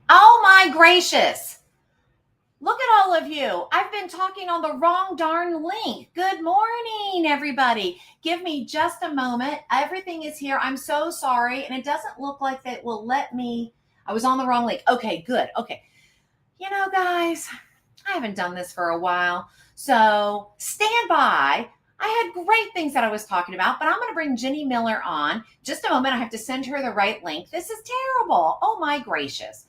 Oh my gracious. Look at all of you. I've been talking on the wrong darn link. Good morning, everybody. Give me just a moment. Everything is here. I'm so sorry. And it doesn't look like that will let me. I was on the wrong link. Okay, good. Okay. You know, guys, I haven't done this for a while. So stand by. I had great things that I was talking about, but I'm going to bring Jenny Miller on. Just a moment. I have to send her the right link. This is terrible. Oh my gracious.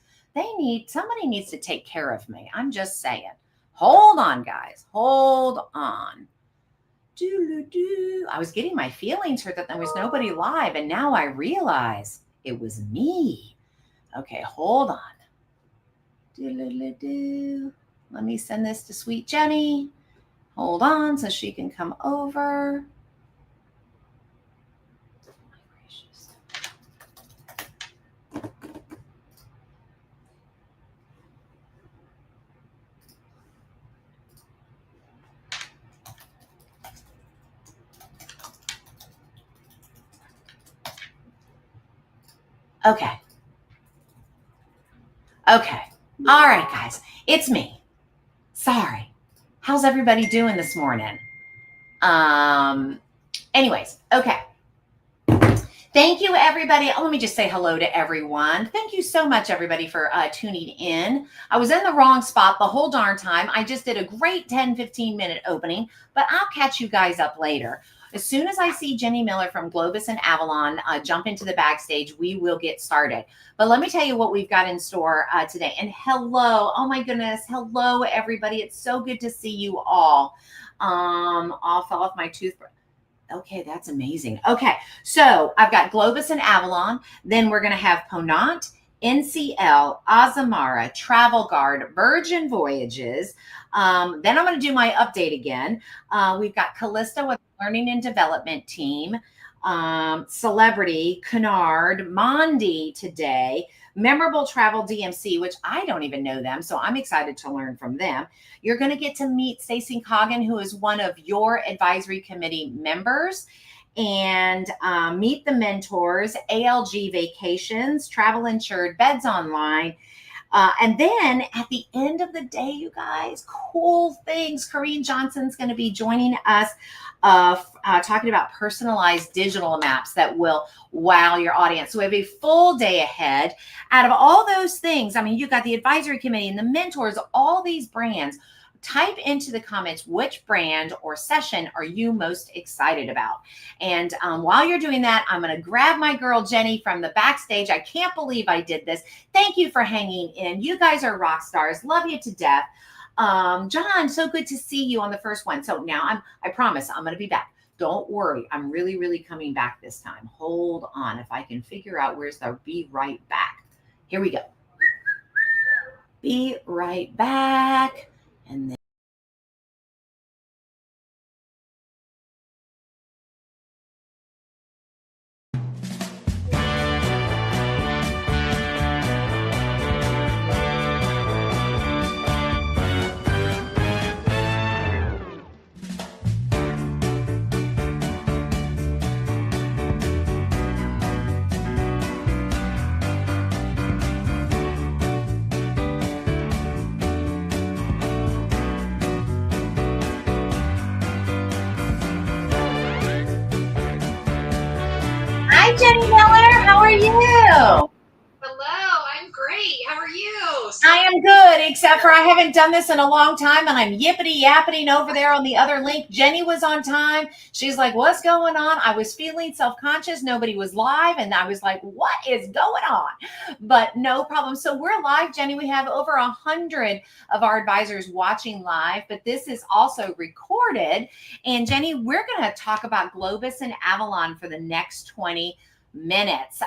Somebody needs to take care of me. I'm just saying. Hold on, guys. Hold on. I was getting my feelings hurt that there was nobody live, and now I realize it was me. Okay, hold on. Let me send this to sweet Jenny. Hold on so she can come over. Okay. Okay. All right, guys. It's me. Sorry. How's everybody doing this morning? Anyways, okay. Thank you, everybody. Let me just say hello to everyone. Thank you so much, everybody, for tuning in. I was in the wrong spot the whole darn time. I just did a great 10, 15-minute opening, but I'll catch you guys up later. As soon as I see Jenny Miller from Globus and Avalon jump into the backstage, we will get started. But let me tell you what we've got in store today. And hello, oh my goodness, hello, everybody. It's so good to see you all. I'll fell off my toothbrush. Okay, that's amazing. Okay, so I've got Globus and Avalon. Then we're going to have Ponant, NCL, Azamara, Travel Guard, Virgin Voyages. Then I'm going to do my update again. We've got Callista with Learning and Development Team, Celebrity, Kennard, Mondi today, Memorable Travel DMC, which I don't even know them, so I'm excited to learn from them. You're going to get to meet Stacey Coggin, who is one of your advisory committee members, and meet the mentors, ALG Vacations, Travel Insured, Beds Online. And then at the end of the day, you guys, cool things. Corrine Johnson's going to be joining us talking about personalized digital maps that will wow your audience. So we have a full day ahead. Out of all those things, I mean, you've got the advisory committee and the mentors, all these brands. Type into the comments which brand or session are you most excited about. And while you're doing that, I'm going to grab my girl Jenny from the backstage. I can't believe I did this. Thank you for hanging in. You guys are rock stars. Love you to death. John, so good to see you on the first one. So now I promise I'm going to be back. Don't worry. I'm really, really coming back this time. Hold on. If I can figure out where's the be right back. Here we go. Be right back. And then hi, Jenny Miller. How are you? Hello, I'm great. How are you? I am good, except for I haven't done this in a long time, and I'm yippity yappeting over there on the other link. Jenny was on time. She's like, "What's going on?" I was feeling self-conscious. Nobody was live, and I was like, "What is going on?" But no problem. So we're live, Jenny. We have over 100 of our advisors watching live, but this is also recorded. And Jenny, we're going to talk about Globus and Avalon for the next 20 minutes.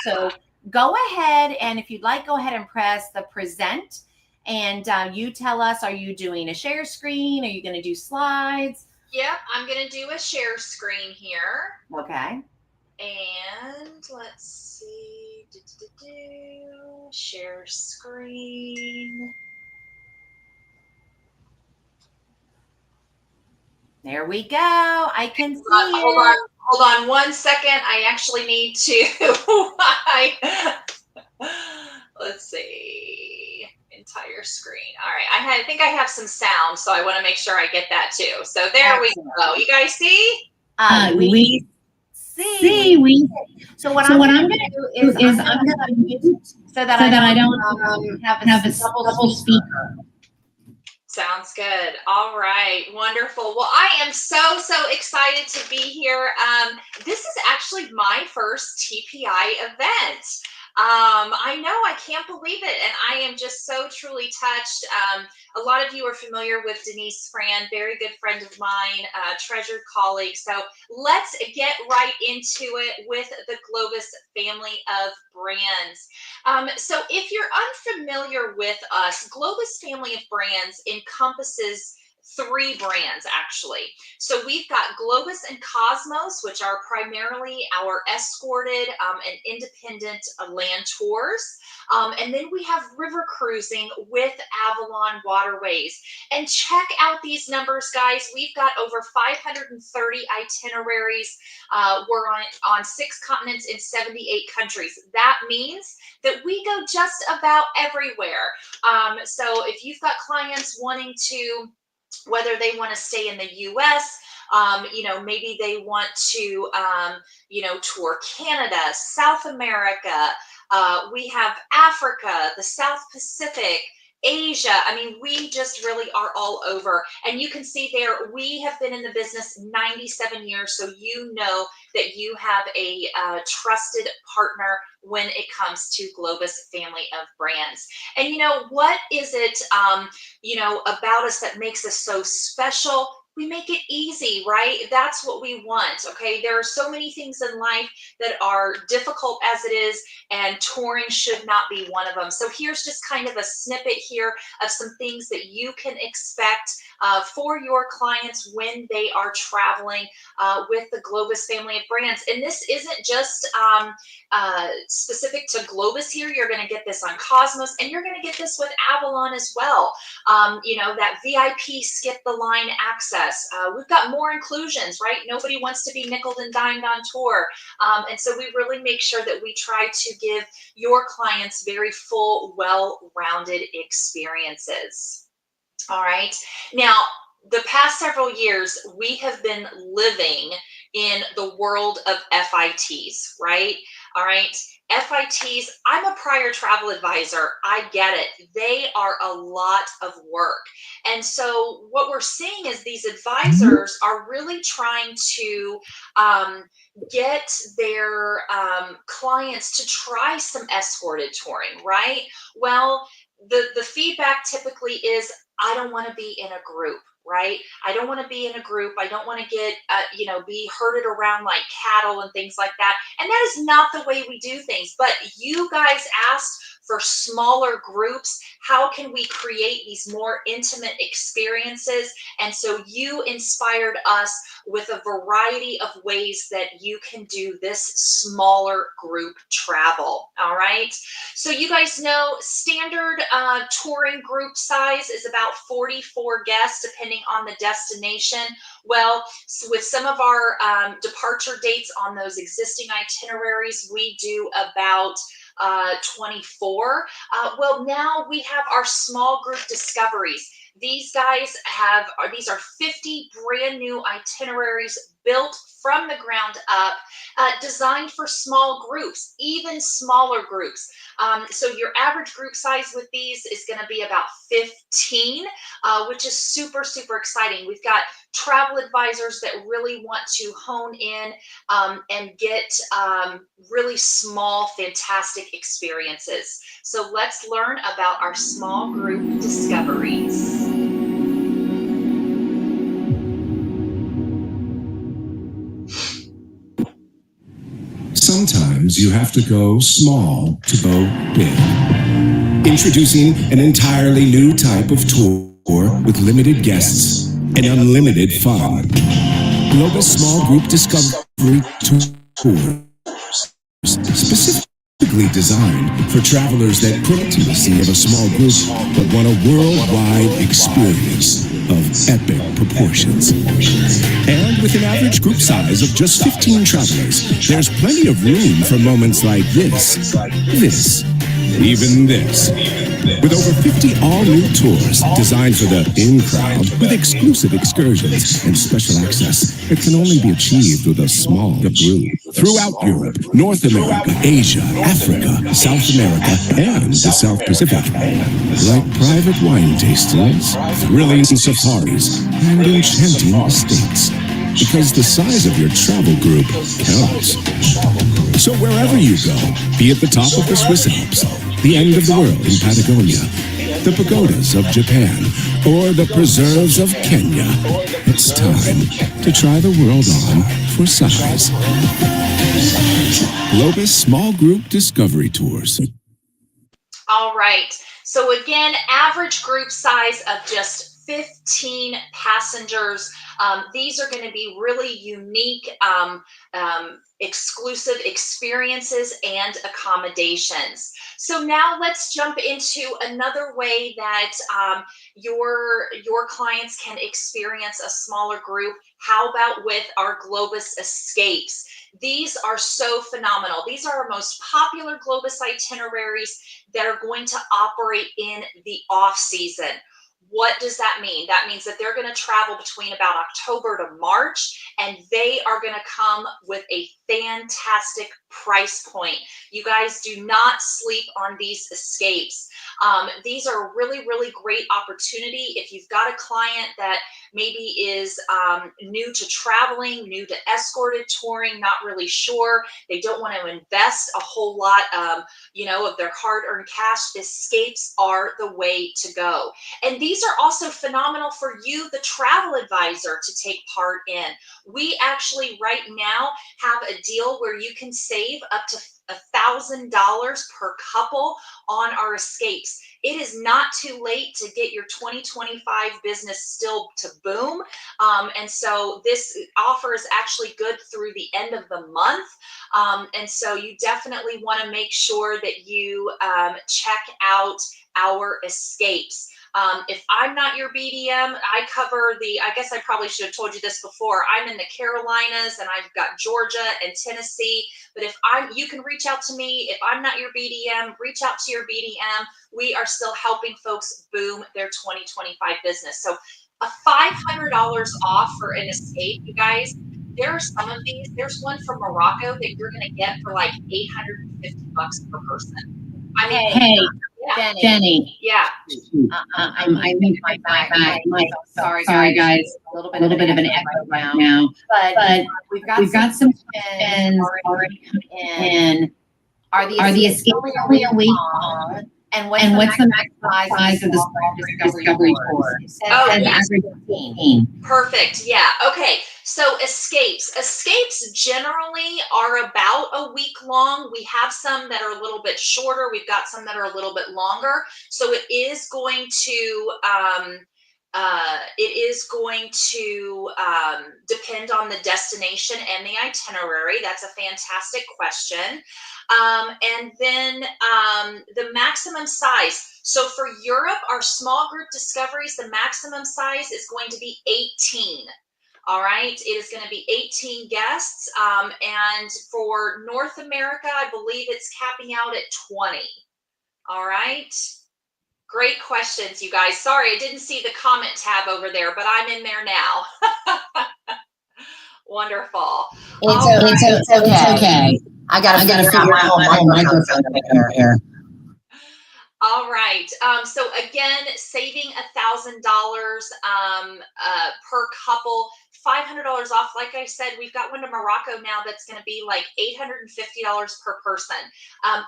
So go ahead, and if you'd like, go ahead and press the present, and you tell us, are you doing a share screen? Are you going to do slides? Yep, I'm going to do a share screen here. Okay. And let's see. Share screen. There we go. I can see Hold on 1 second. I actually need to. Let's see. entire screen. All right. I think I have some sound, so I want to make sure I get that too. So there we go. You guys see? We see. So what I'm going to do is I'm going to mute so that I don't have a double speaker. Sounds good. All right. Wonderful. Well, I am so excited to be here. This is actually my first TPI event. I know, I can't believe it. And I am just so truly touched. A lot of you are familiar with Denise Fran, very good friend of mine, treasured colleague. So let's get right into it with the Globus family of brands. So if you're unfamiliar with us, Globus family of brands encompasses 3 brands actually. So we've got Globus and Cosmos, which are primarily our escorted and independent land tours. And then we have river cruising with Avalon Waterways. And check out these numbers, guys. We've got over 530 itineraries. We're on 6 continents in 78 countries. That means that we go just about everywhere. So if you've got clients wanting to, whether they want to stay in the US, maybe they want to, tour Canada, South America. We have Africa, the South Pacific, Asia. I mean, we just really are all over. And you can see there, we have been in the business 97 years. So you know that you have a trusted partner when it comes to Globus family of brands. And what is it, about us that makes us so special? We make it easy, right? That's what we want, okay? There are so many things in life that are difficult as it is, and touring should not be one of them. So here's just kind of a snippet here of some things that you can expect for your clients when they are traveling with the Globus family of brands. And this isn't just specific to Globus here. You're going to get this on Cosmos, and you're going to get this with Avalon as well. That VIP skip the line access. We've got more inclusions, right? Nobody wants to be nickeled and dimed on tour. And so we really make sure that we try to give your clients very full, well-rounded experiences. All right. Now, the past several years, we have been living in the world of FITs, right? All right. FITs, I'm a prior travel advisor. I get it. They are a lot of work. And so what we're seeing is these advisors are really trying to get their clients to try some escorted touring, right? Well, the feedback typically is, I don't want to be in a group, right? I don't want to be in a group. I don't want to get, be herded around like cattle and things like that. And that is not the way we do things. But you guys asked for smaller groups. How can we create these more intimate experiences? And so you inspired us with a variety of ways that you can do this smaller group travel. All right. So you guys know standard touring group size is about 44 guests, depending on the destination. Well, so with some of our departure dates on those existing itineraries, we do about 24. Well, now we have our small group discoveries. These guys these are 50 brand new itineraries built from the ground up, designed for small groups, even smaller groups. So your average group size with these is going to be about 15, which is super, super exciting. We've got travel advisors that really want to hone in and get really small, fantastic experiences. So let's learn about our small group discoveries. Sometimes you have to go small to go big. Introducing an entirely new type of tour with limited guests and unlimited fun. Globus Small Group Discovery Tour. Specifically designed for travelers that put intimacy of a small group but want a worldwide experience of epic proportions. And with an average group size of just 15 travelers, there's plenty of room for moments like this, even this. With over 50 all-new tours designed for the in-crowd, with exclusive excursions and special access that can only be achieved with a small group. Throughout Europe, North America, Asia, Africa, South America, and the South Pacific. Like private wine tastings, thrilling safaris, and enchanting estates. Because the size of your travel group counts. So wherever you go, be it the top of the Swiss Alps, the end of the world in Patagonia, the pagodas of Japan, or the preserves of Kenya, it's time to try the world on for size. Globus Small Group Discovery Tours. All right. So again, average group size of just 15 passengers. These are going to be really unique, exclusive experiences and accommodations. So now let's jump into another way that your clients can experience a smaller group. How about with our Globus Escapes? These are so phenomenal. These are our most popular Globus itineraries that are going to operate in the off season. What does that mean? That means that they're going to travel between about October to March, and they are going to come with a fantastic price point. You guys do not sleep on these escapes. These are a really, really great opportunity. If you've got a client that maybe is new to traveling, new to escorted touring, not really sure, they don't want to invest a whole lot, of their hard-earned cash, escapes are the way to go. And these are also phenomenal for you, the travel advisor, to take part in. We actually right now have a deal where you can save up to $1,000 per couple on our escapes. It is not too late to get your 2025 business still to boom. And so this offer is actually good through the end of the month. And so you definitely want to make sure that you check out our escapes. If I'm not your BDM, I cover I guess I probably should have told you this before. I'm in the Carolinas and I've got Georgia and Tennessee. But you can reach out to me. If I'm not your BDM, reach out to your BDM. We are still helping folks boom their 2025 business. So a $500 off for an escape, you guys. There are some of these. There's one from Morocco that you're going to get for like $850 per person. I mean, Hey, yeah. Jenny. Yeah. I think my sorry guys, a little bit of an echo right now. But we've got some questions already come in. Are the escapes only a week long? And what's the max size of the discovery tour? It says average 15. Perfect. Yeah. Okay. So escapes generally are about a week long. We have some that are a little bit shorter. We've got some that are a little bit longer. So it is going to depend on the destination and the itinerary. That's a fantastic question. And then the maximum size. So for Europe, our small group discoveries, the maximum size is going to be 18. All right, it is going to be 18 guests. And for North America, I believe it's capping out at 20. All right. Great questions, you guys. Sorry, I didn't see the comment tab over there, but I'm in there now. Wonderful. It's okay. I gotta figure out my whole microphone here. All right. So again, saving $1,000 per couple, $500 off. Like I said, we've got one to Morocco now that's going to be like $850 per person.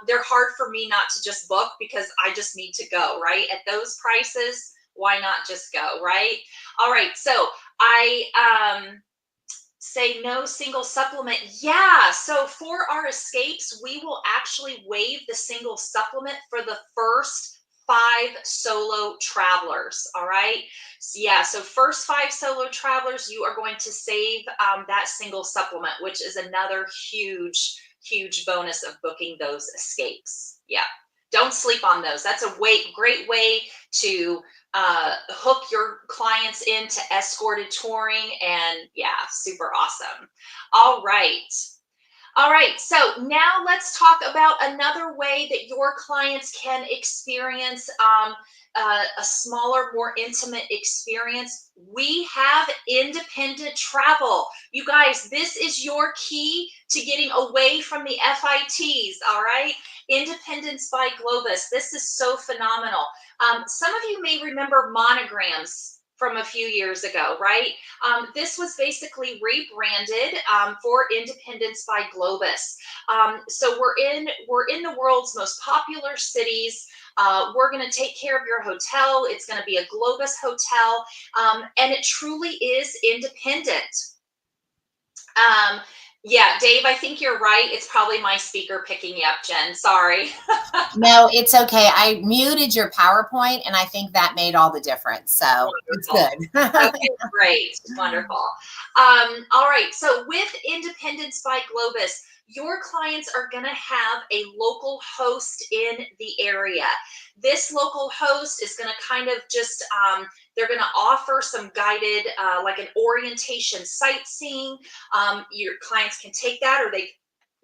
They're hard for me not to just book because I just need to go, right? At those prices, why not just go, right? All right. So I say no single supplement. Yeah. So for our escapes, we will actually waive the single supplement for the first 5 solo travelers. All right. So yeah. So first 5 solo travelers, you are going to save that single supplement, which is another huge bonus of booking those escapes. Yeah. Don't sleep on those. That's a great way to hook your clients into escorted touring, and yeah, super awesome. All right. All right, so now let's talk about another way that your clients can experience a smaller, more intimate experience. We have independent travel. You guys, this is your key to getting away from the FITs, all right? Independence by Globus. This is so phenomenal. Some of you may remember monograms from a few years ago, right? This was basically rebranded for Independence by Globus. So we're in the world's most popular cities. We're going to take care of your hotel. It's going to be a Globus hotel, and it truly is independent. Yeah, Dave, I think you're right. It's probably my speaker picking you up, Jen. Sorry. No, it's okay. I muted your PowerPoint, and I think that made all the difference. So it's good. Okay, great. Wonderful. All right. So with Independence by Globus, your clients are going to have a local host in the area. This local host is going to kind of just, they're going to offer some guided, like an orientation sightseeing. Your clients can take that, or they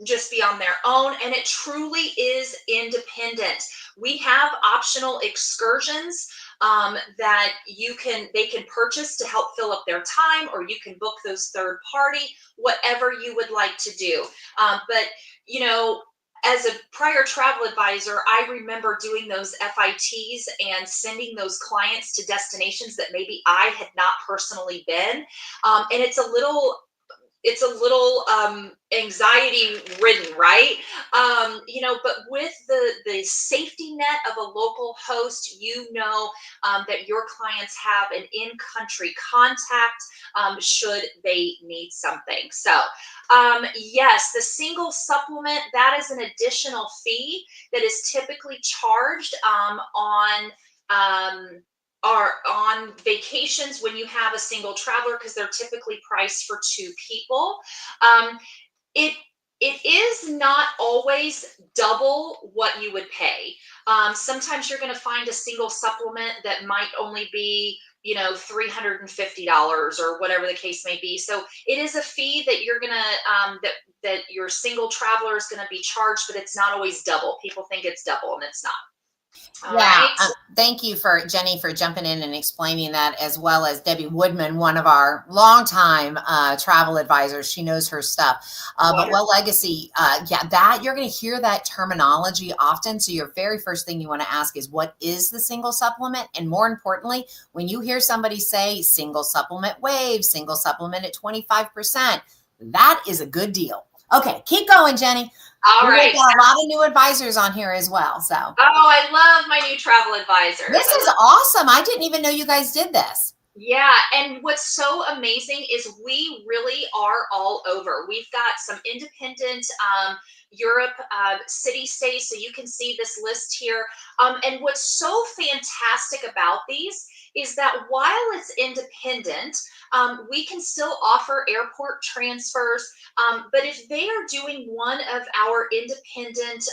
just be on their own, and it truly is independent. We have optional excursions that they can purchase to help fill up their time, or you can book those third party, whatever you would like to do. But you know, as a prior travel advisor, I remember doing those FITs and sending those clients to destinations that maybe I had not personally been, and it's a little anxiety ridden, right? You know, but with the safety net of a local host, that your clients have an in-country contact should they need something. So yes, the single supplement, that is an additional fee that is typically charged are on vacations when you have a single traveler, because they're typically priced for 2 people. It is not always double what you would pay. Sometimes you're going to find a single supplement that might only be, you know, $350 or whatever the case may be. So it is a fee that you're going to that your single traveler is going to be charged, but it's not always double. People think it's double, and it's not. All right. Thank you for Jenny for jumping in and explaining that, as well as Debbie Woodman, one of our longtime travel advisors. She knows her stuff. But Well Legacy, that you're going to hear that terminology often. So your very first thing you want to ask is, what is the single supplement? And more importantly, when you hear somebody say single supplement wave, single supplement at 25%, that is a good deal. Okay, keep going, Jenny. All right. We've got a lot of new advisors on here as well. So. Oh, I love my new travel advisor. This is awesome. I didn't even know you guys did this. Yeah, and what's so amazing is we really are all over. We've got some independent Europe city stays, so you can see this list here. And what's so fantastic about these is that while it's independent, we can still offer airport transfers. But if they are doing one of our independent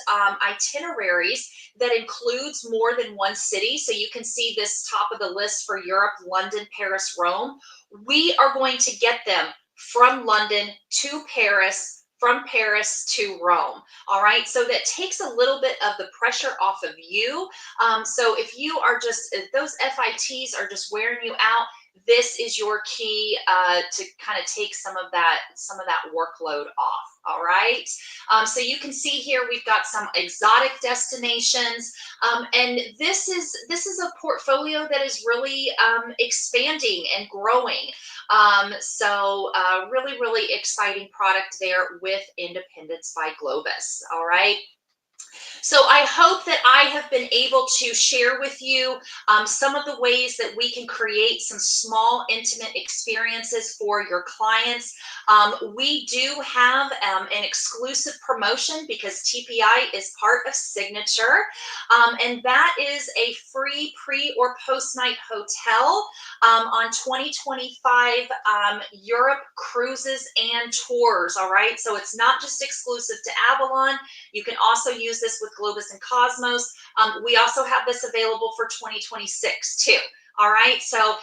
itineraries that includes more than one city, so you can see this top of the list for Europe, London, Paris, Rome, we are going to get them from London to Paris, from Paris to Rome. All right, so that takes a little bit of the pressure off of you. So if those FITs are just wearing you out, this is your key to kind of take some of that workload off. All right. So you can see here we've got some exotic destinations, and this is a portfolio that is really expanding and growing. So really, really exciting product there with Independence by Globus. All right. So I hope that I have been able to share with you some of the ways that we can create some small, intimate experiences for your clients. We do have an exclusive promotion because TPI is part of Signature, and that is a free pre or post night hotel on 2025 Europe cruises and tours. All right, so it's not just exclusive to Avalon. You can also use this with Globus and Cosmos. We also have this available for 2026 too. All right, so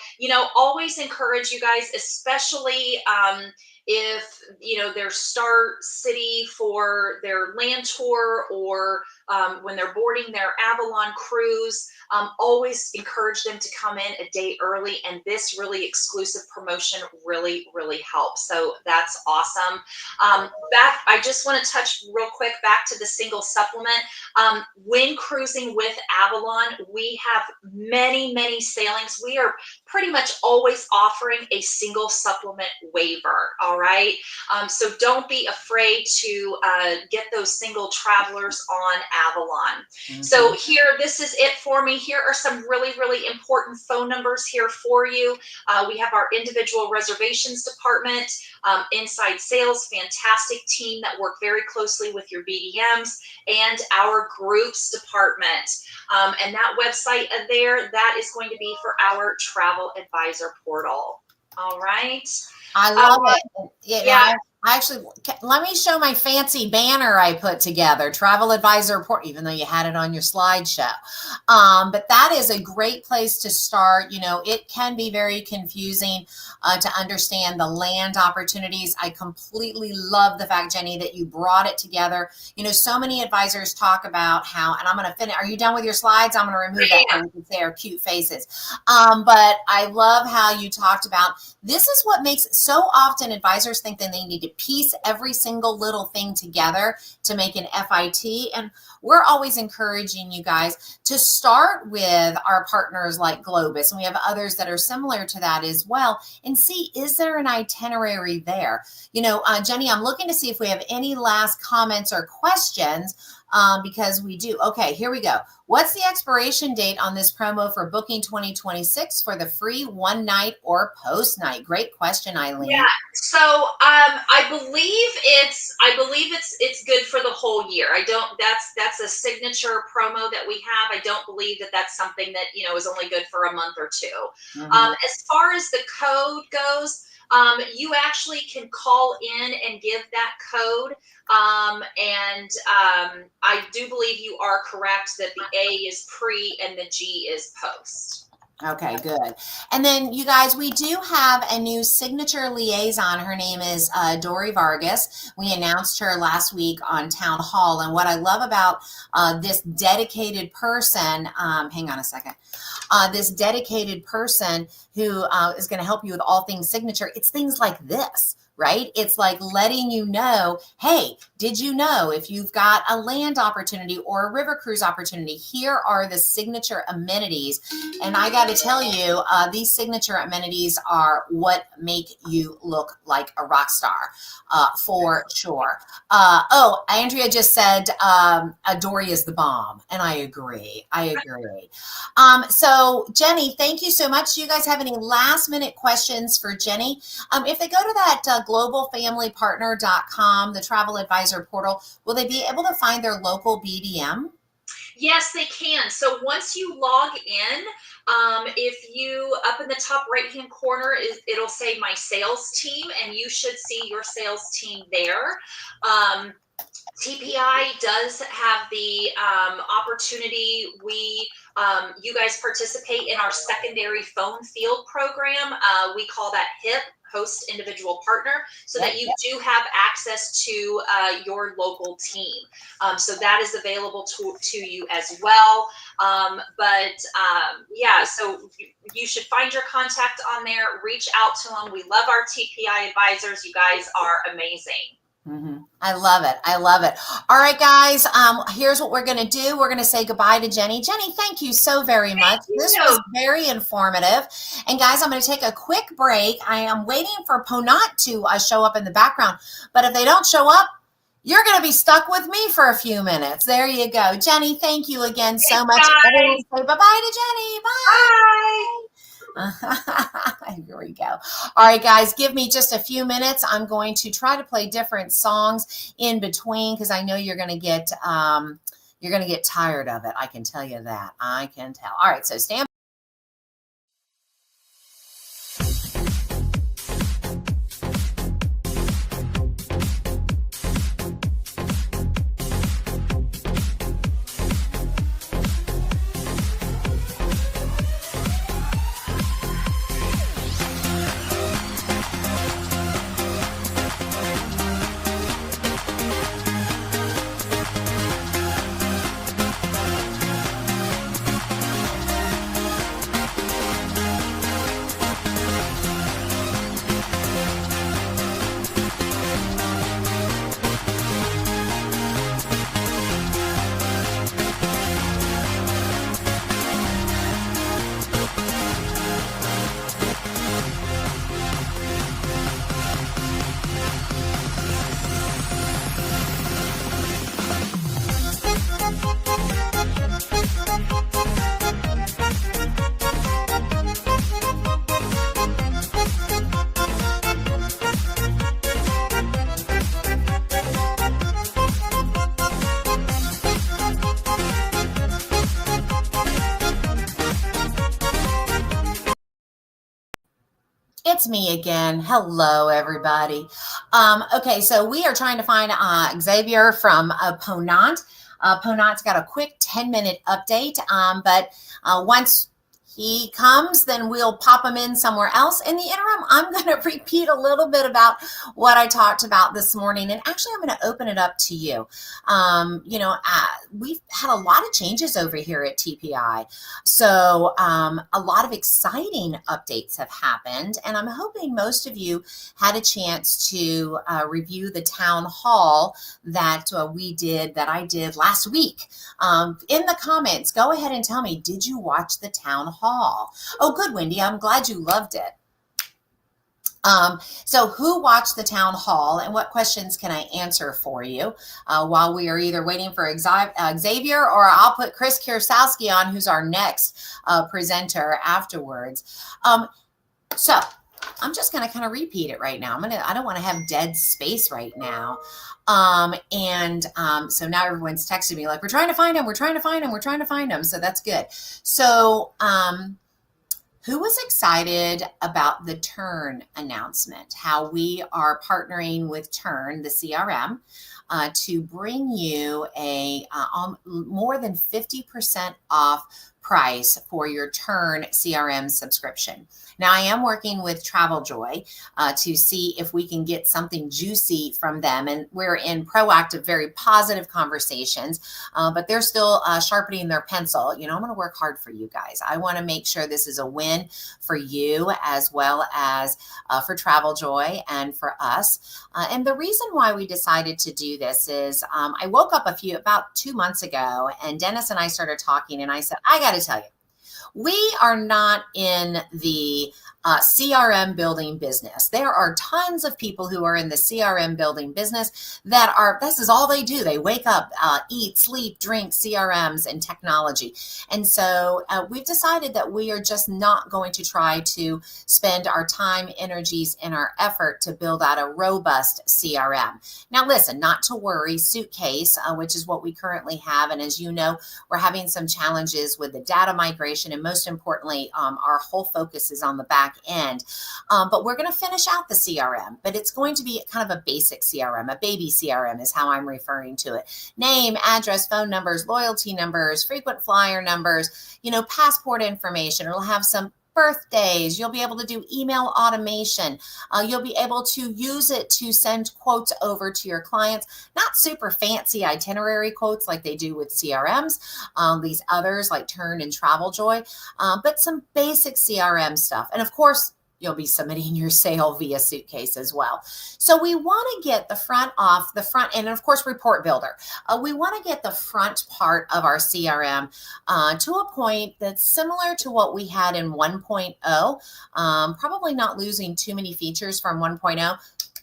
always encourage you guys, especially if their start city for their land tour, or when they're boarding their Avalon cruise, always encourage them to come in a day early, and this really exclusive promotion really helps. So that's awesome. I just want to touch real quick back to the single supplement. When cruising with Avalon, we have many sailings. We are pretty much always offering a single supplement waiver. All right. So don't be afraid to get those single travelers on Avalon. So here, this is it for me. Here are some really important phone numbers here for you. We have our individual reservations department, inside sales, fantastic team that work very closely with your BDMs, and our groups department. And that website there, that is going to be for our travel advisor portal. All right. I love it. Yeah. I actually, let me show my fancy banner I put together, Travel Advisor Report, even though you had it on your slideshow. But that is a great place to start. It can be very confusing to understand the land opportunities. I completely love the fact, Jenny, that you brought it together. So many advisors talk about how, and I'm going to finish. Are you done with your slides? I'm going to remove that so you can see our cute faces. But I love how you talked about, this is what makes it so often advisors think that they need to piece every single little thing together to make an FIT. And we're always encouraging you guys to start with our partners like Globus, and we have others that are similar to that as well, and see, is there an itinerary there? Jenny, I'm looking to see if we have any last comments or questions, because we do. Okay, here we go. What's the expiration date on this promo for booking 2026 for the free one night or post night? Great question, Eileen. Yeah. So I believe it's good for the whole year. That's a signature promo that we have. I don't believe that that's something that is only good for a month or two. As far as the code goes, you actually can call in and give that code. And I do believe you are correct that the A is pre and the G is post. Okay, good. And then you guys, we do have a new signature liaison. Her name is Dory Vargas. We announced her last week on Town Hall. And what I love about this dedicated person, hang on a second, this dedicated person who is going to help you with all things signature, it's things like this. Right? It's like letting you know, hey, did you know if you've got a land opportunity or a river cruise opportunity, here are the signature amenities. And I got to tell you, these signature amenities are what make you look like a rock star, for sure. Andrea just said, Dory is the bomb. And I agree. So Jenny, thank you so much. Do you guys have any last minute questions for Jenny? If they go to that globalfamilypartner.com, the travel advisor portal, will they be able to find their local BDM? Yes, they can. So once you log in, if you, up in the top right-hand corner, it'll say my sales team, and you should see your sales team there. TPI does have the opportunity. You guys participate in our secondary phone field program. We call that HIP, Host Individual Partner, so that you do have access to your local team. So that is available to you as well. Yeah, so you should find your contact on there, reach out to them. We love our TPI advisors. You guys are amazing. I love it. All right, guys, here's what we're going to do. We're going to say goodbye to Jenny. Jenny, thank you so very much. This was very informative. And guys, I'm going to take a quick break. I am waiting for Ponat to show up in the background. But if they don't show up, you're going to be stuck with me for a few minutes. There you go. Jenny, thank you again so much. Everyone say bye-bye to Jenny. Bye. Here we go. All right, guys, give me just a few minutes. I'm going to try to play different songs in between because I know you're going to get tired of it. I can tell you that. I can tell. All right, so stand. It's me again. Hello, everybody. Okay, so we are trying to find Xavier from Ponant. Ponant's got a quick 10-minute update, but once he comes, then we'll pop him in somewhere else. In the interim, I'm going to repeat a little bit about what I talked about this morning. And actually, I'm going to open it up to you. We've had a lot of changes over here at TPI. So a lot of exciting updates have happened. And I'm hoping most of you had a chance to review the town hall that I did last week. In the comments, go ahead and tell me, did you watch the town hall? Oh, good, Wendy. I'm glad you loved it. So who watched the town hall and what questions can I answer for you while we are either waiting for Xavier, or I'll put Chris Kiersowski on, who's our next presenter afterwards. So I'm just going to kind of repeat it right now. I don't want to have dead space right now. So now everyone's texting me like, we're trying to find him. We're trying to find him. We're trying to find him. So that's good. So, who was excited about the Turn announcement? How we are partnering with Turn, the CRM, to bring you a more than 50% off price for your Turn CRM subscription. Now, I am working with TravelJoy to see if we can get something juicy from them. And we're in proactive, very positive conversations, but they're still sharpening their pencil. I'm going to work hard for you guys. I want to make sure this is a win for you as well as for TravelJoy and for us. And the reason why we decided to do this is I woke up about 2 months ago, and Dennis and I started talking, and I said, I got to tell you, we are not in the CRM building business. There are tons of people who are in the CRM building business this is all they do. They wake up, eat, sleep, drink CRMs and technology. And so we've decided that we are just not going to try to spend our time, energies, and our effort to build out a robust CRM. Now, listen, not to worry, Suitcase, which is what we currently have. And as you know, we're having some challenges with the data migration. And most importantly, our whole focus is on the back end. But we're going to finish out the CRM, but it's going to be kind of a basic CRM, a baby CRM is how I'm referring to it. Name, address, phone numbers, loyalty numbers, frequent flyer numbers, passport information. It'll have some birthdays. You'll be able to do email automation. You'll be able to use it to send quotes over to your clients, not super fancy itinerary quotes like they do with CRMs, these others like Turn and TravelJoy, but some basic CRM stuff. And of course, you'll be submitting your sale via Suitcase as well. So we want to get the front, and of course, Report Builder. We want to get the front part of our CRM to a point that's similar to what we had in 1.0, probably not losing too many features from 1.0,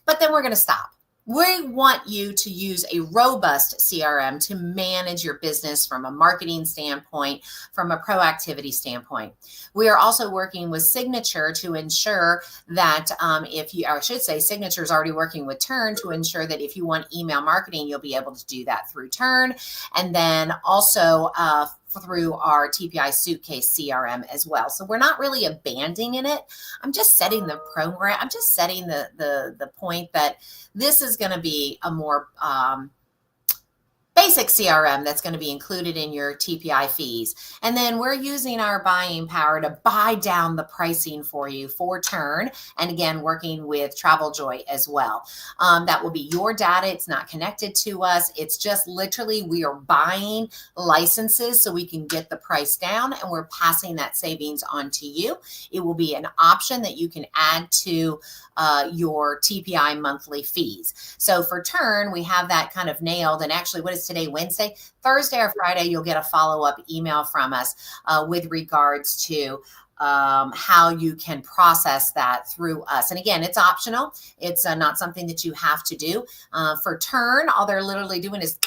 but then we're going to stop. We want you to use a robust CRM to manage your business from a marketing standpoint, from a proactivity standpoint. We are also working with Signature to ensure that Signature is already working with Turn to ensure that if you want email marketing, you'll be able to do that through Turn. And then also through our TPI Suitcase CRM as well. So we're not really abandoning it. I'm just setting the program. I'm just setting the point that this is going to be a more basic CRM that's going to be included in your TPI fees. And then we're using our buying power to buy down the pricing for you for Turn. And again, working with TravelJoy as well. That will be your data. It's not connected to us. It's just literally we are buying licenses so we can get the price down, and we're passing that savings on to you. It will be an option that you can add to your TPI monthly fees. So for Turn, we have that kind of nailed. And actually, what is today, Wednesday? Thursday or Friday, you'll get a follow-up email from us with regards to how you can process that through us. And again, it's optional. It's not something that you have to do. For Turn, all they're literally doing is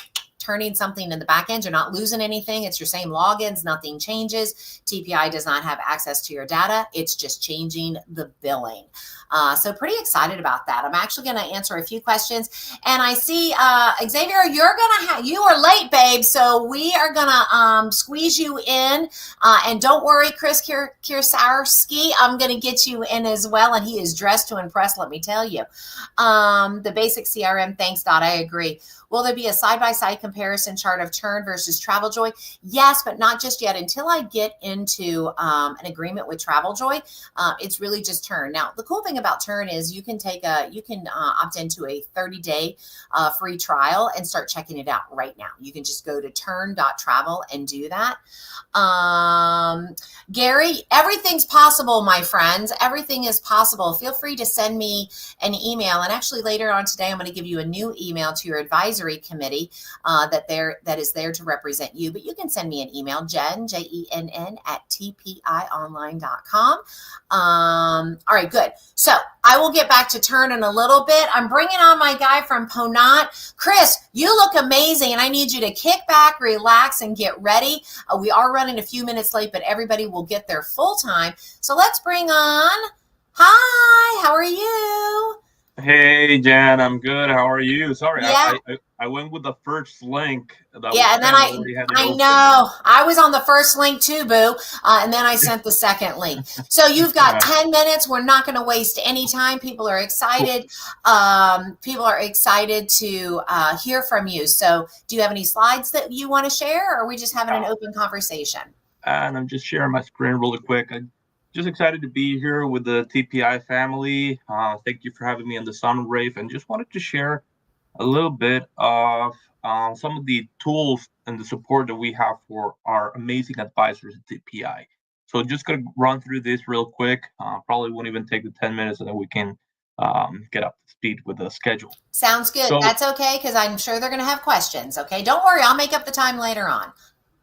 turning something in the back end. You're not losing anything. It's your same logins. Nothing changes. TPI does not have access to your data. It's just changing the billing. So pretty excited about that. I'm actually going to answer a few questions. And I see, Xavier, you are late, babe. So we are going to squeeze you in. And don't worry, Chris Kiersarski, I'm going to get you in as well. And he is dressed to impress, let me tell you. The basic CRM, thanks, Dot. I agree. Will there be a side-by-side comparison chart of Turn versus TravelJoy? Yes, but not just yet. Until I get into an agreement with TravelJoy, it's really just Turn. Now, the cool thing about Turn is you can opt into a 30-day free trial and start checking it out right now. You can just go to turn.travel and do that. Gary, everything's possible, my friends. Everything is possible. Feel free to send me an email. And actually later on today, I'm going to give you a new email to your advisory committee that is there to represent you. But you can send me an email, Jen, Jenn, at tpionline.com. All right, good. So I will get back to Turn in a little bit. I'm bringing on my guy from Ponant. Chris, you look amazing, and I need you to kick back, relax, and get ready. We are running a few minutes late, but everybody will get there full time. So let's bring on, hi, how are you? Hey, Jan, I'm good. How are you? Sorry, Yeah. I went with the first link. And then I know I was on the first link too, boo. And then I sent the second link. So you've got 10 minutes. We're not going to waste any time. People are excited. People are excited to hear from you. So do you have any slides that you want to share, or are we just having an open conversation? And I'm just sharing my screen really quick. I'm just excited to be here with the TPI family. Thank you for having me on the SummerRave, and just wanted to share a little bit of some of the tools and the support that we have for our amazing advisors at TPI. So just going to run through this real quick. Probably won't even take the 10 minutes, and then we can get up to speed with the schedule. Sounds good. So, that's okay, because I'm sure they're going to have questions. Okay, don't worry. I'll make up the time later on.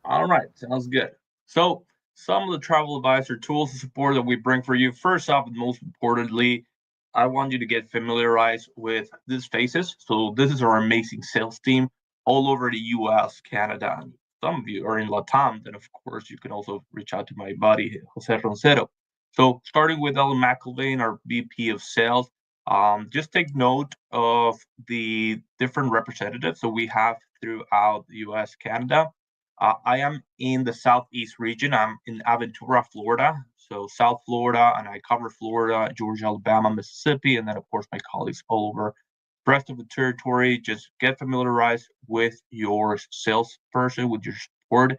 All right, sounds good. So some of the travel advisor tools and support that we bring for you. First off, and most importantly, I want you to get familiarized with these faces. So this is our amazing sales team all over the US, Canada, and some of you are in Latam. Then, of course, you can also reach out to my buddy, Jose Roncero. So starting with Ellen McElvain, our VP of Sales, just take note of the different representatives that we have throughout the US, Canada. I am in the Southeast region. I'm in Aventura, Florida. So South Florida, and I cover Florida, Georgia, Alabama, Mississippi, and then, of course, my colleagues all over the rest of the territory. Just get familiarized with your salesperson, with your support.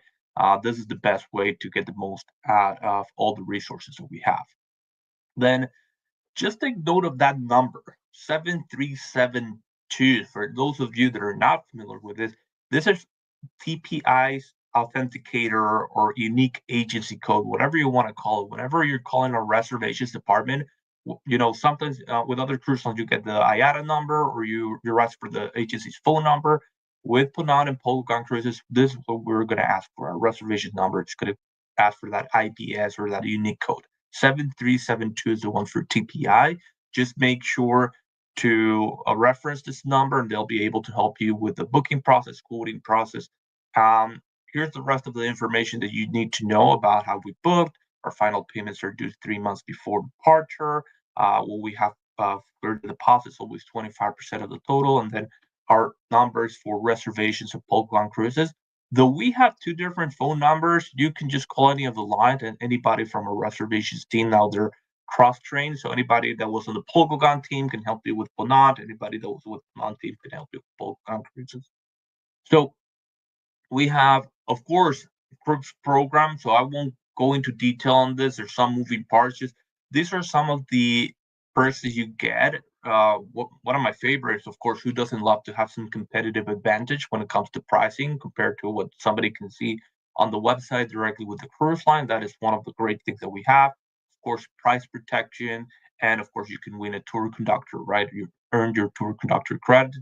This is the best way to get the most out of all the resources that we have. Then just take note of that number, 7372. For those of you that are not familiar with this is TPI's authenticator or unique agency code, whatever you want to call it. Whenever you're calling a reservations department, sometimes with other cruise lines you get the IATA number, or you ask for the agency's phone number. With Ponant and Polgon Cruises, this is what we're going to ask for. Our reservation number, it's going to ask for that IPS or that unique code. 7372 is the one for TPI. Just make sure to reference this number, and they'll be able to help you with the booking process, quoting process. Here's the rest of the information that you need to know about how we booked. Our final payments are due 3 months before departure. What we have for the deposits, always 25% of the total, and then our numbers for reservations of Polgon Cruises. Though we have two different phone numbers, you can just call any of the lines, and anybody from a reservations team, now they're cross-trained. So anybody that was on the Polgon team can help you with Ponant. Anybody that was with Ponant team can help you with Polgon Cruises. So we have, of course, groups program. So I won't go into detail on this. There's some moving parts. Just these are some of the perks that you get. One of my favorites, of course, who doesn't love to have some competitive advantage when it comes to pricing compared to what somebody can see on the website directly with the cruise line? That is one of the great things that we have. Of course, price protection, and of course, you can win a tour conductor, right? You earned your tour conductor credit.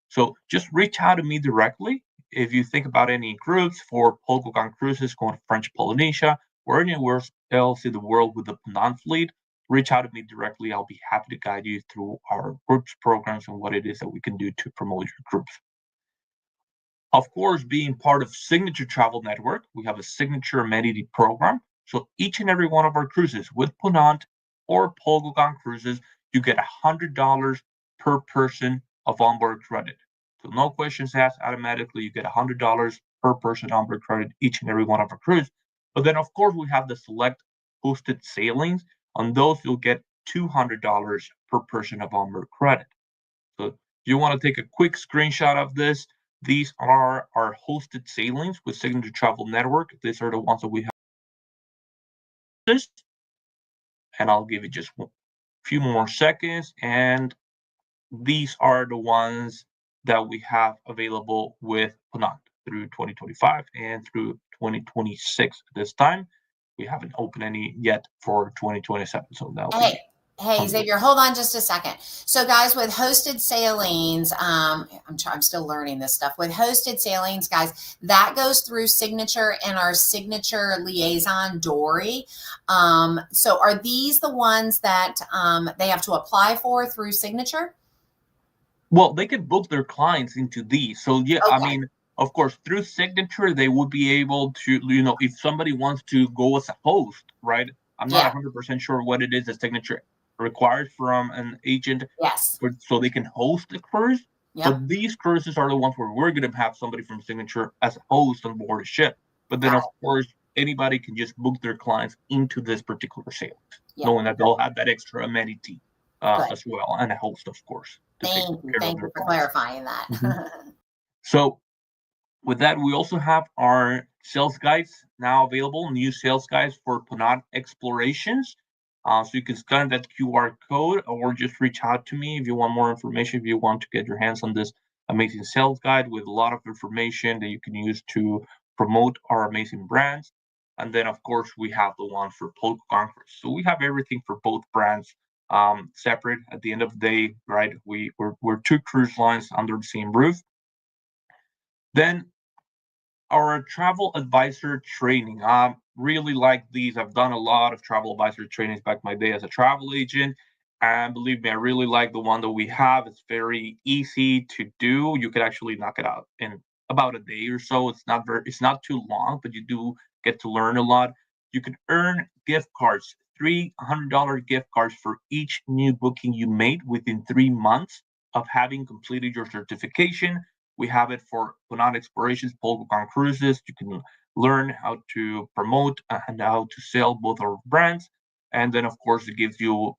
So just reach out to me directly. If you think about any groups for Polgon Cruises going to French Polynesia or anywhere else in the world with the Ponant fleet, reach out to me directly. I'll be happy to guide you through our groups programs and what it is that we can do to promote your groups. Of course, being part of Signature Travel Network, we have a signature amenity program. So each and every one of our cruises with Ponant or Polgogan cruises, you get $100 per person of onboard credit. So no questions asked, automatically you get $100 per person onboard credit each and every one of our cruises. But then, of course, we have the select hosted sailings. On those, you'll get $200 per person of onboard credit. So if you want to take a quick screenshot of this, these are our hosted sailings with Signature Travel Network. These are the ones that we have. And I'll give it just a few more seconds. And these are the ones that we have available with Ponant through 2025 and through 2026 at this time. We haven't opened any yet for 2027. So that'll be Hey, Xavier, hold on just a second. So, guys, with hosted sailings, I'm still learning this stuff. With hosted sailings, guys, that goes through Signature and our Signature liaison, Dory. So, are these the ones that they have to apply for through Signature? Well, they could book their clients into these. So, yeah, Okay. I mean, of course, through Signature, they would be able to, if somebody wants to go as a host, right? I'm not 100% sure what it is that Signature requires from an agent so they can host the cruise. But these cruises are the ones where we're going to have somebody from Signature as a host on board a ship. But then, of course, anybody can just book their clients into this particular sailings, knowing that they'll have that extra amenity as well, and a host, of course. Thank you for clarifying that. So with that, we also have our sales guides now available, new sales guides for Ponant Explorations. So you can scan that QR code or just reach out to me if you want more information, if you want to get your hands on this amazing sales guide with a lot of information that you can use to promote our amazing brands. And then, of course, we have the one for Polka Conquerors. So we have everything for both brands separate. At the end of the day, right, we're two cruise lines under the same roof. Then our travel advisor training. Really like these. I've done a lot of travel advisor trainings back in my day as a travel agent. And believe me, I really like the one that we have. It's very easy to do. You could actually knock it out in about a day or so. It's not too long, but you do get to learn a lot. You can earn gift cards, $300 gift cards for each new booking you made within 3 months of having completed your certification. We have it for Ponant Explorations, Polgogan Cruises. You can learn how to promote and how to sell both our brands. And then, of course, it gives you a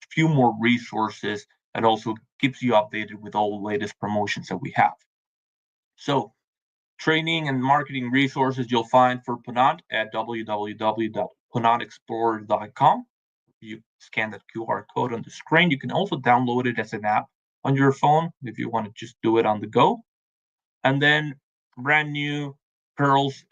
few more resources and also keeps you updated with all the latest promotions that we have. So training and marketing resources you'll find for Ponant at www.ponantexplorer.com. You scan that QR code on the screen. You can also download it as an app on your phone if you want to just do it on the go. And then brand new Pearls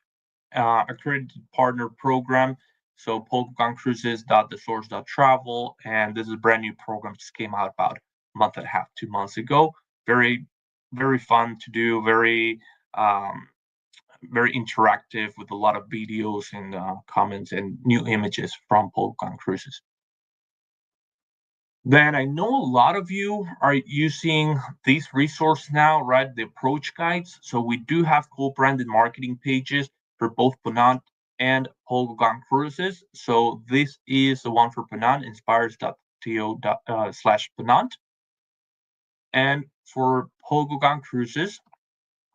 accredited partner program. So polkagancruises.thesource.travel. And this is a brand new program, just came out about a month and a half, 2 months ago. Very, very fun to do, very interactive with a lot of videos and comments and new images from Polgogan Cruises. Then I know a lot of you are using these resources now, right? The approach guides. So we do have co-branded marketing pages for both Ponant and Polgogan Cruises. So this is the one for Ponant, inspires.to/Ponant. And for Polgogan Cruises,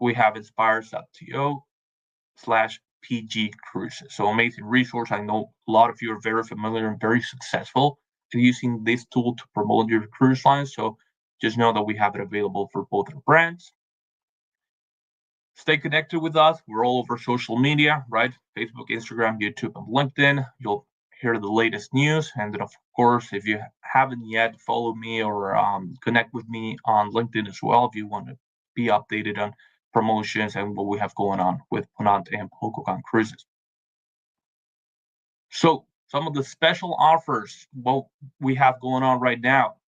we have inspires.to/PG Cruises. So amazing resource. I know a lot of you are very familiar and very successful using this tool to promote your cruise line. So just know that we have it available for both our brands. Stay connected with us. We're all over social media, right? Facebook, Instagram, YouTube, and LinkedIn. You'll hear the latest news. And then, of course, if you haven't yet, follow me or connect with me on LinkedIn as well if you want to be updated on promotions and what we have going on with Ponant and Polgogan Cruises. So some of the special offers what we have going on right now.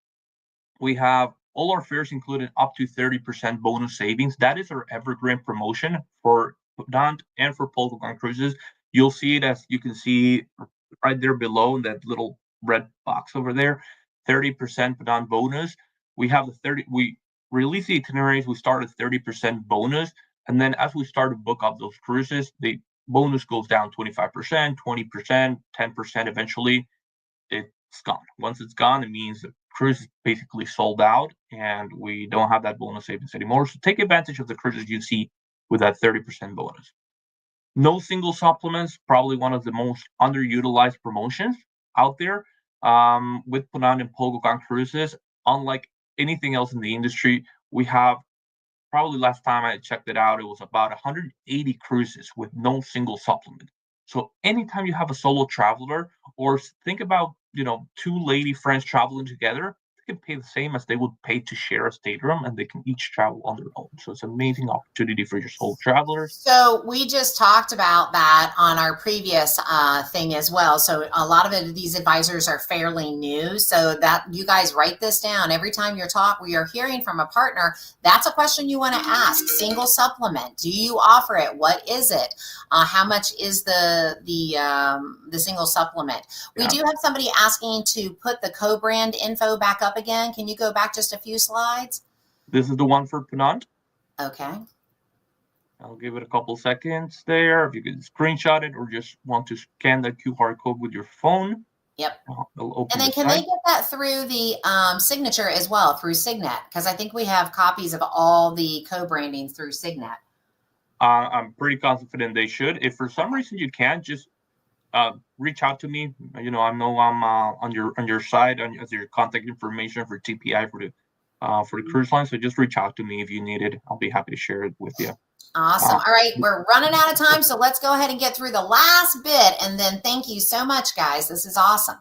We have all our fares included up to 30% bonus savings. That is our evergreen promotion for Ponant and for Polgogan Cruises. You'll see it as you can see right there below in that little red box over there. 30% Ponant bonus. We have we release the itineraries. We start at 30% bonus. And then as we start to book up those cruises, the bonus goes down 25%, 20%, 10% eventually. It's gone. Once it's gone, it means the cruise is basically sold out and we don't have that bonus savings anymore. So take advantage of the cruises you see with that 30% bonus. No single supplements, probably one of the most underutilized promotions out there with Punan and Pogogan cruises. Unlike anything else in the industry, we have probably last time I checked it out, it was about 180 cruises with no single supplement. So anytime you have a solo traveler, or think about, two lady friends traveling together, they can pay the same as they would pay to share a stateroom, and they can each travel on their own. So it's an amazing opportunity for your solo travelers. So we just talked about that on our previous thing as well. So a lot of these advisors are fairly new. So that you guys write this down. Every time we are hearing from a partner, that's a question you want to ask. Single supplement. Do you offer it? What is it? How much is the single supplement? We do have somebody asking to put the co-brand info back up again. Can you go back just a few slides? This is the one for Penant. Okay. I'll give it a couple seconds there. If you can screenshot it or just want to scan that QR code with your phone. Yep. And then can they get that through the signature as well, through Signet? Because I think we have copies of all the co-brandings through Signet. I'm pretty confident they should. If for some reason you can't, just reach out to me. I know I'm on your side as your contact information for TPI for the cruise line. So just reach out to me if you need it. I'll be happy to share it with you. Awesome. All right, we're running out of time, so let's go ahead and get through the last bit, and then thank you so much, guys. This is awesome.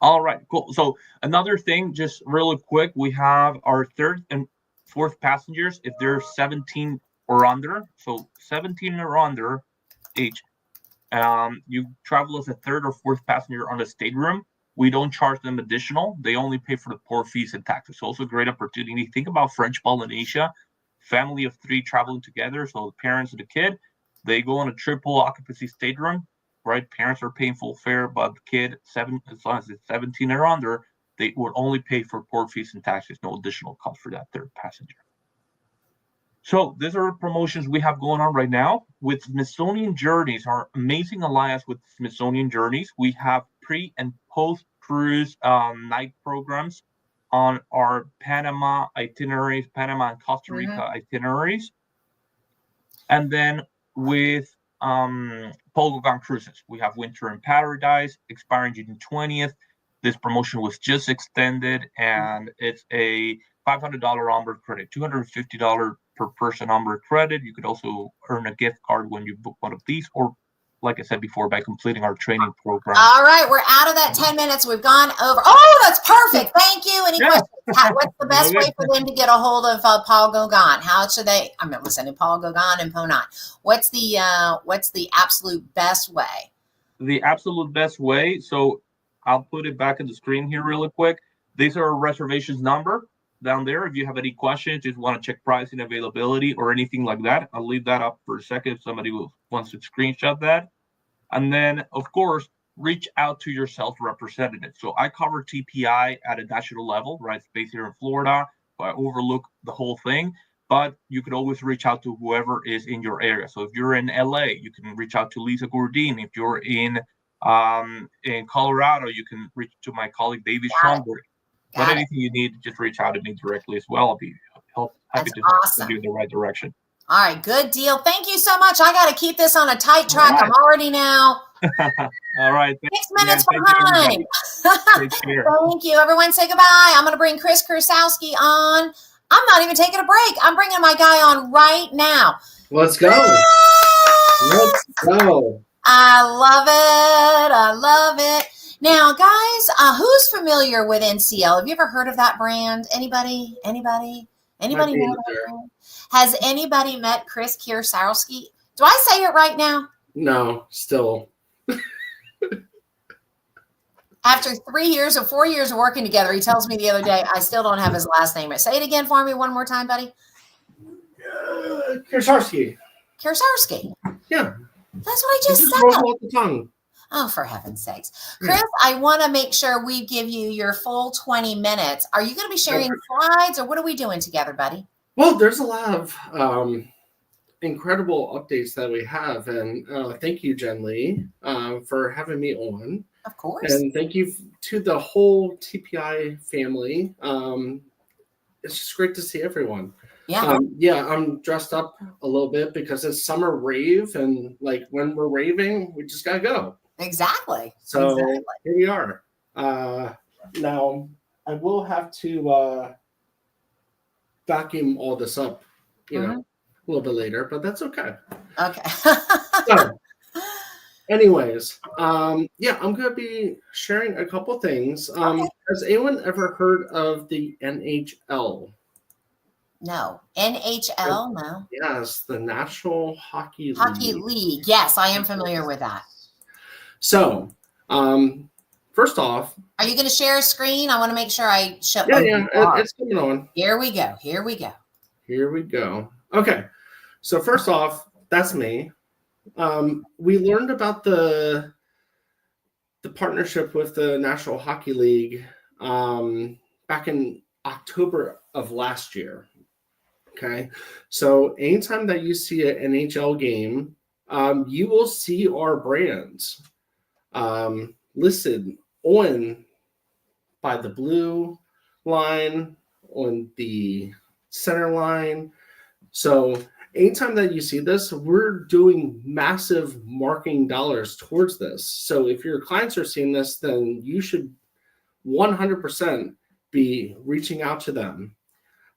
All right, cool. So another thing, just really quick, we have our third and fourth passengers. If they're 17 or under, so 17 or under age, you travel as a third or fourth passenger on a stateroom. We don't charge them additional. They only pay for the port fees and taxes. Also a great opportunity. Think about French Polynesia, family of 3 traveling together. So the parents and the kid, they go on a triple occupancy stateroom, right? Parents are paying full fare, but the kid, as long as it's 17 or under, they would only pay for port fees and taxes, no additional cost for that third passenger. So these are promotions we have going on right now with Smithsonian Journeys, our amazing alliance with Smithsonian Journeys. We have pre and post cruise night programs on our Panama itineraries, Panama and Costa Rica itineraries. And then with Pogogan cruises, we have Winter in Paradise expiring June 20th. This promotion was just extended, and it's a $500 onboard credit, $250 per person onboard credit. You could also earn a gift card when you book one of these, or like I said before, by completing our training program. All right, we're out of that 10 minutes. We've gone over. Oh, that's perfect. Thank you. Any questions? What's the best way for them to get a hold of Paul Gauguin? How should they? I'm listening to Paul Gauguin and Ponant. What's the absolute best way? The absolute best way. So I'll put it back on the screen here really quick. These are our reservations number down there. If you have any questions, just want to check pricing, availability, or anything like that, I'll leave that up for a second if somebody wants to screenshot that. And then, of course, reach out to your sales representative. So I cover TPI at a national level, right? It's based here in Florida. I overlook the whole thing, but you could always reach out to whoever is in your area. So if you're in LA, you can reach out to Lisa Gourdine. If you're in Colorado, you can reach to my colleague David Schomburg. But anything you need, just reach out to me directly as well. I'll be happy to send you in the right direction. All right, good deal. Thank you so much. I got to keep this on a tight track. Right. I'm already now. All right. 6 minutes behind. Thank you. Everyone say goodbye. I'm going to bring Chris Krasowski on. I'm not even taking a break. I'm bringing my guy on right now. Let's go. Let's go. I love it. I love it. Now, guys, who's familiar with NCL? Have you ever heard of that brand? Anybody? Anybody know that brand? Has anybody met Chris Krasowski? Do I say it right now? No, still. After 3 years or 4 years of working together, he tells me the other day, I still don't have his last name. Say it again for me one more time, buddy. Krasowski. Krasowski. Yeah. That's what I just said. Off the tongue. Oh, for heaven's sakes. Chris, I want to make sure we give you your full 20 minutes. Are you going to be sharing slides, or what are we doing together, buddy? Well, there's a lot of incredible updates that we have. And thank you, Jen Lee, for having me on. Of course. And thank you to the whole TPI family. It's just great to see everyone. Yeah. I'm dressed up a little bit because it's summer rave, and like when we're raving, we just gotta go. Exactly. So exactly. here we are. Now I will have to vacuum all this up, you know, a little bit later, but that's okay. Okay. So, anyways, I'm gonna be sharing a couple things. Okay. Has anyone ever heard of the NHL? No. NHL? No. Yes, the National Hockey Hockey League. League. Yes, I am familiar with that. So, first off, are you going to share a screen? I want to make sure I shut. It's coming on. Here we go. Here we go. Here we go. Okay, so first off, that's me. We learned about the partnership with the National Hockey League back in October of last year. Okay, so anytime that you see an NHL game, you will see our brands listed on by the blue line, on the center line. So anytime that you see this, we're doing massive marketing dollars towards this. So if your clients are seeing this, then you should 100% be reaching out to them.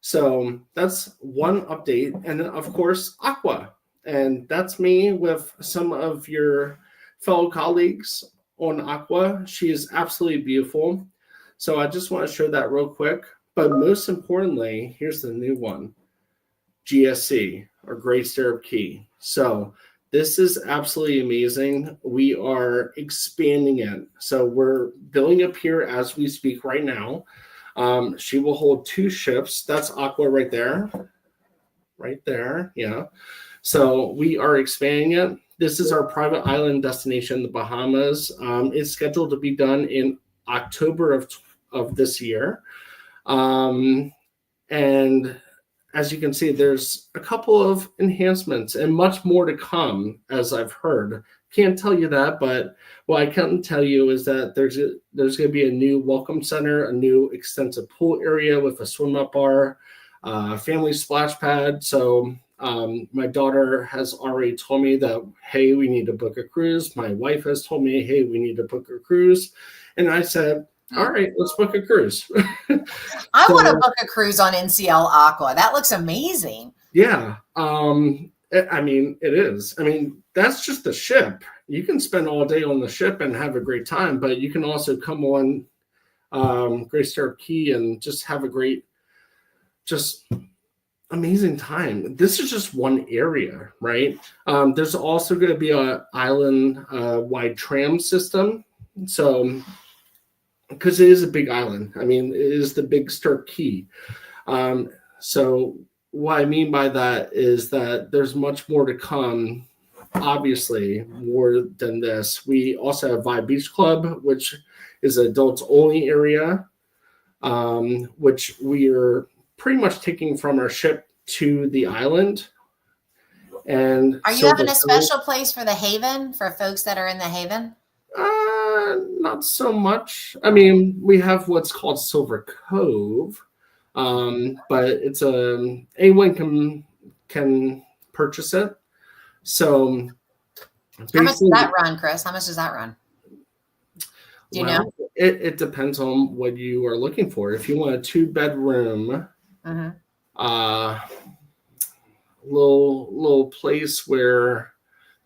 So that's one update. And then, of course, Aqua. And that's me with some of your fellow colleagues on Aqua. She is absolutely beautiful. So I just want to show that real quick. But most importantly, here's the new one, GSC, or Great Stirrup Key. So this is absolutely amazing. We are expanding it. So we're building up here as we speak right now. She will hold 2 ships. That's Aqua right there. Right there. Yeah. So we are expanding it. This is our private island destination, the Bahamas. It's scheduled to be done in October of this year. And as you can see, there's a couple of enhancements and much more to come, as I've heard. Can't tell you that, but what I can tell you is that there's going to be a new welcome center, a new extensive pool area with a swim-up bar, family splash pad. So my daughter has already told me that, hey, we need to book a cruise. My wife has told me, hey, we need to book a cruise. And I said, all right, let's book a cruise. I want to book a cruise on NCL Aqua. That looks amazing. Yeah. I mean, it is. I mean, that's just the ship. You can spend all day on the ship and have a great time, but you can also come on Great Stirrup Key and just have a great, just amazing time. This is just one area, right? There's also going to be an island-wide tram system. So, because it is a big island. I mean, it is the Big Stirrup Key. So what I mean by that is that there's much more to come, obviously, more than this. We also have Vibe Beach Club, which is an adults-only area, which we are pretty much taking from our ship to the island. And are you having a special place for the Haven, for folks that are in the Haven? Not so much. I mean, we have what's called Silver Cove, but it's anyone can purchase it. So, how much does that run, Chris? How much does that run? Do you know? It depends on what you are looking for. If you want a 2-bedroom, little place where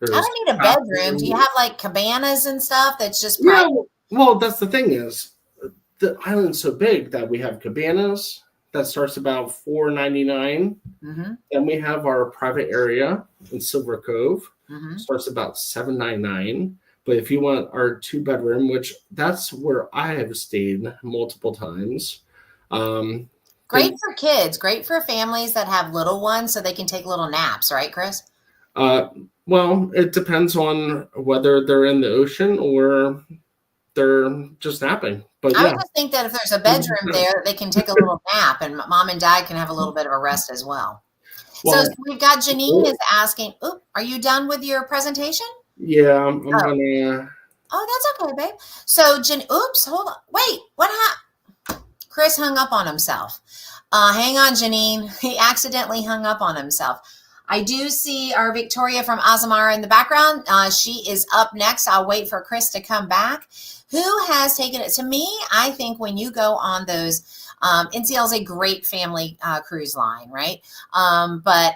I don't need a bedroom. Do you have like cabanas and stuff that's just private? Yeah, well, that's the thing is the island's so big that we have cabanas that starts about $4.99. Then we have our private area in Silver Cove, starts about $7.99. But if you want our 2-bedroom, which that's where I have stayed multiple times. Great for kids, great for families that have little ones so they can take little naps, right, Chris? Well, it depends on whether they're in the ocean or they're just napping. But I would just think that if there's a bedroom there, they can take a little nap and mom and dad can have a little bit of a rest as well. Well, So we've got Janine is asking, oop, are you done with your presentation? yeah, I'm Oh. gonna. Oh, that's okay, babe. So, oops, hold on. Wait, what happened? Chris hung up on himself. Hang on, Janine. He accidentally hung up on himself. I do see our Victoria from Azamara in the background. She is up next. I'll wait for Chris to come back. Who has taken it? To me, I think when you go on those, NCL is a great family cruise line, right? But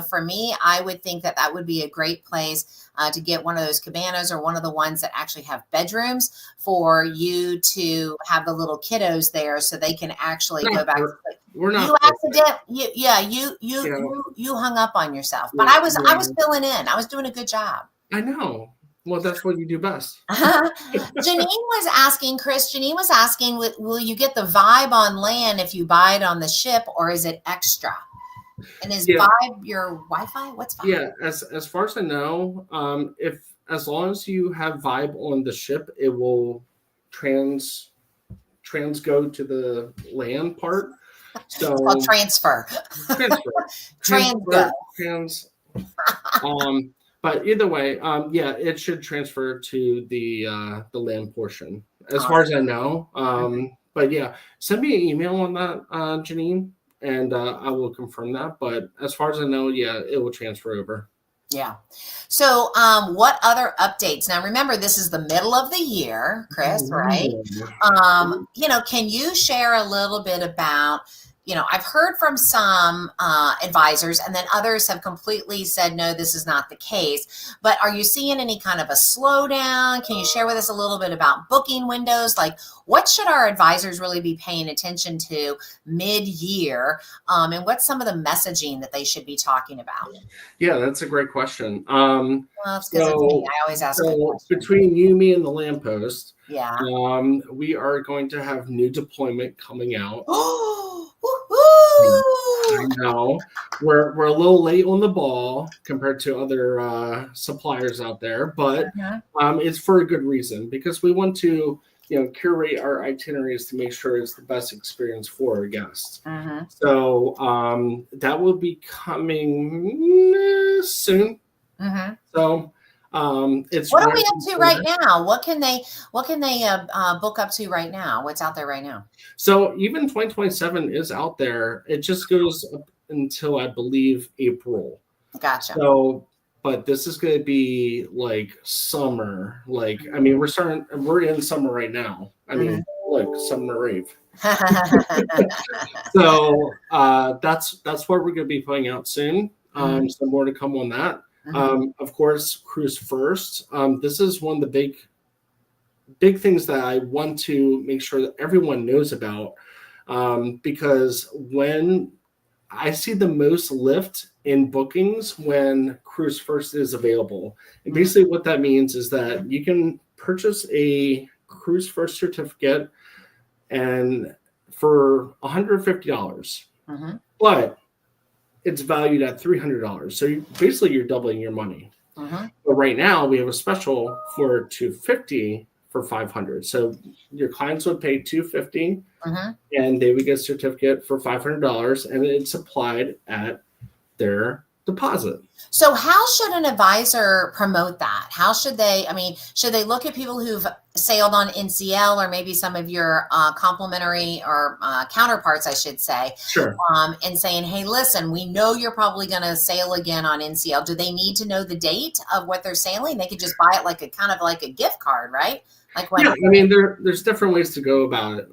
for me, I would think that that would be a great place to get one of those cabanas or one of the ones that actually have bedrooms for you to have the little kiddos there, so they can actually go back. We're not. You hung up on yourself, but I was filling in. I was doing a good job. I know. Well, that's what you do best. Janine was asking, Chris. Janine was asking, will you get the Vibe on land if you buy it on the ship, or is it extra? And is Vibe your Wi-Fi? What's Vibe? Yeah, as far as I know, as long as you have Vibe on the ship, it will trans go to the land part. So it's called transfer. But either way, it should transfer to the land portion, as far as I know. But yeah, send me an email on that, Janine, and I will confirm that. But as far as I know, yeah, it will transfer over. Yeah. So what other updates? Now, remember, this is the middle of the year, Chris, right? Can you share a little bit about, I've heard from some advisors, and then others have completely said, no, this is not the case. But are you seeing any kind of a slowdown? Can you share with us a little bit about booking windows? Like, what should our advisors really be paying attention to mid-year? And what's some of the messaging that they should be talking about? Yeah, that's a great question. Well, it's because it's me. I always ask. So between you, me, and the lamppost, yeah, we are going to have new deployment coming out. I know we're a little late on the ball compared to other suppliers out there, but it's for a good reason, because we want to curate our itineraries to make sure it's the best experience for our guests. So that will be coming soon. So it's what are we up to right now? What can they book up to right now? What's out there right now? So even 2027 is out there. It just goes up until, I believe, April. Gotcha. So, but this is going to be like summer. Like, I mean, we're in summer right now. I mean, look, SummerRave. So that's what we're going to be putting out soon. Some more to come on that. Of course, Cruise First. This is one of the big things that I want to make sure that everyone knows about, because when I see the most lift in bookings when Cruise First is available. And basically what that means is that you can purchase a Cruise First certificate and for $150, but it's valued at $300. So you're doubling your money. But right now we have a special for $250 for $500. So your clients would pay $250 and they would get a certificate for $500, and it's applied at their deposit. So how should an advisor promote that? How should they, should they look at people who've sailed on NCL, or maybe some of your complimentary or counterparts, I should say, sure, and saying, hey, listen, we know you're probably going to sail again on NCL. Do they need to know the date of what they're sailing? They could just buy it like a kind of like a gift card, right? Like when there's different ways to go about it.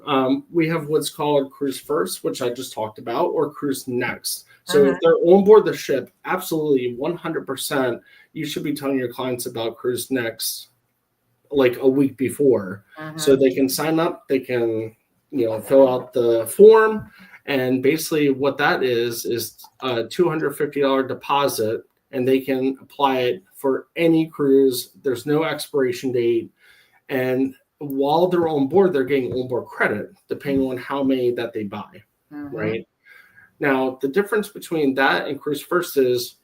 We have what's called Cruise First, which I just talked about, or Cruise Next. So if they're on board the ship, absolutely 100%, you should be telling your clients about Cruise Next like a week before, so they can sign up, they can fill out the form, and basically what that is a $250 deposit, and they can apply it for any cruise. There's no expiration date, and while they're on board, they're getting onboard credit depending on how many that they buy, right? Now, the difference between that and Cruise First is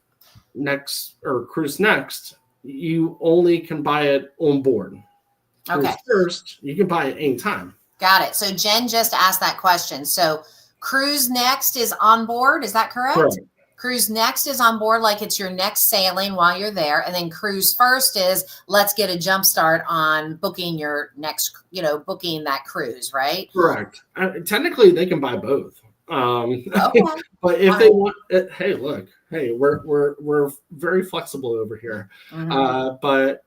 Cruise Next, you only can buy it on board. Okay. Cruise First, you can buy it anytime. Got it. So Jen just asked that question. So Cruise Next is on board. Is that correct? Cruise Next is on board like it's your next sailing while you're there. And then Cruise First is let's get a jump start on booking your next, booking that cruise, right? Correct. Technically, they can buy both. Okay. But if they want, hey, look, hey, we're very flexible over here. But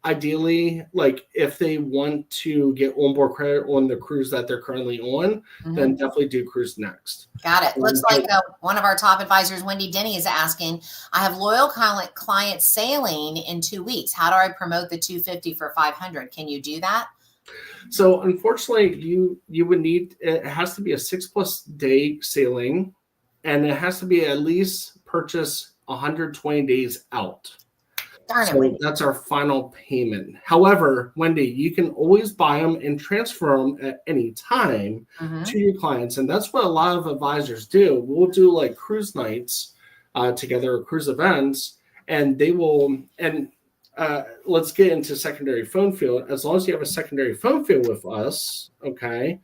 ideally, like if they want to get onboard credit on the cruise that they're currently on, then definitely do Cruise Next. Got it. Looks like one of our top advisors, Wendy Denny, is asking, I have loyal clients sailing in 2 weeks. How do I promote the 250 for 500? Can you do that? So unfortunately, you would need, it has to be a 6+ day sailing, and it has to be at least purchase 120 days out. Darn So it. that's our final payment. However, Wendy, you can always buy them and transfer them at any time to your clients. And that's what a lot of advisors do. We'll do like cruise nights together, or cruise events, and they will, and let's get into secondary phone field. As long as you have a secondary phone field with us, okay,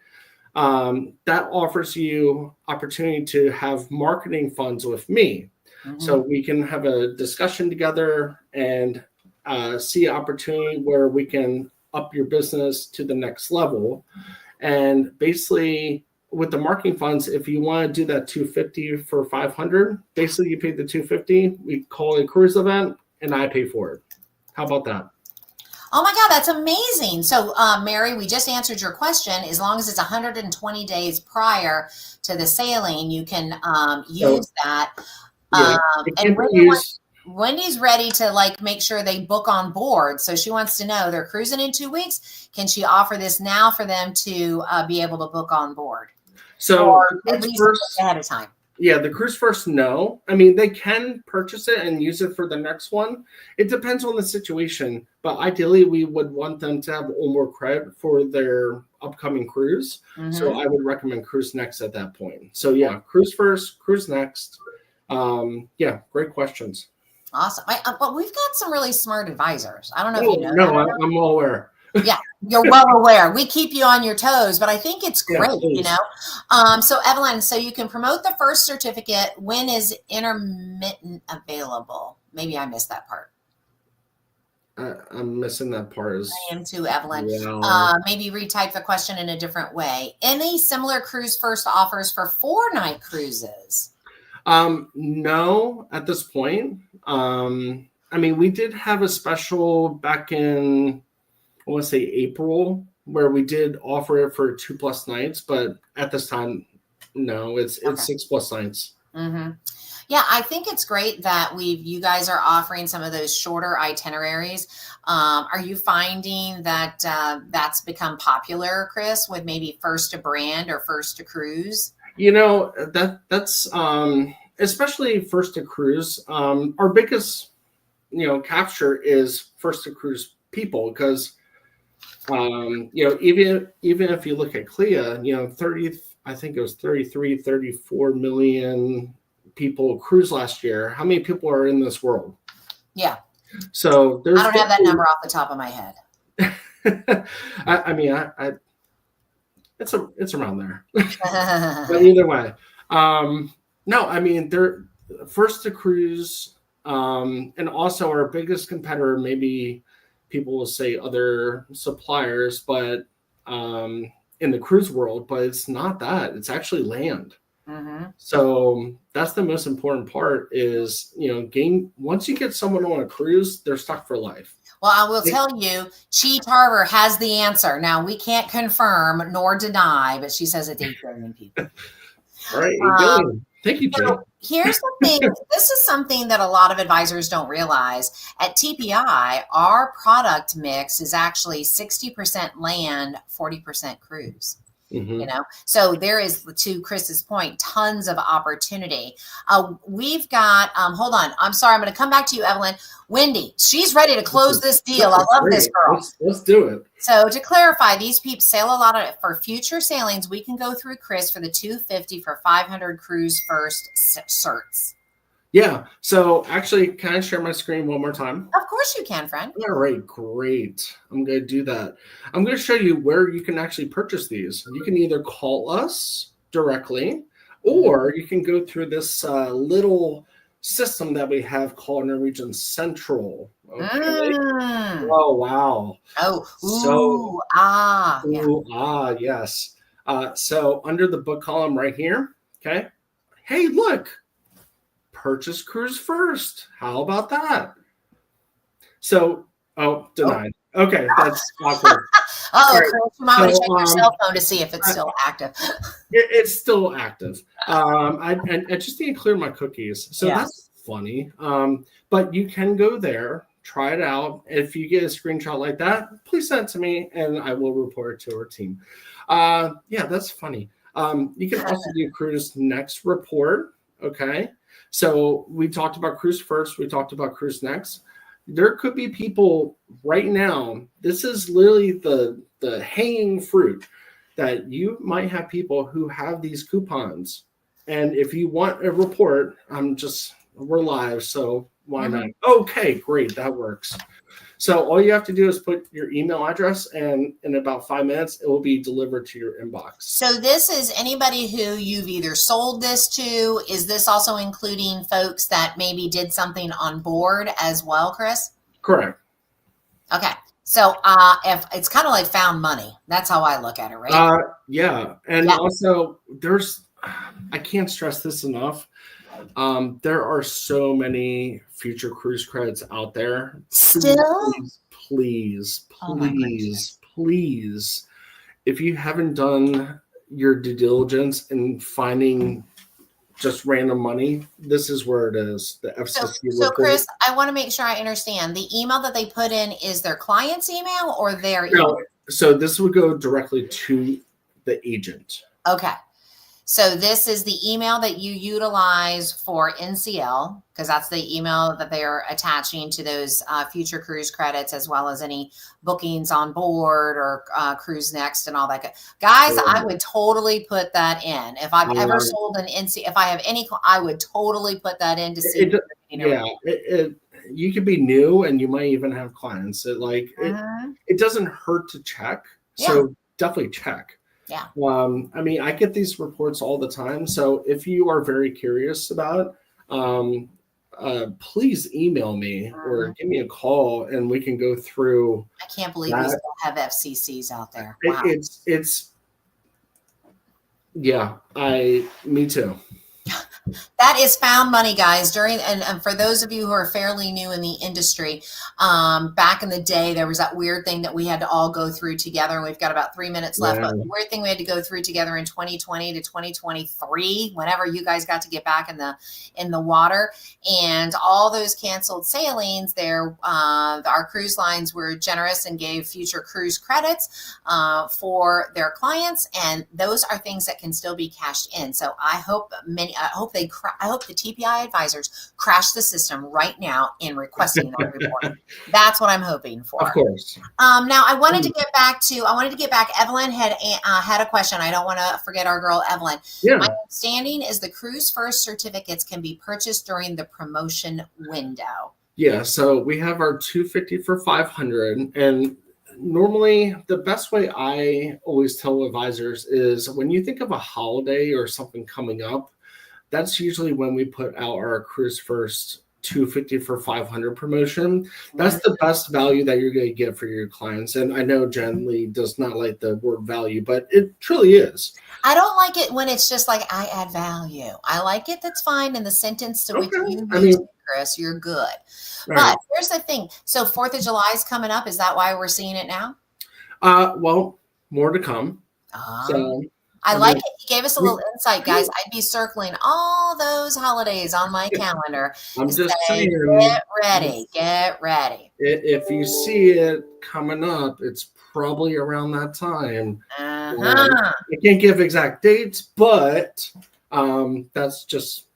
that offers you opportunity to have marketing funds with me. So we can have a discussion together and see an opportunity where we can up your business to the next level. And basically, with the marketing funds, if you want to do that 250 for 500, basically you pay the 250. We call it a cruise event, and I pay for it. How about that? Oh my God, that's amazing. So, Mary, we just answered your question. As long as it's 120 days prior to the sailing, you can use that. Yeah, And Wendy's ready to make sure they book on board. So she wants to know they're cruising in 2 weeks. Can she offer this now for them to be able to book on board? So or at least ahead of time. Yeah, the Cruise First, no. I mean, they can purchase it and use it for the next one. It depends on the situation. But ideally, we would want them to have onboard credit for their upcoming cruise. So I would recommend Cruise Next at that point. So yeah, Cruise First, Cruise Next. Yeah, great questions. Awesome. But we've got some really smart advisors. I don't know if you know. No, I'm all aware. Yeah, you're well aware. We keep you on your toes, but I think it's great, So Evelyn, so you can promote the first certificate. When is intermittent available? Maybe I missed that part. I'm missing that part. I am too, Evelyn. Yeah. Maybe retype the question in a different way. Any similar Cruise First offers for 4-night cruises? No, at this point. I mean, we did have a special back in, I want to say April, where we did offer it for 2+ nights, but at this time, no, it's 6+ nights. Yeah, I think it's great that you guys are offering some of those shorter itineraries. Are you finding that that's become popular, Chris, with maybe first to brand or first to cruise? That's especially first to cruise. Our biggest, capture is first to cruise people, because even if you look at CLIA, 30, I think it was 34 million people cruise last year. How many people are in this world? Yeah. So I don't have that number off the top of my head. I mean, it's around there. But either way, no, I mean, they're first to cruise, and also our biggest competitor, maybe people will say other suppliers, but in the cruise world, but it's not that. It's actually land. So that's the most important part is, once you get someone on a cruise, they're stuck for life. Well, I will tell you, Cheat Harbor has the answer. Now, we can't confirm nor deny, but she says it's 8 billion people. All right, 8 billion. Thank you, Jay. Here's the thing. This is something that a lot of advisors don't realize. At TPI, our product mix is actually 60% land, 40% cruise. So there is, to Chris's point, tons of opportunity. We've got, hold on. I'm sorry. I'm going to come back to you, Evelyn. Wendy, she's ready to close this deal. I love this girl. Let's do it. So to clarify, these people sail a lot of, for future sailings, we can go through Chris for the 250 for 500 cruise first certs. Yeah. So actually, can I share my screen one more time? Of course you can, friend. All right, great. I'm going to do that. I'm going to show you where you can actually purchase these. You can either call us directly, or you can go through this little system that we have called Norwegian Central. Okay. Oh, wow. Oh, So, yeah. yes. So under the book column right here, okay. Hey, look, purchase cruise first. How about that? So, denied. Okay, that's awkward. Chris, right, you might want to so, check your cell phone to see if it's still active. It's still active. I just need to clear my cookies. So that's funny. But you can go there, try it out. If you get a screenshot like that, please send it to me and I will report it to our team. Yeah, that's funny. You can also do Cruise Next report. Okay. So we talked about Cruise First. We talked about Cruise Next. There could be people right now. This is literally the hanging fruit that you might have people who have these coupons. And if you want a report, we're live. So why not? Okay, great. That works. So all you have to do is put your email address, and in about 5 minutes, it will be delivered to your inbox. So this is anybody who you've either sold this to. Is this also including folks that maybe did something on board as well, Chris? Correct. Okay. So if it's kind of like found money, that's how I look at it, right? Yeah. And also I can't stress this enough. There are so many future cruise credits out there. Still? Please, if you haven't done your due diligence in finding just random money, this is where it is. The FCC. So Chris, I want to make sure I understand. The email that they put in is their client's email or their email? No, so this would go directly to the agent. Okay. So this is the email that you utilize for NCL, because that's the email that they are attaching to those future cruise credits, as well as any bookings on board or Cruise Next and all that. Guys, I would totally put that in. If I've ever sold an NCL, if I have any, I would totally put that in to see. You could be new and you might even have clients. It doesn't hurt to check. So definitely check. Yeah. I mean, I get these reports all the time. So if you are very curious about it, please email me or give me a call and we can go through. I can't believe we still have FCCs out there. Wow. Me too. That is found money, guys. And for those of you who are fairly new in the industry, back in the day, there was that weird thing that we had to all go through together. And we've got about 3 minutes left. But the weird thing we had to go through together in 2020 to 2023, whenever you guys got to get back in the water, and all those canceled sailings there, our cruise lines were generous and gave future cruise credits for their clients. And those are things that can still be cashed in. So I hope the TPI advisors crash the system right now in requesting that report. That's what I'm hoping for. Of course. Now I wanted to get back. Evelyn had a question. I don't want to forget our girl Evelyn. Yeah. My understanding is the Cruise First certificates can be purchased during the promotion window. Yeah. So we have our 250 for 500, and normally the best way I always tell advisors is when you think of a holiday or something coming up, that's usually when we put out our Cruise First 250 for 500 promotion. That's the best value that you're going to get for your clients. And I know Jen Lee does not like the word value, but it truly is. I don't like it when it's just like I add value. I like it. That's fine in the sentence to which you use it, Chris. You're good. Right. But here's the thing. So 4th of July is coming up. Is that why we're seeing it now? Well, more to come. I like it. He gave us a little insight, guys. I'd be circling all those holidays on my calendar. I'm just saying. Get ready. If you see it coming up, it's probably around that time. I can't give exact dates, but that's just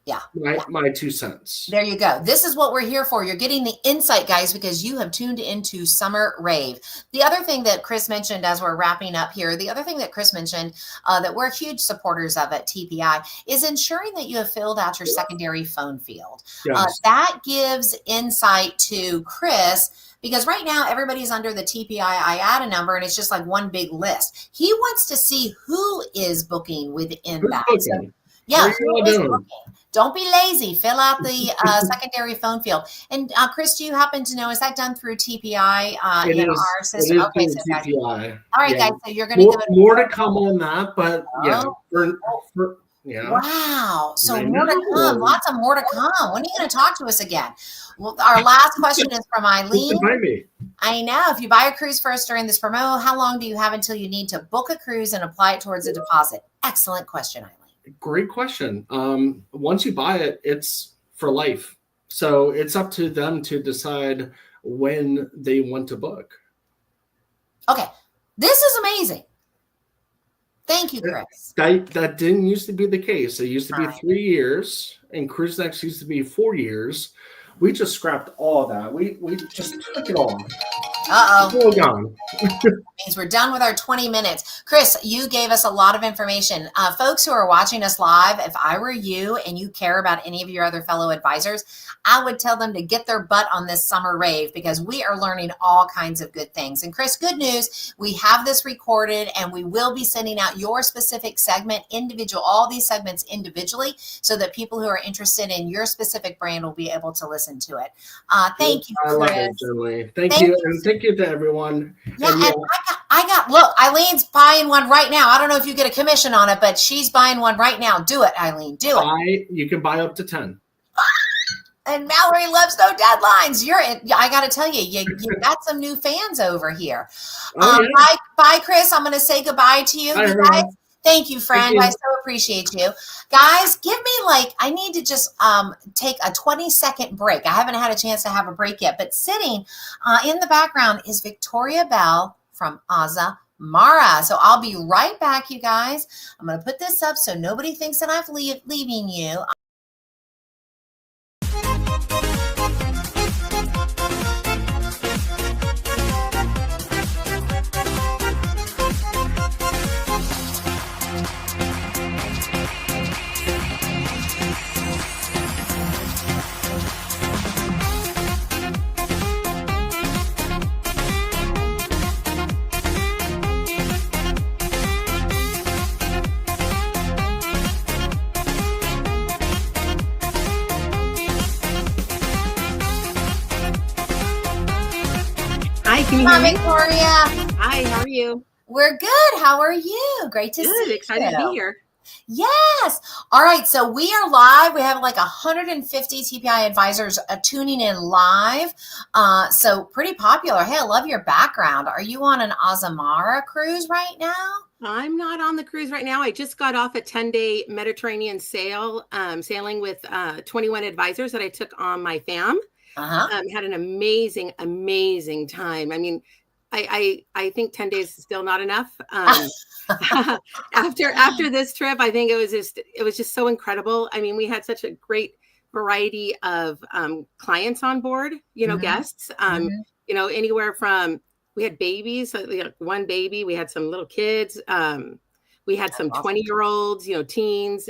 Yeah. My 2 cents. There you go. This is what we're here for. You're getting the insight, guys, because you have tuned into Summer Rave. The other thing that Chris mentioned as we're wrapping up here, that we're huge supporters of at TPI is ensuring that you have filled out your secondary phone field. Yes. That gives insight to Chris, because right now everybody's under the TPI IATA number and it's just like one big list. He wants to see who is booking within that. So, yeah, who is booking? Don't be lazy. Fill out the secondary phone field. And Chris, do you happen to know, is that done through TPI in our system? It is So through guys, TPI. all right, guys. So you're going to give it more to come on that, but yeah. Wow. So more to come. Lots of more to come. When are you going to talk to us again? Well, our last question is from Eileen. I know. If you buy a cruise first during this promo, how long do you have until you need to book a cruise and apply it towards a deposit? Excellent question, Eileen. Great question. Once you buy it, it's for life. So it's up to them to decide when they want to book. Okay. This is amazing. Thank you, Chris. That didn't used to be the case. It used to be 3 years, and CruiseNext used to be 4 years. We just scrapped all that. We just took it all. Uh-oh. It's all gone. Means we're done with our 20 minutes. Chris, you gave us a lot of information. Folks who are watching us live, if I were you and you care about any of your other fellow advisors, I would tell them to get their butt on this Summer Rave, because we are learning all kinds of good things. And Chris, good news, we have this recorded and we will be sending out your specific segment, all these segments individually, so that people who are interested in your specific brand will be able to listen to it. Thank you, Chris. I love it, Julie. Thank you. And thank you to everyone. Yeah, and look, Eileen's buying one right now. I don't know if you get a commission on it, but she's buying one right now. Do it, Eileen. Do it. You can buy up to 10. And Mallory loves no deadlines. I got to tell you, you got some new fans over here. Bye, Chris. I'm going to say goodbye to you. Bye, guys. Thank you, friend. I so appreciate you. Guys, give me I need to just take a 20-second break. I haven't had a chance to have a break yet, but sitting in the background is Victoria Bell from Azamara. So I'll be right back, you guys. I'm going to put this up so nobody thinks that I'm leaving you. Hi, can you Hi, hear me? Victoria. Hi, how are you? We're good. How are you? Great to see you. Excited to be here. Yes. All right. So we are live. We have like 150 TPI advisors tuning in live. So pretty popular. Hey, I love your background. Are you on an Azamara cruise right now? I'm not on the cruise right now. I just got off a 10-day Mediterranean sailing with 21 advisors that I took on my fam. Had an amazing, amazing time. I mean, I think 10 days is still not enough. After this trip, I think it was just so incredible. I mean, we had such a great variety of clients on board, guests, anywhere from, we had babies, one baby, we had some little kids, we had some 20-year-olds, teens,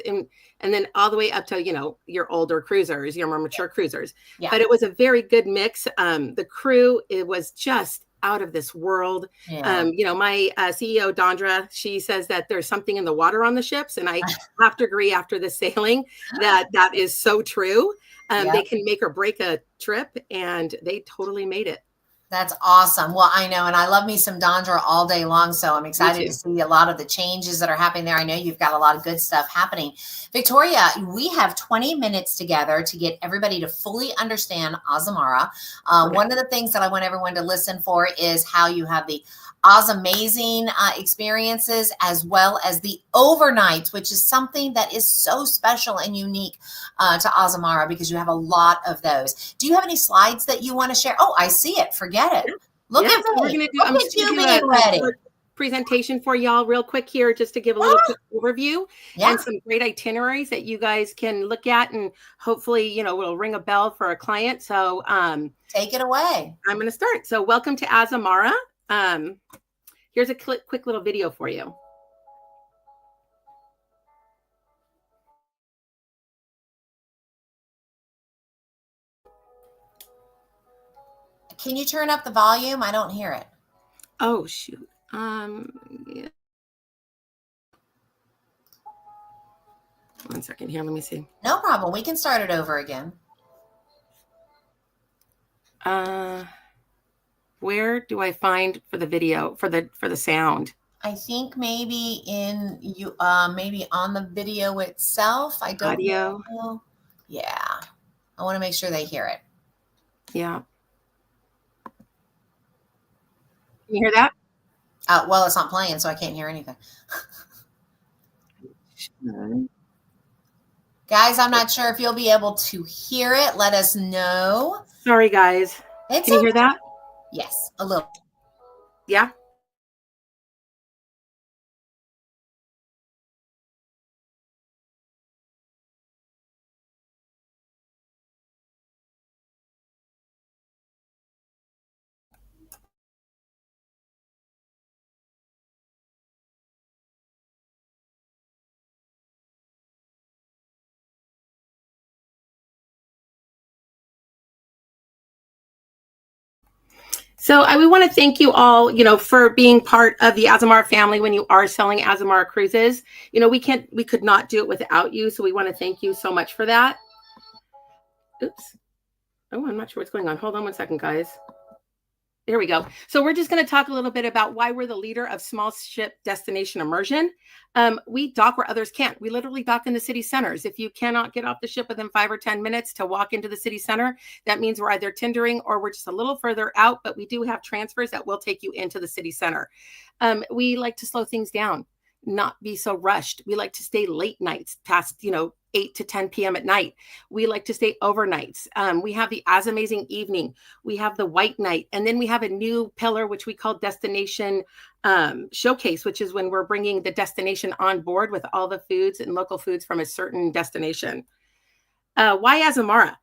and then all the way up to, your older cruisers, your more mature cruisers. Yeah. But it was a very good mix. The crew, it was just out of this world. Yeah. My CEO, Dondra, she says that there's something in the water on the ships. And I have to agree after the sailing that is so true. They can make or break a trip, and they totally made it. That's awesome. Well, I know, and I love me some Dondra all day long, so I'm excited to see a lot of the changes that are happening there. I know you've got a lot of good stuff happening. Victoria, we have 20 minutes together to get everybody to fully understand Azamara. One of the things that I want everyone to listen for is how you have the Amazing experiences, as well as the overnights, which is something that is so special and unique to Azamara, because you have a lot of those. Do you have any slides that you want to share? Oh, I see it. Forget it. Look at me. I'm just you being ready. presentation for y'all real quick here, just to give a little quick overview and some great itineraries that you guys can look at, and hopefully, you know, will ring a bell for a client. So take it away. I'm going to start. So welcome to Azamara. Here's a quick little video for you. Can you turn up the volume? I don't hear it. Oh, shoot. Yeah. One second here. Let me see. No problem. We can start it over again. Where do I find for the video for the sound? I think maybe maybe on the video itself. I don't Audio. know. Yeah. I want to make sure they hear it. Yeah. Can you hear that? Well, it's not playing, so I can't hear anything. Guys, I'm not sure if you'll be able to hear it. Let us know. Sorry, guys. Can you hear that? Yes, a little. Yeah. So we want to thank you all, you know, for being part of the Azamara family when you are selling Azamara cruises. You know, we could not do it without you. So we want to thank you so much for that. Oops. Oh, I'm not sure what's going on. Hold on one second, guys. There we go. So we're just going to talk a little bit about why we're the leader of small ship destination immersion. We dock where others can't. We literally dock in the city centers. If you cannot get off the ship within 5 or 10 minutes to walk into the city center, that means we're either tendering or we're just a little further out, but we do have transfers that will take you into the city center. We like to slow things down, not be so rushed. We like to stay late nights past, 8 to 10 p.m. at night. We like to stay overnights. We have the As Amazing Evening. We have the White Night. And then we have a new pillar, which we call Destination Showcase, which is when we're bringing the destination on board with all the foods and local foods from a certain destination. Why Azamara?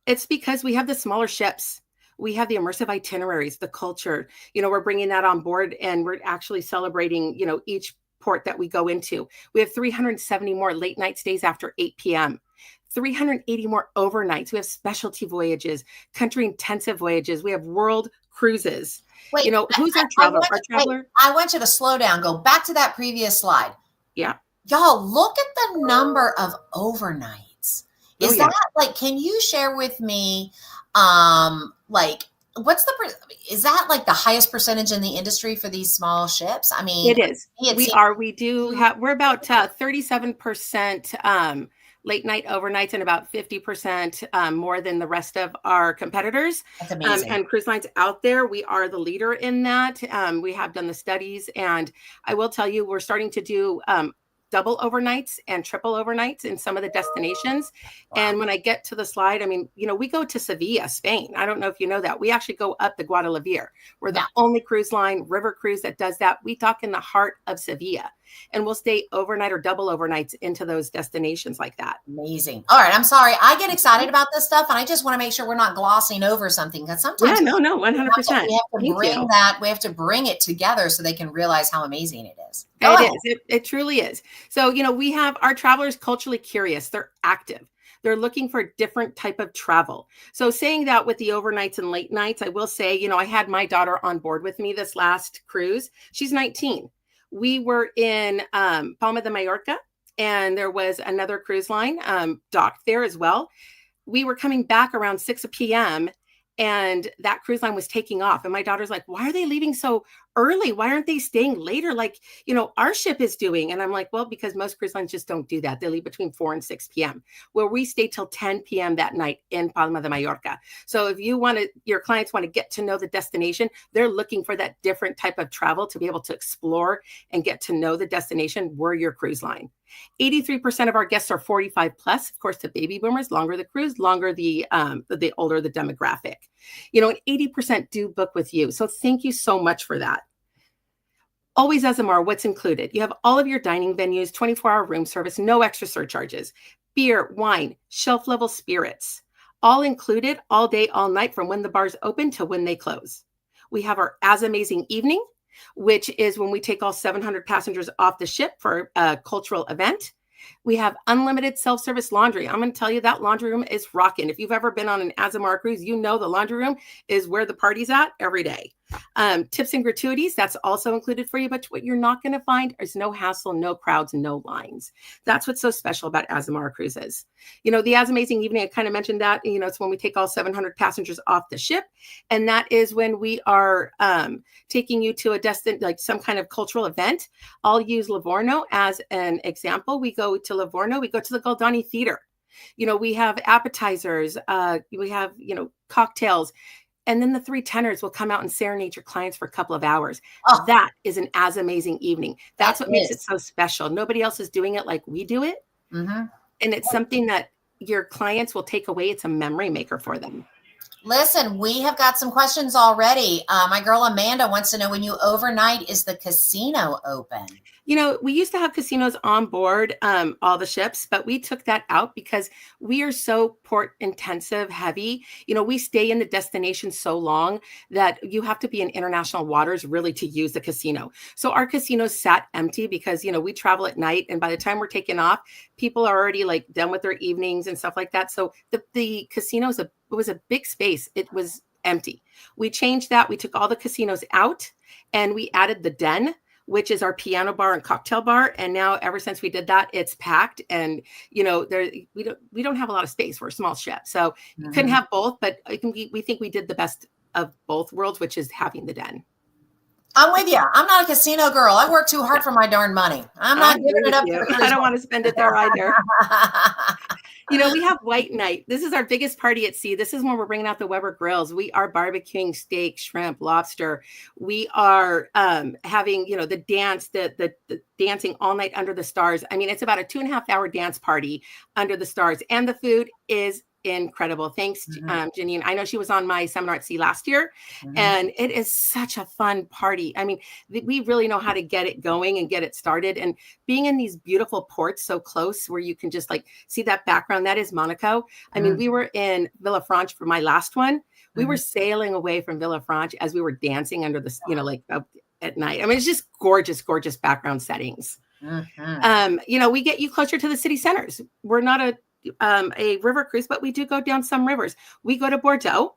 It's because we have the smaller ships. We have the immersive itineraries, the culture. We're bringing that on board, and we're actually celebrating, each port that we go into. We have 370 more late night stays after 8 p.m. 380 more overnights. We have specialty voyages, country intensive voyages. We have world cruises. Wait, who's our traveler? Our traveler? I want you to slow down. Go back to that previous slide. Yeah. Y'all, look at the number of overnights. Is that can you share with me, is that like the highest percentage in the industry for these small ships? I mean, it is. We're about 37% late night overnights and about 50% more than the rest of our competitors. That's amazing. And cruise lines out there, we are the leader in that. We have done the studies, and I will tell you, we're starting to do double overnights and triple overnights in some of the destinations. Wow. And when I get to the slide, we go to Sevilla, Spain. I don't know if you know that. We actually go up the Guadalquivir. We're the only cruise line, river cruise, that does that. We dock in the heart of Sevilla, and we'll stay overnight or double overnights into those destinations like that. Amazing. All right. I'm sorry. I get excited about this stuff, and I just want to make sure we're not glossing over something, because sometimes 100%. We have to bring it together so they can realize how amazing it is. It truly is. So, we have our travelers culturally curious. They're active. They're looking for a different type of travel. So saying that with the overnights and late nights, I will say, I had my daughter on board with me this last cruise. She's 19. We were in Palma de Mallorca, and there was another cruise line docked there as well. We were coming back around 6 p.m. and that cruise line was taking off. And my daughter's like, why are they leaving so early? Why aren't they staying later? Our ship is doing. And I'm like, well, because most cruise lines just don't do that. They leave between 4 and 6 p.m. where we stay till 10 p.m. that night in Palma de Mallorca. So if your clients want to get to know the destination, they're looking for that different type of travel to be able to explore and get to know the destination. We're your cruise line. 83% of our guests are 45 plus. Of course, the baby boomers, longer the cruise, longer the older the demographic. And 80% do book with you. So thank you so much for that. Always Azamar, what's included? You have all of your dining venues, 24-hour room service, no extra surcharges, beer, wine, shelf level spirits, all included all day, all night from when the bars open to when they close. We have our As Amazing Evening, which is when we take all 700 passengers off the ship for a cultural event. We have unlimited self-service laundry. I'm going to tell you that laundry room is rocking. If you've ever been on an Azamar cruise, you know the laundry room is where the party's at every day. Tips and gratuities, that's also included for you. But what you're not going to find is no hassle, no crowds, no lines. That's what's so special about Azamar cruises. You know, the As Amazing Evening, I kind of mentioned that, you know, it's when we take all 700 passengers off the ship. And that is when we are taking you to a destination, like some kind of cultural event. I'll use Livorno as an example. We go to Livorno, we go to the Goldani Theater. You know, we have appetizers, we have, you know, cocktails. And then the 3 tenors will come out and serenade your clients for a couple of hours. Oh, that is an As Amazing Evening. That's what makes it so special. Nobody else is doing it like we do it. Mm-hmm. And it's something that your clients will take away. It's a memory maker for them. Listen, we have got some questions already. My girl Amanda wants to know, when you overnight, is the casino open? You know, we used to have casinos on board all the ships, but we took that out because we are so port intensive heavy. You know, we stay in the destination so long that you have to be in international waters really to use the casino. So our casinos sat empty because, you know, we travel at night, and by the time we're taking off, people are already like done with their evenings and stuff like that. So the casino it was a big space. It was empty. We changed that. We took all the casinos out and we added the Den, which is our piano bar and cocktail bar. And now ever since we did that, it's packed. And, you know, we don't have a lot of space. We're a small ship. So you couldn't have both, but we think we did the best of both worlds, which is having the Den. I'm with you. I'm not a casino girl. I work too hard for my darn money. I'm not giving it up. I don't want to spend it there either. You know, we have White Night. This is our biggest party at sea. This is when we're bringing out the Weber grills. We are barbecuing steak, shrimp, lobster. We are having, you know, the dance, the dancing all night under the stars. I mean, it's about a 2.5-hour dance party under the stars. And the food is incredible. Thanks, Janine. I know she was on my seminar at sea last year, and it is such a fun party. I mean, we really know how to get it going and get it started. And being in these beautiful ports so close where you can just like see that background, that is Monaco. I mean, we were in Villafranche for my last one. We were sailing away from Villafranche as we were dancing under the, you know, like at night. I mean, it's just gorgeous, gorgeous background settings. You know, we get you closer to the city centers. We're not a river cruise, but we do go down some rivers. We go to Bordeaux.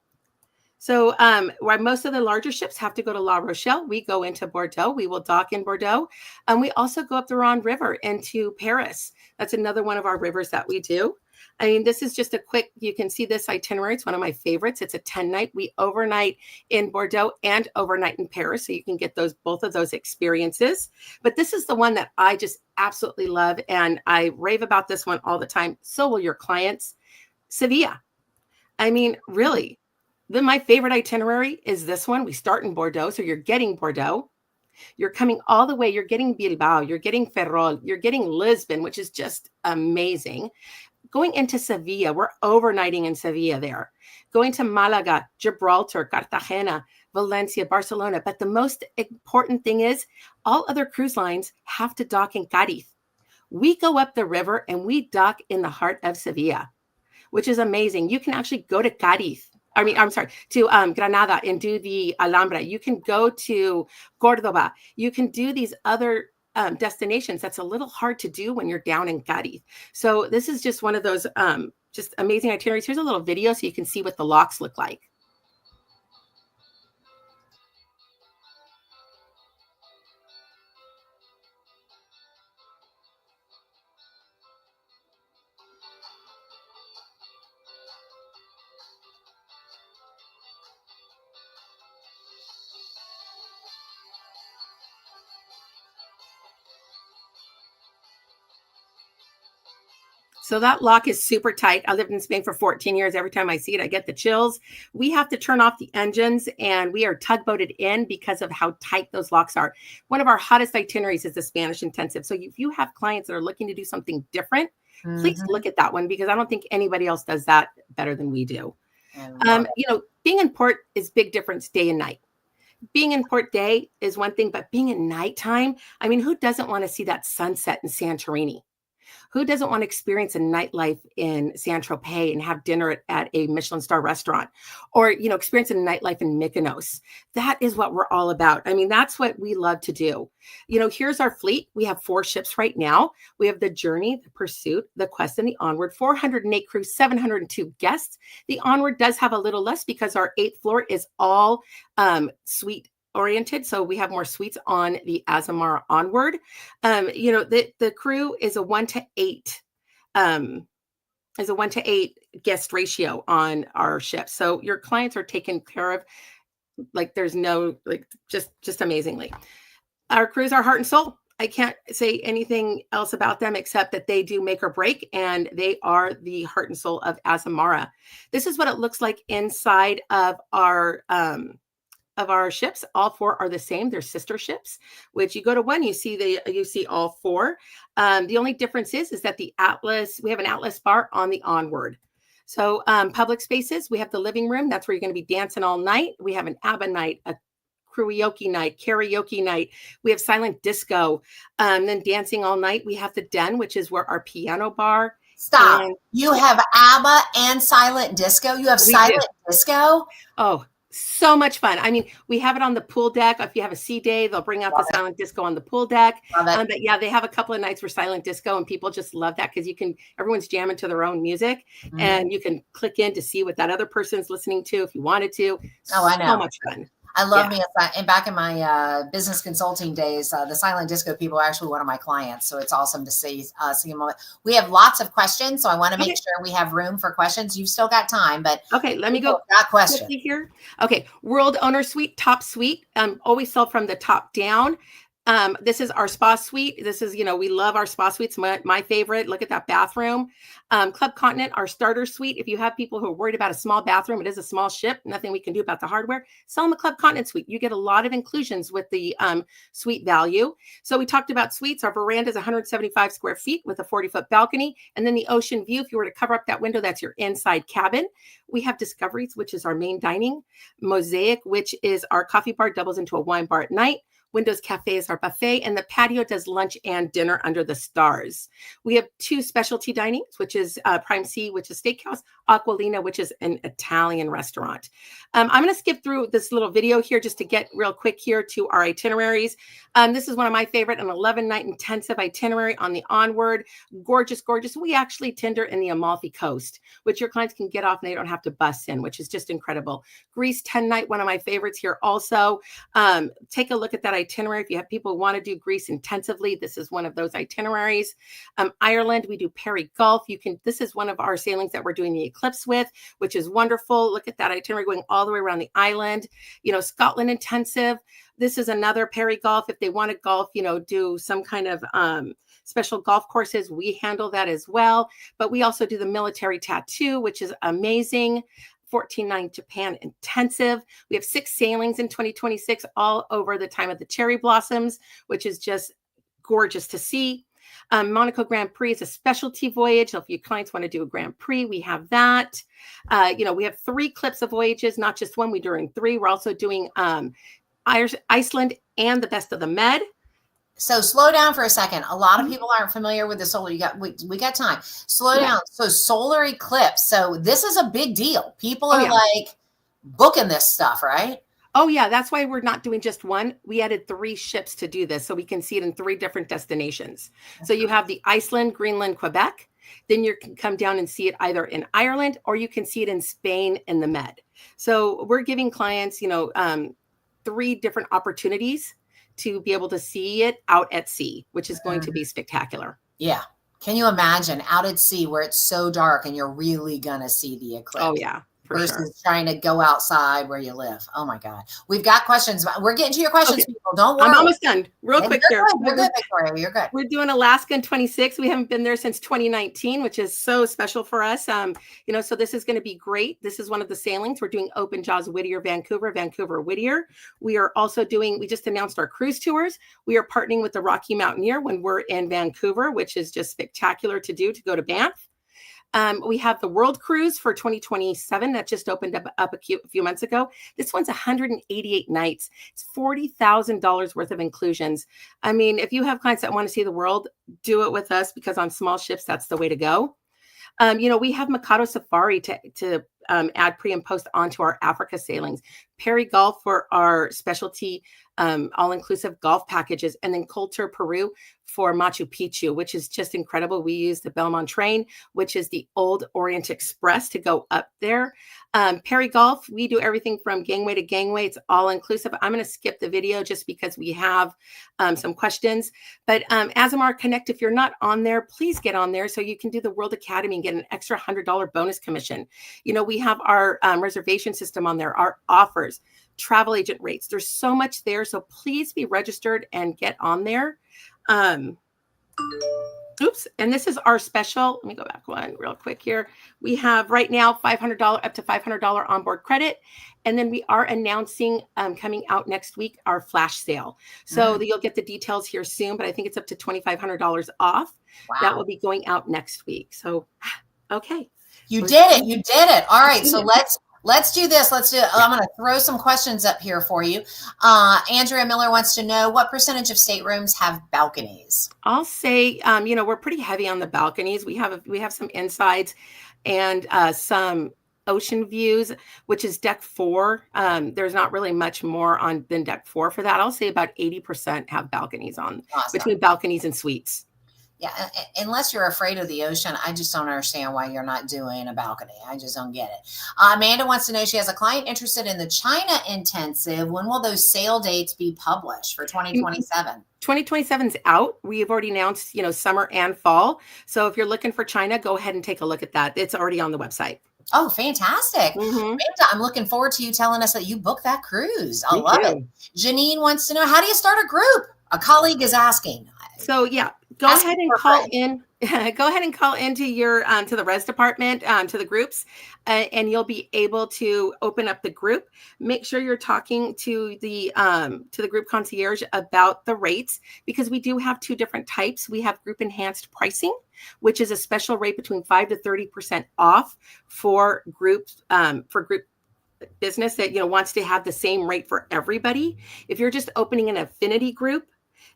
So where most of the larger ships have to go to La Rochelle, we go into Bordeaux. We will dock in Bordeaux. And we also go up the Rhone River into Paris. That's another one of our rivers that we do. I mean, this is just a quick, you can see this itinerary. It's one of my favorites. It's a 10-night. We overnight in Bordeaux and overnight in Paris. So you can get both of those experiences. But this is the one that I just absolutely love. And I rave about this one all the time. So will your clients. Sevilla. I mean, really, my favorite itinerary is this one. We start in Bordeaux. So you're getting Bordeaux. You're coming all the way. You're getting Bilbao. You're getting Ferrol. You're getting Lisbon, which is just amazing. Going into Sevilla, we're overnighting in Sevilla there. Going to Malaga, Gibraltar, Cartagena, Valencia, Barcelona. But the most important thing is all other cruise lines have to dock in Cádiz. We go up the river and we dock in the heart of Sevilla, which is amazing. You can actually go to Cádiz. To Granada and do the Alhambra. You can go to Cordoba. You can do these other destinations that's a little hard to do when you're down in Cádiz. So this is just one of those just amazing itineraries. Here's a little video so you can see what the locks look like. So that lock is super tight. I lived in Spain for 14 years. Every time I see it, I get the chills. We have to turn off the engines and we are tugboated in because of how tight those locks are. One of our hottest itineraries is the Spanish intensive. So if you have clients that are looking to do something different, please look at that one because I don't think anybody else does that better than we do. You know, being in port is big difference day and night. being in Port Day is one thing, but being at nighttime, I mean, who doesn't want to see that sunset in Santorini? Who doesn't want to experience a nightlife in Saint-Tropez and have dinner at a Michelin star restaurant, or, experience a nightlife in Mykonos? That is what we're all about. I mean, that's what we love to do. Here's our fleet. We have 4 ships right now. We have the Journey, the Pursuit, the Quest, and the Onward. 408 crews, 702 guests. The Onward does have a little less because our 8th floor is all suite oriented, so we have more suites on the Azamara Onward. The crew is a 1-to-8 guest ratio on our ship, so your clients are taken care of like there's no, like, just amazingly. Our crews are heart and soul. I can't say anything else about them except that they do make or break, and they are the heart and soul of Azamara. This is what it looks like inside of our ships. All 4 are the same. They're sister ships, which you go to one, you see all 4. The only difference is that we have an Atlas bar on the Onward. So public spaces, we have the living room. That's where you're going to be dancing all night. We have an ABBA night, a karaoke night. We have silent disco. Then dancing all night. We have the den, which is where our piano bar. Stop. You have ABBA and silent disco? You have silent disco? Oh, so much fun. I mean, we have it on the pool deck. If you have a sea day, they'll bring out the silent disco on the pool deck. But yeah, they have a couple of nights for silent disco, and people just love that because everyone's jamming to their own music, and you can click in to see what that other person's listening to if you wanted to. Oh, I know. So much fun. I love me. And back in my business consulting days, the silent disco people are actually one of my clients. So it's awesome to see them. We have lots of questions, so I want to make sure we have room for questions. You've still got time, but okay, let me go. Got questions here. Okay, World Owner Suite, top suite. Always sell from the top down. This is our spa suite. This is, we love our spa suites. My favorite. Look at that bathroom. Club Continent, our starter suite. If you have people who are worried about a small bathroom, it is a small ship. Nothing we can do about the hardware. Sell them a Club Continent suite. You get a lot of inclusions with the suite value. So we talked about suites. Our veranda is 175 square feet with a 40-foot balcony. And then the ocean view, if you were to cover up that window, that's your inside cabin. We have Discoveries, which is our main dining. Mosaic, which is our coffee bar, doubles into a wine bar at night. Windows Cafe is our buffet, and the patio does lunch and dinner under the stars. We have 2 specialty dinings, which is Prime C, which is steakhouse, Aquilina, which is an Italian restaurant. I'm going to skip through this little video here just to get real quick here to our itineraries. This is one of my favorite, an 11-night intensive itinerary on the Onward. Gorgeous, gorgeous. We actually tender in the Amalfi Coast, which your clients can get off and they don't have to bus in, which is just incredible. Greece 10-night, one of my favorites here also. Take a look at that itinerary. If you have people who want to do Greece intensively, this is one of those itineraries. Ireland, we do Perry Gulf. This is one of our sailings that we're doing the Eclipse with, which is wonderful. Look at that itinerary going all the way around the island. Scotland intensive. This is another Perry Gulf. If they want to golf, do some kind of special golf courses, we handle that as well. But we also do the military tattoo, which is amazing. 14-night Japan intensive. We have 6 sailings in 2026, all over the time of the cherry blossoms, which is just gorgeous to see. Monaco Grand Prix is a specialty voyage. So if your clients want to do a Grand Prix, we have that. We have 3 clips of voyages, not just one. We're doing 3. We're also doing Iceland and the Best of the Med. So slow down for a second. A lot of people aren't familiar with the solar. We got time. Slow down. So solar eclipse. So this is a big deal. People are like booking this stuff, right? Oh yeah, that's why we're not doing just one. We added 3 ships to do this, so we can see it in 3 different destinations. So you have the Iceland, Greenland, Quebec. Then you can come down and see it either in Ireland, or you can see it in Spain in the Med. So we're giving clients, 3 different opportunities to be able to see it out at sea, which is going to be spectacular. Yeah. Can you imagine out at sea where it's so dark and you're really going to see the eclipse? Oh, yeah. Versus trying to go outside where you live. Oh my God. We've got questions. We're getting to your questions, people. Don't worry. I'm almost done. Real quick here. You're good, Victoria. You're good. We're doing Alaska in 26. We haven't been there since 2019, which is so special for us. So this is going to be great. This is one of the sailings. We're doing Open Jaws Whittier, Vancouver, Whittier. We are also we just announced our cruise tours. We are partnering with the Rocky Mountaineer when we're in Vancouver, which is just spectacular to go to Banff. We have the World Cruise for 2027 that just opened up a few months ago. This one's 188 nights. It's $40,000 worth of inclusions. I mean, if you have clients that want to see the world, do it with us, because on small ships, that's the way to go. We have Mikado Safari to add pre and post onto our Africa sailings, Perry Golf for our specialty all-inclusive golf packages, and then Coulter, Peru for Machu Picchu, which is just incredible. We use the Belmont train, which is the old Orient Express, to go up there. Perry Golf, we do everything from gangway to gangway. It's all inclusive. I'm going to skip the video just because we have some questions. But Azamara Connect, if you're not on there, please get on there so you can do the World Academy and get an extra $100 bonus commission. We have our reservation system on there, our offers, travel agent rates. There's so much there. So please be registered and get on there. Oops. And this is our special. Let me go back one real quick here. We have right now up to $500 onboard credit. And then we are announcing coming out next week our flash sale. So you'll get the details here soon, but I think it's up to $2,500 off. Wow. That will be going out next week. So, okay. You did it. You did it. All right. So let's do this. I'm going to throw some questions up here for you. Andrea Miller wants to know, what percentage of staterooms have balconies? I'll say, we're pretty heavy on the balconies. We have some insides and some ocean views, which is deck 4. There's not really much more than deck 4 for that. I'll say about 80% have balconies on. Awesome. Between balconies and suites. Yeah, unless you're afraid of the ocean, I just don't understand why you're not doing a balcony. I just don't get it. Amanda wants to know, she has a client interested in the China intensive. When will those sale dates be published for 2027? 2027's out. We've already announced, summer and fall. So if you're looking for China, go ahead and take a look at that. It's already on the website. Oh, fantastic. Amanda, I'm looking forward to you telling us that you booked that cruise. I love it. Janine wants to know, how do you start a group? A colleague is asking. So yeah, go ahead and call in. Go ahead and call into your to the res department, to the groups, and you'll be able to open up the group. Make sure you're talking to the group concierge about the rates, because we do have 2 different types. We have group enhanced pricing, which is a special rate between 5 to 30% off for groups business that wants to have the same rate for everybody. If you're just opening an affinity group,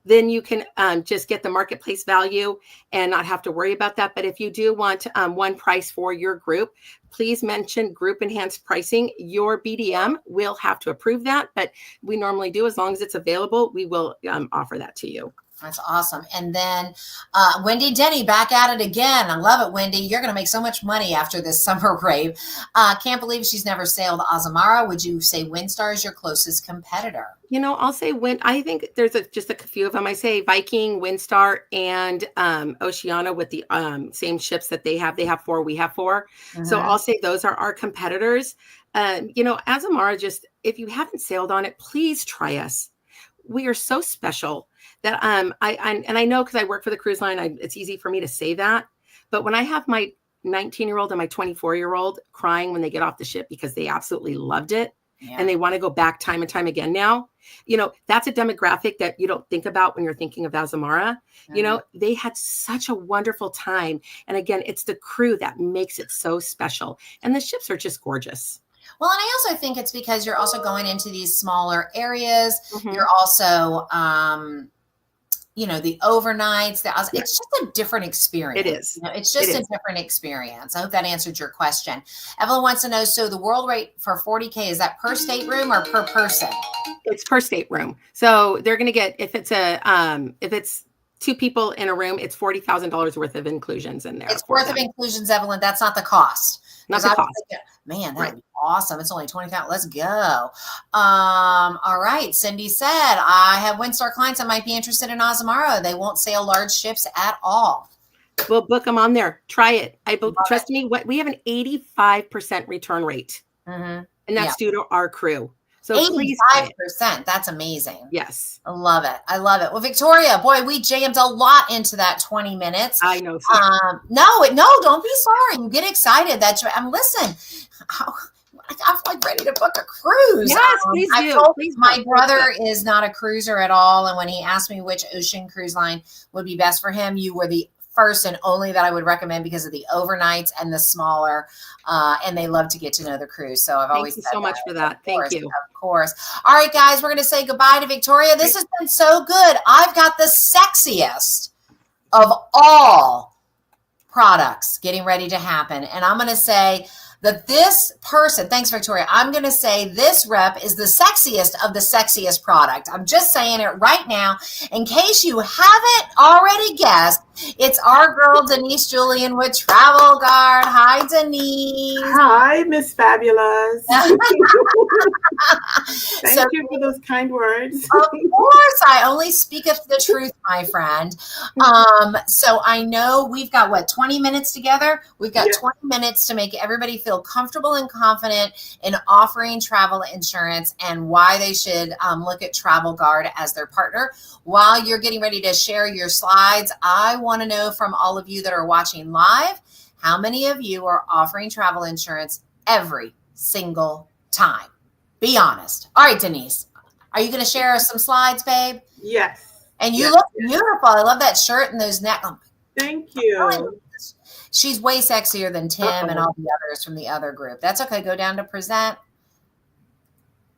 then you can just get the marketplace value and not have to worry about that. But if you do want one price for your group, please mention group enhanced pricing. Your BDM will have to approve that, but we normally do. As long as it's available, we will offer that to you. That's awesome. And then Wendy Denny back at it again. I love it, Wendy. You're going to make so much money after this summer rave. Can't believe she's never sailed Azamara. Would you say Windstar is your closest competitor? I'll say I think there's just a few of them. I say Viking, Windstar, and Oceana with the same ships that they have. They have 4, we have 4. So I'll say those are our competitors. Azamara, just if you haven't sailed on it, please try us. We are so special that I know, because I work for the cruise line, it's easy for me to say that. But when I have my 19-year-old and my 24-year-old crying when they get off the ship because they absolutely loved it, and they want to go back time and time again now, that's a demographic that you don't think about when you're thinking of Azamara. They had such a wonderful time. And again, it's the crew that makes it so special. And the ships are just gorgeous. Well, and I also think it's because you're also going into these smaller areas. You're also, the overnights. It's just a different experience. It is. It's just a different experience. I hope that answered your question. Evelyn wants to know, so the world rate for 40K, is that per stateroom or per person? It's per stateroom. So they're going to get, if it's 2 people in a room, it's $40,000 worth of inclusions in there. It's worth of inclusions, Evelyn. That's not the cost. Not the cost. Man, that would be awesome. It's only $20,000. Let's go. All right. Cindy said, I have Windstar clients that might be interested in Azamara. They won't sail large ships at all. We'll book them on there. Try it. Trust me. We have an 85% return rate, and that's due to our crew. So 85%. That's amazing. Yes. I love it. I love it. Well, Victoria, boy, we jammed a lot into that 20 minutes. I know. No, don't be sorry. You get excited. Listen, I'm like ready to book a cruise. Yes, please do. My brother is not a cruiser at all. And when he asked me which ocean cruise line would be best for him, you were the first and only that I would recommend because of the overnights and the smaller, and they love to get to know the crew. So I've always Thank you said so much for that. Thank you. Of course. All right, guys, we're going to say goodbye to Victoria. This has been so good. I've got the sexiest of all products getting ready to happen. And I'm going to say that this person, thanks, Victoria. I'm going to say this rep is the sexiest of the sexiest product. I'm just saying it right now. In case you haven't already guessed, it's our girl, Denise Julian with Travel Guard. Hi, Denise. Hi, Miss Fabulous. Thank you for those kind words. Of course, I only speak of the truth, my friend. So I know we've got, 20 minutes together? We've got 20 minutes to make everybody feel comfortable and confident in offering travel insurance and why they should look at Travel Guard as their partner. While you're getting ready to share your slides, I want to know from all of you that are watching live, how many of you are offering travel insurance every single time? Be honest. All right, Denise, are you going to share us some slides, babe? Yes. And you look beautiful. I love that shirt and those neck. Thank you. She's way sexier than Tim and all the others from the other group. That's okay. Go down to present.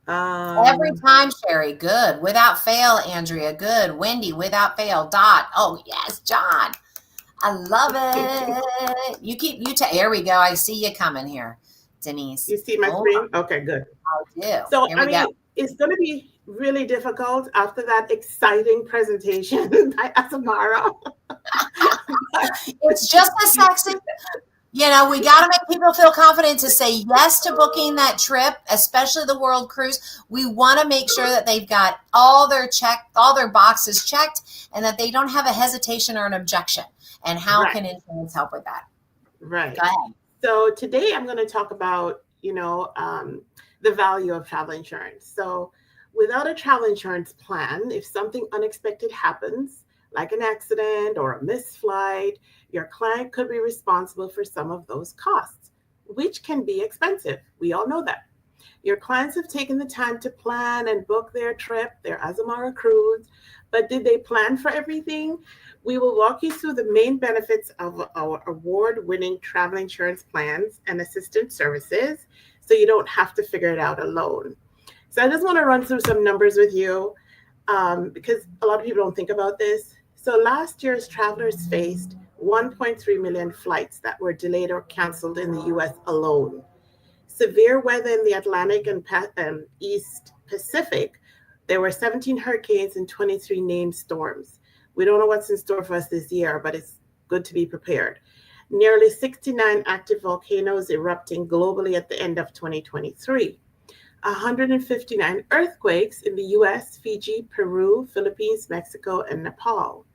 Every time, Sherry. Good. Without fail, Andrea. Good. Wendy, without fail. Dot. Oh, yes, John. I love it. Here we go. I see you coming here, Denise. You see my screen? Okay, good. I do. So, Here we go. It's going to be really difficult after that exciting presentation by Asamara. It's just as sexy. We got to make people feel confident to say yes to booking that trip, especially the World Cruise. We want to make sure that they've got all their boxes checked, and that they don't have a hesitation or an objection. And how can insurance help with that? Right. Go ahead. So today I'm going to talk about, the value of travel insurance. So without a travel insurance plan, if something unexpected happens, like an accident or a missed flight, your client could be responsible for some of those costs, which can be expensive. We all know that. Your clients have taken the time to plan and book their trip, their Azamara cruise, but did they plan for everything? We will walk you through the main benefits of our award-winning travel insurance plans and assistance services, so you don't have to figure it out alone. So I just want to run through some numbers with you because a lot of people don't think about this. So last year's travelers faced 1.3 million flights that were delayed or canceled in the US alone. Severe weather in the Atlantic and East Pacific, there were 17 hurricanes and 23 named storms. We don't know what's in store for us this year, but it's good to be prepared. Nearly 69 active volcanoes erupting globally at the end of 2023. 159 earthquakes in the US, Fiji, Peru, Philippines, Mexico, and Nepal.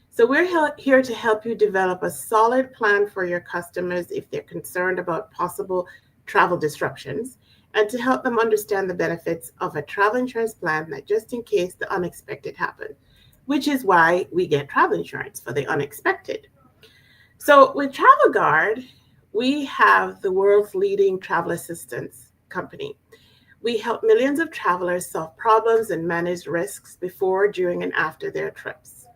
So we're here to help you develop a solid plan for your customers if they're concerned about possible travel disruptions, and to help them understand the benefits of a travel insurance plan that just in case the unexpected happens, which is why we get travel insurance for the unexpected. So with Travel Guard, we have the world's leading travel assistance company. We help millions of travelers solve problems and manage risks before, during, and after their trips.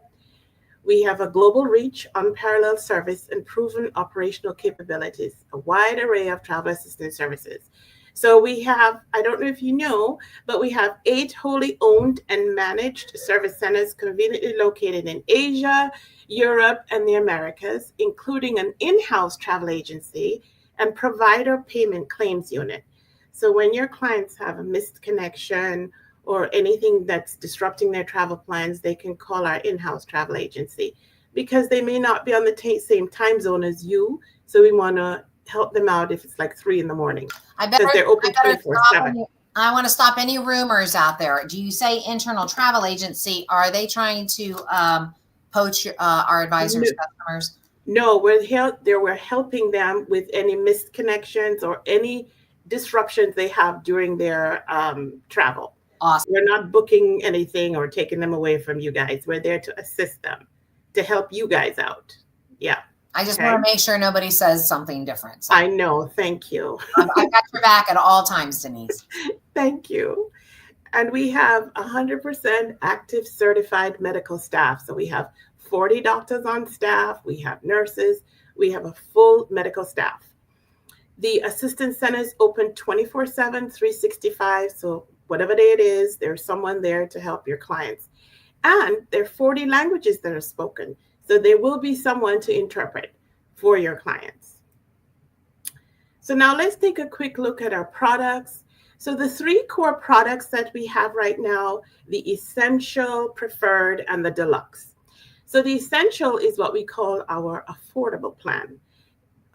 We have a global reach, unparalleled service, and proven operational capabilities, a wide array of travel assistance services. So we have, I don't know if you know, but we have 8 wholly owned and managed service centers conveniently located in Asia, Europe, and the Americas, including an in-house travel agency and provider payment claims unit. So when your clients have a missed connection or anything that's disrupting their travel plans, they can call our in-house travel agency because they may not be on the same time zone as you. So we want to help them out if it's like 3 a.m. because they're open 24/7. I want to stop any rumors out there. Do you say internal travel agency? Are they trying to poach our advisors' customers? No, we're helping them with any missed connections or any disruptions they have during their travel. Awesome. We're not booking anything or taking them away from you guys. We're there to assist them, to help you guys out. Yeah. I just want to make sure nobody says something different. So I know. Thank you. I've got your back at all times, Denise. Thank you. And we have 100% active certified medical staff. So we have 40 doctors on staff. We have nurses. We have a full medical staff. The assistance center is open 24/7, 365. So whatever day it is, there's someone there to help your clients. And there are 40 languages that are spoken. So there will be someone to interpret for your clients. So now let's take a quick look at our products. So the 3 core products that we have right now, the Essential, Preferred, and the Deluxe. So the Essential is what we call our affordable plan.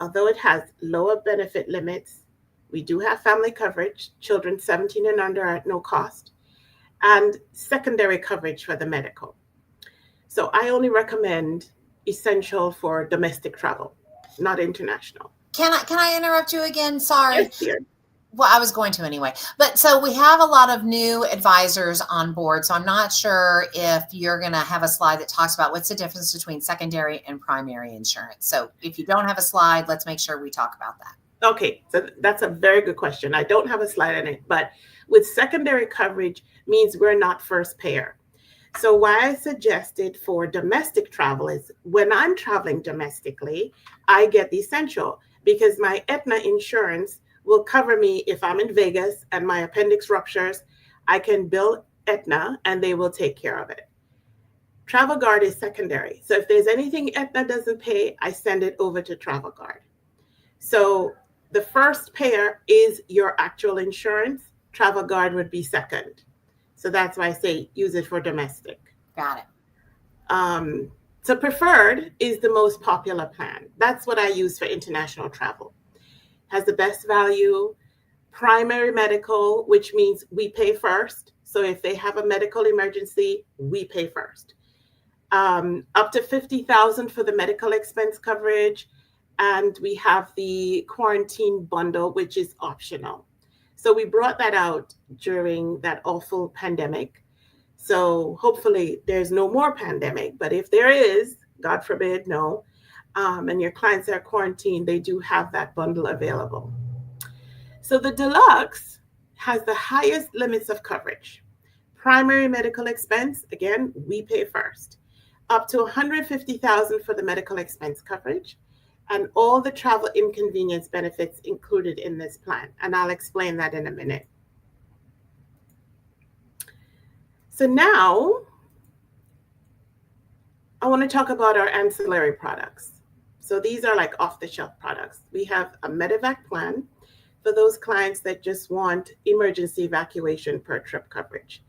Although it has lower benefit limits, we do have family coverage, children 17 and under at no cost, and secondary coverage for the medical. So I only recommend Essential for domestic travel, not international. Can I interrupt you again? Sorry. Yes, dear. Well, I was going to anyway. But so we have a lot of new advisors on board. So I'm not sure if you're going to have a slide that talks about what's the difference between secondary and primary insurance. So if you don't have a slide, let's make sure we talk about that. Okay, so that's a very good question. I don't have a slide on it, but with secondary coverage means we're not first payer. So why I suggested for domestic travel is when I'm traveling domestically, I get the Essential because my Aetna insurance will cover me if I'm in Vegas and my appendix ruptures. I can bill Aetna and they will take care of it. Travel Guard is secondary. So if there's anything Aetna doesn't pay, I send it over to Travel Guard. So the first payer is your actual insurance. Travel Guard would be second. So that's why I say use it for domestic. Got it. So Preferred is the most popular plan. That's what I use for international travel. Has the best value, primary medical, which means we pay first. So if they have a medical emergency, we pay first. Up to $50,000 for the medical expense coverage. And we have the quarantine bundle, which is optional. So we brought that out during that awful pandemic. So hopefully there's no more pandemic, but if there is, God forbid, no, and your clients are quarantined, they do have that bundle available. So the Deluxe has the highest limits of coverage. Primary medical expense, again, we pay first. Up to $150,000 for the medical expense coverage, and all the travel inconvenience benefits included in this plan. And I'll explain that in a minute. So now I want to talk about our ancillary products. So these are like off-the-shelf products. We have a medevac plan for those clients that just want emergency evacuation per trip coverage.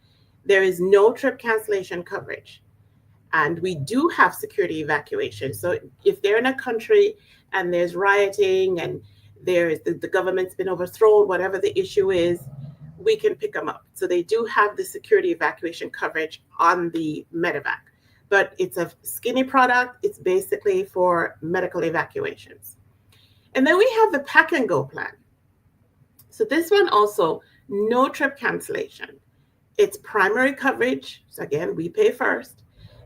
There is no trip cancellation coverage. And we do have security evacuation. So if they're in a country and there's rioting and there's the government's been overthrown, whatever the issue is, we can pick them up. So they do have the security evacuation coverage on the medevac. But it's a skinny product. It's basically for medical evacuations. And then we have the pack and go plan. So this one also, no trip cancellation. It's primary coverage. So again, we pay first.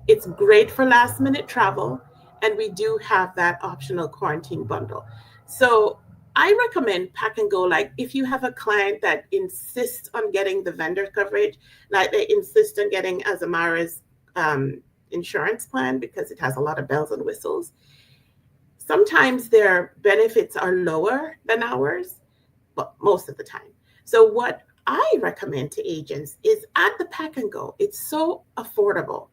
It's great for last minute travel. And we do have that optional quarantine bundle. So I recommend pack and go. Like if you have a client that insists on getting the vendor coverage, like they insist on getting Azamara's insurance plan because it has a lot of bells and whistles. Sometimes their benefits are lower than ours, but most of the time. So what I recommend to agents is add the pack and go. It's so affordable.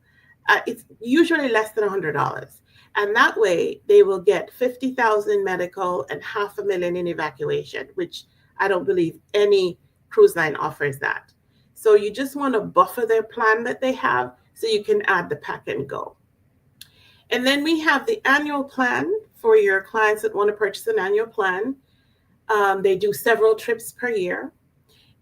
It's usually less than $100. And that way they will get $50,000 medical and $500,000 in evacuation, which I don't believe any cruise line offers that. So you just want to buffer their plan that they have so you can add the pack and go. And then we have the annual plan for your clients that want to purchase an annual plan. They do several trips per year.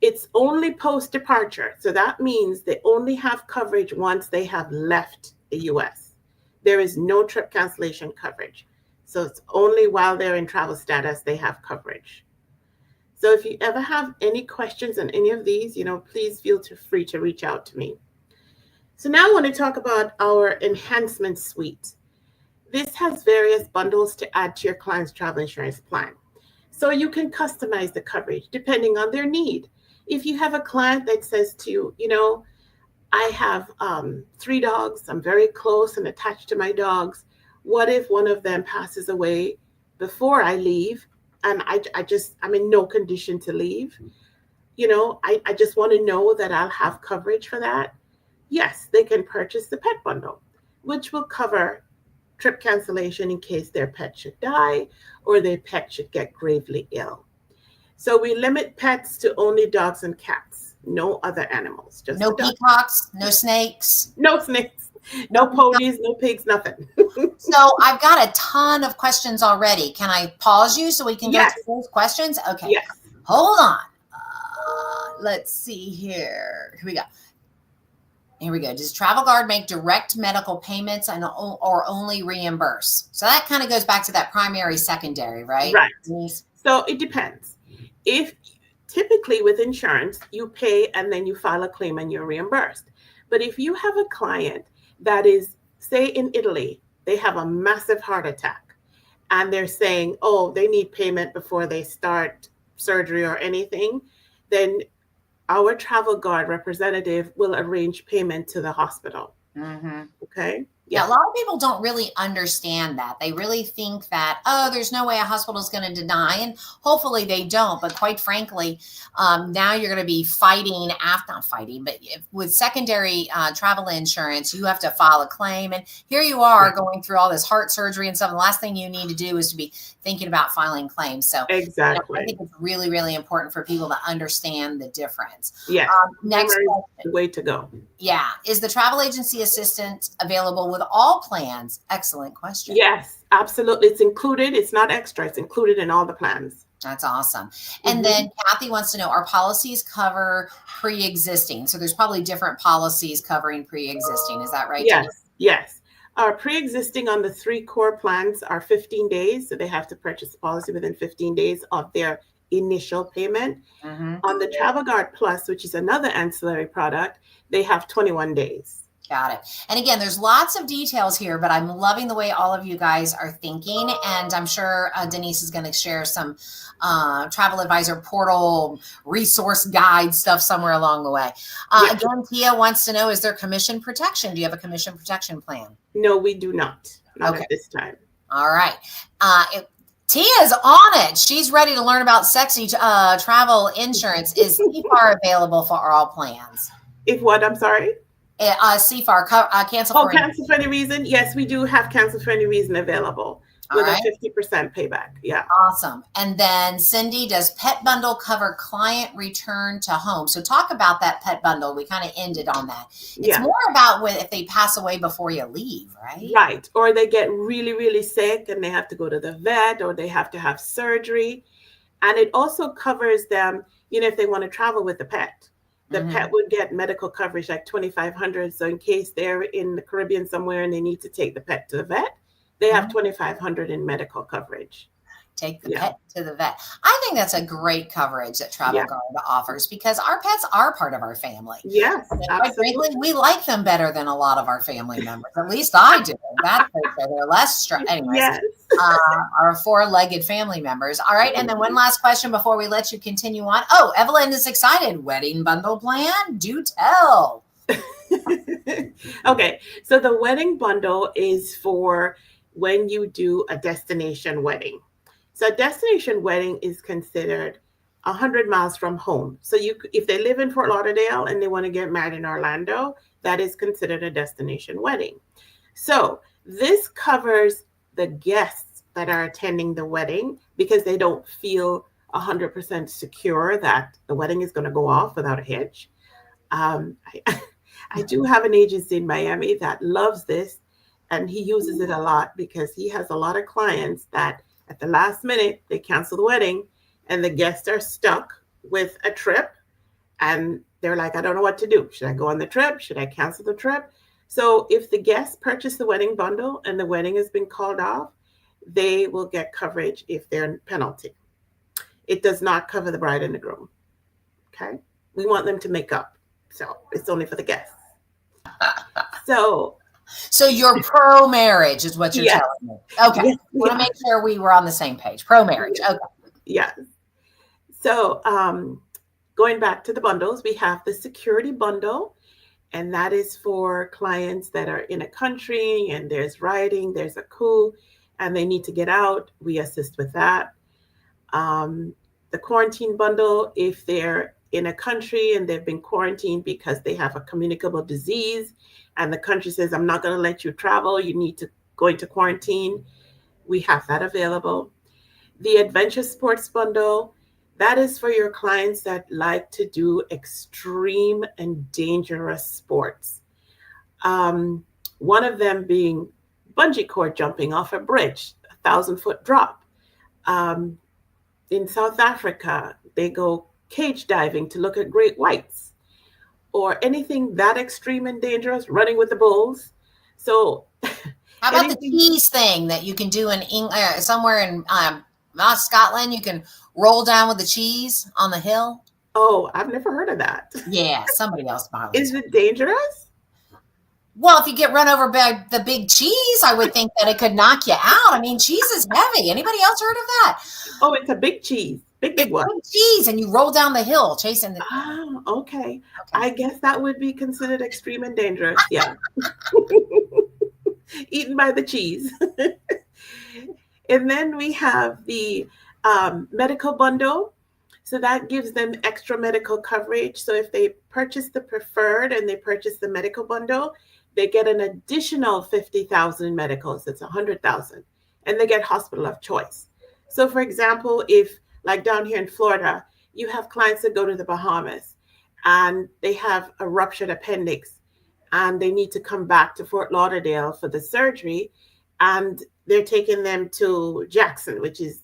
It's only post-departure. So that means they only have coverage once they have left the US. There is no trip cancellation coverage. So it's only while they're in travel status, they have coverage. So if you ever have any questions on any of these, please feel free to reach out to me. So now I want to talk about our enhancement suite. This has various bundles to add to your client's travel insurance plan. So you can customize the coverage depending on their need. If you have a client that says to you, I have 3 dogs. I'm very close and attached to my dogs. What if one of them passes away before I leave, and I'm in no condition to leave? I just want to know that I'll have coverage for that. Yes, they can purchase the pet bundle, which will cover trip cancellation in case their pet should die or their pet should get gravely ill. So we limit pets to only dogs and cats, no other animals. Just No peacocks, no snakes. no snakes, no ponies, no pigs, nothing. So I've got a ton of questions already. Can I pause you so we can Yes. go through those questions? Okay. Yes. Hold on. Let's see here. Here we go. Here we go. Does Travel Guard make direct medical payments or only reimburse? So that kind of goes back to that primary, secondary, right? Right. Denise? So it depends. If typically with insurance, you pay and then you file a claim and you're reimbursed. But if you have a client that is, say in Italy, they have a massive heart attack and they're saying, oh, they need payment before they start surgery or anything, then our Travel Guard representative will arrange payment to the hospital. Mm-hmm. Okay. Yeah, a lot of people don't really understand that. They really think that, oh, there's no way a hospital is going to deny, and hopefully they don't. But quite frankly, now you're going to be fighting, not fighting, but with secondary travel insurance, you have to file a claim. And here you are going through all this heart surgery and stuff. And the last thing you need to do is to be thinking about filing claims. So exactly, I think it's really, really important for people to understand the difference. Yes. Next question. The way to go. Yeah. Is the travel agency assistance available with all plans? Excellent question. Yes, absolutely. It's included. It's not extra. It's included in all the plans. That's awesome. And then Kathy wants to know, our policies cover pre-existing? So there's probably different policies covering pre-existing. Is that right? Yes. Jenny? Yes. Our pre-existing on the 3 core plans are 15 days. So they have to purchase the policy within 15 days of their initial payment. Mm-hmm. On the Travel Guard Plus, which is another ancillary product, they have 21 days. Got it. And again, there's lots of details here, but I'm loving the way all of you guys are thinking. And I'm sure Denise is going to share some travel advisor portal resource guide stuff somewhere along the way. Again, Tia wants to know, is there commission protection? Do you have a commission protection plan? No, we do not. Not Okay. at this time. All right. Tia's on it. She's ready to learn about sexy travel insurance. Is CFAR available for all plans? If what? I'm sorry? CFAR, cancel for cancel for any reason? Yes, we do have cancel for any reason available with right. a 50% payback. Yeah. Awesome. And then Cindy, does pet bundle cover client return to home? So talk about that pet bundle. We kind of ended on that. It's more about if they pass away before you leave, right? Right. Or they get really, really sick and they have to go to the vet or they have to have surgery. And it also covers them, if they want to travel with the pet. The pet would get medical coverage like $2,500. So in case they're in the Caribbean somewhere and they need to take the pet to the vet, they have $2,500 in medical coverage. Take the pet to the vet. I think that's a great coverage that Travel Guard offers because our pets are part of our family. Yes, absolutely. Frankly, we like them better than a lot of our family members. At least I do. That's for sure. They're less stressed. Anyways, our 4-legged family members. All right. And then one last question before we let you continue on. Oh, Evelyn is excited. Wedding bundle plan? Do tell. Okay. So the wedding bundle is for when you do a destination wedding. So a destination wedding is considered 100 miles from home. So if they live in Fort Lauderdale and they want to get married in Orlando, that is considered a destination wedding. So this covers the guests that are attending the wedding because they don't feel 100% secure that the wedding is going to go off without a hitch. I do have an agency in Miami that loves this, and he uses it a lot because he has a lot of clients that at the last minute, they cancel the wedding and the guests are stuck with a trip and they're like, I don't know what to do. Should I go on the trip? Should I cancel the trip? So if the guests purchase the wedding bundle and the wedding has been called off, they will get coverage if they're in penalty. It does not cover the bride and the groom. Okay. We want them to make up. So it's only for the guests. So you're pro-marriage is what you're telling me. Okay. Yes. Want to make sure we were on the same page. Pro-marriage. Okay. Yes. So going back to the bundles, we have the security bundle. And that is for clients that are in a country and there's rioting, there's a coup, and they need to get out. We assist with that. The quarantine bundle, if they're in a country and they've been quarantined because they have a communicable disease, and the country says, I'm not going to let you travel, you need to go into quarantine, we have that available. The adventure sports bundle, that is for your clients that like to do extreme and dangerous sports. One of them being bungee cord jumping off a bridge, 1,000-foot drop. In South Africa, they go cage diving to look at great whites, or anything that extreme and dangerous, running with the bulls. So how about the cheese thing that you can do in somewhere in not Scotland? You can roll down with the cheese on the hill. Oh, I've never heard of that. Yeah, somebody else probably. Is it dangerous? Well, if you get run over by the big cheese, I would think that it could knock you out. I mean, cheese is heavy. Anybody else heard of that? Oh, it's a big cheese. Big one. Big cheese, and you roll down the hill chasing the... Oh, okay. I guess that would be considered extreme and dangerous. Yeah. Eaten by the cheese. And then we have the medical bundle. So that gives them extra medical coverage. So if they purchase the preferred and they purchase the medical bundle, they get an additional 50,000 in medicals. It's 100,000, and they get hospital of choice. So for example, if like down here in Florida, you have clients that go to the Bahamas and they have a ruptured appendix and they need to come back to Fort Lauderdale for the surgery, and they're taking them to Jackson, which is,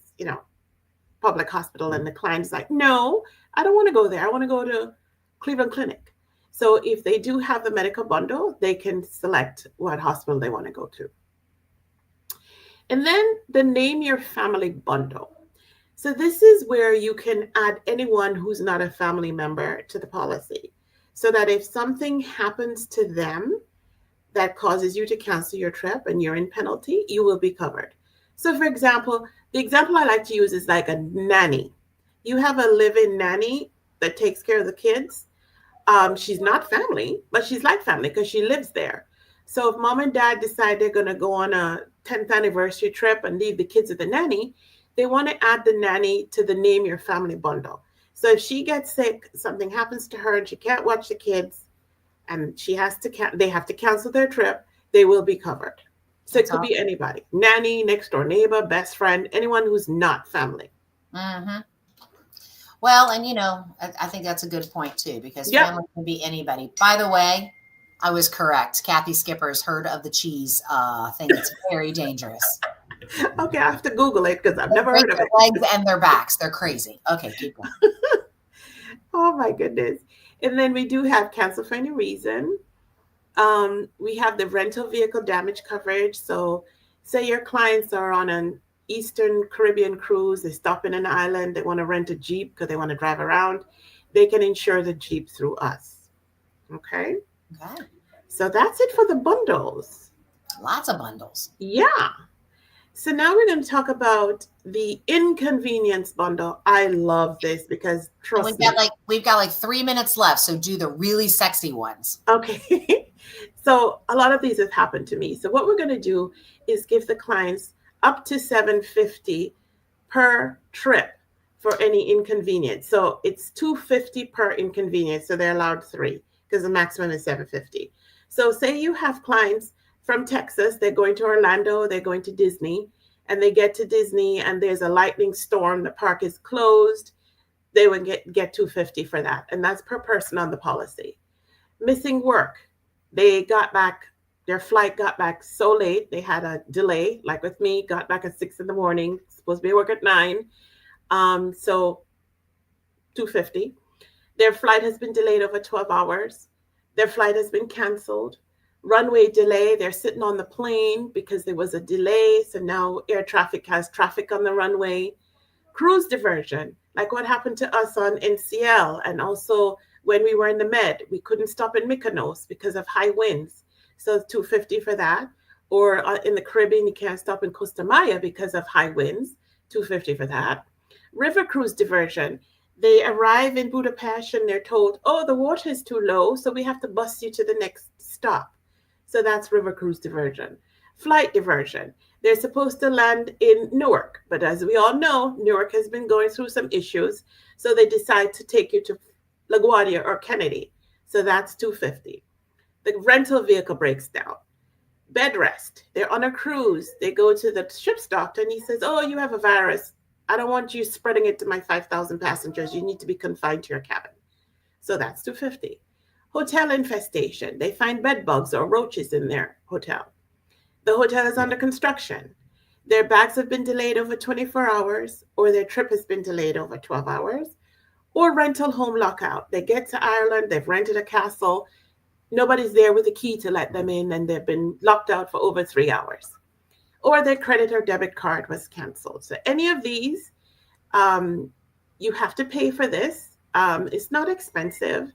public hospital, and the client's like, no, I don't want to go there. I want to go to Cleveland Clinic. So if they do have the medical bundle, they can select what hospital they want to go to. And then the Name Your Family bundle. So this is where you can add anyone who's not a family member to the policy, so that if something happens to them that causes you to cancel your trip and you're in penalty, you will be covered. So for example, the example I like to use is like a nanny. You have a live-in nanny that takes care of the kids. She's not family, but she's like family because she lives there. So if mom and dad decide they're going to go on a 10th anniversary trip and leave the kids with the nanny, they want to add the nanny to the Name Your Family bundle. So if she gets sick, something happens to her and she can't watch the kids, and they have to cancel their trip, they will be covered. So it could be anybody, nanny, next door neighbor, best friend, anyone who's not family. Mm-hmm. Well, and I think that's a good point too, because family can be anybody. By the way, I was correct. Kathy Skipper's heard of the cheese thing. It's very dangerous. Okay, I have to Google it because I've never heard of it. Legs and their backs. They're crazy. Okay, keep going. Oh my goodness. And then we do have cancel for any reason. We have the rental vehicle damage coverage. So say your clients are on an Eastern Caribbean cruise, they stop in an island, they want to rent a Jeep because they want to drive around, they can insure the Jeep through us. Okay. So that's it for the bundles. Lots of bundles. Yeah. So now we're going to talk about the inconvenience bundle. I love this because trust me. We've got like 3 minutes left. So do the really sexy ones. Okay. So a lot of these have happened to me. So what we're going to do is give the clients up to $750 per trip for any inconvenience. So it's $250 per inconvenience. So they're allowed 3 because the maximum is $750. So say you have clients from Texas, they're going to Orlando, they're going to Disney, and they get to Disney and there's a lightning storm, the park is closed, they would get $250 for that. And that's per person on the policy. Missing work. They got back, their flight got back so late, they had a delay, like with me, got back at 6 a.m, supposed to be at work at 9. So $250. Their flight has been delayed over 12 hours. Their flight has been canceled. Runway delay, they're sitting on the plane because there was a delay. So now air traffic has traffic on the runway. Cruise diversion, like what happened to us on NCL. And also when we were in the Med, we couldn't stop in Mykonos because of high winds. So $250 for that. Or in the Caribbean, you can't stop in Costa Maya because of high winds. $250 for that. River cruise diversion. They arrive in Budapest and they're told, oh, the water is too low, so we have to bus you to the next stop. So that's river cruise diversion. Flight diversion. They're supposed to land in Newark, but as we all know, Newark has been going through some issues, so they decide to take you to LaGuardia or Kennedy. So that's $250. The rental vehicle breaks down. Bed rest. They're on a cruise. They go to the ship's doctor and he says, oh, you have a virus. I don't want you spreading it to my 5,000 passengers. You need to be confined to your cabin. So that's $250. Hotel infestation. They find bed bugs or roaches in their hotel. The hotel is under construction. Their bags have been delayed over 24 hours, or their trip has been delayed over 12 hours, or rental home lockout. They get to Ireland, they've rented a castle, nobody's there with a key to let them in, and they've been locked out for over 3 hours. Or their credit or debit card was canceled. So any of these, you have to pay for this. It's not expensive.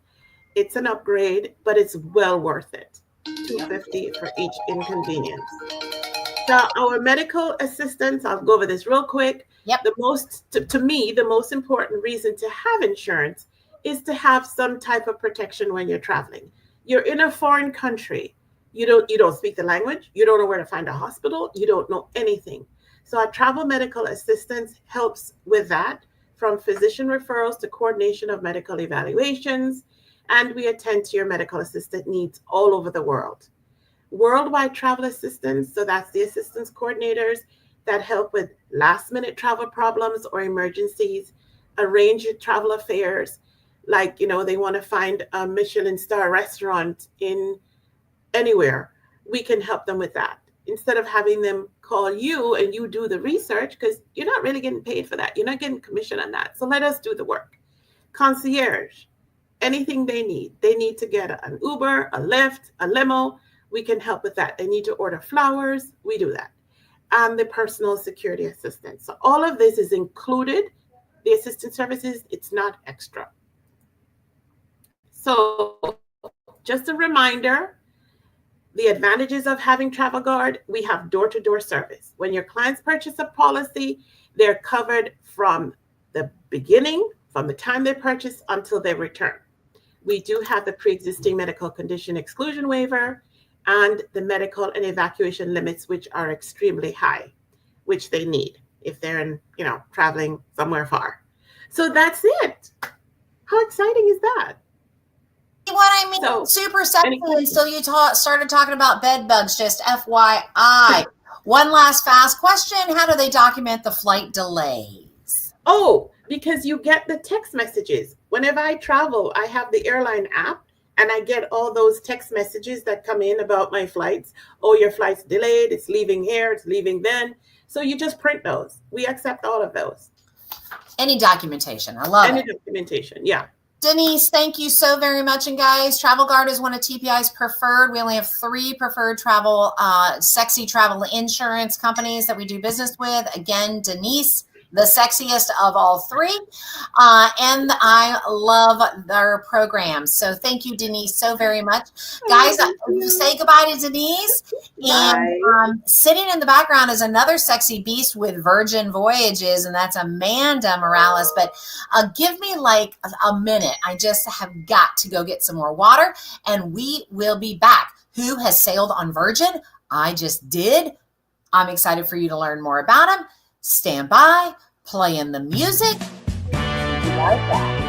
It's an upgrade, but it's well worth it. $250 for each inconvenience. So our medical assistants, I'll go over this real quick. Yep. The most, to me, the most important reason to have insurance is to have some type of protection when you're traveling. You're in a foreign country. You don't speak the language. You don't know where to find a hospital. You don't know anything. So our travel medical assistance helps with that, from physician referrals to coordination of medical evaluations. And we attend to your medical assistant needs all over the world. Worldwide travel assistance, so that's the assistance coordinators that help with last minute travel problems or emergencies, arrange your travel affairs. Like, they want to find a Michelin star restaurant in anywhere. We can help them with that. Instead of having them call you and you do the research, because you're not really getting paid for that. You're not getting commission on that. So let us do the work. Concierge, anything they need. They need to get an Uber, a Lyft, a limo. We can help with that. They need to order flowers. We do that. And the personal security assistance. So all of this is included. The assistance services, it's not extra. So just a reminder, the advantages of having Travel Guard, we have door-to-door service. When your clients purchase a policy, they're covered from the beginning, from the time they purchase until they return. We do have the pre-existing medical condition exclusion waiver and the medical and evacuation limits, which are extremely high, which they need if they're traveling somewhere far. So that's it. How exciting is that? What I mean, So, super sexy until you started talking about bed bugs, just FYI. One last fast question. How do they document the flight delays? Oh, because you get the text messages. Whenever I travel, I have the airline app and I get all those text messages that come in about my flights. Oh, your flight's delayed. It's leaving here. It's leaving then. So you just print those. We accept all of those. Any documentation. I love it. Any documentation. Yeah. Denise, thank you so very much. And guys, Travel Guard is one of TPI's preferred. We only have 3 preferred sexy travel insurance companies that we do business with. Again, Denise, the sexiest of all 3. And I love their programs. So thank you, Denise, so very much. Guys, say goodbye to Denise. And sitting in the background is another sexy beast with Virgin Voyages, and that's Amanda Morales. But give me like a minute. I just have got to go get some more water, and we will be back. Who has sailed on Virgin? I just did. I'm excited for you to learn more about him. Stand by, playing the music. Be right back.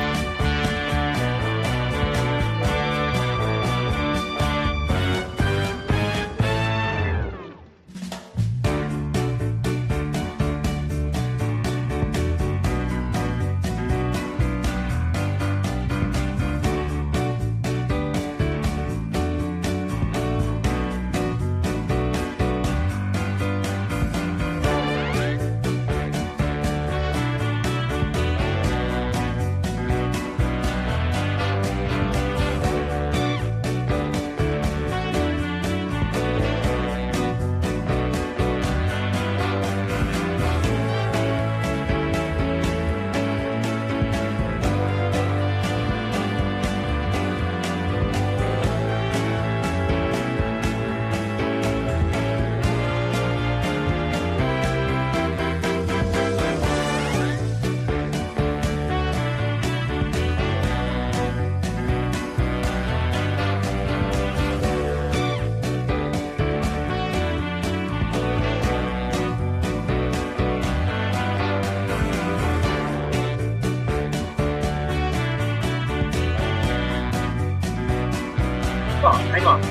Hang on.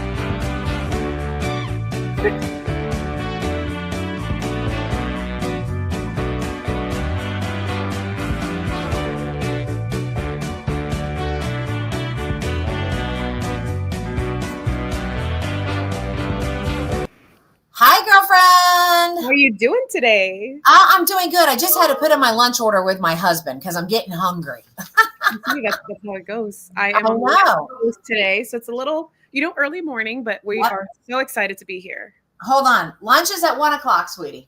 6. Hi, girlfriend. How are you doing today? I'm doing good. I just had to put in my lunch order with my husband because I'm getting hungry. That's how it goes. I am on the today, so it's a little, early morning, but we are so excited to be here. Hold on. Lunch is at 1:00, sweetie.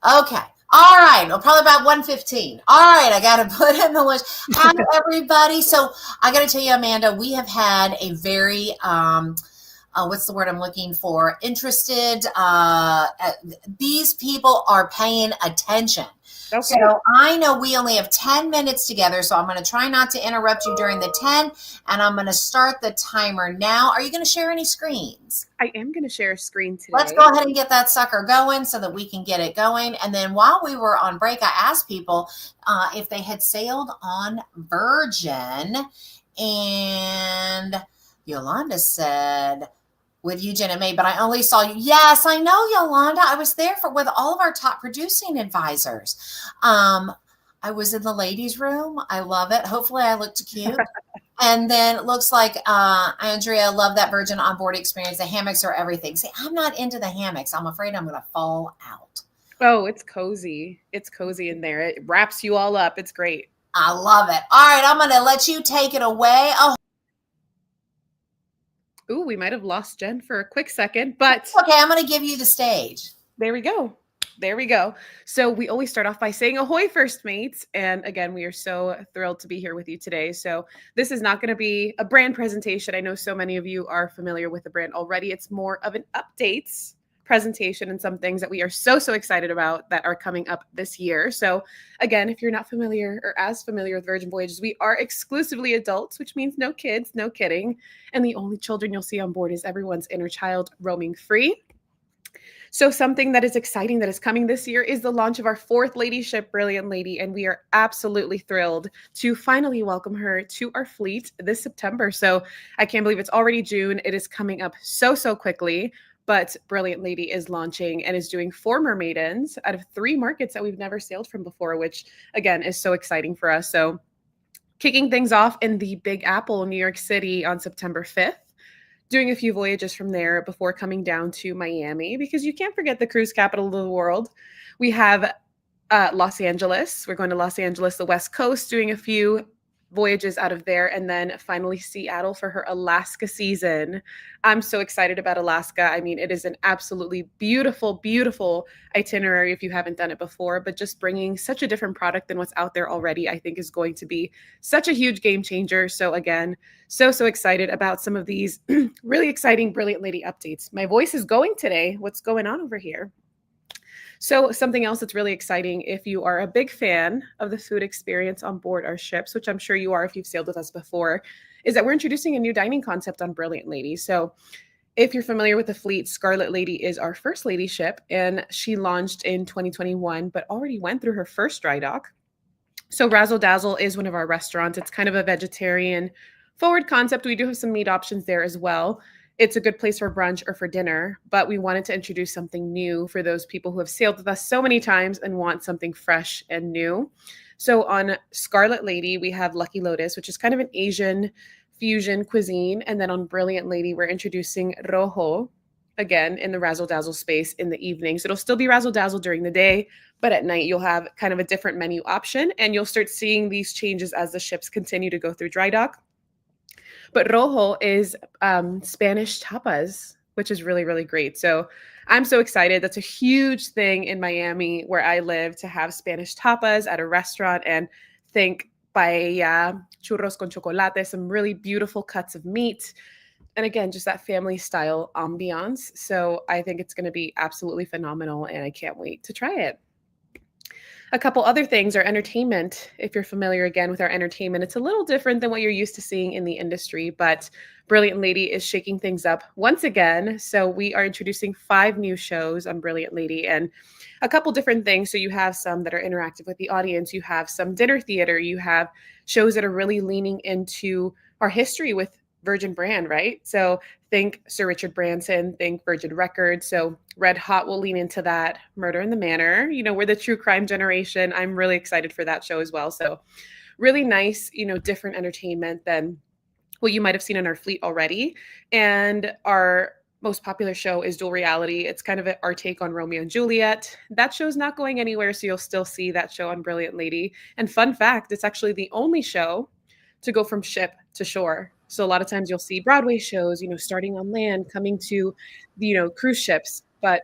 Okay. All right. Well, probably about 1:15. All right. I got to put in the lunch. Hi, everybody. So I got to tell you, Amanda, we have had a very, what's the word I'm looking for? Interested. These people are paying attention. Okay. So I know we only have 10 minutes together, so I'm going to try not to interrupt you during the 10, and I'm going to start the timer now. Are you going to share any screens? I am going to share a screen today. Let's go ahead and get that sucker going so that we can get it going. And then while we were on break, I asked people if they had sailed on Virgin, and Yolanda said, with you, Jen and May, but I only saw you. Yes, I know, Yolanda. I was there with all of our top producing advisors. I was in the ladies' room. I love it. Hopefully I looked cute. And then it looks like Andrea, love that Virgin onboard experience. The hammocks are everything. See, I'm not into the hammocks. I'm afraid I'm going to fall out. Oh, it's cozy. It's cozy in there. It wraps you all up. It's great. I love it. All right, I'm going to let you take it away. Oh. Ooh, we might have lost Jen for a quick second, but okay, I'm going to give you the stage. There we go. There we go. So we always start off by saying ahoy, first mates. And again, we are so thrilled to be here with you today. So this is not going to be a brand presentation. I know so many of you are familiar with the brand already. It's more of an updates presentation and some things that we are so excited about that are coming up this year. So again, if you're not familiar or as familiar with Virgin Voyages, we are exclusively adults, which means no kids, no kidding. And the only children you'll see on board is everyone's inner child, roaming free. So something that is exciting that is coming this year is the launch of our 4th lady ship, Brilliant Lady, and we are absolutely thrilled to finally welcome her to our fleet this September. So I can't believe it's already June. It is coming up so quickly. But Brilliant Lady is launching and is doing 4 mermaidens out of 3 markets that we've never sailed from before, which again is so exciting for us. So kicking things off in the Big Apple, New York City on September 5th, doing a few voyages from there before coming down to Miami, because you can't forget the cruise capital of the world. We have Los Angeles. We're going to Los Angeles, the West Coast, doing a few voyages out of there, and then finally Seattle for her Alaska season. I'm so excited about Alaska. I mean, it is an absolutely beautiful itinerary if you haven't done it before, but just bringing such a different product than what's out there already, I think is going to be such a huge game changer. So again, so excited about some of these really exciting Brilliant Lady updates. My voice is going today. What's going on over here? So something else that's really exciting, if you are a big fan of the food experience on board our ships, which I'm sure you are if you've sailed with us before, is that we're introducing a new dining concept on Brilliant Lady. So if you're familiar with the fleet, Scarlet Lady is our first lady ship, and she launched in 2021, but already went through her first dry dock. So Razzle Dazzle is one of our restaurants. It's kind of a vegetarian forward concept. We do have some meat options there as well. It's a good place for brunch or for dinner, but we wanted to introduce something new for those people who have sailed with us so many times and want something fresh and new. So on Scarlet Lady, we have Lucky Lotus, which is kind of an Asian fusion cuisine. And then on Brilliant Lady, we're introducing Rojo, again, in the Razzle Dazzle space in the evening. So it'll still be Razzle Dazzle during the day, but at night you'll have kind of a different menu option, and you'll start seeing these changes as the ships continue to go through dry dock. But Rojo is Spanish tapas, which is really great. So I'm so excited. That's a huge thing in Miami where I live, to have Spanish tapas at a restaurant, and think paella, churros con chocolate, some really beautiful cuts of meat. And again, just that family style ambiance. So I think it's going to be absolutely phenomenal, and I can't wait to try it. A couple other things are entertainment. If you're familiar again with our entertainment, it's a little different than what you're used to seeing in the industry, but Brilliant Lady is shaking things up once again. So we are introducing 5 new shows on Brilliant Lady, and a couple different things. So you have some that are interactive with the audience. You have some dinner theater. You have shows that are really leaning into our history with Virgin brand, right? So think Sir Richard Branson, think Virgin Records. So Red Hot will lean into that. Murder in the Manor, we're the true crime generation. I'm really excited for that show as well. So really nice, different entertainment than what you might have seen in our fleet already. And our most popular show is Dual Reality. It's kind of our take on Romeo and Juliet. That show's not going anywhere, so you'll still see that show on Brilliant Lady. And fun fact, it's actually the only show to go from ship to shore. So a lot of times you'll see Broadway shows, starting on land, coming to, cruise ships. But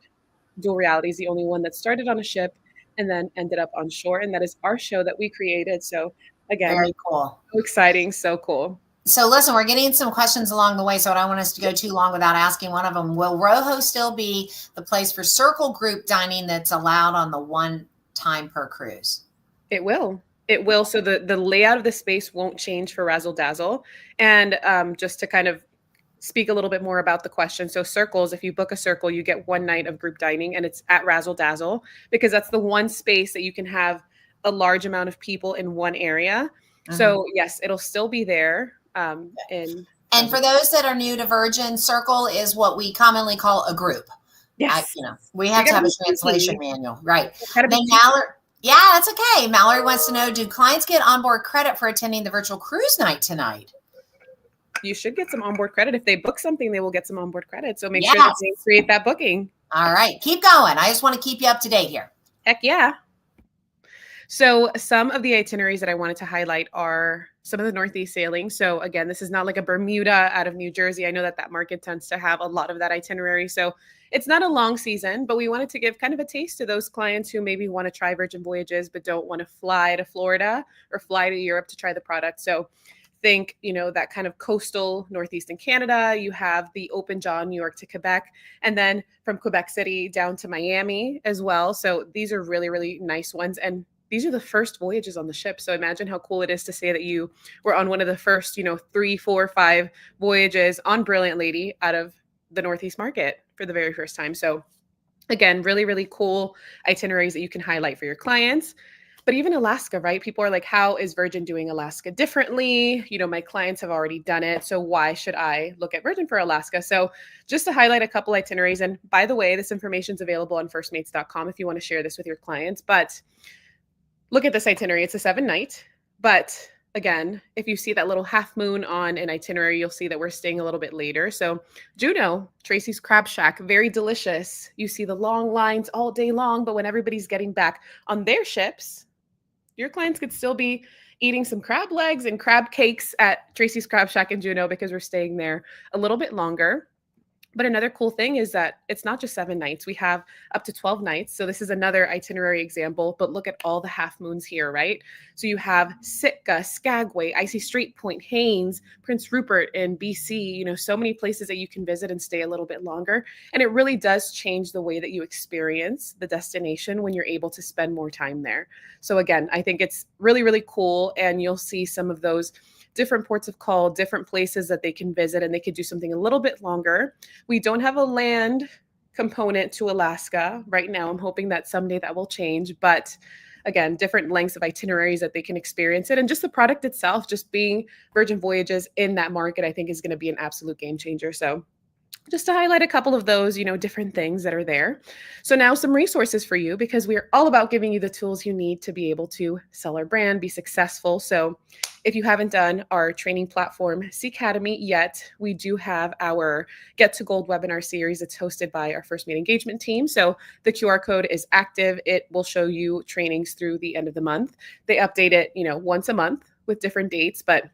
Dual Reality is the only one that started on a ship and then ended up on shore. And that is our show that we created. So again, Very cool. So exciting, so cool. So listen, we're getting some questions along the way, so I don't want us to go too long without asking one of them. Will Rojo still be the place for circle group dining that's allowed on the one time per cruise? It will. It will. So the layout of the space won't change for Razzle Dazzle. And just to kind of speak a little bit more about the question. So circles, if you book a circle, you get one night of group dining, and it's at Razzle Dazzle because that's the one space that you can have a large amount of people in one area. So yes, it'll still be there. And for those that are new to Virgin, circle is what we commonly call a group. Yes. We have to have a translation manual, right? Then Mallory, yeah, that's okay. Mallory wants to know, do clients get onboard credit for attending the virtual cruise night tonight? You should get some onboard credit. If they book something, they will get some onboard credit. So make sure that they create that booking. All right, keep going. I just want to keep you up to date here. Heck yeah. So some of the itineraries that I wanted to highlight are some of the Northeast sailing. So again, this is not like a Bermuda out of New Jersey. I know that market tends to have a lot of that itinerary. So it's not a long season, but we wanted to give kind of a taste to those clients who maybe want to try Virgin Voyages, but don't want to fly to Florida or fly to Europe to try the product. So think, that kind of coastal Northeastern Canada. You have the open jaw, New York to Quebec, and then from Quebec City down to Miami as well. So these are really, really nice ones. And these are the first voyages on the ship. So imagine how cool it is to say that you were on one of the first, 3, 4, 5 voyages on Brilliant Lady out of the Northeast market for the very first time. So again, really, really cool itineraries that you can highlight for your clients. But even Alaska, right? People are like, how is Virgin doing Alaska differently? My clients have already done it. So why should I look at Virgin for Alaska? So just to highlight a couple itineraries. And by the way, this information is available on firstmates.com if you want to share this with your clients. But look at this itinerary. It's a 7-night. But again, if you see that little half moon on an itinerary, you'll see that we're staying a little bit later. So Juneau, Tracy's Crab Shack, very delicious. You see the long lines all day long. But when everybody's getting back on their ships, your clients could still be eating some crab legs and crab cakes at Tracy's Crab Shack in Juneau because we're staying there a little bit longer. But another cool thing is that it's not just 7 nights. We have up to 12 nights. So this is another itinerary example, but look at all the half moons here, right? So you have Sitka, Skagway, Icy Strait Point, Haines, Prince Rupert in BC, so many places that you can visit and stay a little bit longer. And it really does change the way that you experience the destination when you're able to spend more time there. So again, I think it's really, really cool. And you'll see some of those different ports of call, different places that they can visit, and they could do something a little bit longer. We don't have a land component to Alaska right now. I'm hoping that someday that will change. But again, different lengths of itineraries that they can experience it. And just the product itself, just being Virgin Voyages in that market, I think is going to be an absolute game changer. So just to highlight a couple of those, different things that are there. So now some resources for you, because we're all about giving you the tools you need to be able to sell our brand, be successful. So if you haven't done our training platform, C Academy yet, we do have our Get to Gold webinar series. It's hosted by our First Mate engagement team. So the QR code is active. It will show you trainings through the end of the month. They update it, once a month with different dates, but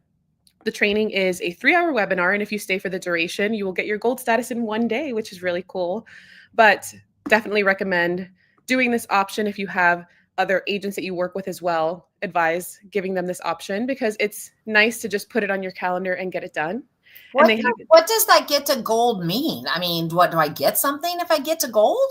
the training is a 3-hour webinar. And if you stay for the duration, you will get your gold status in 1 day, which is really cool. But definitely recommend doing this option. If you have other agents that you work with as well, advise giving them this option because it's nice to just put it on your calendar and get it done. What does that get to gold mean? I mean, what do I get something if I get to gold?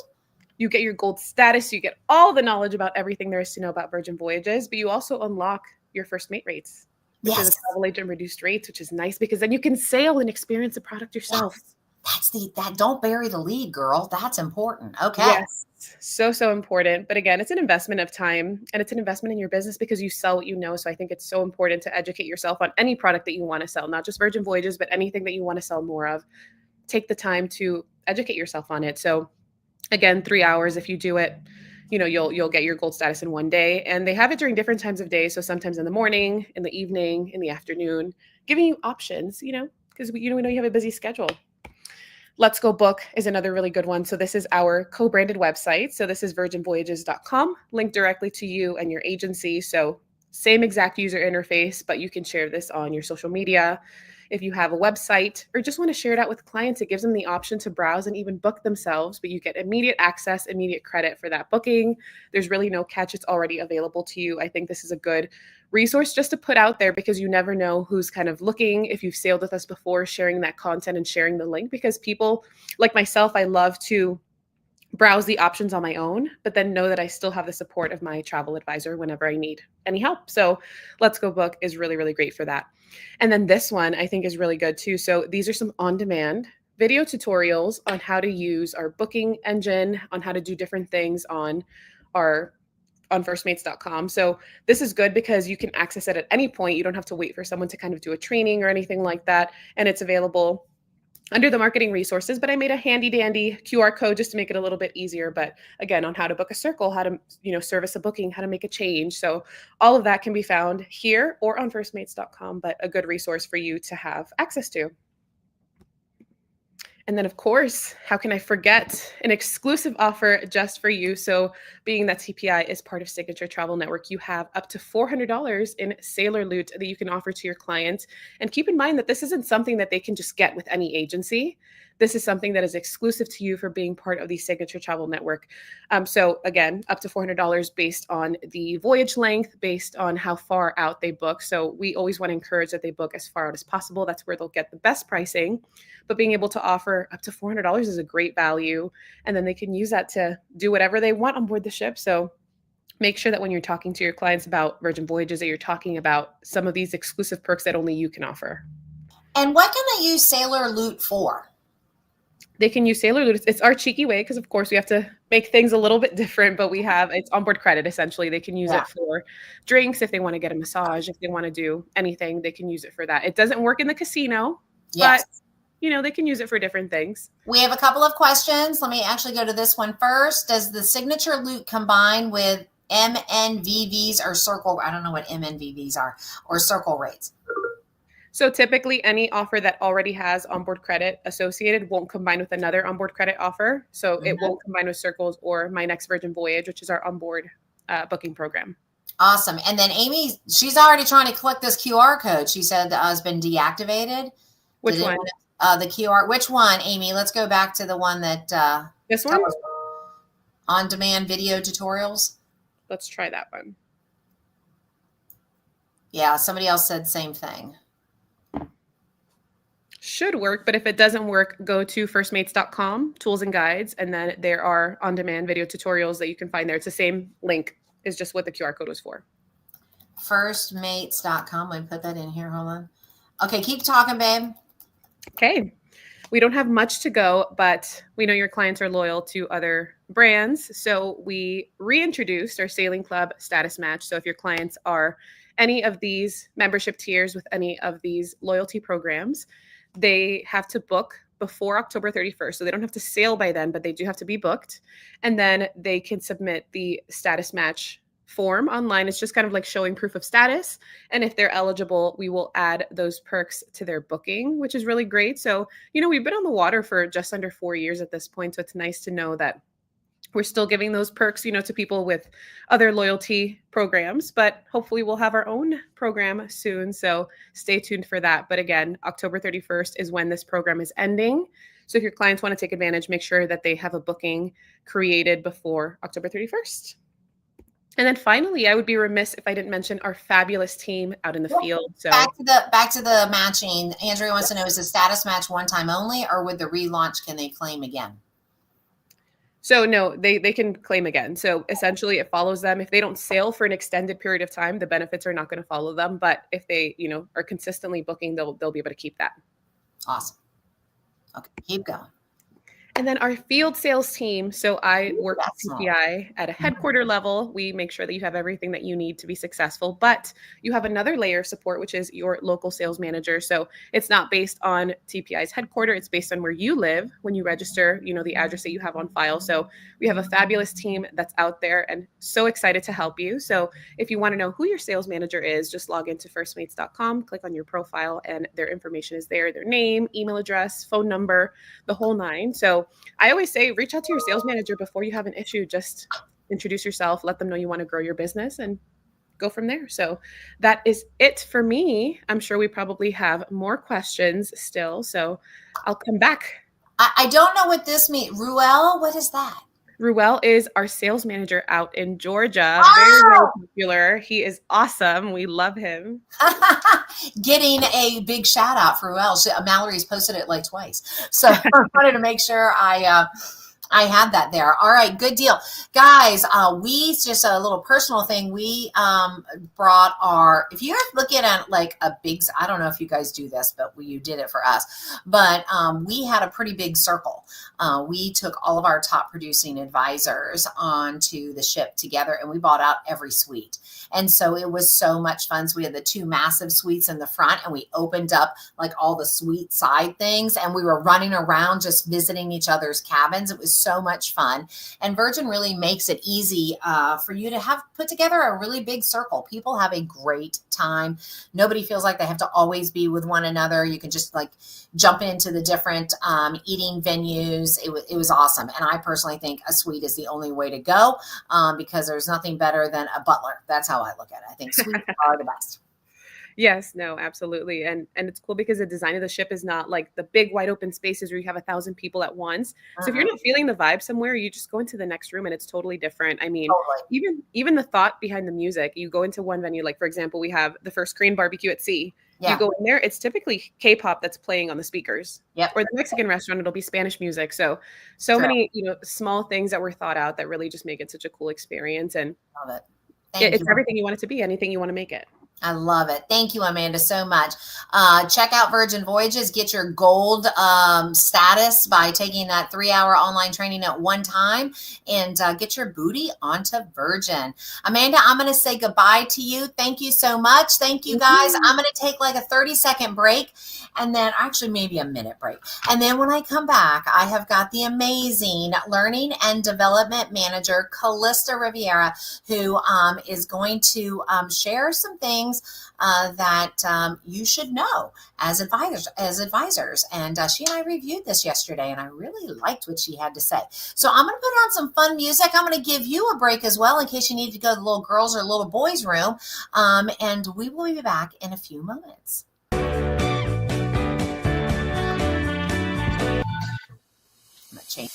You get your gold status. You get all the knowledge about everything there is to know about Virgin Voyages, but you also unlock your first mate rates. Which is a travel agent reduced rates, which is nice because then you can sail and experience the product yourself. that don't bury the lead, girl. That's important. Okay. Yes. So important. But again, it's an investment of time and it's an investment in your business because you sell what you know. So I think it's so important to educate yourself on any product that you want to sell, not just Virgin Voyages, but anything that you want to sell more of. Take the time to educate yourself on it. So again, 3 hours, if you do it, you'll get your gold status in one day. And they have it during different times of day. So sometimes in the morning, in the evening, in the afternoon, giving you options, because we know you have a busy schedule. Let's Go Book is another really good one. So this is our co-branded website. So this is virginvoyages.com, linked directly to you and your agency. So same exact user interface, but you can share this on your social media. If you have a website or just want to share it out with clients, it gives them the option to browse and even book themselves, but you get immediate access, immediate credit for that booking. There's really no catch. It's already available to you. I think this is a good resource just to put out there because you never know who's kind of looking. If you've sailed with us before, sharing that content and sharing the link, because people like myself, I love to browse the options on my own, but then know that I still have the support of my travel advisor whenever I need any help. So Let's Go Book is really, really great for that. And then this one I think is really good too. So these are some on-demand video tutorials on how to use our booking engine, on how to do different things on firstmates.com. So this is good because you can access it at any point. You don't have to wait for someone to kind of do a training or anything like that. And it's available under the marketing resources, but I made a handy dandy QR code just to make it a little bit easier. But again, on how to book a circle, how to, service a booking, how to make a change. So all of that can be found here or on firstmates.com, but a good resource for you to have access to. And then, of course, how can I forget an exclusive offer just for you? So being that TPI is part of Signature Travel Network, you have up to $400 in Sailor Loot that you can offer to your clients. And keep in mind that this isn't something that they can just get with any agency. This is something that is exclusive to you for being part of the Signature Travel Network. So again, up to $400 based on the voyage length, based on how far out they book. So we always want to encourage that they book as far out as possible. That's where they'll get the best pricing. But being able to offer up to $400 is a great value. And then they can use that to do whatever they want on board the ship. So make sure that when you're talking to your clients about Virgin Voyages, that you're talking about some of these exclusive perks that only you can offer. And what can they use Sailor Loot for? They can use Sailor Loot. It's our cheeky way because, of course, we have to make things a little bit different, but it's onboard credit, essentially. They can use it for drinks if they want to get a massage, if they want to do anything, they can use it for that. It doesn't work in the casino, but, they can use it for different things. We have a couple of questions. Let me actually go to this one first. Does the Signature Loot combine with MNVVs or circle? I don't know what MNVVs are, or circle rates. So typically any offer that already has onboard credit associated won't combine with another onboard credit offer. So it won't combine with Circles or My Next Virgin Voyage, which is our onboard booking program. Awesome. And then Amy, she's already trying to click this QR code. She said has been deactivated. Which one? The QR. Which one, Amy? Let's go back to the one that. This one? On-demand video tutorials. Let's try that one. Yeah, somebody else said same thing. Should work, but if it doesn't work, go to firstmates.com, tools and guides, and then there are on-demand video tutorials that you can find there. It's the same link, is just what the QR code was for. Firstmates.com. Let me put that in here. Hold on. Okay, keep talking, babe. Okay. We don't have much to go, but we know your clients are loyal to other brands. So we reintroduced our Sailing Club status match. So if your clients are any of these membership tiers with any of these loyalty programs, they have to book before October 31st. So they don't have to sail by then, but they do have to be booked. And then they can submit the status match form online. It's just kind of like showing proof of status. And if they're eligible, we will add those perks to their booking, which is really great. So, we've been on the water for just under 4 years at this point. So it's nice to know that we're still giving those perks, to people with other loyalty programs, but hopefully we'll have our own program soon. So stay tuned for that. But again, October 31st is when this program is ending. So if your clients want to take advantage, make sure that they have a booking created before October 31st. And then finally, I would be remiss if I didn't mention our fabulous team out in the field. So back to the matching. Andrea wants to know, is the status match one time only, or with the relaunch, can they claim again? So no, they can claim again. So essentially it follows them. If they don't sail for an extended period of time, the benefits are not going to follow them. But if they, are consistently booking, they'll be able to keep that. Awesome. Okay, keep going. And then our field sales team. So I work with that's small. TPI at a headquarter level. We make sure that you have everything that you need to be successful, but you have another layer of support, which is your local sales manager. So it's not based on TPI's headquarter. It's based on where you live when you register, the address that you have on file. So we have a fabulous team that's out there and so excited to help you. So if you want to know who your sales manager is, just log into firstmates.com, click on your profile, and their information is there, their name, email address, phone number, the whole nine. So I always say reach out to your sales manager before you have an issue. Just introduce yourself, let them know you want to grow your business, and go from there. So that is it for me. I'm sure we probably have more questions still. So I'll come back. I don't know what this means. Ruel, what is that? Ruel is our sales manager out in Georgia. Oh! Very popular. He is awesome. We love him. Getting a big shout out for Ruel. Mallory's posted it like twice. So I wanted to make sure I had that there. All right, good deal. Guys, we just a little personal thing. We brought if you're looking at like a big, I don't know if you guys do this, but you did it for us. But we had a pretty big circle. We took all of our top producing advisors onto the ship together, and we bought out every suite. And so it was so much fun. So we had the 2 massive suites in the front, and we opened up like all the suite side things, and we were running around just visiting each other's cabins. It was so much fun. And Virgin really makes it easy for you to have put together a really big circle. People have a great time. Nobody feels like they have to always be with one another. You can just like jump into the different eating venues. It was awesome. And I personally think a suite is the only way to go because there's nothing better than a butler. That's how I look at it. I think suites are the best. Yes, no, absolutely. And it's cool because the design of the ship is not like the big wide open spaces where you have 1,000 people at once. So if you're not feeling the vibe somewhere, you just go into the next room and it's totally different. I mean, even the thought behind the music, you go into one venue, like for example, we have the First Korean Barbecue at Sea. Yeah. You go in there, it's typically K-pop that's playing on the speakers. Yep. Or the Mexican restaurant, it'll be Spanish music. So many, small things that were thought out that really just make it such a cool experience. And love it. It's everything you want it to be, anything you want to make it. I love it. Thank you, Amanda, so much. Check out Virgin Voyages. Get your gold status by taking that 3-hour online training at one time and get your booty onto Virgin. Amanda, I'm going to say goodbye to you. Thank you so much. Thank you, guys. I'm going to take like a 30-second break and then actually maybe a minute break. And then when I come back, I have got the amazing Learning and Development Manager, Callista Riviera, who is going to share some things that you should know as advisors. And she and I reviewed this yesterday, and I really liked what she had to say. So I'm going to put on some fun music. I'm going to give you a break as well in case you need to go to the little girls or little boys room. And we will be back in a few moments. I'm going to change.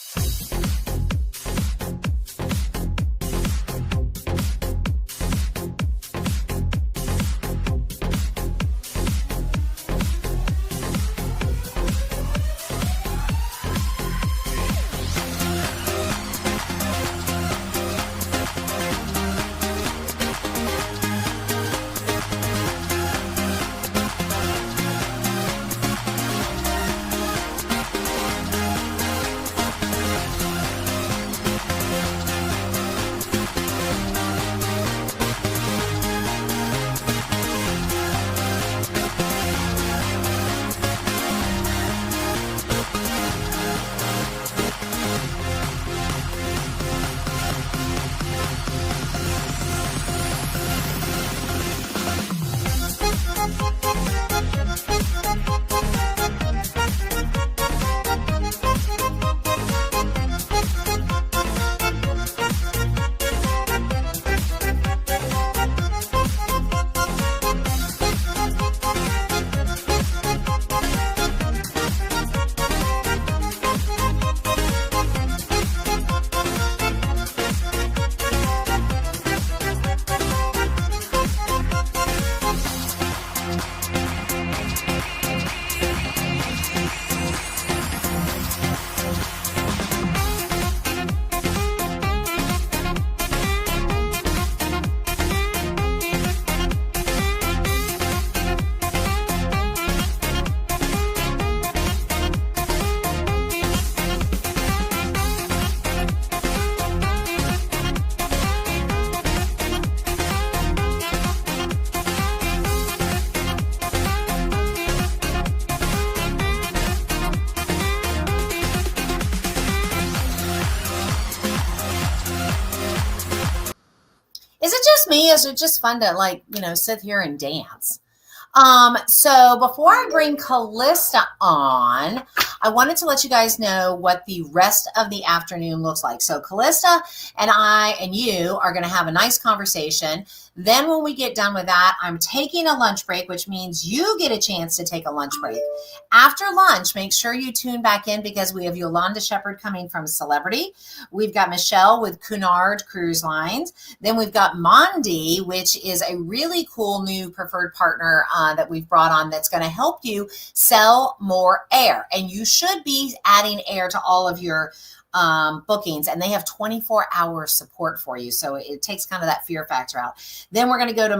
just me? Is it just fun to like, sit here and dance? So before I bring Callista on, I wanted to let you guys know what the rest of the afternoon looks like. So Callista and I and you are going to have a nice conversation. Then when we get done with that, I'm taking a lunch break, which means you get a chance to take a lunch break. After lunch, make sure you tune back in because we have Yolanda Shepherd coming from Celebrity. We've got Michelle with Cunard Cruise Lines. Then we've got Mondi, which is a really cool new preferred partner that we've brought on that's going to help you sell more air. And you should be adding air to all of your bookings, and they have 24-hour support for you. So it takes kind of that fear factor out. Then we're going to go to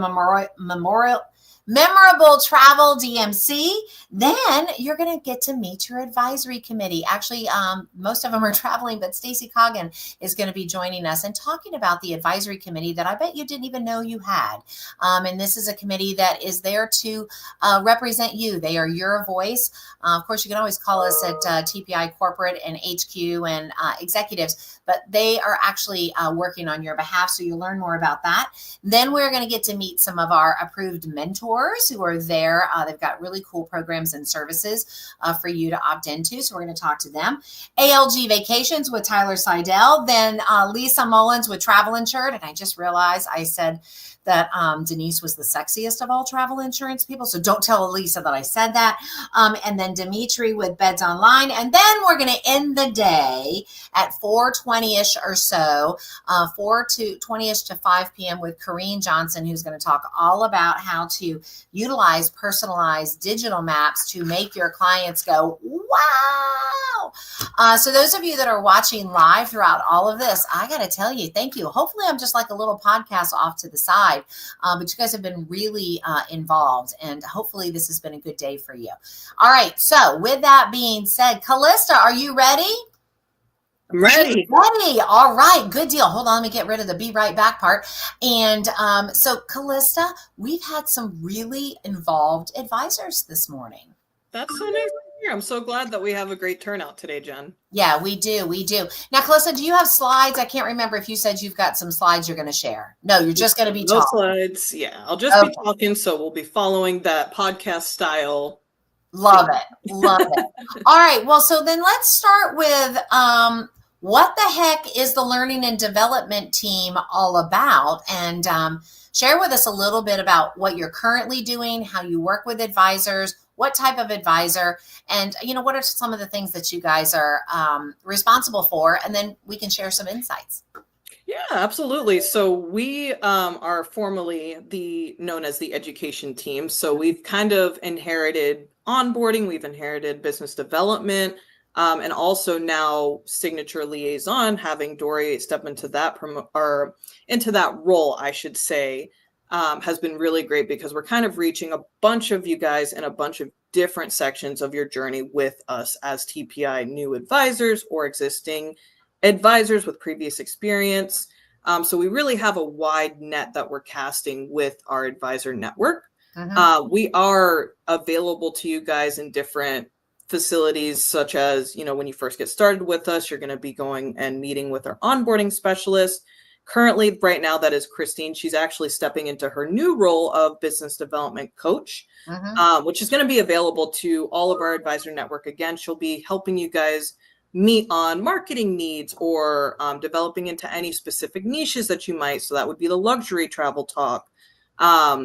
Memorable Travel DMC. Then you're going to get to meet your advisory committee. Actually, most of them are traveling, but Stacey Coggin is going to be joining us and talking about the advisory committee that I bet you didn't even know you had. And this is a committee that is there to represent you. They are your voice. Of course, you can always call us at TPI Corporate and HQ and executives, but they are actually working on your behalf. So you'll learn more about that. Then we're going to get to meet some of our approved mentors who are there. They've got really cool programs and services for you to opt into. So we're going to talk to them. ALG Vacations with Tyler Seidel. Then Lisa Mullins with Travel Insured. And I just realized I said that Denise was the sexiest of all travel insurance people. So don't tell Elisa that I said that. And then Dimitri with Beds Online. And then we're going to end the day at 4:20-ish or so, 4:20-ish to 5 p.m. with Corrine Johnson, who's going to talk all about how to utilize personalized digital maps to make your clients go, wow. So those of you that are watching live throughout all of this, I got to tell you, thank you. Hopefully I'm just like a little podcast off to the side. But you guys have been really involved, and hopefully this has been a good day for you. All right. So with that being said, Callista, are you ready? I'm ready. Ready. All right. Good deal. Hold on. Let me get rid of the be right back part. And so Callista, we've had some really involved advisors this morning. That's so nice to hear. I'm so glad that we have a great turnout today, Jen. Yeah, we do. We do. Now, Callista, do you have slides? I can't remember if you said you've got some slides you're going to share. No, you're just going to be No talking. slides. Yeah, I'll just be talking. So we'll be following that podcast style. Love it. Love it. All right. Well, so then let's start with what the heck is the learning and development team all about? And share with us a little bit about what you're currently doing, how you work with advisors, what type of advisor, and what are some of the things that you guys are responsible for, and then we can share some insights. Yeah, absolutely. So we are formally known as the education team. So we've kind of inherited onboarding, we've inherited business development, and also now signature liaison, having Dory step into that into that role, I should say. Has been really great because we're kind of reaching a bunch of you guys in a bunch of different sections of your journey with us as TPI new advisors or existing advisors with previous experience. So we really have a wide net that we're casting with our advisor network. We are available to you guys in different facilities, such as, when you first get started with us, you're going to be going and meeting with our onboarding specialist. Currently, right now, that is Christine. She's actually stepping into her new role of business development coach, which is going to be available to all of our advisor network. Again, she'll be helping you guys meet on marketing needs or developing into any specific niches that you might. So that would be the luxury travel talk.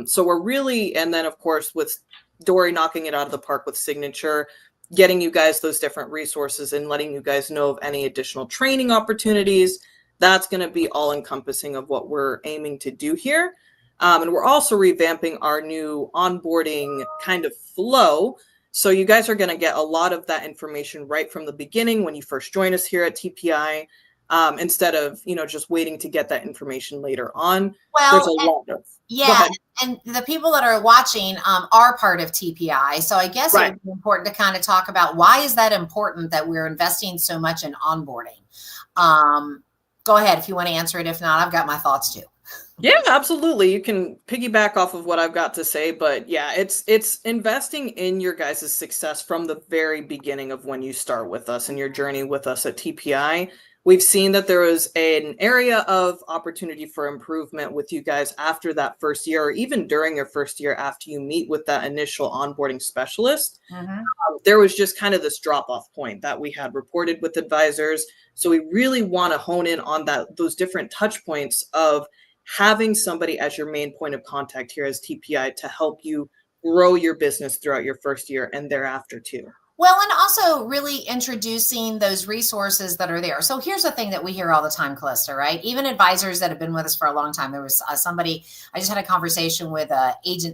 So we're really, and then of course, with Dory knocking it out of the park with Signature, getting you guys those different resources and letting you guys know of any additional training opportunities. That's going to be all encompassing of what we're aiming to do here. And we're also revamping our new onboarding kind of flow. So you guys are going to get a lot of that information right from the beginning when you first join us here at TPI, instead of, just waiting to get that information later on. Well, there's a lot of. Yeah, and the people that are watching are part of TPI. So I guess it would be important to kind of talk about why is that important that we're investing so much in onboarding. Go ahead if you want to answer it. If not, I've got my thoughts too. Yeah, absolutely. You can piggyback off of what I've got to say, but yeah, it's investing in your guys' success from the very beginning of when you start with us and your journey with us at TPI. We've seen that there was an area of opportunity for improvement with you guys after that first year, or even during your first year after you meet with that initial onboarding specialist. There was just kind of this drop-off point that we had reported with advisors. So we really want to hone in on those different touch points of having somebody as your main point of contact here as TPI to help you grow your business throughout your first year and thereafter too. Well, and also really introducing those resources that are there. So here's the thing that we hear all the time, Callista, right? Even advisors that have been with us for a long time. There was somebody, I just had a conversation with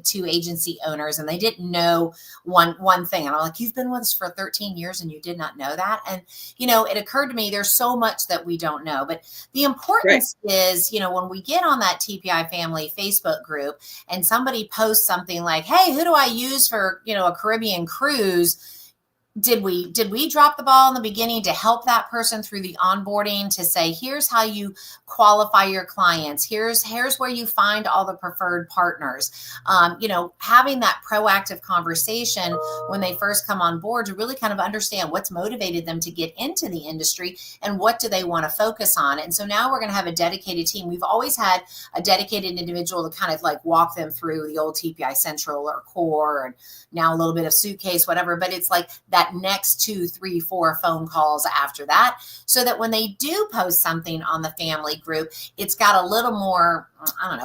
two agency owners, and they didn't know one thing. And I'm like, you've been with us for 13 years and you did not know that? And, it occurred to me, there's so much that we don't know. But the importance is, when we get on that TPI family Facebook group and somebody posts something like, hey, who do I use for, a Caribbean cruise? Did we drop the ball in the beginning to help that person through the onboarding to say, here's how you qualify your clients, here's where you find all the preferred partners, having that proactive conversation when they first come on board to really kind of understand what's motivated them to get into the industry and what do they want to focus on. And so now we're going to have a dedicated team. We've always had a dedicated individual to kind of like walk them through the old TPI Central or Core, and now a little bit of Suitcase, whatever, but it's like that next 2, 3, 4 phone calls after that, so that when they do post something on the family group, it's got a little more,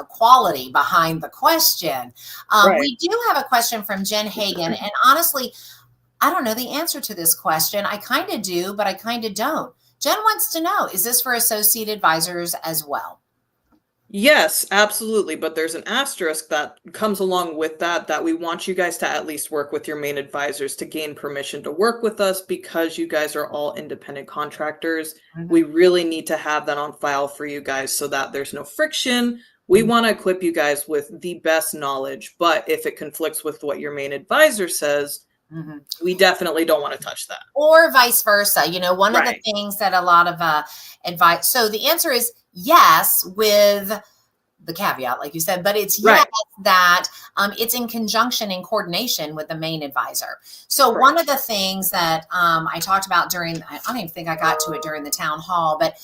quality behind the question. We do have a question from Jen Hagan, and honestly, I don't know the answer to this question. I kind of do, but I kind of don't. Jen wants to know, is this for associate advisors as well? Yes, absolutely. But there's an asterisk that comes along with that we want you guys to at least work with your main advisors to gain permission to work with us, because you guys are all independent contractors. We really need to have that on file for you guys so that there's no friction. We want to equip you guys with the best knowledge, but if it conflicts with what your main advisor says, we definitely don't want to touch that. Or vice versa. One of the things that a lot of advice. So the answer is yes, with the caveat, like you said, but it's yes that it's in conjunction and coordination with the main advisor. So one of the things that I talked about during, I don't even think I got to it during the town hall, but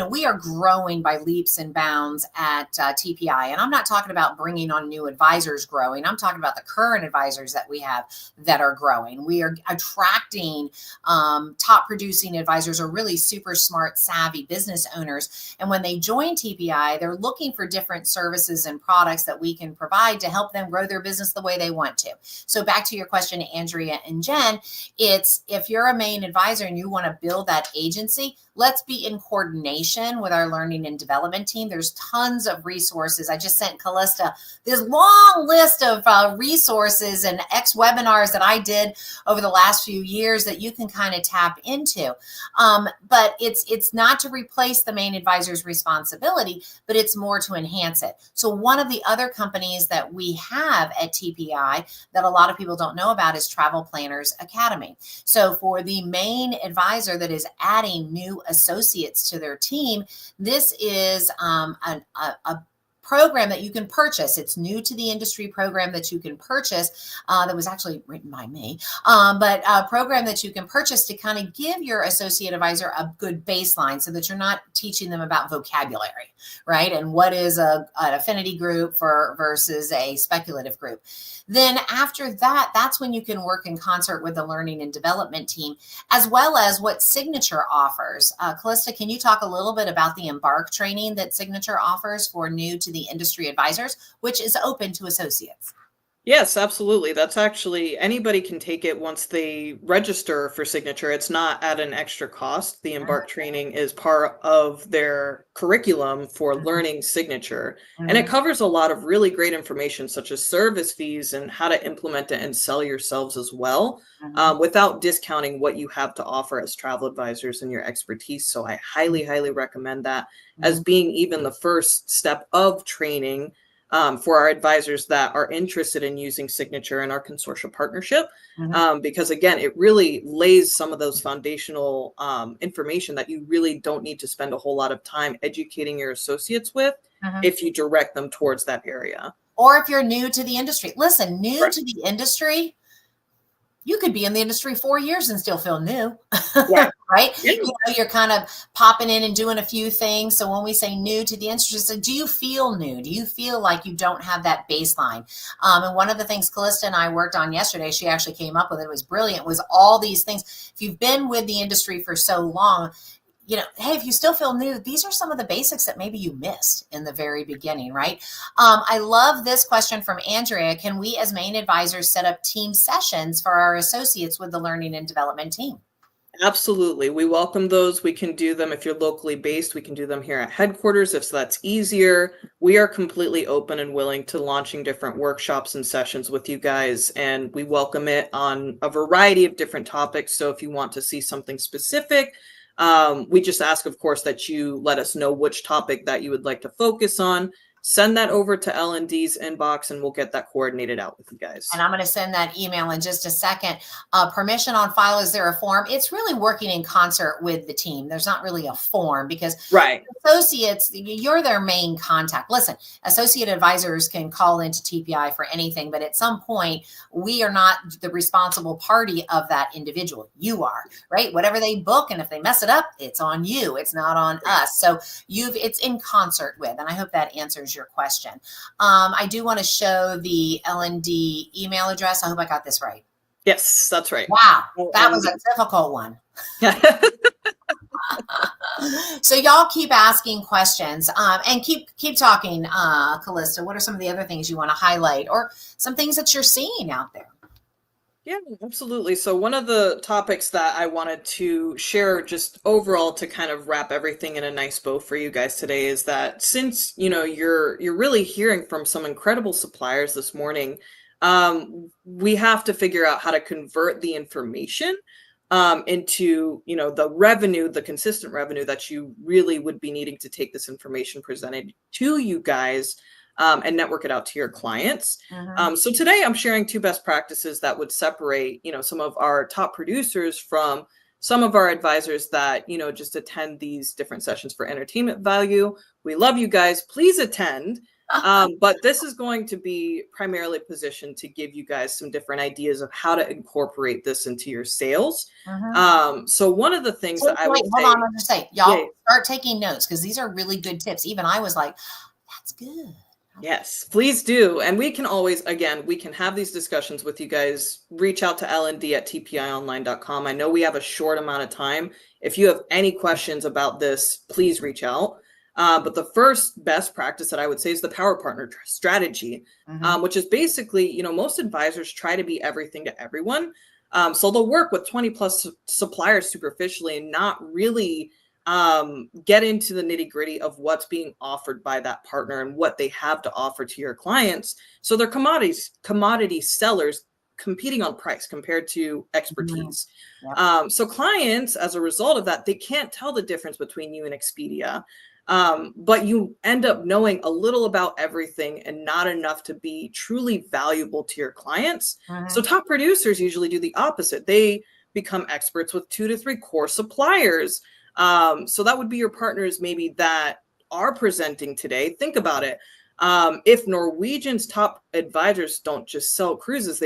we are growing by leaps and bounds at TPI. And I'm not talking about bringing on new advisors growing. I'm talking about the current advisors that we have that are growing. We are attracting top producing advisors, or really super smart, savvy business owners. And when they join TPI, they're looking for different services and products that we can provide to help them grow their business the way they want to. So back to your question, Andrea and Jen, it's if you're a main advisor and you want to build that agency, let's be in coordination with our learning and development team. There's tons of resources. I just sent Callista this long list of resources and webinars that I did over the last few years that you can kind of tap into. But it's not to replace the main advisor's responsibility, but it's more to enhance it. So one of the other companies that we have at TPI that a lot of people don't know about is Travel Planners Academy. So for the main advisor that is adding new associates to their team, this is a program that you can purchase. It's new to the industry program that you can purchase that was actually written by me, but a program that you can purchase to kind of give your associate advisor a good baseline so that you're not teaching them about vocabulary, right? And what is an affinity group versus a speculative group. Then after that, that's when you can work in concert with the learning and development team, as well as what Signature offers. Callista, can you talk a little bit about the Embark training that Signature offers for new to the industry advisors, which is open to associates? Yes, absolutely. That's actually, anybody can take it once they register for Signature. It's not at an extra cost. The Embark training is part of their curriculum for learning Signature. And it covers a lot of really great information, such as service fees and how to implement it and sell yourselves as well, without discounting what you have to offer as travel advisors and your expertise. So I highly, highly recommend that as being even the first step of training for our advisors that are interested in using Signature in our consortium partnership. Because again, it really lays some of those foundational information that you really don't need to spend a whole lot of time educating your associates with if you direct them towards that area. Or if you're new to the industry. Listen, new Right. to the industry, you could be in the industry 4 years and still feel new, Right. right? Yeah. You know, you're kind of popping in and doing a few things. So when we say new to the industry, so do you feel new? Do you feel like you don't have that baseline? And one of the things Callista and I worked on yesterday, she actually came up with it was brilliant, was all these things. If you've been with the industry for so long, you know, hey, if you still feel new, these are some of the basics that maybe you missed in the very beginning, right? I love this question from Andrea. Can we as main advisors set up team sessions for our associates with the learning and development team? Absolutely. We welcome those. We can do them if you're locally based. We can do them here at headquarters if that's easier. We are completely open and willing to launching different workshops and sessions with you guys, and we welcome it on a variety of different topics. So if you want to see something specific, we just ask, of course, that you let us know which topic that you would like to focus on. Send that over to L&D's inbox and we'll get that coordinated out with you guys. And I'm going to send that email in just a second. Permission on file, is there a form? It's really working in concert with the team. There's not really a form because associates, you're their main contact. Listen, associate advisors can call into TPI for anything, but at some point, we are not the responsible party of that individual. You are, right? Whatever they book, and if they mess it up, it's on you. It's not on us. So it's in concert with, and I hope that answers your question. I do want to show the L&D email address. I hope I got this right. Yes, that's right. Wow, that was a difficult one. So y'all keep asking questions and keep talking, Callista. What are some of the other things you want to highlight or some things that you're seeing out there? Yeah, absolutely. So one of the topics that I wanted to share just overall to kind of wrap everything in a nice bow for you guys today is that since, you know, you're really hearing from some incredible suppliers this morning, we have to figure out how to convert the information into, you know, the revenue, the consistent revenue that you really would be needing to take this information presented to you guys and network it out to your clients. So today I'm sharing 2 best practices that would separate, you know, some of our top producers from some of our advisors that, you know, just attend these different sessions for entertainment value. We love you guys. Please attend. But this is going to be primarily positioned to give you guys some different ideas of how to incorporate this into your sales. So one of the things that I would say, hold on, let me just say, y'all start taking notes because these are really good tips. Even I was like, that's good. Yes, please do. And we can always, again, we can have these discussions with you guys. Reach out to L&D at tpionline.com. I know we have a short amount of time. If you have any questions about this, please reach out. But the first best practice that I would say is the power partner strategy, which is basically, you know, most advisors try to be everything to everyone. So they'll work with 20 plus suppliers superficially and not really get into the nitty gritty of what's being offered by that partner and what they have to offer to your clients. So they're commodity sellers competing on price compared to expertise. So clients, as a result of that, they can't tell the difference between you and Expedia. But you end up knowing a little about everything and not enough to be truly valuable to your clients. So top producers usually do the opposite. They become experts with 2 to 3 core suppliers. So that would be your partners maybe that are presenting today. Think about it. If Norwegian's top advisors don't just sell cruises,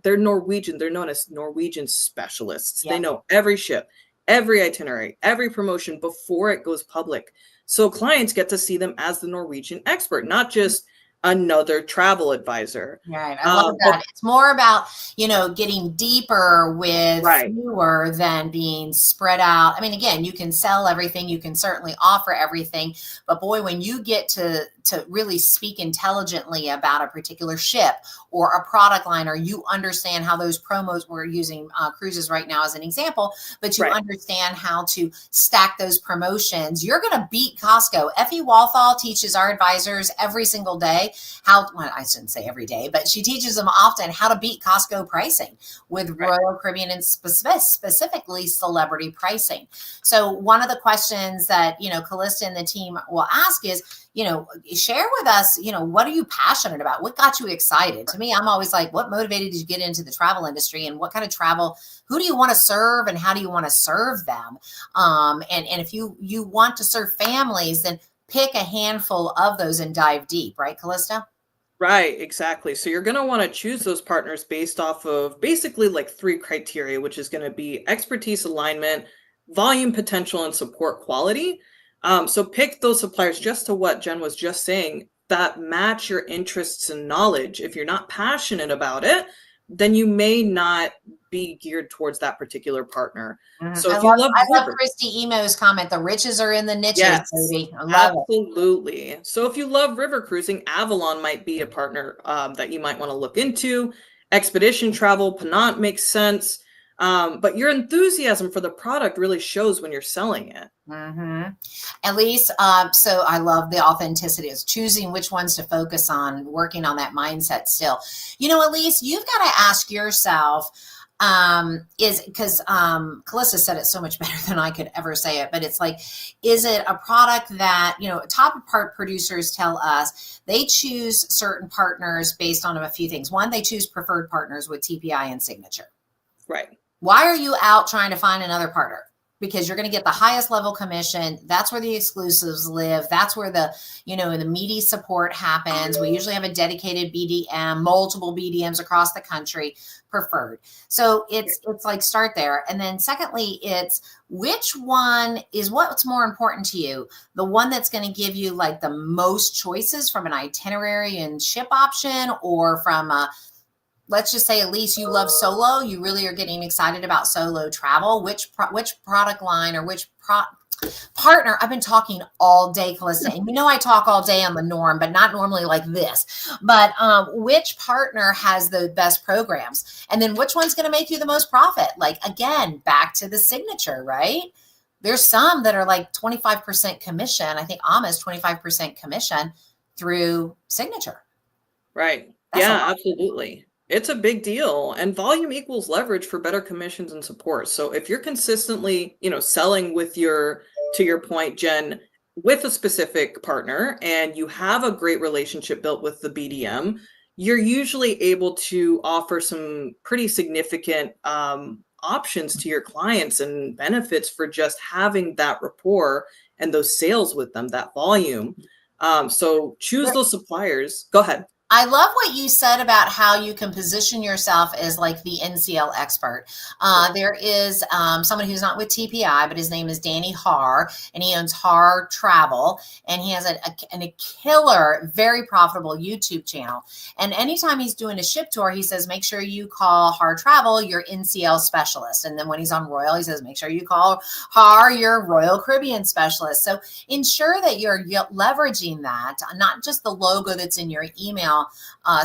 they're Norwegian. They're known as Norwegian specialists. They know every ship, every itinerary, every promotion before it goes public. So clients get to see them as the Norwegian expert, not just another travel advisor. Right. I love that. It's more about, you know, getting deeper with fewer than being spread out. I mean, again, you can sell everything. You can certainly offer everything. But boy, when you get to really speak intelligently about a particular ship or a product line, or you understand how those promos, we're using cruises right now as an example, but you understand how to stack those promotions, you're going to beat Costco. Effie Walthall teaches our advisors every single day how, well, I shouldn't say every day, but she teaches them often how to beat Costco pricing with Royal Caribbean and specifically celebrity pricing. So one of the questions that, you know, Callista and the team will ask is, share with us, what are you passionate about? What got you excited? To me, I'm always like, what motivated you to get into the travel industry, and what kind of travel, who do you want to serve, and how do you want to serve them? And if you want to serve families, then pick a handful of those and dive deep, right, Callista? Right, exactly. So you're going to want to choose those partners based off of basically like 3 criteria, which is going to be expertise alignment, volume potential, and support quality. So pick those suppliers, just to what Jen was just saying, that match your interests and knowledge. If you're not passionate about it, then you may not be geared towards that particular partner. So if you love I love River, Christy Emo's comment, the riches are in the niches, yes, baby. I love it. absolutely. So if you love river cruising, Avalon might be a partner that you might want to look into. Expedition travel, Penant makes sense. But your enthusiasm for the product really shows when you're selling it. At least, so I love the authenticity. It's choosing which ones to focus on, working on that mindset still. At least you've got to ask yourself, is because Callista said it so much better than I could ever say it, but it's like, is it a product that, top part producers tell us they choose certain partners based on a few things. One, they choose preferred partners with TPI and signature. Right. Why are you out trying to find another partner? Because you're going to get the highest level commission. That's where the exclusives live. That's where the meaty support happens. We usually have a dedicated BDM, multiple BDMs across the country, preferred. So it's like, start there. And then secondly, it's which one is what's more important to you? The one that's going to give you like the most choices from an itinerary and ship option, or from let's just say, at least you love solo. You really are getting excited about solo travel. Which product line or which partner? I've been talking all day, Callista, and I talk all day on the norm, but not normally like this. But which partner has the best programs? And then which one's going to make you the most profit? Like, again, back to the signature, right? There's some that are like 25% commission. I think Ama's 25% commission through signature. Right. Yeah, absolutely. It's a big deal, and volume equals leverage for better commissions and support. So if you're consistently, selling with to your point, Jen, with a specific partner, and you have a great relationship built with the BDM, you're usually able to offer some pretty significant options to your clients and benefits for just having that rapport and those sales with them, that volume. So choose those suppliers. Go ahead. I love what you said about how you can position yourself as like the NCL expert. There is someone who's not with TPI, but his name is Danny Haar, and he owns Haar Travel, and he has a killer, very profitable YouTube channel. And anytime he's doing a ship tour, he says, make sure you call Haar Travel your NCL specialist. And then when he's on Royal, he says, make sure you call Haar your Royal Caribbean specialist. So ensure that you're leveraging that, not just the logo that's in your email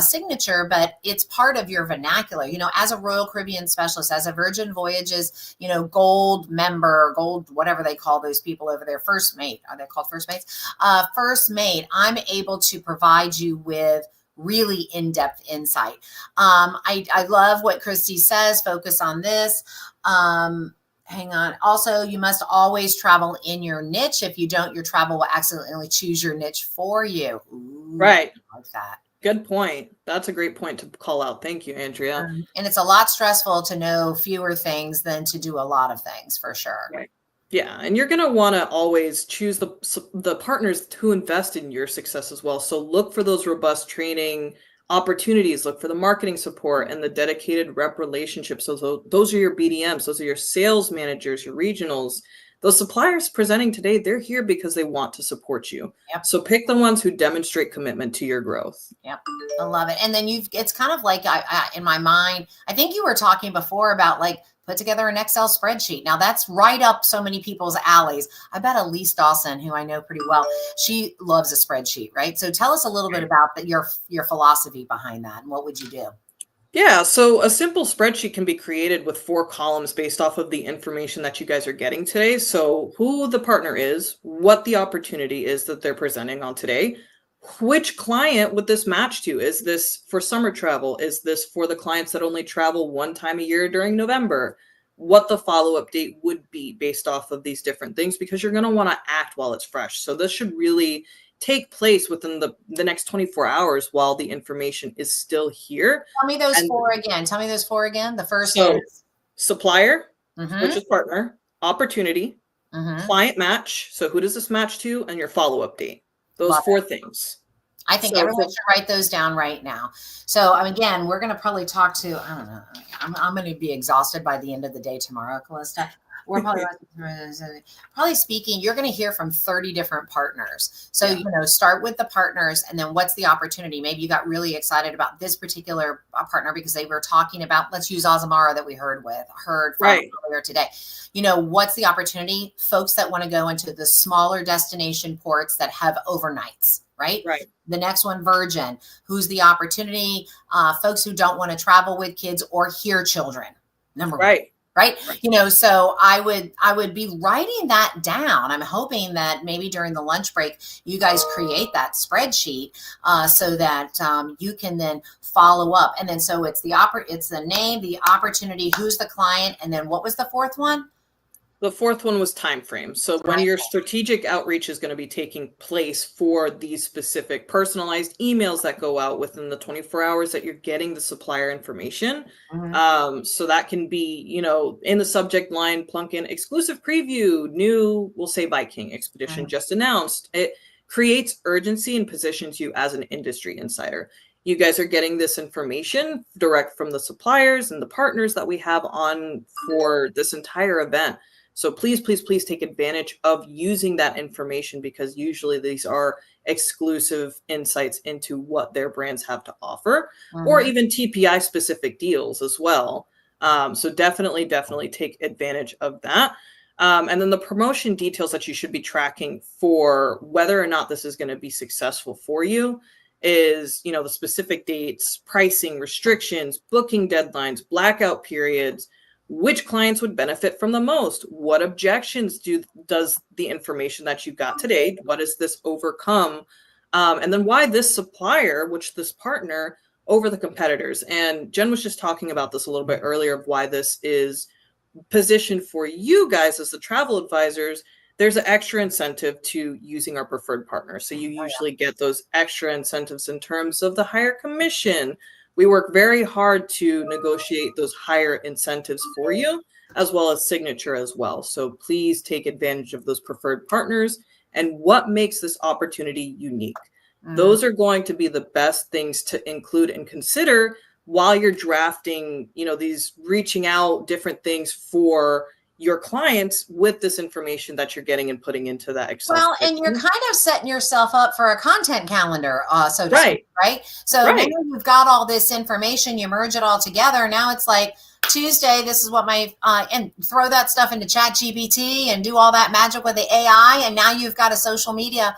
signature, but it's part of your vernacular. As a Royal Caribbean specialist, as a Virgin Voyages, gold member, gold, whatever they call those people over there, first mate. Are they called first mates? First mate, I'm able to provide you with really in-depth insight. I love what Christy says, focus on this. Hang on. Also, you must always travel in your niche. If you don't, your travel will accidentally choose your niche for you. Ooh, right. I like that. Good point. That's a great point to call out. Thank you, Andrea. And it's a lot stressful to know fewer things than to do a lot of things, for sure. Right. Yeah, and you're going to want to always choose the partners who invest in your success as well. So look for those robust training opportunities, look for the marketing support and the dedicated rep relationships. So those are your BDMs, those are your sales managers, your regionals. Those suppliers presenting today, they're here because they want to support you. Yep. So pick the ones who demonstrate commitment to your growth. Yep. I love it. And then it's kind of like in my mind, I think you were talking before about like put together an Excel spreadsheet. Now that's right up so many people's alleys. I bet Elise Dawson, who I know pretty well, she loves a spreadsheet, right? So tell us a little bit about your philosophy behind that, and what would you do? Yeah, so a simple spreadsheet can be created with 4 columns based off of the information that you guys are getting today. So who the partner is, what the opportunity is that they're presenting on today, which client would this match to? Is this for summer travel? Is this for the clients that only travel one time a year during November? What the follow-up date would be based off of these different things, because you're going to want to act while it's fresh. So this should really take place within the next 24 hours while the information is still here. Tell me those And four again. Tell me those four again. The first so is supplier, Mhm, which is partner, opportunity, mhm. client match. So who does this match to? And your follow-up date. Those Love four things. I think So everyone should write those down right now. So again, we're going to probably talk to, I don't know, I'm going to be exhausted by the end of the day tomorrow, Callista. We're probably speaking, you're going to hear from 30 different partners. So, start with the partners and then what's the opportunity? Maybe you got really excited about this particular partner because they were talking about, let's use Azamara that we heard from earlier today. What's the opportunity? Folks that want to go into the smaller destination ports that have overnights, right? Right. The next one, Virgin. Who's the opportunity? Folks who don't want to travel with kids or hear children. Number one. Right. So I would be writing that down. I'm hoping that maybe during the lunch break, you guys create that spreadsheet so that you can then follow up. And then so it's the name, the opportunity, who's the client, and then what was the fourth one? The fourth one was time frame. So when your strategic outreach is going to be taking place for these specific personalized emails that go out within the 24 hours that you're getting the supplier information. So that can be, in the subject line, plunk in exclusive preview, new, we'll say Viking expedition just announced. It creates urgency and positions you as an industry insider. You guys are getting this information direct from the suppliers and the partners that we have on for this entire event. So please, please, please take advantage of using that information because usually these are exclusive insights into what their brands have to offer or even TPI specific deals as well. So definitely take advantage of that. And then the promotion details that you should be tracking for whether or not this is going to be successful for you is, the specific dates, pricing, restrictions, booking deadlines, blackout periods, which clients would benefit from the most? What objections does the information that you got today, what does this overcome? And then why this supplier, which this partner, over the competitors? And Jen was just talking about this a little bit earlier of why this is positioned for you guys as the travel advisors. There's an extra incentive to using our preferred partner. So you usually get those extra incentives in terms of the higher commission. We work very hard to negotiate those higher incentives for you, as well as signature as well. So please take advantage of those preferred partners and what makes this opportunity unique. Those are going to be the best things to include and consider while you're drafting, these reaching out different things for your clients with this information that you're getting and putting into that Excel. Well, and you're kind of setting yourself up for a content calendar, so to speak, right? So now you've got all this information, you merge it all together. Now it's like Tuesday, this is what and throw that stuff into ChatGPT and do all that magic with the AI. And now you've got a social media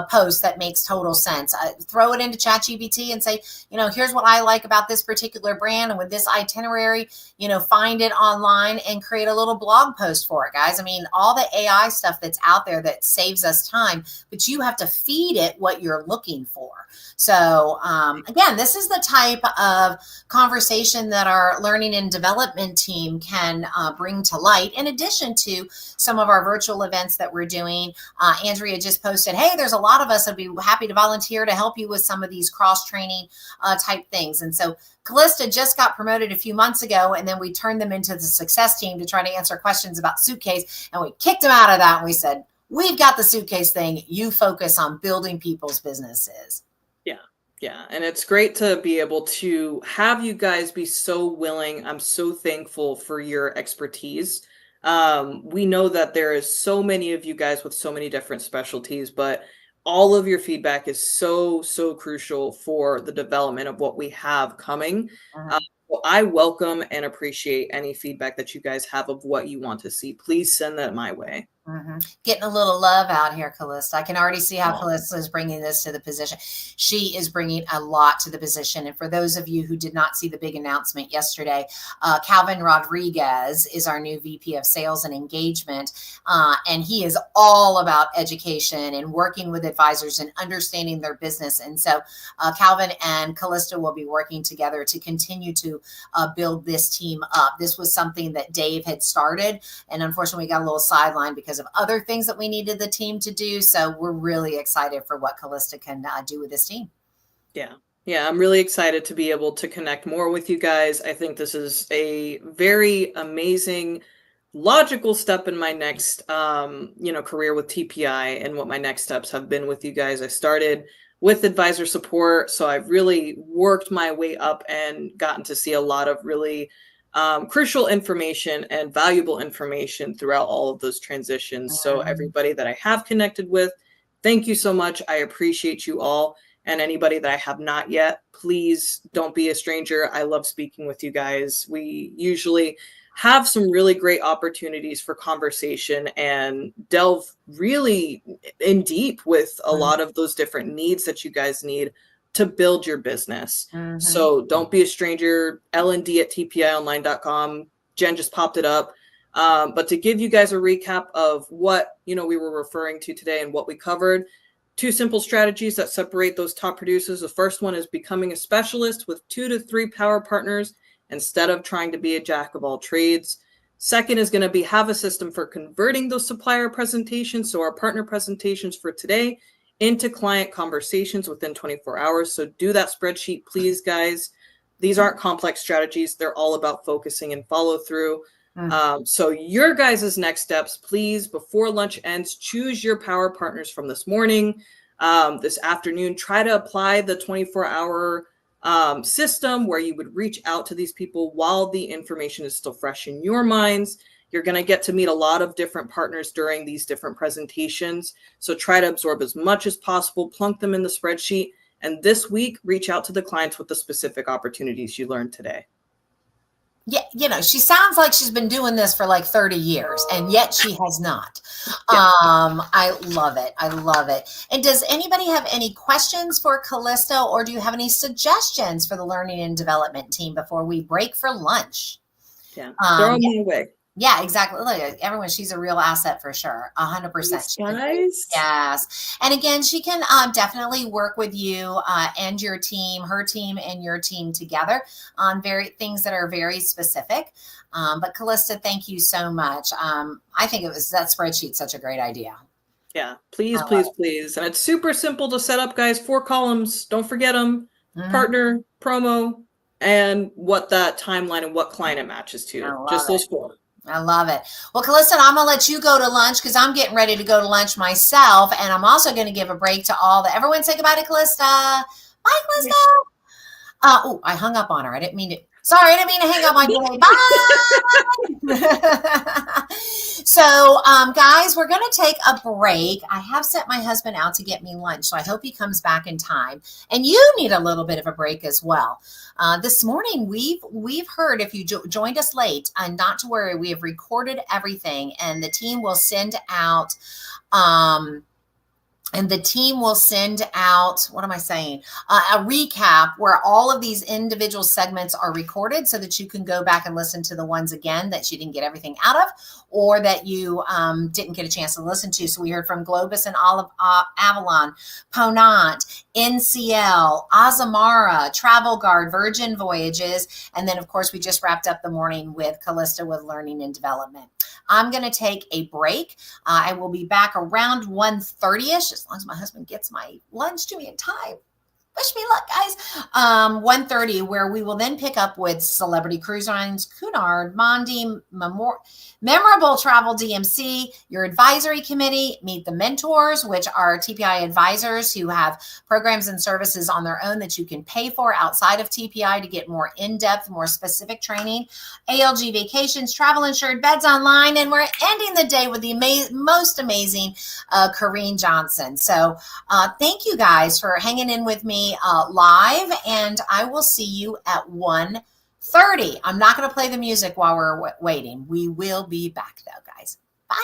post that makes total sense. Throw it into ChatGPT and say, here's what I like about this particular brand. And with this itinerary, find it online and create a little blog post for it, guys. I mean, all the AI stuff that's out there that saves us time, but you have to feed it what you're looking for. So again, this is the type of conversation that our learning and development team can bring to light, in addition to some of our virtual events that we're doing. Andrea just posted, hey, there's a lot of us that'd be happy to volunteer to help you with some of these cross-training type things. And so Callista just got promoted a few months ago, and then we turned them into the success team to try to answer questions about Suitcase, and we kicked them out of that, and we said, we've got the Suitcase thing. You focus on building people's businesses. Yeah. And it's great to be able to have you guys be so willing. I'm so thankful for your expertise. We know that there is so many of you guys with so many different specialties, but all of your feedback is so, so crucial for the development of what we have coming. Well, I welcome and appreciate any feedback that you guys have of what you want to see. Please send that my way. Getting a little love out here, Callista. I can already see how Callista is bringing this to the position. She is bringing a lot to the position. And for those of you who did not see the big announcement yesterday, Calvin Rodriguez is our new VP of Sales and Engagement. And he is all about education and working with advisors and understanding their business. And so Calvin and Callista will be working together to continue to build this team up. This was something that Dave had started. And unfortunately, we got a little sidelined because because of other things that we needed the team to do. So we're really excited for what Callista can do with this team. Yeah. Yeah, I'm really excited to be able to connect more with you guys. I think this is a very amazing, logical step in my next, career with TPI, and what my next steps have been with you guys. I started with advisor support, so I've really worked my way up and gotten to see a lot of really crucial information and valuable information throughout all of those transitions. So everybody that I have connected with, thank you so much. I appreciate you all. And anybody that I have not yet, please don't be a stranger. I love speaking with you guys. We usually have some really great opportunities for conversation and delve really in deep with a lot of those different needs that you guys need to build your business. So don't be a stranger. LND@tpionline.com. Jen just popped it up. But to give you guys a recap of what we were referring to today and what we covered, 2 simple strategies that separate those top producers. The first one is becoming a specialist with 2 to 3 power partners instead of trying to be a jack of all trades. Second is going to be have a system for converting those supplier presentations, so our partner presentations for today, into client conversations within 24 hours. So do that spreadsheet, please, guys. These aren't complex strategies. They're all about focusing and follow through. So your guys' next steps, please, before lunch ends, choose your power partners from this morning, this afternoon. Try to apply the 24-hour system where you would reach out to these people while the information is still fresh in your minds. You're going to get to meet a lot of different partners during these different presentations. So try to absorb as much as possible, plunk them in the spreadsheet, and this week, reach out to the clients with the specific opportunities you learned today. Yeah, she sounds like she's been doing this for like 30 years, and yet she has not. Yeah. I love it. I love it. And does anybody have any questions for Callista, or do you have any suggestions for the learning and development team before we break for lunch? Yeah, throw them my way. Yeah, exactly. Look, everyone, she's a real asset for sure. 100%. Guys. Yes. And again, she can definitely work with you and your team, her team and your team together on things that are very specific. But Callista, thank you so much. I think that spreadsheet's such a great idea. Yeah, please. And it's super simple to set up, guys. 4 columns. Don't forget them. Partner, promo, and what that timeline and what client it matches to. Just those 4. I love it. Well, Callista, I'm going to let you go to lunch because I'm getting ready to go to lunch myself. And I'm also going to give a break to everyone say goodbye to Callista. Bye, Callista. Oh, I hung up on her. I didn't mean to. Sorry, I didn't mean to hang up on you. Bye. So, guys, we're going to take a break. I have sent my husband out to get me lunch, so I hope he comes back in time. And you need a little bit of a break as well. This morning, we've heard, if you joined us late, and not to worry, we have recorded everything, and the team will send out what am I saying? A recap where all of these individual segments are recorded so that you can go back and listen to the ones again that you didn't get everything out of, or that you didn't get a chance to listen to. So we heard from Globus and Avalon, Ponant, NCL, Azamara, Travel Guard, Virgin Voyages, and then, of course, we just wrapped up the morning with Callista with Learning and Development. I'm going to take a break. I will be back around 1:30ish, as long as my husband gets my lunch to me in time. Wish me luck, guys. 1:30, where we will then pick up with Celebrity Cruise Lines, Cunard, Mondi, Memorable Travel DMC, your advisory committee, Meet the Mentors, which are TPI advisors who have programs and services on their own that you can pay for outside of TPI to get more in-depth, more specific training, ALG Vacations, Travel Insured, Beds Online, and we're ending the day with the most amazing Corrine Johnson. So thank you guys for hanging in with me live, and I will see you at 1:30. I'm not going to play the music while we're waiting. We will be back though, guys. Bye.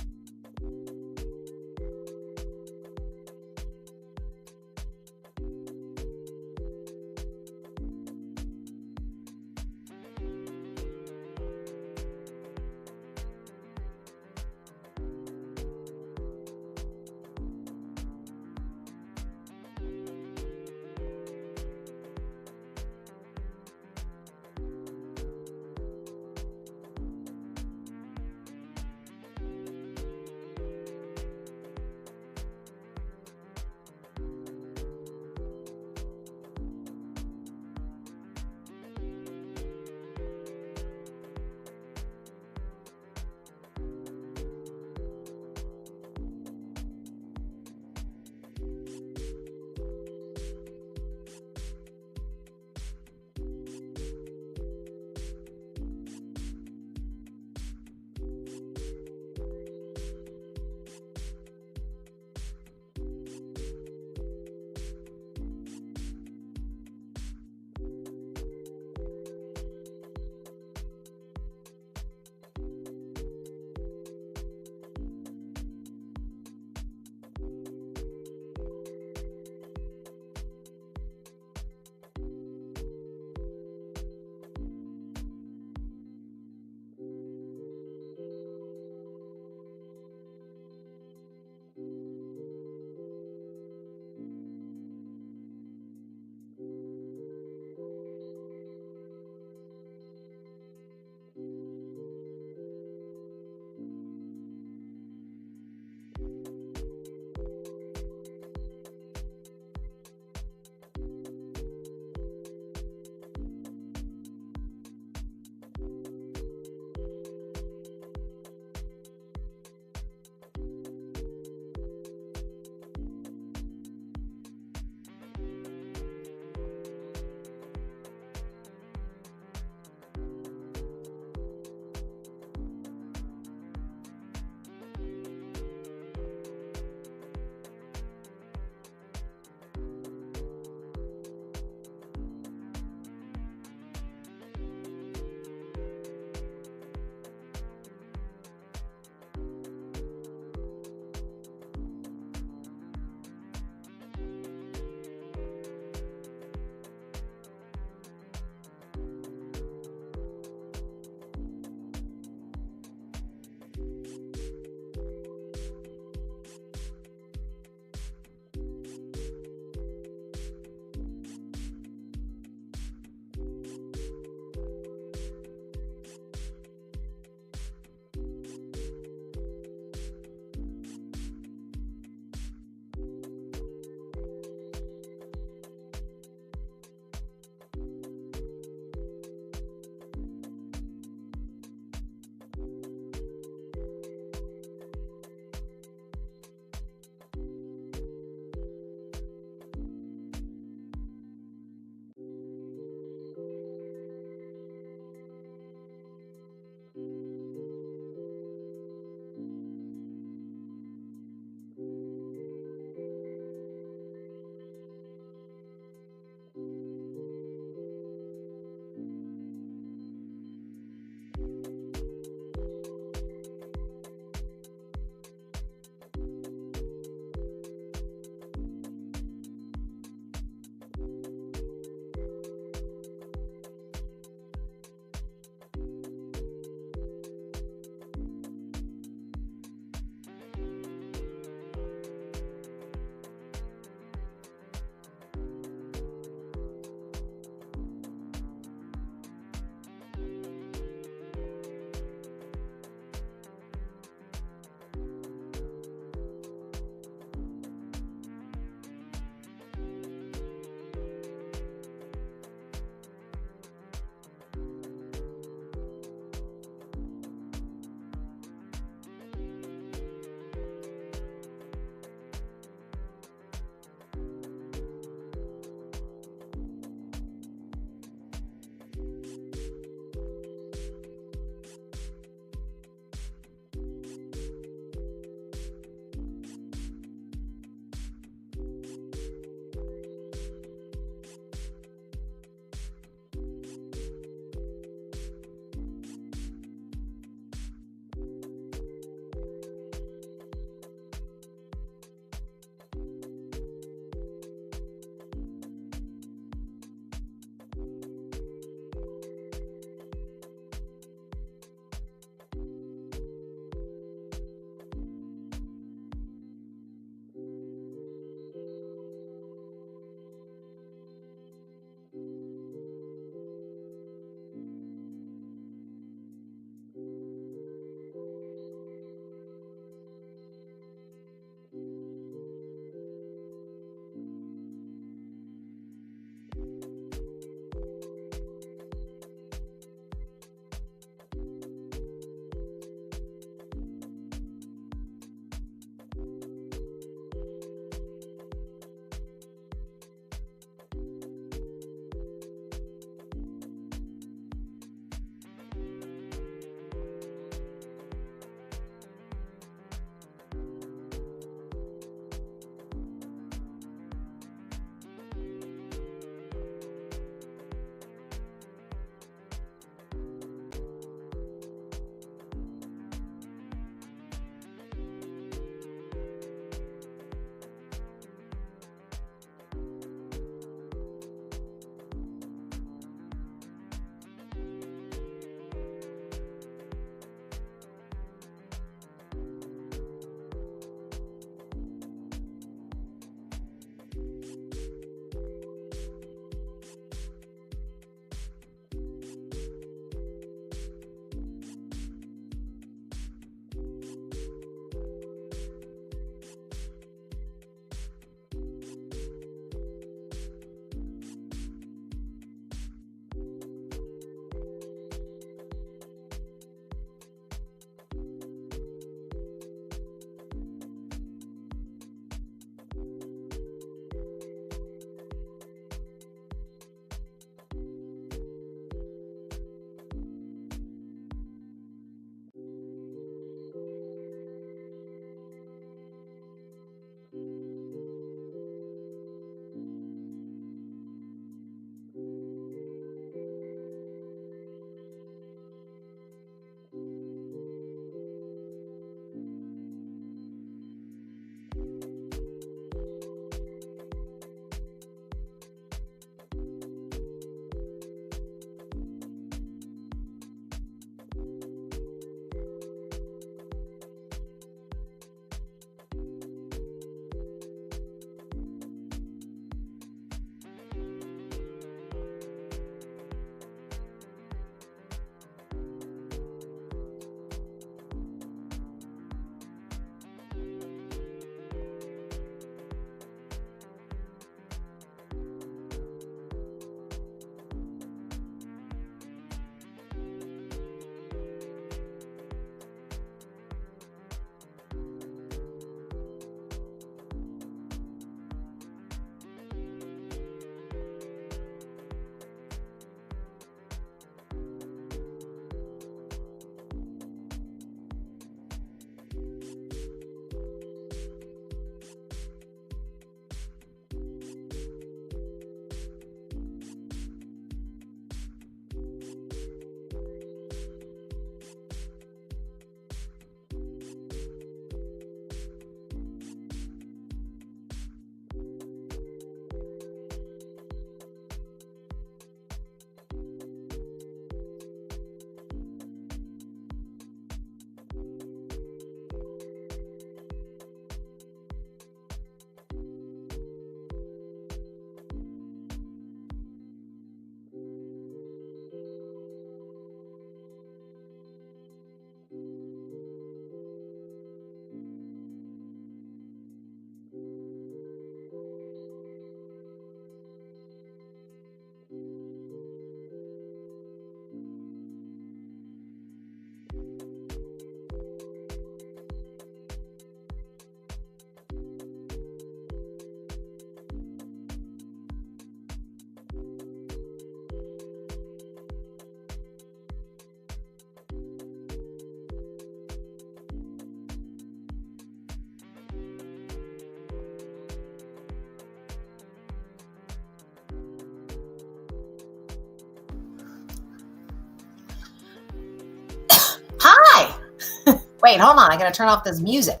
Wait, hold on. I got to turn off this music.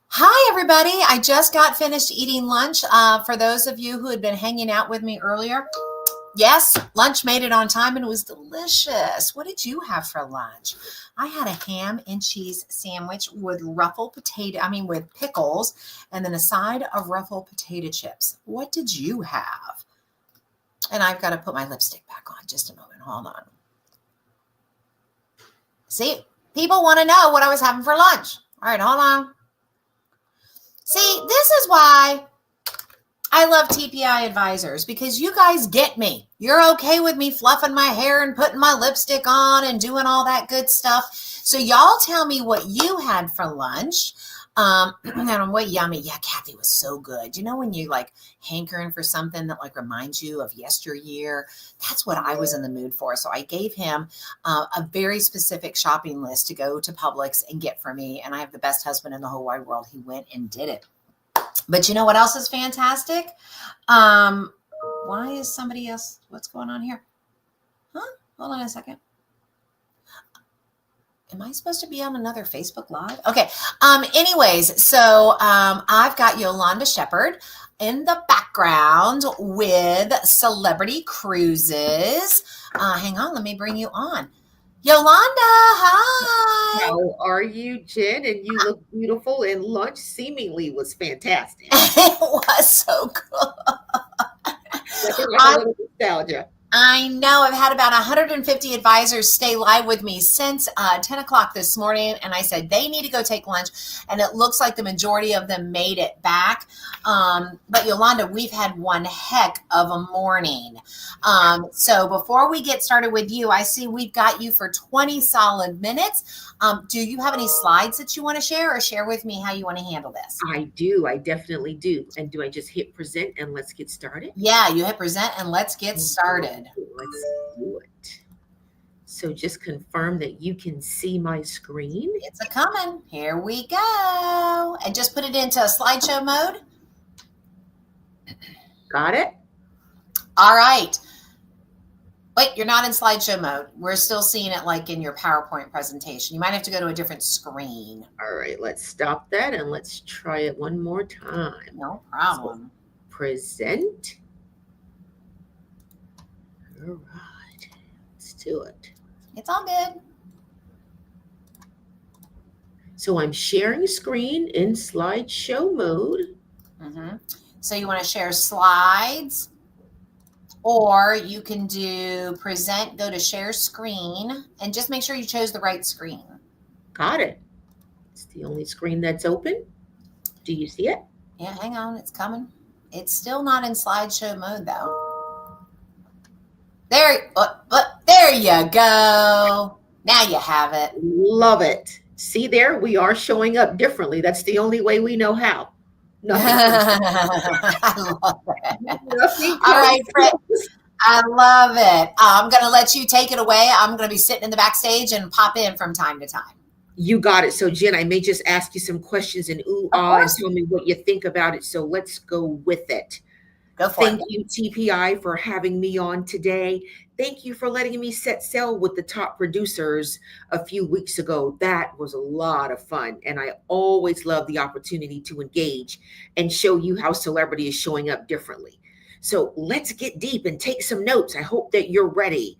Hi, everybody. I just got finished eating lunch. For those of you who had been hanging out with me earlier, yes, lunch made it on time and it was delicious. What did you have for lunch? I had a ham and cheese sandwich with with pickles, and then a side of ruffled potato chips. What did you have? And I've got to put my lipstick back on. Just a moment. Hold on. See, people want to know what I was having for lunch. All right, hold on. See, this is why I love TPI advisors, because you guys get me. You're okay with me fluffing my hair and putting my lipstick on and doing all that good stuff. So y'all tell me what you had for lunch. And what yummy. Yeah, Kathy was so good. You know, when you like hankering for something that like reminds you of yesteryear, that's what I was in the mood for. So I gave him a very specific shopping list to go to Publix and get for me. And I have the best husband in the whole wide world. He went and did it. But you know what else is fantastic? Why is somebody else? What's going on here? Huh? Hold on a second. Am I supposed to be on another Facebook Live? Okay. Anyways, so I've got Yolanda Shepherd in the background with Celebrity Cruises. Hang on, let me bring you on. Yolanda, hi. How are you, Jen? And you look beautiful, and lunch seemingly was fantastic. It was so cool. Nothing like a little nostalgia. I know. I've had about 150 advisors stay live with me since 10 o'clock this morning. And I said, they need to go take lunch. And it looks like the majority of them made it back. But Yolanda, we've had one heck of a morning. So before we get started with you, I see we've got you for 20 solid minutes. Do you have any slides that you want to share, or share with me how you want to handle this? I do. I definitely do. And do I just hit present and let's get started? Yeah, you hit present and let's get started. Let's do it. So just confirm that you can see my screen. It's a coming. Here we go. And just put it into slideshow mode. Got it? All right. Wait, you're not in slideshow mode. We're still seeing it like in your PowerPoint presentation. You might have to go to a different screen. All right, let's stop that and let's try it one more time. No problem. So, present. All right, let's do it. It's all good. So I'm sharing screen in slideshow mode. Mm-hmm. So you want to share slides, or you can do present, go to share screen, and just make sure you chose the right screen. Got it. It's the only screen that's open. Do you see it? Yeah, hang on. It's coming. It's still not in slideshow mode, though. There you go. Now you have it. Love it. See there, we are showing up differently. That's the only way we know how. I love it. All right, Fred. I love it. I'm going to let you take it away. I'm going to be sitting in the backstage and pop in from time to time. You got it. So, Jen, I may just ask you some questions and and tell me what you think about it. So let's go with it. Thank you, TPI, for having me on today. Thank you for letting me set sail with the top producers a few weeks ago. That was a lot of fun. And I always love the opportunity to engage and show you how celebrity is showing up differently. So let's get deep and take some notes. I hope that you're ready.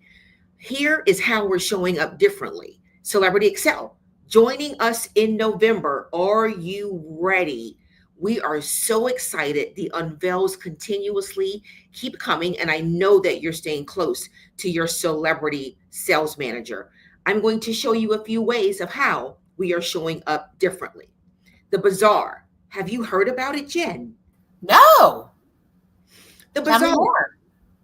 Here is how we're showing up differently. Celebrity Excel, joining us in November. Are you ready? We are so excited. The unveils continuously keep coming, and I know that you're staying close to your celebrity sales manager. I'm going to show you a few ways of how we are showing up differently. The Bazaar. Have you heard about it, Jen? No. The Bazaar.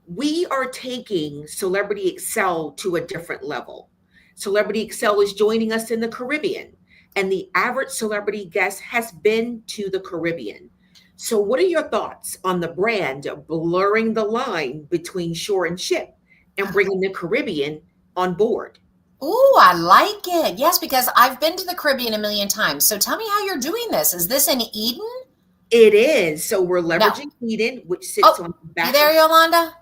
We are taking Celebrity Excel to a different level. Celebrity Excel is joining us in the Caribbean. And the average celebrity guest has been to the Caribbean. So what are your thoughts on the brand blurring the line between shore and ship and bringing the Caribbean on board? Oh, I like it. Yes, because I've been to the Caribbean a million times. So tell me how you're doing this. Is this in Eden? It is. So we're leveraging Eden, which sits on the back. You there, Yolanda?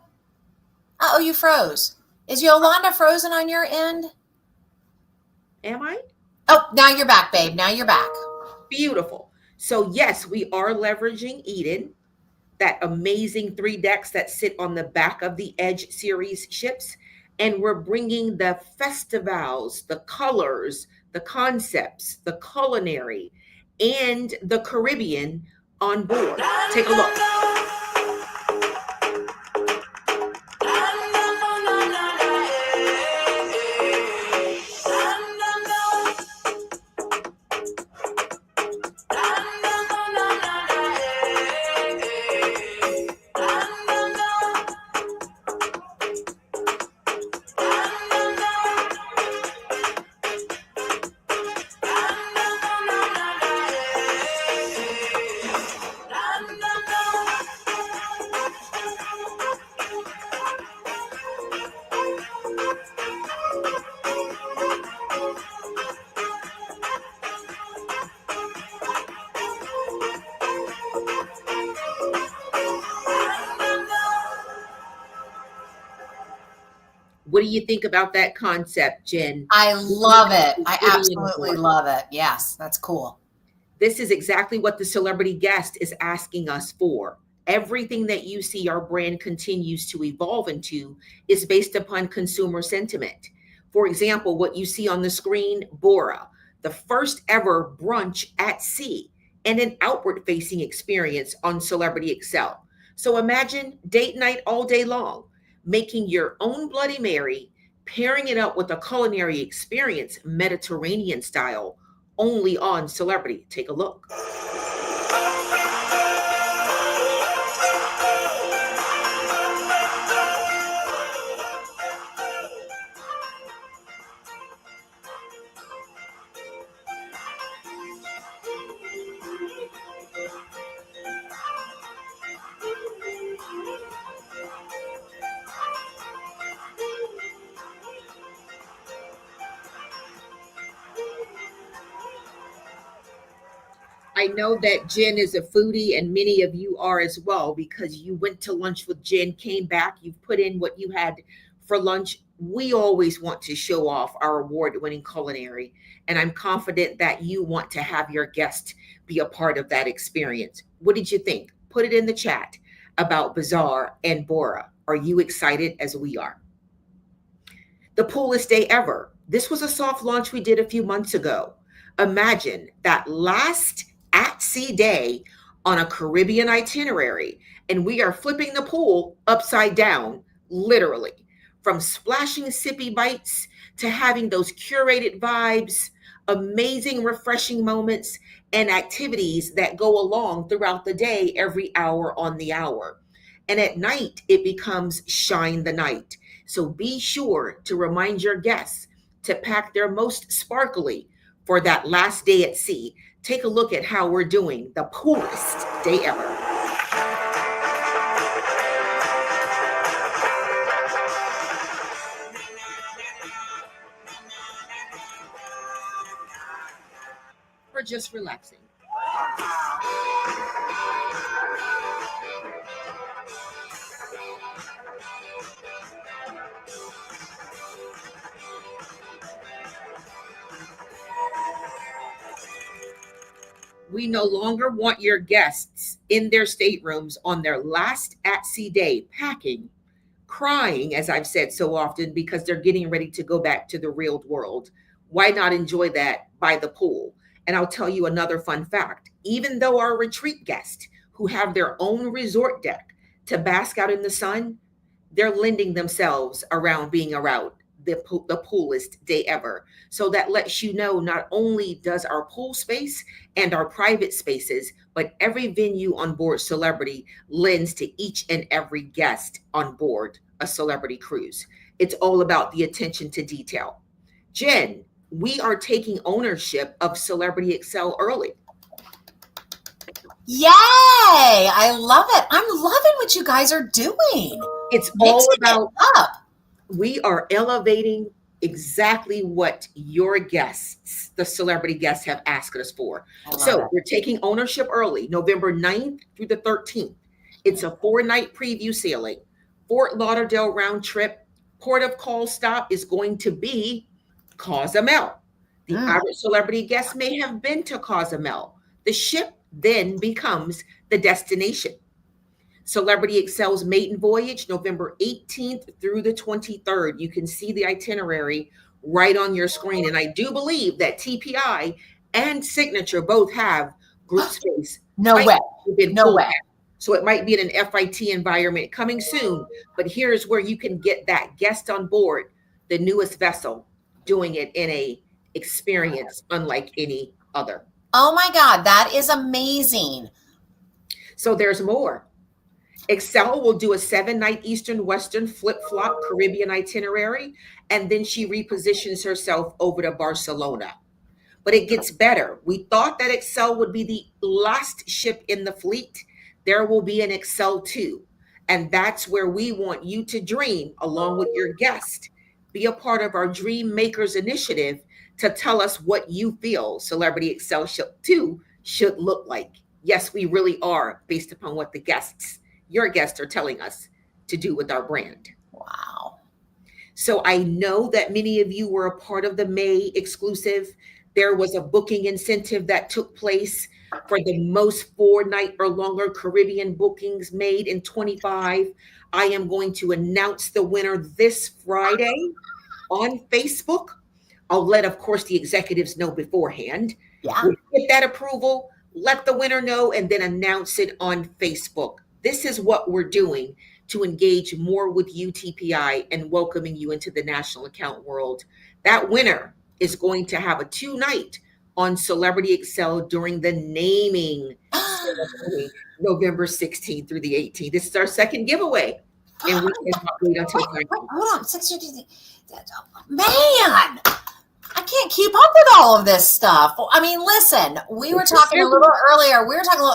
Oh, you froze. Is Yolanda frozen on your end? Am I? Oh, now you're back, babe. Now you're back. Beautiful. So yes, we are leveraging Eden, that amazing 3 decks that sit on the back of the Edge series ships. And we're bringing the festivals, the colors, the concepts, the culinary, and the Caribbean on board. Take a look. What do you think about that concept, Jen? I love it. I absolutely love it. Yes, that's cool. This is exactly what the celebrity guest is asking us for. Everything that you see our brand continues to evolve into is based upon consumer sentiment. For example, what you see on the screen, Bora, the first ever brunch at sea and an outward facing experience on Celebrity Excel. So imagine date night all day long, making your own Bloody Mary, pairing it up with a culinary experience, Mediterranean style, only on Celebrity. Take a look. I know that Jen is a foodie and many of you are as well, because you went to lunch with Jen, came back, you've put in what you had for lunch. We always want to show off our award-winning culinary, and I'm confident that you want to have your guest be a part of that experience. What did you think? Put it in the chat about Bazaar and Bora. Are you excited as we are? The coolest day ever. This was a soft launch we did a few months ago. Imagine that last at sea day on a Caribbean itinerary, and we are flipping the pool upside down, literally, from splashing sippy bites to having those curated vibes, amazing refreshing moments, and activities that go along throughout the day, every hour on the hour. And at night, it becomes shine the night. So be sure to remind your guests to pack their most sparkly for that last day at sea. Take a look at how we're doing the coolest day ever. We're just relaxing. We no longer want your guests in their staterooms on their last at-sea day, packing, crying, as I've said so often, because they're getting ready to go back to the real world. Why not enjoy that by the pool? And I'll tell you another fun fact. Even though our retreat guests who have their own resort deck to bask out in the sun, they're lending themselves around being around the coolest day ever. So that lets you know not only does our pool space and our private spaces, but every venue on board Celebrity lends to each and every guest on board a Celebrity cruise. It's all about the attention to detail. Jen, we are taking ownership of Celebrity Excel early. Yay! I love it. I'm loving what you guys are doing. It's all about we are elevating exactly what your guests, the celebrity guests, have asked us for. So we're taking ownership early, November 9th through the 13th. It's a 4-night preview sailing, Fort Lauderdale round trip. Port of call stop is going to be Cozumel. The average celebrity guest may have been to Cozumel. The ship then becomes the destination. Celebrity Excel's maiden voyage, November 18th through the 23rd. You can see the itinerary right on your screen. And I do believe that TPI and Signature both have group space. No way. No way. So it might be in an FIT environment coming soon. But here's where you can get that guest on board, the newest vessel, doing it in a experience unlike any other. Oh my God, that is amazing. So there's more. Excel will do a 7-night Eastern Western flip-flop Caribbean itinerary, and then she repositions herself over to Barcelona. But it gets better. We thought that Excel would be the last ship in the fleet. There will be an Excel 2, and that's where we want you to dream along with your guest. Be a part of our Dream Makers initiative to tell us what you feel Celebrity Excel 2 should look like. Yes, we really are, based upon what your guests are telling us to do with our brand. Wow. So I know that many of you were a part of the May exclusive. There was a booking incentive that took place for the most 4-night or longer Caribbean bookings made in 25. I am going to announce the winner this Friday on Facebook. I'll let, of course, the executives know beforehand. Yeah. We'll get that approval, let the winner know, and then announce it on Facebook. This is what we're doing to engage more with you, TPI, and welcoming you into the national account world. That winner is going to have a 2-night on Celebrity Excel during the naming ceremony, November 16th through the 18th. This is our second giveaway. And we cannot wait until hold on. 16, man, I can't keep up with all of this stuff. I mean, listen, we were talking a little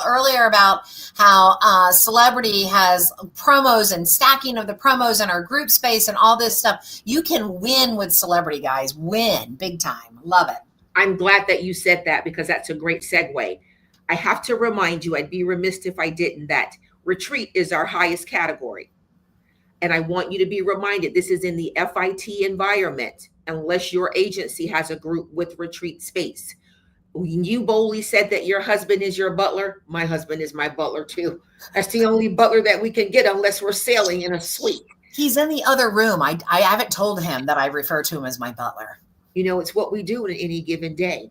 earlier about how Celebrity has promos and stacking of the promos in our group space and all this stuff. You can win with Celebrity, guys. Win big time. Love it. I'm glad that you said that because that's a great segue. I have to remind you, I'd be remiss if I didn't, that retreat is our highest category. And I want you to be reminded, this is in the FIT environment, unless your agency has a group with retreat space. When you boldly said that your husband is your butler, my husband is my butler too. That's the only butler that we can get unless we're sailing in a suite. He's in the other room. I haven't told him that I refer to him as my butler. You know, it's what we do in any given day.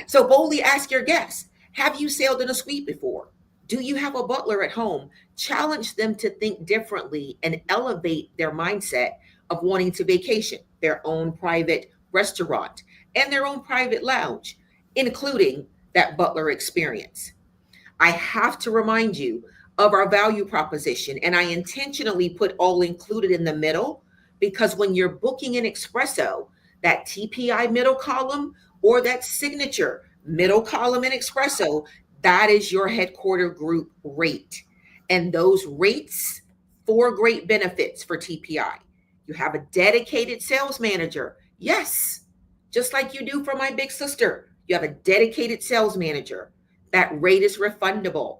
So boldly ask your guests, have you sailed in a suite before? Do you have a butler at home? Challenge them to think differently and elevate their mindset of wanting to vacation, their own private restaurant and their own private lounge, including that butler experience. I have to remind you of our value proposition, and I intentionally put all included in the middle because when you're booking an espresso, that TPI middle column or that signature middle column in espresso, that is your headquarter group rate. And those rates, 4 great benefits for TPI. You have a dedicated sales manager. Yes, just like you do for my big sister. You have a dedicated sales manager. That rate is refundable.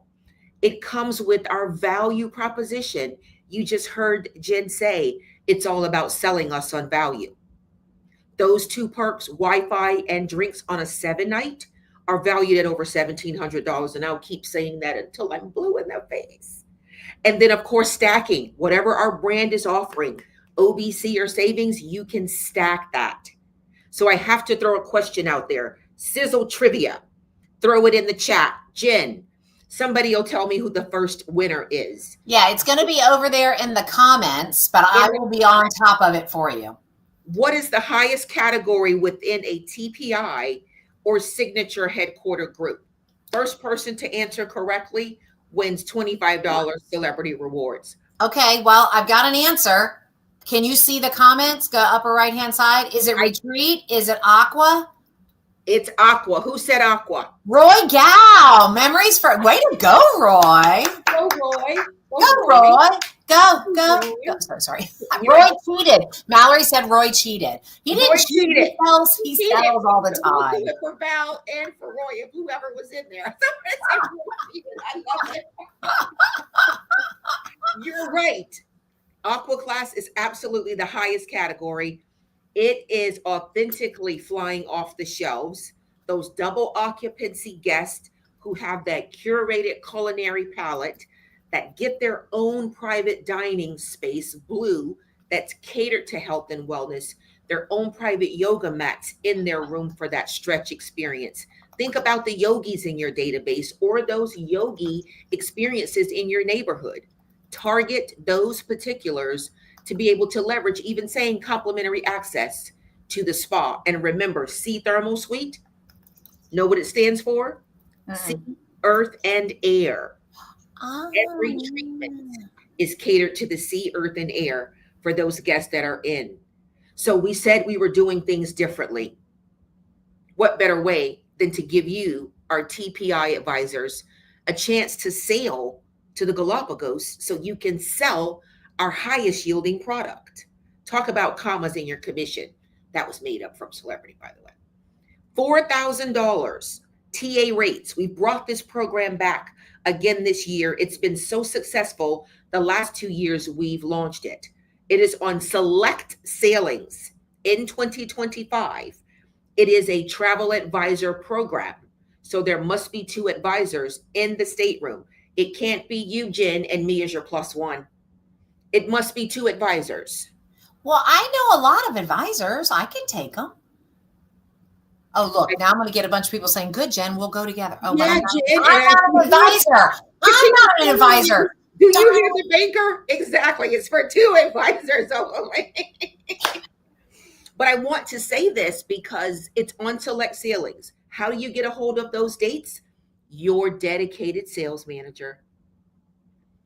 It comes with our value proposition. You just heard Jen say, it's all about selling us on value. Those 2 perks, Wi-Fi and drinks on a 7-night, are valued at over $1,700. And I'll keep saying that until I'm blue in the face. And then, of course, stacking. Whatever our brand is offering, OBC or savings, you can stack that. So I have to throw a question out there. Sizzle trivia. Throw it in the chat. Jen, somebody will tell me who the first winner is. Yeah, it's going to be over there in the comments, but I will be on top of it for you. What is the highest category within a TPI or signature headquarter group? First person to answer correctly wins $25 celebrity rewards. Okay, well, I've got an answer. Can you see the comments? Go upper right-hand side. Is it retreat? Is it aqua? It's aqua. Who said aqua? Roy Gal. Memories for, way to go, Roy. Go, Roy. Go, Roy. Go. Sorry. Roy cheated. Mallory said Roy cheated. He didn't cheat. He settles all the time. Do it for Val and for Roy and whoever was in there. I love it. You're right. Aqua class is absolutely the highest category. It is authentically flying off the shelves. Those double occupancy guests who have that curated culinary palette, that get their own private dining space, Blue, that's catered to health and wellness, their own private yoga mats in their room for that stretch experience. Think about the yogis in your database or those yogi experiences in your neighborhood. Target those particulars to be able to leverage, even saying complimentary access to the spa. And remember, Sea Thermal Suite, know what it stands for? Sea, earth, and air. Every treatment is catered to the sea, earth, and air for those guests that are in. So we said we were doing things differently. What better way than to give you, our TPI advisors, a chance to sail to the Galapagos so you can sell our highest yielding product. Talk about commas in your commission. That was made up from Celebrity, by the way. $4,000 TA rates. We brought this program back again this year. It's been so successful. The last 2 years we've launched it. It is on select sailings in 2025. It is a travel advisor program. So there must be 2 advisors in the stateroom. It can't be you, Jen, and me as your +1. It must be 2 advisors. Well, I know a lot of advisors. I can take them. Oh, look, now I'm going to get a bunch of people saying, good, Jen, we'll go together. Oh, Yeah, but Jen, I'm not an advisor. I'm not an advisor. Do you hear the banker? Exactly. It's for 2 advisors. Oh, but I want to say this because it's on select sailings. How do you get a hold of those dates? Your dedicated sales manager.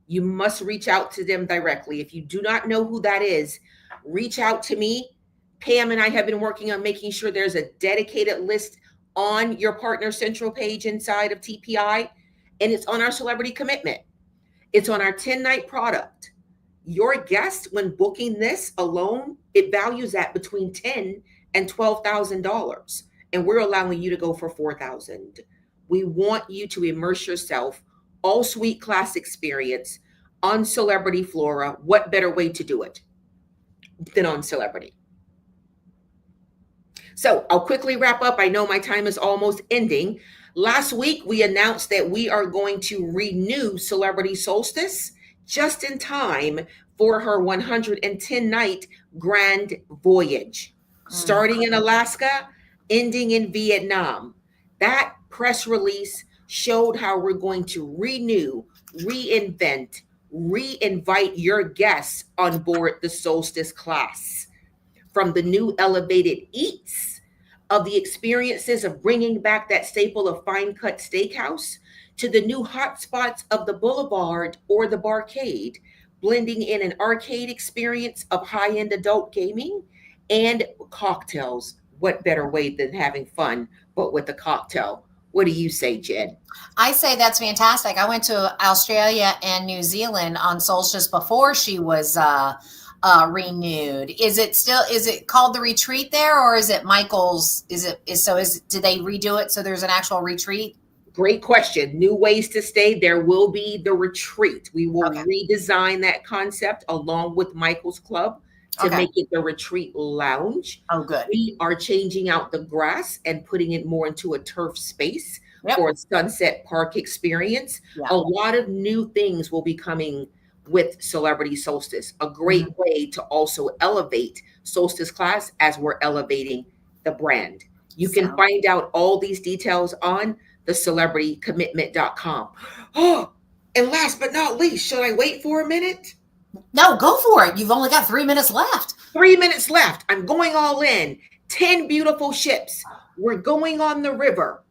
You must reach out to them directly. If you do not know who that is, reach out to me. Pam and I have been working on making sure there's a dedicated list on your Partner Central page inside of TPI, and it's on our celebrity commitment. It's on our 10-night product. Your guest, when booking this alone, it values at between $10,000 and $12,000, and we're allowing you to go for $4,000. We want you to immerse yourself, all suite class experience on Celebrity Flora. What better way to do it than on Celebrity? So I'll quickly wrap up. I know my time is almost ending. Last week, we announced that we are going to renew Celebrity Solstice just in time for her 110-night grand voyage, starting in Alaska, ending in Vietnam. That press release showed how we're going to renew, reinvent, re-invite your guests on board the Solstice class. From the new elevated eats of the experiences of bringing back that staple of fine cut steakhouse to the new hotspots of the Boulevard or the Barcade, blending in an arcade experience of high-end adult gaming and cocktails. What better way than having fun, but with a cocktail? What do you say, Jen? I say that's fantastic. I went to Australia and New Zealand on Solstice before she was renewed. Is it called the retreat there, or is it Michael's? Did they redo it so there's an actual retreat? Great question. New ways to stay. There will be the retreat. We will redesign that concept along with Michael's Club to make it the retreat lounge. Oh, good. We are changing out the grass and putting it more into a turf space for a sunset park experience. Yeah. A lot of new things will be coming with Celebrity Solstice. A great way to also elevate Solstice class as we're elevating the brand. You can find out all these details on the celebritycommitment.com. Oh, and last but not least, should I wait for a minute? No, go for it. You've only got 3 minutes left. 3 minutes left. I'm going all in. 10 beautiful ships. We're going on the river.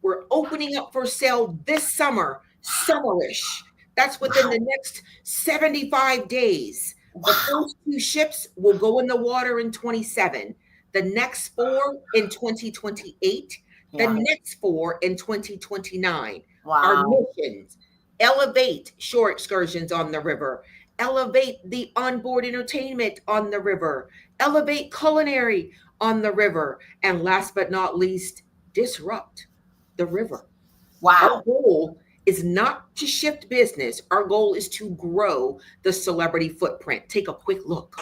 We're opening up for sale this summer, summerish. That's within the next 75 days. The first 2 ships will go in the water in 27. The next 4 in 2028. The next 4 in 2029. Our missions: elevate shore excursions on the river, elevate the onboard entertainment on the river, elevate culinary on the river, and last but not least, disrupt the river. Our goal is not to shift business. Our goal is to grow the celebrity footprint. Take a quick look.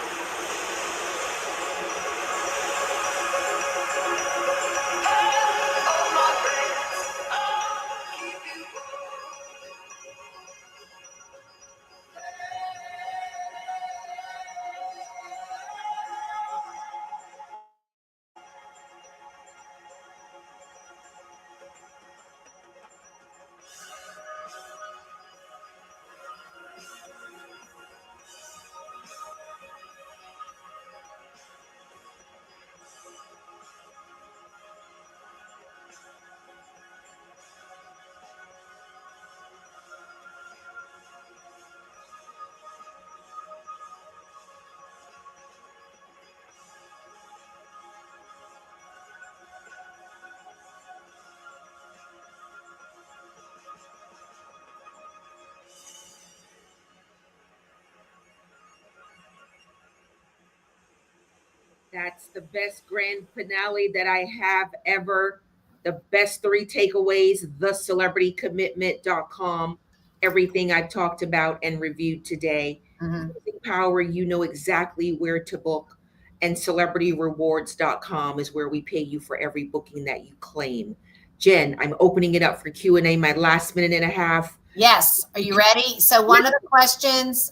That's the best grand finale that I have ever. The best 3 takeaways, thecelebritycommitment.com. Everything I've talked about and reviewed today. Using Power, you know exactly where to book. And celebrityrewards.com is where we pay you for every booking that you claim. Jen, I'm opening it up for Q&A, my last minute and a half. Yes. Are you ready? So one of the questions,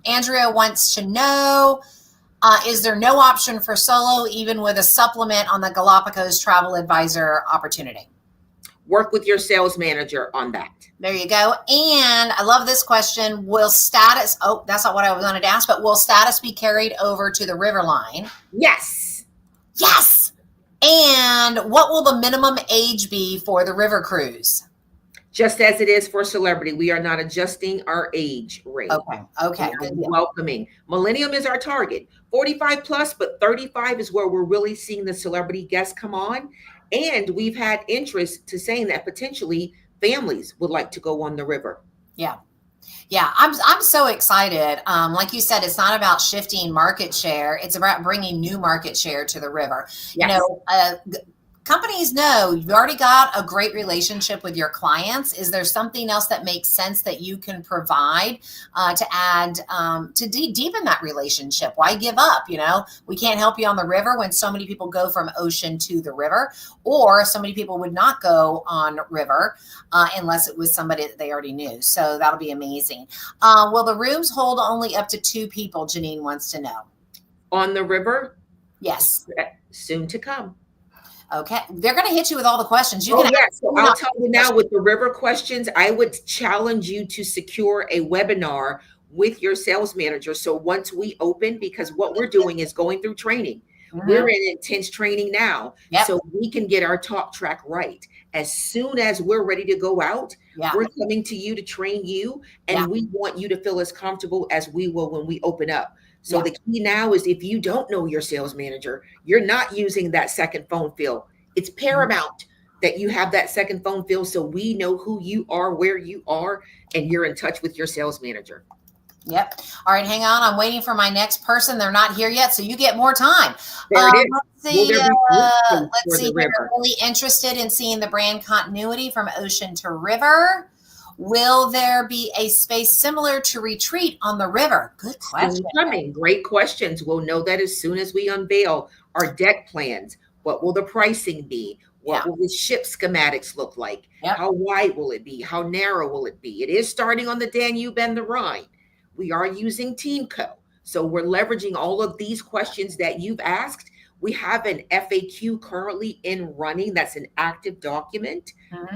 Andrea wants to know, is there no option for solo, even with a supplement on the Galapagos Travel Advisor opportunity? Work with your sales manager on that. There you go. And I love this question. Will status, that's not what I wanted to ask, but will status be carried over to the River line? Yes. Yes. And what will the minimum age be for the River Cruise? Just as it is for Celebrity. We are not adjusting our age rate. Okay. Good deal. Welcoming. Millennium is our target. 45 plus, but 35 is where we're really seeing the celebrity guests come on. And we've had interest to saying that potentially families would like to go on the river. Yeah. I'm so excited. Like you said, it's not about shifting market share. It's about bringing new market share to the river. Yes. You know, companies know you've already got a great relationship with your clients. Is there something else that makes sense that you can provide to add to deepen that relationship? Why give up? You know, we can't help you on the river when so many people go from ocean to the river, or so many people would not go on river unless it was somebody that they already knew. So that'll be amazing. Will the rooms hold only up to 2 people? Janine wants to know. On the river? Yes. Soon to come. Okay. They're going to hit you with all the questions. So I'll tell you now with the river questions, I would challenge you to secure a webinar with your sales manager. So once we open, because what we're doing is going through training. We're in intense training now. So we can get our talk track right. As soon as we're ready to go out, we're coming to you to train you. And we want you to feel as comfortable as we will when we open up. So the key now is if you don't know your sales manager, you're not using that second phone field. It's paramount that you have that second phone field so we know who you are, where you are, and you're in touch with your sales manager. Yep. All right, hang on. I'm waiting for my next person. They're not here yet, so you get more time. There it is. Let's see. Let's see. We're really interested in seeing the brand continuity from ocean to river. Will there be a space similar to Retreat on the river? Good question. Coming. Great questions. We'll know that as soon as we unveil our deck plans. What will the pricing be? What will the ship schematics look like? How wide will it be? How narrow will it be? It is starting on the Danube and the Rhine. We are using TeamCo. So we're leveraging all of these questions that you've asked. We have an FAQ currently in running. That's an active document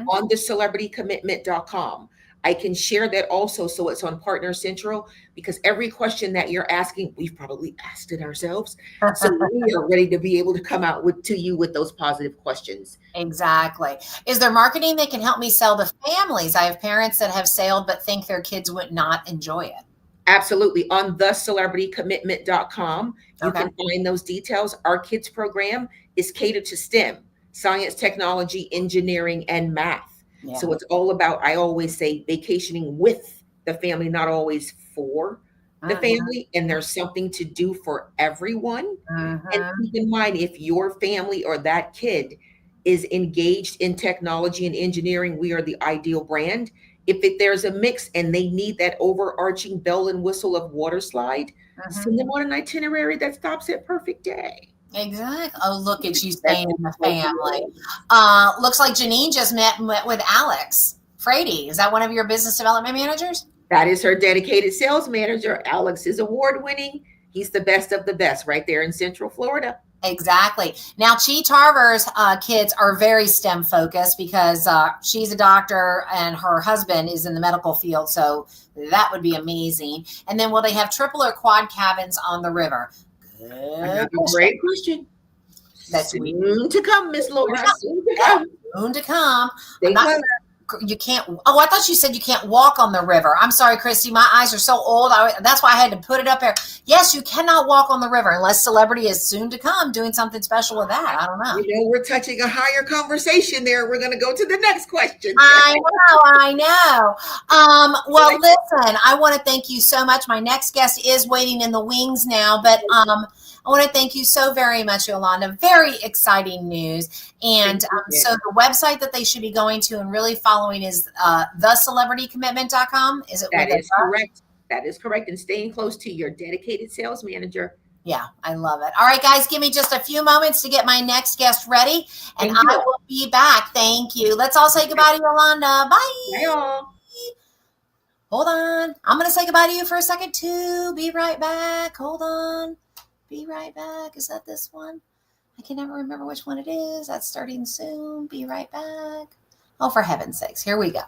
on the celebritycommitment.com. I can share that also so it's on Partner Central, because every question that you're asking, we've probably asked it ourselves. So we are ready to be able to come out to you with those positive questions. Exactly. Is there marketing that can help me sell to families? I have parents that have sailed but think their kids would not enjoy it. Absolutely. On thecelebritycommitment.com, you can find those details. Our kids program is catered to STEM, science, technology, engineering, and math. So it's all about, I always say, vacationing with the family, not always for the family. And there's something to do for everyone. And keep in mind, if your family or that kid is engaged in technology and engineering, we are the ideal brand. If there's a mix and they need that overarching bell and whistle of water slide, send them on an itinerary that stops at Perfect Day. Exactly. Oh, look at you staying in the family. Looks like Janine just met with Alex Frady. Is that one of your business development managers? That is her dedicated sales manager. Alex is award-winning. He's the best of the best right there in Central Florida. Exactly. Now, Chi Tarver's kids are very STEM focused because she's a doctor and her husband is in the medical field. So that would be amazing. And then will they have triple or quad cabins on the river? Another great question. That's soon to come, Miss Laura. Soon to come. Soon to come. you can't. Oh, I thought you said you can't walk on the river. I'm sorry, Christy. My eyes are so old. That's why I had to put it up there. Yes, you cannot walk on the river unless celebrity is soon to come doing something special with that. I don't know. You know, we're touching a higher conversation there. We're going to go to the next question. I know. Well, listen, I want to thank you so much. My next guest is waiting in the wings now, but I want to thank you so very much, Yolanda. Very exciting news. And so the website that they should be going to and really following is thecelebritycommitment.com. Is it? That is correct. That is correct. And staying close to your dedicated sales manager. Yeah, I love it. All right, guys, give me just a few moments to get my next guest ready, and I will be back. Thank you. Let's all say goodbye to Yolanda. Bye. Bye, all. Hold on. I'm going to say goodbye to you for a second, too. Be right back. Hold on. Be right back. Is that this one? I can never remember which one it is. That's starting soon. Be right back. Oh, for heaven's sakes. Here we go.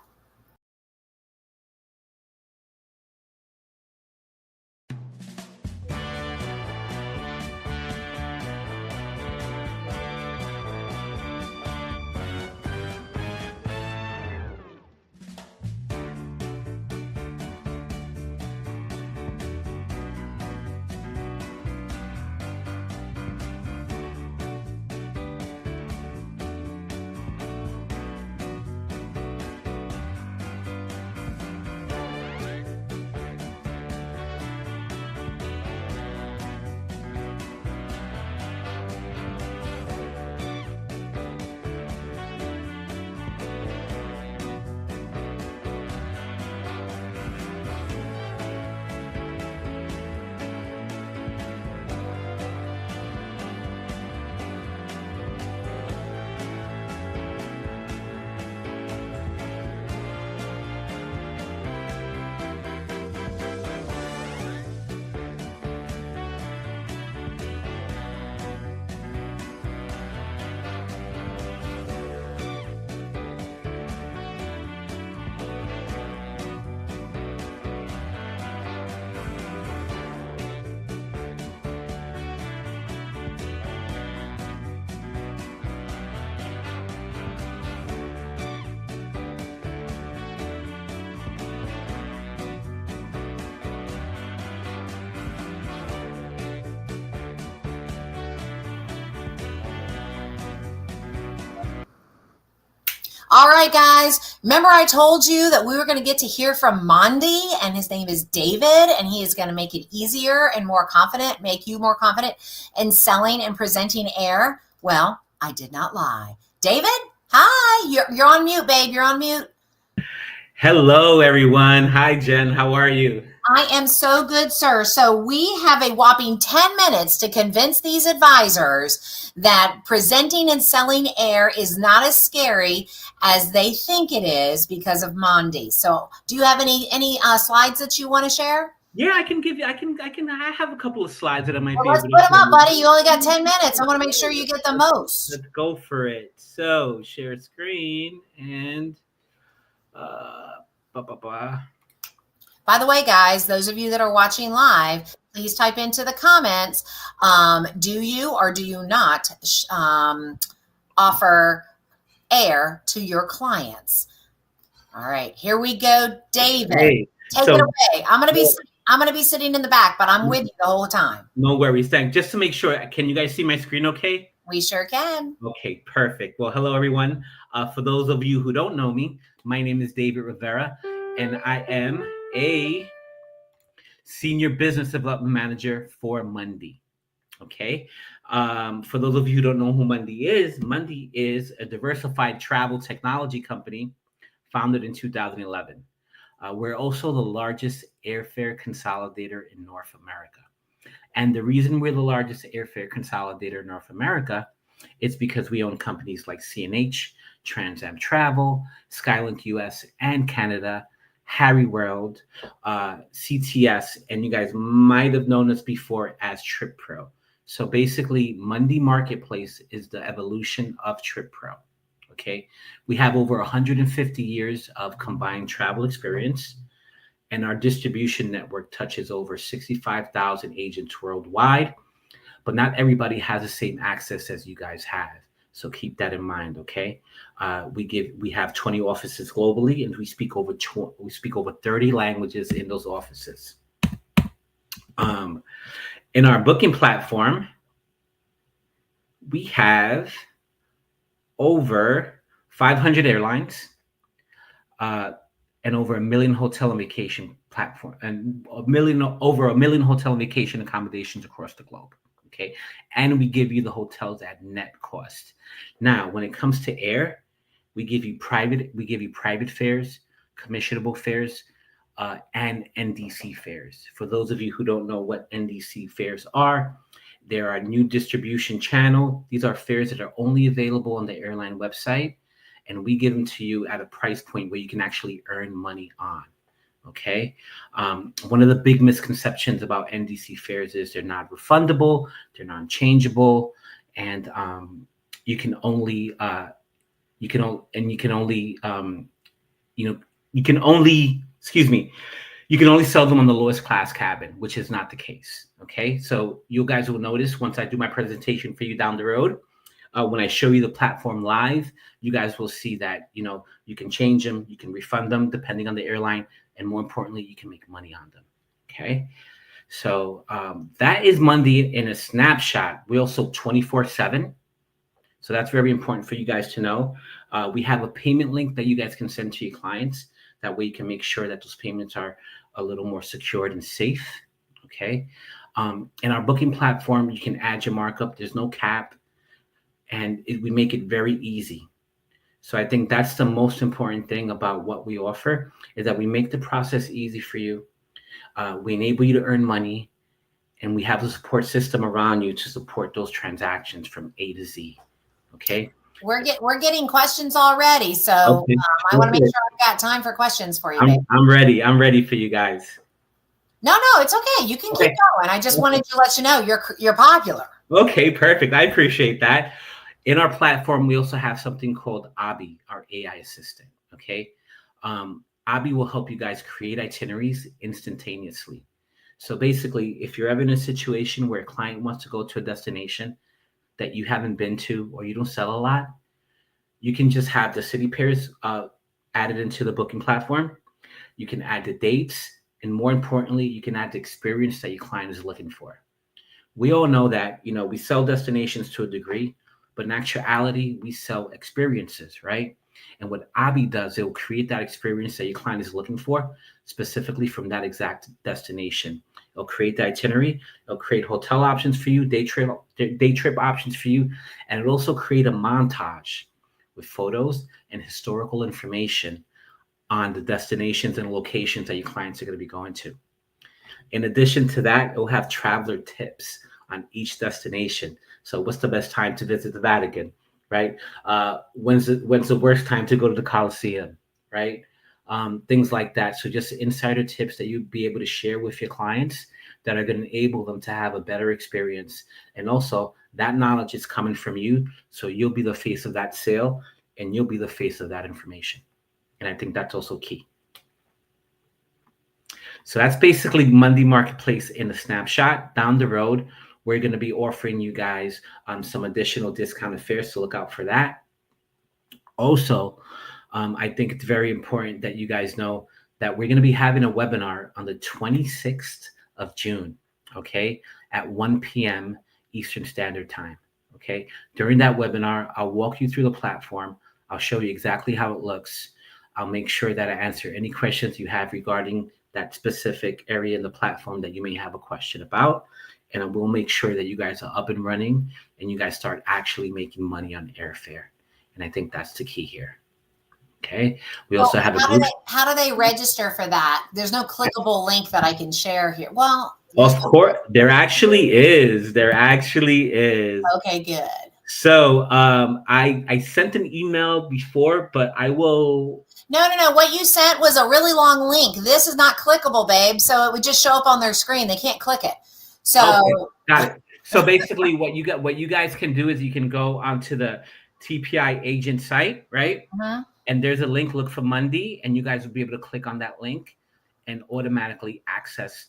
All right, guys. Remember I told you that we were going to get to hear from Mondi, and his name is David, and he is going to make it easier and more confident, make you more confident in selling and presenting air. Well, I did not lie. David, hi. You're on mute, babe. You're on mute. Hello, everyone. Hi, Jen. How are you? I am so good, sir. So we have a whopping 10 minutes to convince these advisors that presenting and selling air is not as scary as they think it is because of Mondi. So do you have any slides that you want to share? Yeah, I can give you, I have a couple of slides that I might be Let's able put to them up, buddy. You only got 10 minutes. I want to make sure you get the most. Let's go for it. So share screen and By the way, guys, those of you that are watching live, please type into the comments, do you or do you not offer air to your clients? All right, here we go, David. Hey, Take it away. I'm gonna be sitting in the back, but I'm with you the whole time. No worries. Thanks. Just to make sure, can you guys see my screen okay? We sure can. Okay, perfect. Well, hello, everyone. For those of you who don't know me, my name is David Rivera, and I am a Senior Business Development Manager for Mondi. Okay. For those of you who don't know who Mondi is a diversified travel technology company founded in 2011. We're also the largest airfare consolidator in North America. And the reason we're the largest airfare consolidator in North America is because we own companies like CNH, Trans Am Travel, Skylink US and Canada, Harry World, CTS, and you guys might have known us before as TripPro. So basically, Mondi Marketplace is the evolution of TripPro. Okay, we have over 150 years of combined travel experience, and our distribution network touches over 65,000 agents worldwide. But not everybody has the same access as you guys have. So keep that in mind, okay? We have 20 offices globally, and we speak over 30 languages in those offices. In our booking platform, we have over 500 airlines and over 1 million hotel and vacation platform, and over 1 million hotel and vacation accommodations across the globe. Okay, and we give you the hotels at net cost. Now, when it comes to air, we give you private fares, commissionable fares, and NDC fares. For those of you who don't know what NDC fares are, they're our new distribution channel. These are fares that are only available on the airline website, and we give them to you at a price point where you can actually earn money on. Okay. One of the big misconceptions about NDC fares is they're not refundable, they're non-changeable, and you can only sell them on the lowest class cabin, which is not the case. Okay, so you guys will notice once I do my presentation for you down the road, when I show you the platform live, you guys will see that you can change them, you can refund them depending on the airline, and more importantly, you can make money on them. Okay, so that is Monday in a snapshot. We also 24/7. So that's very important for you guys to know. We have a payment link that you guys can send to your clients. That way you can make sure that those payments are a little more secured and safe. Okay. In our booking platform, you can add your markup. There's no cap. And we make it very easy. So I think that's the most important thing about what we offer, is that we make the process easy for you. We enable you to earn money. And we have the support system around you to support those transactions from A to Z. Okay. We're getting questions already, so okay. I want to make sure I've got time for questions for you. I'm ready. I'm ready for you guys. No, it's okay. You can keep going. I just wanted to let you know you're popular. Okay, perfect. I appreciate that. In our platform, we also have something called Abby, our AI assistant. Okay, Abby will help you guys create itineraries instantaneously. So basically, if you're ever in a situation where a client wants to go to a destination that you haven't been to or you don't sell a lot, you can just have the city pairs added into the booking platform. You can add the dates, and more importantly, you can add the experience that your client is looking for. We all know that, we sell destinations to a degree, but in actuality, we sell experiences, right? And what Abby does, it will create that experience that your client is looking for, specifically from that exact destination. It'll create the itinerary. It'll create hotel options for you, day trip options for you, and it'll also create a montage with photos and historical information on the destinations and locations that your clients are going to be going to. In addition to that, it'll have traveler tips on each destination. So what's the best time to visit the Vatican, right? When's the worst time to go to the Colosseum, right? Things like that. So just insider tips that you'd be able to share with your clients that are going to enable them to have a better experience. And also that knowledge is coming from you. So you'll be the face of that sale and you'll be the face of that information. And I think that's also key. So that's basically Monday Marketplace in a snapshot. Down the road, we're going to be offering you guys some additional discounted fares, so look out for that. Also, I think it's very important that you guys know that we're going to be having a webinar on the 26th of June, okay, at 1 p.m. Eastern Standard Time, okay? During that webinar, I'll walk you through the platform. I'll show you exactly how it looks. I'll make sure that I answer any questions you have regarding that specific area in the platform that you may have a question about. And I will make sure that you guys are up and running and you guys start actually making money on airfare. And I think that's the key here. Okay. We also have a group. How do they register for that? There's no clickable link that I can share here. Well, of course, there actually is. Okay, good. So I sent an email before, but I will. No. What you sent was a really long link. This is not clickable, babe. So it would just show up on their screen. They can't click it. So okay, got it. So basically what you guys can do is you can go onto the TPI agent site, right? Uh-huh. And there's a link, look for Monday, and you guys will be able to click on that link and automatically access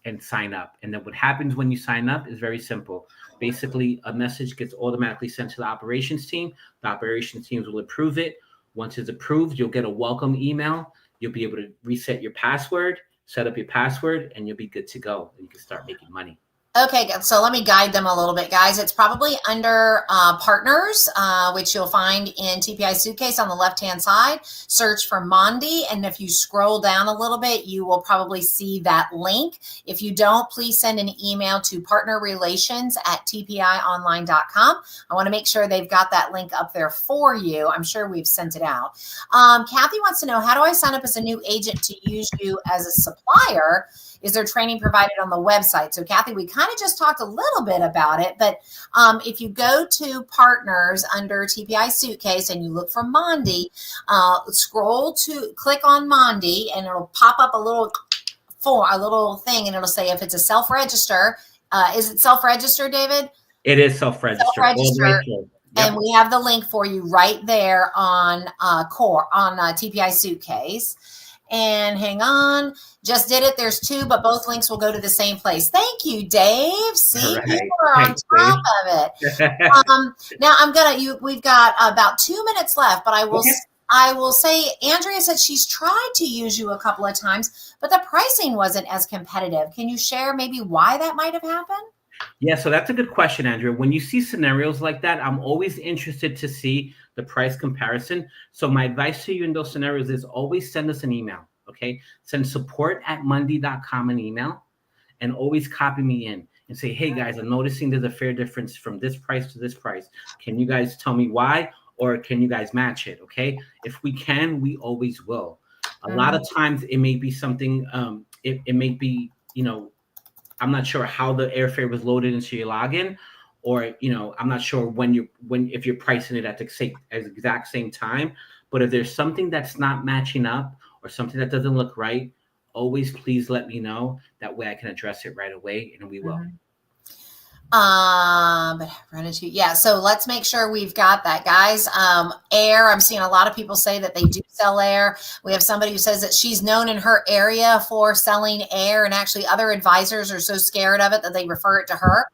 and sign up. And then what happens when you sign up is very simple. Basically, a message gets automatically sent to the operations team. The operations teams will approve it. Once it's approved, you'll get a welcome email. You'll be able to reset your password, set up your password, and you'll be good to go. And you can start making money. Okay, so let me guide them a little bit, guys. It's probably under partners, which you'll find in TPI Suitcase on the left-hand side. Search for Mondi, and if you scroll down a little bit, you will probably see that link. If you don't, please send an email to partnerrelations@tpionline.com. I want to make sure they've got that link up there for you. I'm sure we've sent it out. Kathy wants to know, how do I sign up as a new agent to use you as a supplier? Is there training provided on the website? So Kathy, we kind of just talked a little bit about it, but if you go to partners under TPI Suitcase and you look for Mondi, click on Mondi, and it'll pop up a little thing, and it'll say if it's a self-register. Is it self-register, David? It is self-register. Self-register. And we have the link for you right there on TPI Suitcase. And hang on, just did it. There's two, but both links will go to the same place. Thank you, Dave. See, Right. you were on top of it. Now we've got about 2 minutes left, but I will say, Andrea said she's tried to use you a couple of times, but the pricing wasn't as competitive. Can you share maybe why that might have happened? Yeah, so that's a good question, Andrea. When you see scenarios like that, I'm always interested to see the price comparison. So my advice to you in those scenarios is always send us an email, okay? Send support@mondi.com an email, and always copy me in and say, hey, guys, I'm noticing there's a fair difference from this price to this price. Can you guys tell me why, or can you guys match it, okay? If we can, we always will. A lot of times it may be something, it may be, I'm not sure how the airfare was loaded into your login, or I'm not sure if you're pricing it at the exact same time. But if there's something that's not matching up or something that doesn't look right, always please let me know. That way I can address it right away, and we will. Yeah, so let's make sure we've got that, guys. Air, I'm seeing a lot of people say that they do sell air. We have somebody who says that she's known in her area for selling air, and actually other advisors are so scared of it that they refer it to her.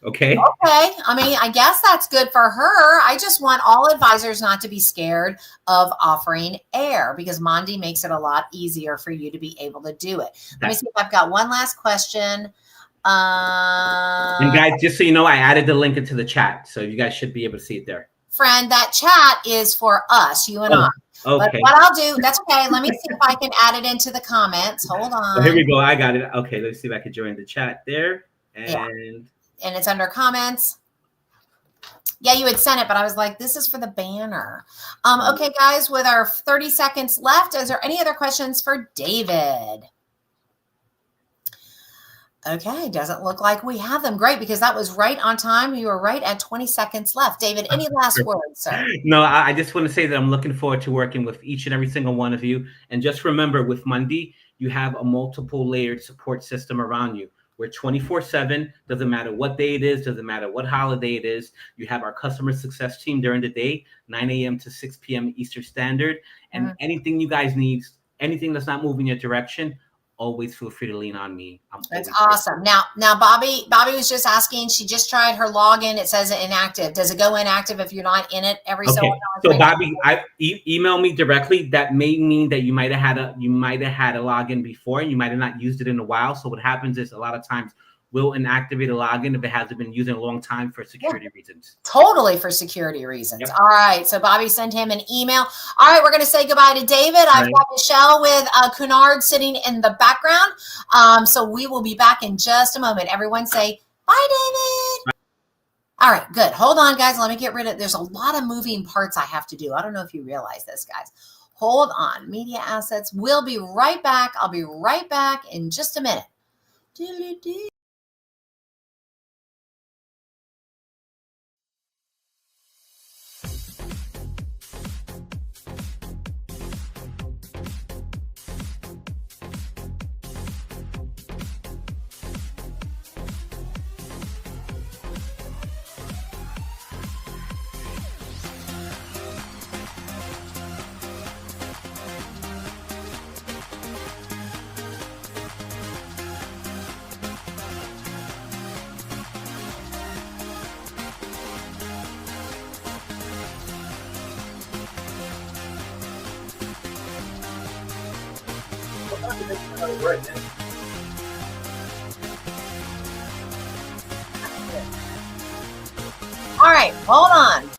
Okay. I mean, I guess that's good for her. I just want all advisors not to be scared of offering air, because Mondi makes it a lot easier for you to be able to do it. Let me see if I've got one last question. And guys, just so you know, I added the link into the chat, so you guys should be able to see it there. Friend, that chat is for us, you and I. Okay. But what I'll do, that's okay. Let me see if I can add it into the comments. Hold on. Oh, here we go. I got it. Okay, let's see if I can join the chat there. And it's under comments. Yeah, you had sent it, but I was like, this is for the banner. Okay, guys, with our 30 seconds left, is there any other questions for David? Okay, doesn't look like we have them. Great, because that was right on time. You were right at 20 seconds left. David, any last words, sir? No, I just want to say that I'm looking forward to working with each and every single one of you. And just remember, with Mondi, you have a multiple layered support system around you. We're 24/7. Doesn't matter what day it is. Doesn't matter what holiday it is. You have our customer success team during the day, 9 a.m. to 6 p.m. Eastern Standard. And anything you guys need, anything that's not moving your direction, always feel free to lean on me. That's awesome. Now, Bobby was just asking. She just tried her login. It says inactive. Does it go inactive if you're not in it every so often? So Bobby, email me directly. That may mean that you might have had a login before, and you might have not used it in a while. So what happens is a lot of times we'll inactivate a login if it hasn't been used in a long time for security reasons. Totally for security reasons. Yep. All right. So Bobby, send him an email. All right. We're going to say goodbye to David. I've got Michelle with Cunard sitting in the background. So we will be back in just a moment. Everyone say bye, David. Bye. All right. Good. Hold on, guys. Let me get rid of, there's a lot of moving parts I have to do. I don't know if you realize this, guys. Hold on. Media assets. We'll be right back. I'll be right back in just a minute. Doo-doo-doo. All right, hold on.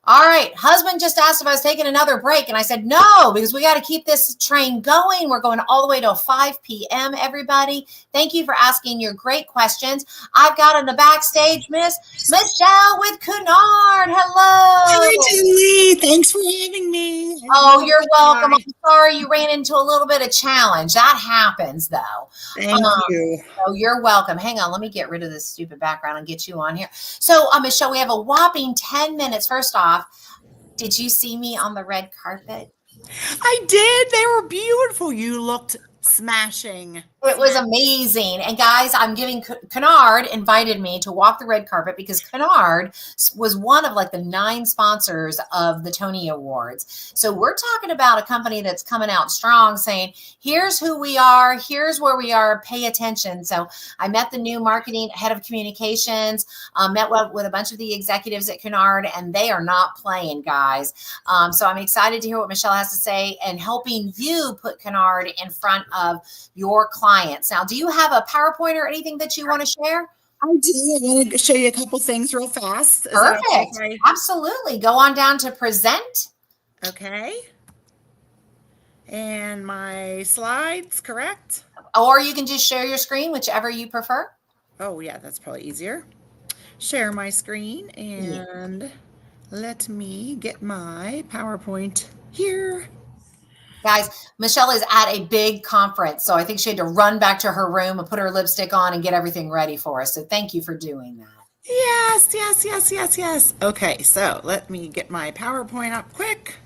All right, husband just asked if I was taking another break, and I said no, because we got to keep this train going. We're going all the way to 5 p.m., everybody. Thank you for asking your great questions. I've got in the backstage Miss Michelle with Cunard. Hello. Hi, Julie. Thanks for having me. Oh, you're welcome. I'm sorry you ran into a little bit of challenge. That happens, though. Thank you. Oh, you're welcome. Hang on. Let me get rid of this stupid background and get you on here. So, Michelle, we have a whopping 10 minutes. First off, did you see me on the red carpet? I did. They were beautiful. You looked smashing. It was amazing. And guys, I'm giving Cunard invited me to walk the red carpet because Cunard was one of like the 9 sponsors of the Tony Awards. So we're talking about a company that's coming out strong saying, here's who we are. Here's where we are. Pay attention. So I met the new marketing head of communications, met with a bunch of the executives at Cunard, and they are not playing, guys. So I'm excited to hear what Michelle has to say and helping you put Cunard in front of your clients. Now, do you have a PowerPoint or anything that you want to share? I do. I want to show you a couple things real fast. Perfect. Okay? Absolutely. Go on down to present. Okay. And my slides, correct? Or you can just share your screen, whichever you prefer. Oh, yeah, that's probably easier. Share my screen and let me get my PowerPoint here. Guys, Michelle is at a big conference, so I think she had to run back to her room and put her lipstick on and get everything ready for us. So thank you for doing that. Yes. Okay, so let me get my PowerPoint up quick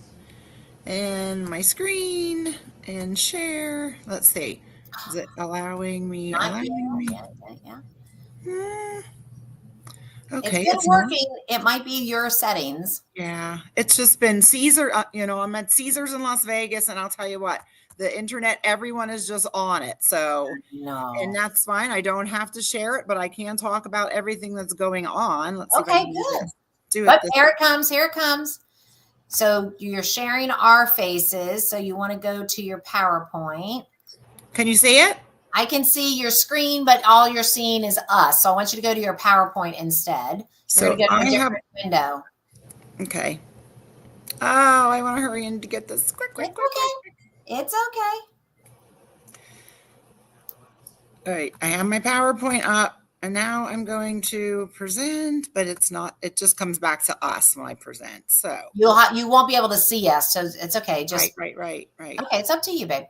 and my screen and share. Let's see. Is it allowing me? Yeah. Okay, it's been working. It might be your settings. Yeah, it's just been Caesar. I'm at Caesars in Las Vegas, and I'll tell you what, the internet, everyone is just on it. So, and that's fine. I don't have to share it, but I can talk about everything that's going on. Let's see if I can do it. Here it comes. Here it comes. So you're sharing our faces. So you want to go to your PowerPoint. Can you see it? I can see your screen, but all you're seeing is us. So I want you to go to your PowerPoint instead. So go to a different window. Okay. Oh, I want to hurry in to get this quick. It's okay. All right. I have my PowerPoint up, and now I'm going to present, but it's not. It just comes back to us when I present. So you won't be able to see us. So it's okay. Just right. Okay, it's up to you, babe.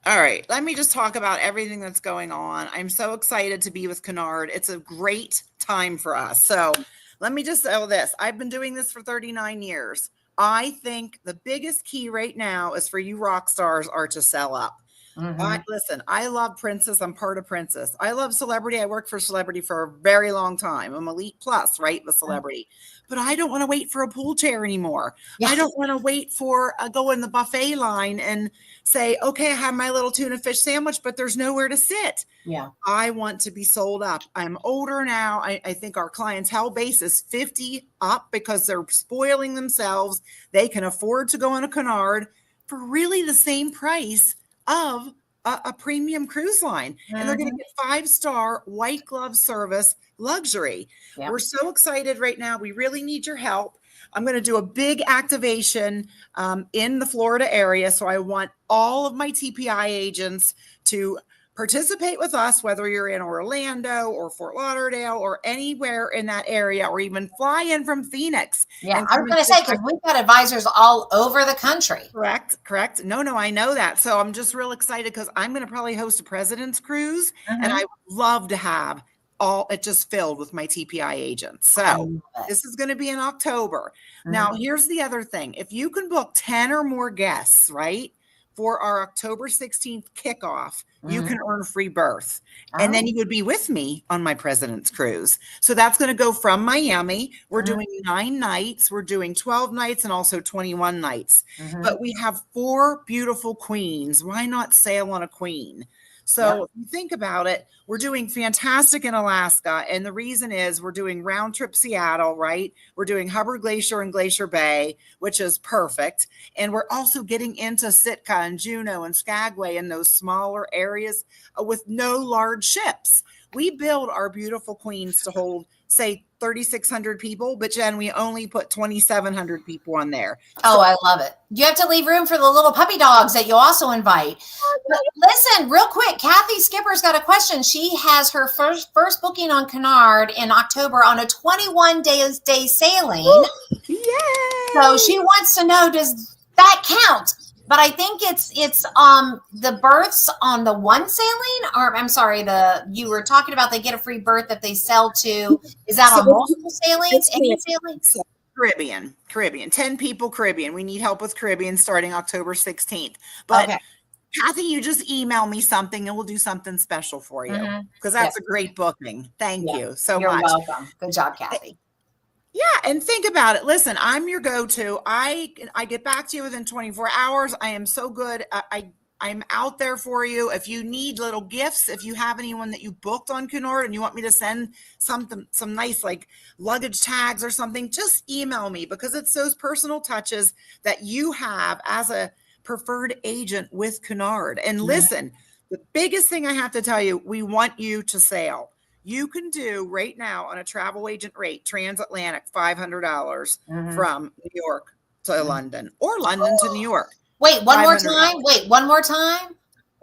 All right, let me just talk about everything that's going on. I'm so excited to be with Cunard. It's a great time for us. So let me just say this. I've been doing this for 39 years. I think the biggest key right now is for you rock stars are to sell up. Listen, I love Princess. I'm part of Princess. I love Celebrity. I worked for Celebrity for a very long time. I'm Elite Plus, right? The Celebrity. But I don't want to wait for a pool chair anymore. Yes. I don't want to wait for go in the buffet line and say, okay, I have my little tuna fish sandwich, but there's nowhere to sit. Yeah. I want to be sold up. I'm older now. I think our clientele base is 50 up because they're spoiling themselves. They can afford to go on a Cunard for really the same price of a premium cruise line. And they're going to get 5-star white glove service luxury. Yep. We're so excited right now. We really need your help. I'm going to do a big activation in the Florida area. So I want all of my TPI agents to participate with us, whether you're in Orlando or Fort Lauderdale or anywhere in that area, or even fly in from Phoenix. Yeah, I was going to say, because we've got advisors all over the country. Correct. No, I know that. So I'm just real excited because I'm going to probably host a President's Cruise, and I would love to have it just filled with my TPI agents. So this is going to be in October. Now, here's the other thing. If you can book 10 or more guests, right, for our October 16th kickoff, you can earn free berth. And then you would be with me on my President's Cruise. So that's going to go from Miami. We're doing 9 nights. We're doing 12 nights and also 21 nights. But we have 4 beautiful queens. Why not sail on a queen? So if you think about it, we're doing fantastic in Alaska. And the reason is we're doing round trip Seattle, right? We're doing Hubbard Glacier and Glacier Bay, which is perfect. And we're also getting into Sitka and Juneau and Skagway and those smaller areas with no large ships. We build our beautiful queens to hold, say, 3,600 people, but Jen, we only put 2,700 people on there. Oh, I love it. You have to leave room for the little puppy dogs that you also invite. But listen, real quick, Kathy Skipper's got a question. She has her first booking on Cunard in October on a 21-day sailing. Yay! So she wants to know, does that count? But I think it's the berths on the one sailing, or I'm sorry, you were talking about they get a free berth if they sell to. Is that on multiple sailings? Any sailings? Caribbean, 10 people Caribbean. We need help with Caribbean starting October 16th. But Kathy, you just email me something and we'll do something special for you because that's a great booking. Thank you so You're much. welcome. Good job, Kathy. Yeah, and think about it. Listen, I'm your go-to. I get back to you within 24 hours. I am so good. I'm out there for you. If you need little gifts, if you have anyone that you booked on Cunard and you want me to send some nice like luggage tags or something, just email me because it's those personal touches that you have as a preferred agent with Cunard. And listen, the biggest thing I have to tell you, we want you to sail. You can do right now on a travel agent rate, transatlantic, $500 from New York to London or London to New York. Wait, one more time.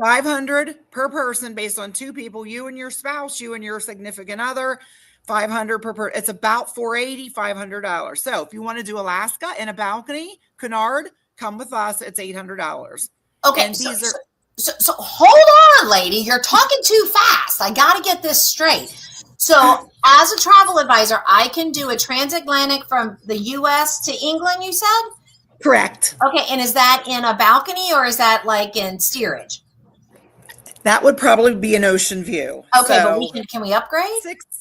500 per person based on two people, you and your spouse, you and your significant other, 500 per person. It's about $480, $500. So if you want to do Alaska in a balcony, Cunard, come with us. It's $800. Okay. And these are. So hold on, lady. You're talking too fast. I got to get this straight. So as a travel advisor, I can do a transatlantic from the U.S. to England, you said? Correct. Okay. And is that in a balcony or is that like in steerage? That would probably be an ocean view. Okay, so but can we upgrade?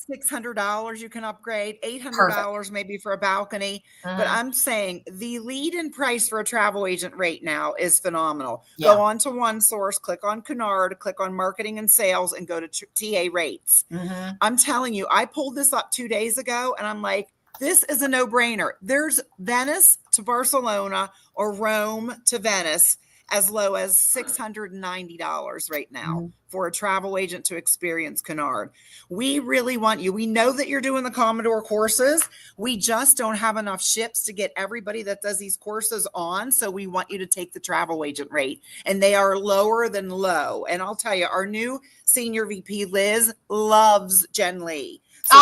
$600 you can upgrade, $800 maybe for a balcony. But I'm saying the lead-in price for a travel agent rate now is phenomenal. Go on to OneSource, click on Cunard, click on marketing and sales, and go to TA rates. I'm telling you, I pulled this up 2 days ago, and I'm like, this is a no-brainer. There's Venice to Barcelona or Rome to Venice as low as $690 right now for a travel agent to experience Cunard. We really want you. We know that you're doing the Commodore courses. We just don't have enough ships to get everybody that does these courses on. So we want you to take the travel agent rate, and they are lower than low. And I'll tell you, our new senior VP, Liz, loves Jen Lee. So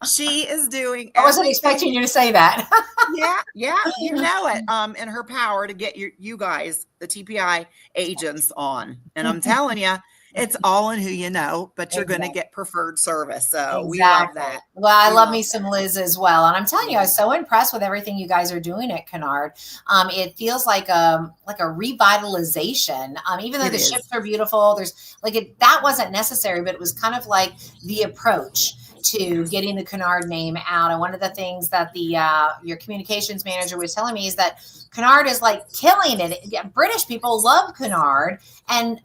she is doing. I wasn't expecting you to say that. yeah, you know it. In her power to get you guys, the TPI agents, on, and I'm telling you, it's all in who you know. But you're going to get preferred service, so we love that. Well, I love me some Liz as well, and I'm telling you, I was so impressed with everything you guys are doing at Cunard. It feels like a revitalization. Even though the ships are beautiful, there's that wasn't necessary, but it was kind of like the approach to getting the Cunard name out. And one of the things that your communications manager was telling me is that Cunard is like killing it. British people love Cunard, and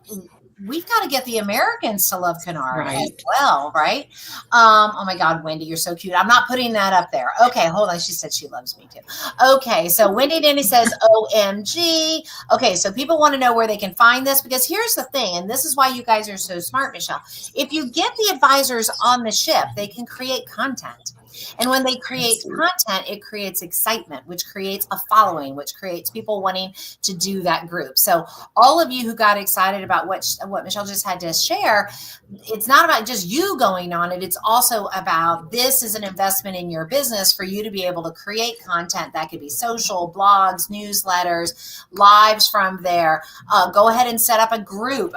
we've got to get the Americans to love Cunard as well, right? Oh my God, Wendy, you're so cute. I'm not putting that up there. Okay, hold on. She said she loves me too. Okay, so Wendy Denny says, OMG. Okay, so people want to know where they can find this, because here's the thing, and this is why you guys are so smart, Michelle. If you get the advisors on the ship, they can create content. And when they create content, it creates excitement, which creates a following, which creates people wanting to do that group. So all of you who got excited about what Michelle just had to share, it's not about just you going on it. It's also about, this is an investment in your business for you to be able to create content that could be social, blogs, newsletters, lives from there. Go ahead and set up a group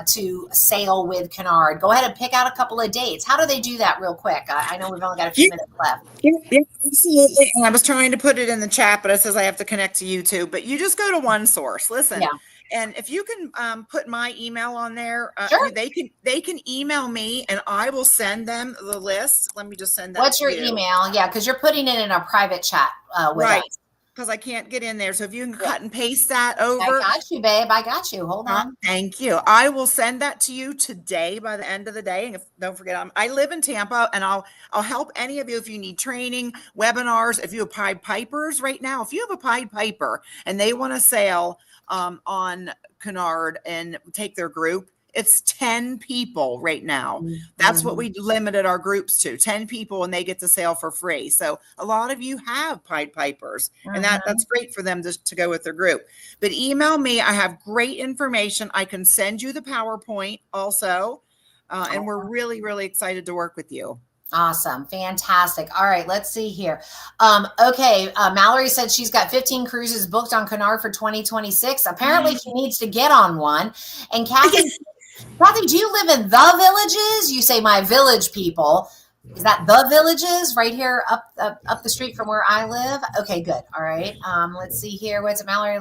to sail with Cunard. Go ahead and pick out a couple of dates. How do they do that real quick? I know we've only got a few minutes left. Yeah, absolutely. And I was trying to put it in the chat, but it says I have to connect to YouTube. But you just go to OneSource. Listen, and if you can put my email on there, they can email me, and I will send them the list. Let me just send that. What's your email? Yeah, because you're putting it in a private chat with us. because I can't get in there. So if you can cut and paste that over. I got you, babe. I got you. Hold on. Thank you. I will send that to you today by the end of the day. And don't forget, I live in Tampa, and I'll help any of you if you need training, webinars. If you have Pied Pipers right now, if you have a Pied Piper and they want to sail on Canard and take their group, it's 10 people right now. That's what we limited our groups to, 10 people, and they get to sail for free. So a lot of you have Pied Pipers, and that's great for them to go with their group. But email me. I have great information. I can send you the PowerPoint also. And we're really, really excited to work with you. Awesome. Fantastic. All right, let's see here. Okay. Mallory said she's got 15 cruises booked on Canard for 2026. Apparently she needs to get on one. And Kathy, do you live in the Villages? You say my village people. Is that the Villages right here up the street from where I live? Okay, good. All right. Let's see here. What's it, Mallory?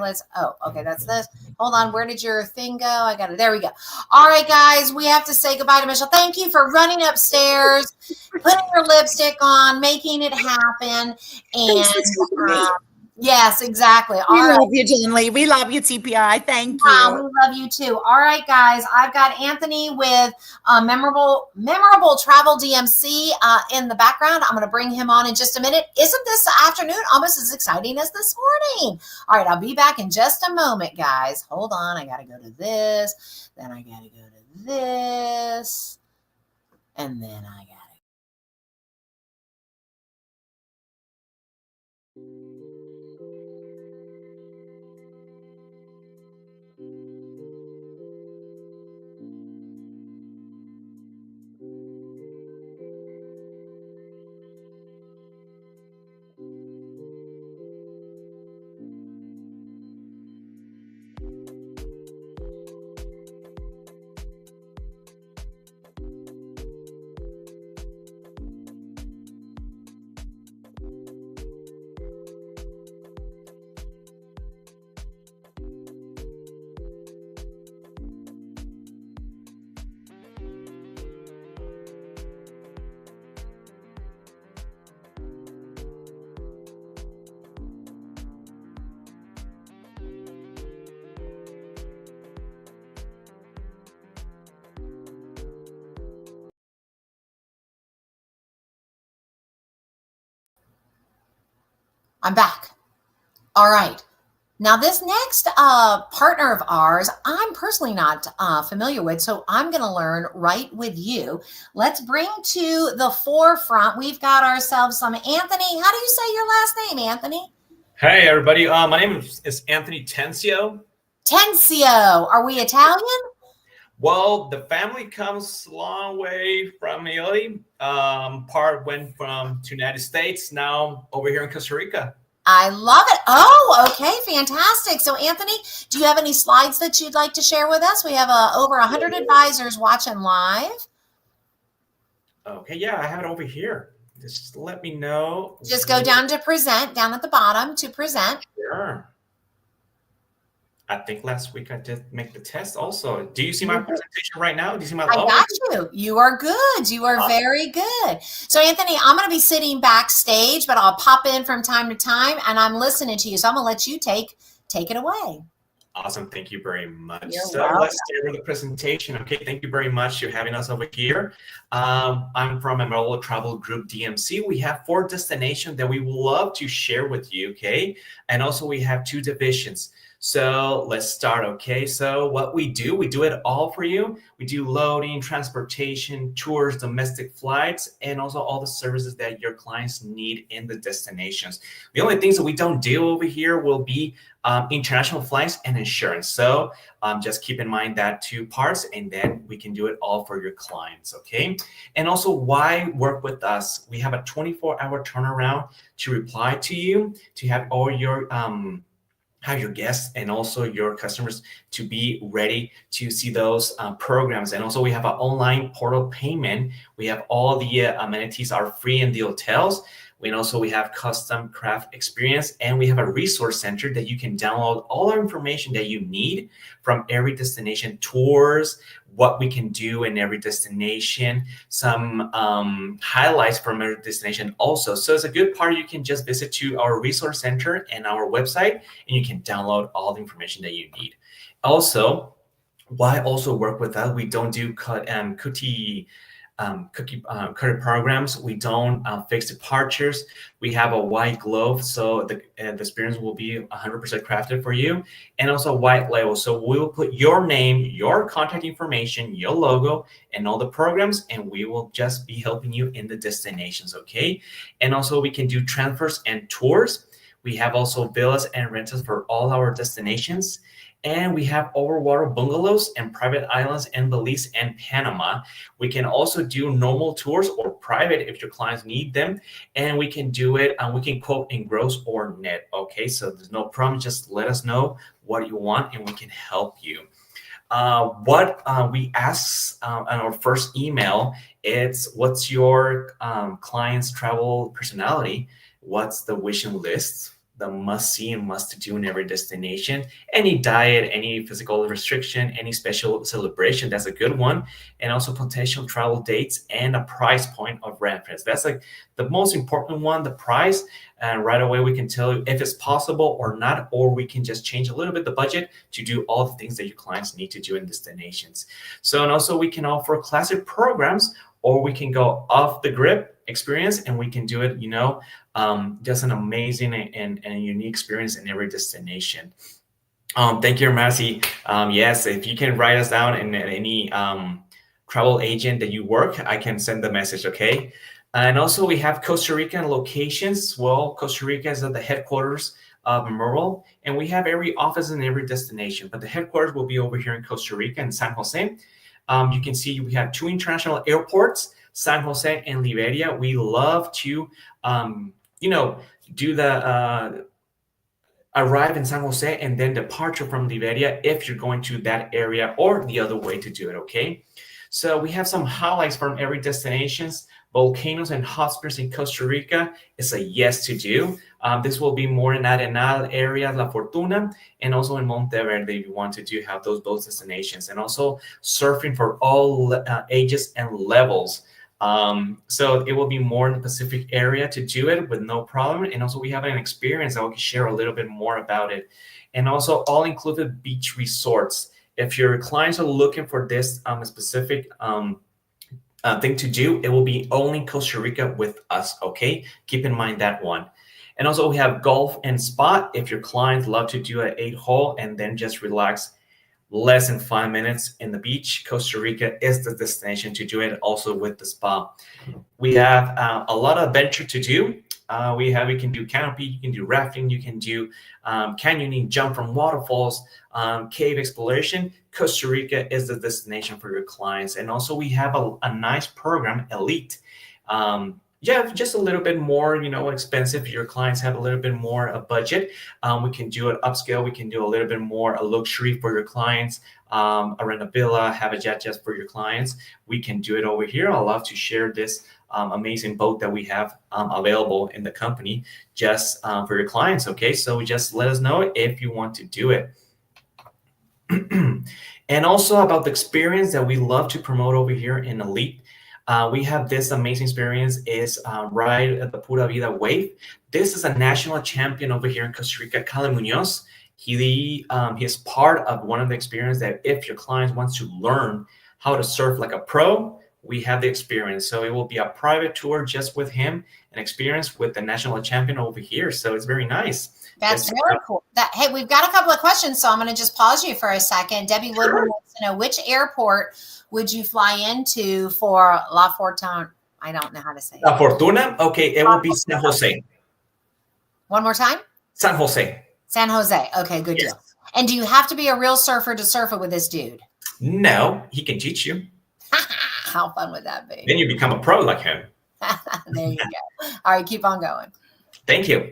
Okay, that's this. Hold on. Where did your thing go? I got it. There we go. All right, guys, we have to say goodbye to Michelle. Thank you for running upstairs, putting your lipstick on, making it happen. And yes, exactly. We love you, Jen Lee. We love you, TPI. Thank you. We love you too. All right, guys. I've got Anthony with memorable travel DMC in the background. I'm going to bring him on in just a minute. Isn't this afternoon almost as exciting as this morning? All right, I'll be back in just a moment, guys. Hold on. I got to go to this. Then I got to go to this. And then I got to. I'm back. All right. Now, this next partner of ours, I'm personally not familiar with, so I'm going to learn right with you. Let's bring to the forefront. We've got ourselves some Anthony. How do you say your last name, Anthony? Hey, everybody. My name is Anthony Tensio. Tensio. Are we Italian? Well, the family comes a long way from Italy. Part went to United States, now over here in Costa Rica. I love it. Oh, okay. Fantastic. So, Anthony, do you have any slides that you'd like to share with us? We have over 100 advisors watching live. Okay, yeah, I have it over here. Just let me know. Just go down to present, down at the bottom to present. Sure. I think last week I did make the test also. Do you see my presentation right now? Do you see my logo? I got you. You are good. You are very good. So, Anthony, I'm going to be sitting backstage, but I'll pop in from time to time, and I'm listening to you. So I'm going to let you take it away. Awesome. Thank you very much. You're So welcome. let's start with the presentation. Okay. Thank you very much for having us over here. I'm from Memorable Travel Group DMC. We have 4 destinations that we would love to share with you. Okay. And also we have 2 divisions. So let's start, okay? So what we do it all for you. We do loading, transportation, tours, domestic flights, and also all the services that your clients need in the destinations. The only things that we don't do over here will be international flights and insurance. So just keep in mind that 2 parts, and then we can do it all for your clients, okay? And also, why work with us? We have a 24-hour turnaround to reply to you, to have all your have your guests and also your customers to be ready to see those programs. And also we have an online portal payment. We have all the amenities are free in the hotels. We have custom craft experience, and we have a resource center that you can download all our information that you need from every destination, tours, what we can do in every destination, some highlights from every destination also. So it's a good part. You can just visit to our resource center and our website, and you can download all the information that you need. Also, why also work with us? We don't do cookie programs. We don't fix departures. We have a white glove, so the experience will be 100% crafted for you, and also a white label. So we will put your name, your contact information, your logo, and all the programs, and we will just be helping you in the destinations, okay? And also we can do transfers and tours. We have also villas and rentals for all our destinations. And we have overwater bungalows and private islands in Belize and Panama. We can also do normal tours or private if your clients need them. And we can do it, and we can quote in gross or net. Okay, so there's no problem. Just let us know what you want and we can help you. What we ask on our first email, it's what's your client's travel personality? What's the wishing list? The must-see and must-do in every destination, any diet, any physical restriction, any special celebration, that's a good one, and also potential travel dates and a price point of reference. That's like the most important one, the price, and right away we can tell you if it's possible or not, or we can just change a little bit the budget to do all the things that your clients need to do in destinations. So, and also we can offer classic programs, or we can go off the grid experience, and we can do it, just an amazing and unique experience in every destination. Thank you, Marcy. Yes, if you can write us down in any travel agent that you work, I can send the message, okay? And also we have Costa Rican locations. Well, Costa Rica is at the headquarters of Merle, and we have every office in every destination, but the headquarters will be over here in Costa Rica in San Jose. You can see we have 2 international airports, San Jose and Liberia. We love to, do the arrive in San Jose and then departure from Liberia if you're going to that area, or the other way to do it, okay? So we have some highlights from every destinations. Volcanoes and hot springs in Costa Rica is a yes to do. This will be more in Arenal area, La Fortuna, and also in Monteverde if you want to have both destinations. And also surfing for all ages and levels. So it will be more in the Pacific area to do it with no problem. And also we have an experience that we can share a little bit more about it. And also all-inclusive beach resorts. If your clients are looking for this specific thing to do, it will be only Costa Rica with us, okay? Keep in mind that one. And also we have golf and spa. If your clients love to do an 8-hole and then just relax less than 5 minutes in the beach, Costa Rica is the destination to do it, also with the spa. We have a lot of adventure to do. We can do canopy, you can do rafting, you can do canyoning, jump from waterfalls, cave exploration. Costa Rica is the destination for your clients. And also we have a nice program, Elite. Just a little bit more, expensive. Your clients have a little bit more a budget. We can do an upscale. We can do a little bit more a luxury for your clients, rent a villa, have a jet just for your clients. We can do it over here. I'd love to share this amazing boat that we have available in the company just for your clients. Okay, so just let us know if you want to do it. And also about the experience that we love to promote over here in Elite. We have this amazing experience is right at the Pura Vida Wave. This is a national champion over here in Costa Rica, Cali Munoz. He is part of one of the experience that if your client wants to learn how to surf like a pro, we have the experience. So it will be a private tour just with him, an experience with the national champion over here. So it's very nice. That's very cool. Hey, we've got a couple of questions, so I'm going to just pause you for a second. Debbie Woodman wants to know, which airport would you fly into for La Fortuna? I don't know how to say it. La Fortuna? Okay, it will be San Jose. One more time? San Jose. San Jose. Okay, good Yes. deal. And do you have to be a real surfer to surf it with this dude? No, he can teach you. How fun would that be? Then you become a pro like him. There you go. All right, keep on going. Thank you.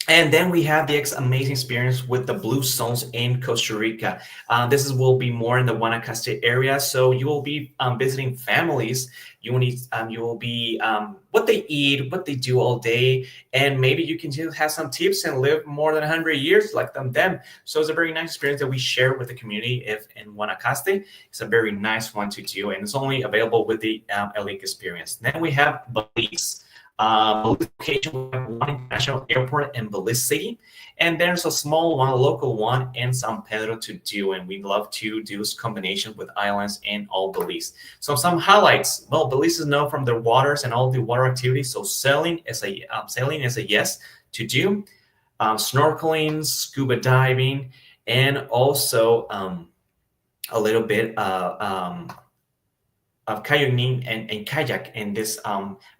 And then we have the amazing experience with the Blue Zones in Costa Rica. Will be more in the Guanacaste area. So you will be visiting families. You will be what they eat, what they do all day, and maybe you can just have some tips and live more than 100 years like them. So it's a very nice experience that we share with the community. If in Guanacaste, it's a very nice one to do, and it's only available with the Elite experience. Then we have Belize. Belize location, we have one international airport in Belize City, and there's a small one, a local one in San Pedro to do, and we love to do this combination with islands in all Belize. So some highlights. Well, Belize is known from their waters and all the water activities, so sailing is a yes to do. Snorkeling, scuba diving, and also a little bit of kayaking and kayak in this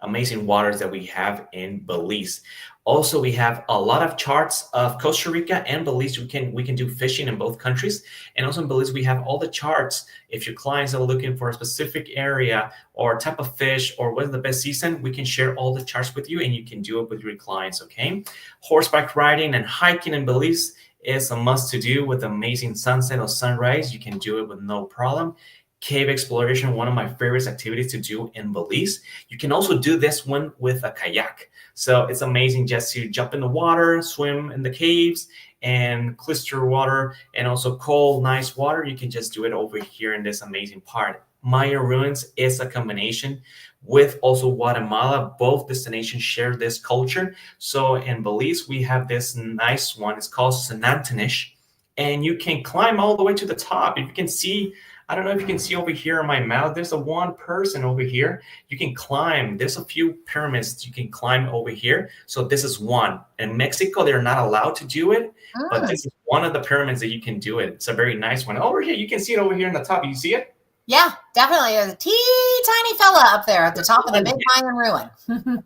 amazing waters that we have in Belize. Also, we have a lot of charts of Costa Rica and Belize. We can do fishing in both countries. And also in Belize, we have all the charts. If your clients are looking for a specific area or type of fish or what's the best season, we can share all the charts with you and you can do it with your clients, okay? Horseback riding and hiking in Belize is a must to do with amazing sunset or sunrise. You can do it with no problem. Cave exploration, one of my favorite activities to do in Belize. You can also do this one with a kayak. So it's amazing just to jump in the water, swim in the caves, and clear water, and also cold, nice water. You can just do it over here in this amazing part. Maya ruins is a combination with also Guatemala. Both destinations share this culture. So in Belize, we have this nice one. It's called Sanantinish, and you can climb all the way to the top. If you can see, I don't know if you can see over here in my mouth, there's a one person over here. You can climb. There's a few pyramids you can climb over here. So this is one. In Mexico, they're not allowed to do it, but this is one of the pyramids that you can do it. It's a very nice one. Over here, you can see it over here in the top. You see it? Yeah, definitely. There's a tiny fella up there at the top of the big Mayan ruin.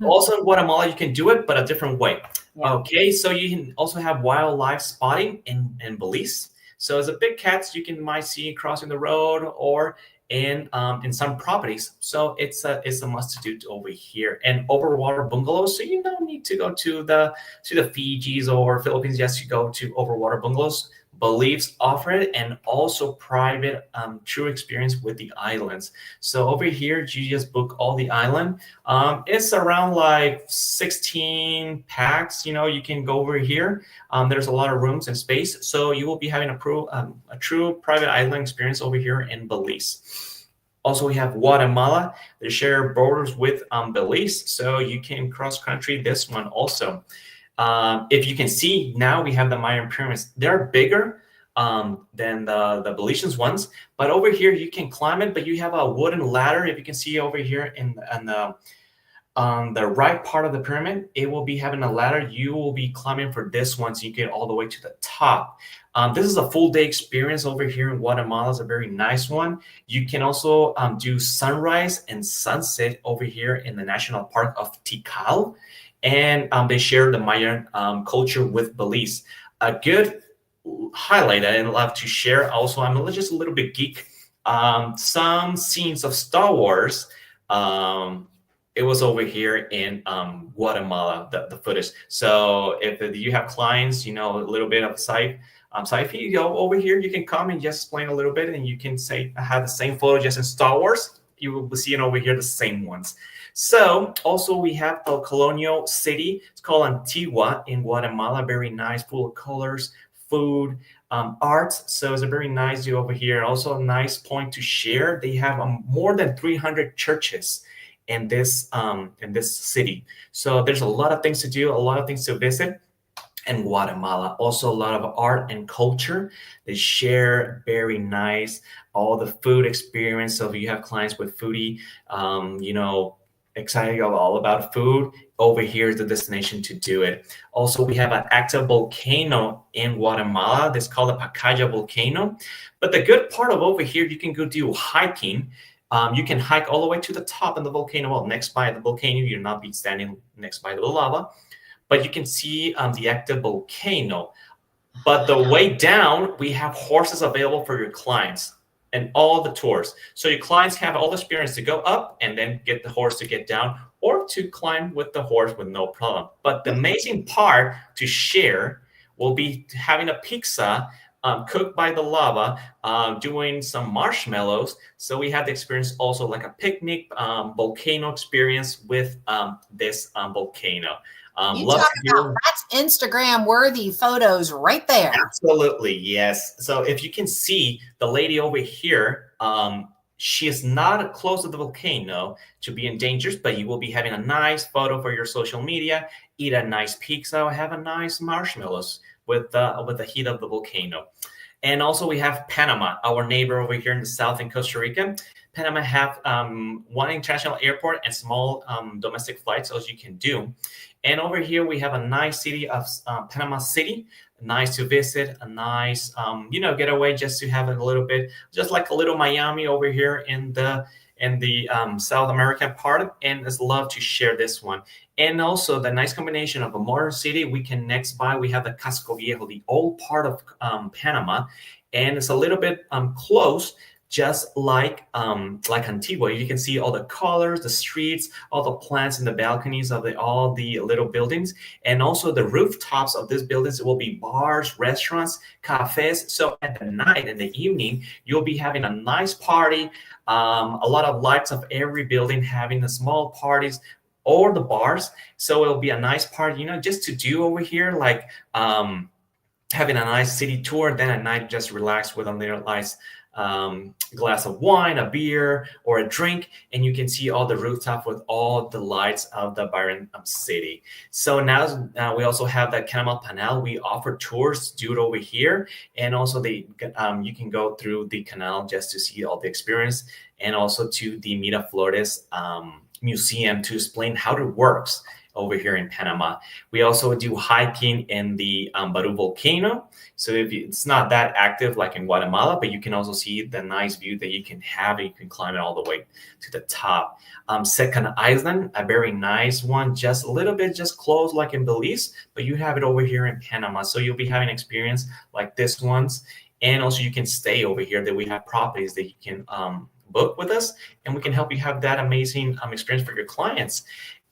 Also in Guatemala, you can do it, but a different way. Yeah. Okay, so you can also have wildlife spotting in Belize. So it's a big cats you might see crossing the road or in some properties. So it's a must to do over here. And overwater bungalows. So you don't need to go to the Fijis or Philippines just to go to overwater bungalows. Belize offer it, and also private true experience with the islands. So over here, you just book all the island. It's around like 16 packs. You can go over here. There's a lot of rooms and space, so you will be having a true private island experience over here in Belize. Also, we have Guatemala. They share borders with Belize, so you can cross country this one also. If you can see, now we have the Mayan pyramids. They're bigger than the Belizean ones, but over here you can climb it, but you have a wooden ladder. If you can see over here on the right part of the pyramid, it will be having a ladder. You will be climbing for this one, so you get all the way to the top. This is a full day experience over here in Guatemala. It's a very nice one. You can also do sunrise and sunset over here in the National Park of Tikal. And they share the Mayan culture with Belize. A good highlight that I'd love to share also, I'm just a little bit geek. Some scenes of Star Wars, it was over here in Guatemala, the footage. So if you have clients, a little bit of sci-fi, you go over here, you can come and just explain a little bit, and you can say, I have the same photo just in Star Wars. You will be seeing over here the same ones. So also we have a colonial city. It's called Antigua in Guatemala. Very nice, full of colors, food, art. So it's a very nice view over here. Also a nice point to share. They have more than 300 churches in this city. So there's a lot of things to do, a lot of things to visit. And Guatemala, also a lot of art and culture. They share very nice, all the food experience. So if you have clients with foodie, excited all about food, over here is the destination to do it. Also, we have an active volcano in Guatemala. That's called the Pacaya volcano. But the good part of over here, you can go do hiking. You can hike all the way to the top of the volcano. Well, next by the volcano, you'll not be standing next by the lava, but you can see the active volcano. But the way down, we have horses available for your clients and all the tours. So your clients have all the experience to go up and then get the horse to get down, or to climb with the horse with no problem. But the amazing part to share will be having a pizza cooked by the lava, doing some marshmallows. So we had the experience also like a picnic volcano experience with this volcano. You talk about that's Instagram worthy photos right there. Absolutely, yes. So if you can see the lady over here, she is not close to the volcano to be in danger, but you will be having a nice photo for your social media, eat a nice pizza, have a nice marshmallows with the heat of the volcano. And also we have Panama, our neighbor over here in the south in Costa Rica. Panama have one international airport and small domestic flights, as you can do. And over here we have a nice city of Panama City, nice to visit, a nice getaway, just to have a little bit, just like a little Miami over here in the South American part. And it's love to share this one. And also the nice combination of a modern city. We can next by, we have the Casco Viejo, the old part of Panama, and it's a little bit close, just like Antigua. You can see all the colors, the streets, all the plants in the balconies of all the little buildings, and also the rooftops of these buildings will be bars, restaurants, cafes. So at the night, in the evening, you'll be having a nice party, a lot of lights of every building having the small parties or the bars. So it'll be a nice party, just to do over here, like having a nice city tour, then at night just relax with a little nice glass of wine, a beer, or a drink, and you can see all the rooftop with all the lights of the Byron city. So now we also have the Canal Panel. We offer tours to do it over here, and also you can go through the canal just to see all the experience, and also to the Miraflores museum to explain how it works over here in Panama. We also do hiking in the Baru volcano. So it's not that active like in Guatemala, but you can also see the nice view that you can have. You can climb it all the way to the top. Second Island, a very nice one, just a little bit just close like in Belize, but you have it over here in Panama. So you'll be having experience like this ones. And also you can stay over here, that we have properties that you can book with us, and we can help you have that amazing experience for your clients.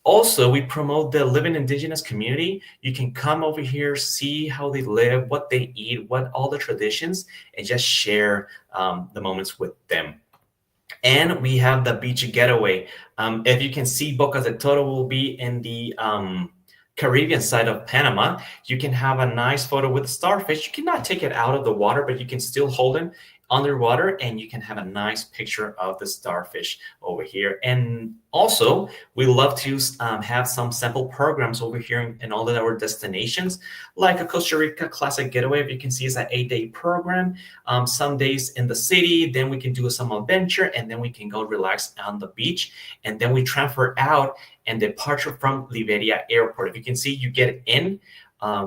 Also, we promote the living indigenous community. You can come over here, see how they live, what they eat, what all the traditions, and just share the moments with them. And we have the beach getaway. If you can see, Bocas del Toro will be in the Caribbean side of Panama. You can have a nice photo with starfish. You cannot take it out of the water, but you can still hold it underwater, and you can have a nice picture of the starfish over here. And also, we love to have some sample programs over here in all of our destinations, like a Costa Rica Classic Getaway. If you can see, it's an 8-day program. Some days in the city, then we can do some adventure, and then we can go relax on the beach. And then we transfer out and departure from Liberia Airport. If you can see, you get in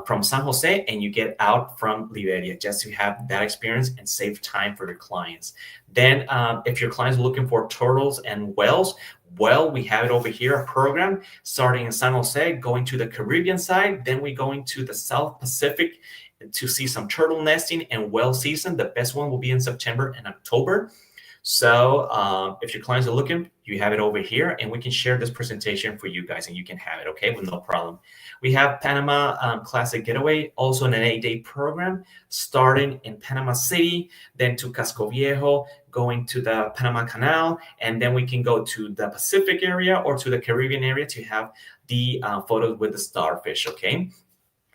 from San Jose, and you get out from Liberia, just to have that experience and save time for your clients. Then if your clients are looking for turtles and whales, well, we have it over here, a program starting in San Jose, going to the Caribbean side. Then we going to the South Pacific to see some turtle nesting and whale season. The best one will be in September and October. So if your clients are looking, you have it over here, and we can share this presentation for you guys, and you can have it, okay, with no problem. We have Panama Classic Getaway, also an 8-day program, starting in Panama City, then to Casco Viejo, going to the Panama Canal, and then we can go to the Pacific area or to the Caribbean area to have the photos with the starfish, okay?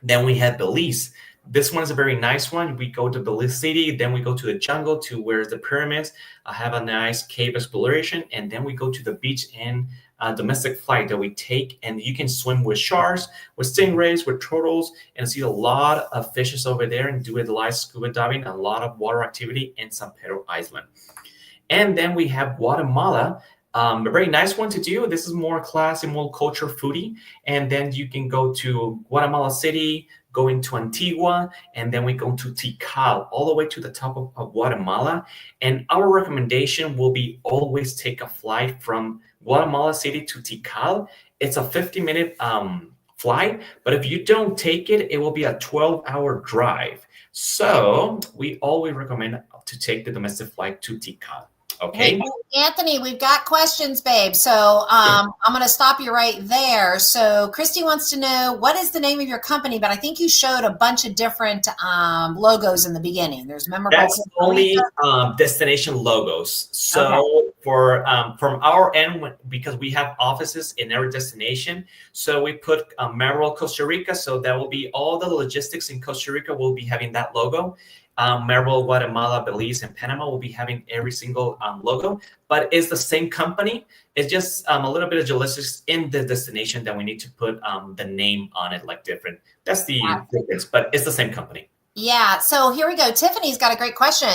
Then we have Belize. This one is a very nice one. We go to Belize City, then we go to the jungle to where's the pyramids. I have a nice cave exploration, and then we go to the beach and domestic flight that we take, and you can swim with sharks, with stingrays, with turtles, and see a lot of fishes over there, and do a live scuba diving, a lot of water activity in San Pedro Island. And then we have Guatemala. A very nice one to do. This is more classy, more culture foodie. And then you can go to Guatemala City, going to Antigua, and then we go to Tikal, all the way to the top of Guatemala. And our recommendation will be always take a flight from Guatemala City to Tikal. It's a 50-minute flight, but if you don't take it, it will be a 12-hour drive. So we always recommend to take the domestic flight to Tikal. Okay. Hey, Anthony, we've got questions, babe. So I'm going to stop you right there. So Christy wants to know, what is the name of your company? But I think you showed a bunch of different logos in the beginning. There's memorable. That's only destination logos. So Okay. for from our end, because we have offices in every destination, so we put Merrill, Costa Rica. So that will be all the logistics in Costa Rica will be having that logo. Merrill, Guatemala, Belize, and Panama will be having every single logo, but it's the same company. It's just a little bit of logistics in the destination that we need to put the name on it, like different. That's the difference, but it's the same company. Yeah, so here we go. Tiffany's got a great question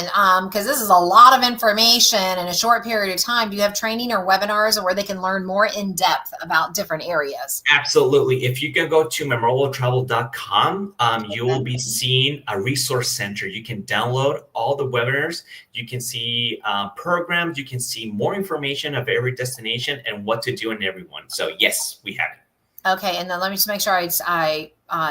because this is a lot of information in a short period of time. Do you have training or webinars where they can learn more in depth about different areas? Absolutely. If you can go to memorabletravel.com, you will be seeing a resource center. You can download all the webinars. You can see programs. You can see more information of every destination and what to do in every one. So yes, we have it. Okay, and then let me just make sure I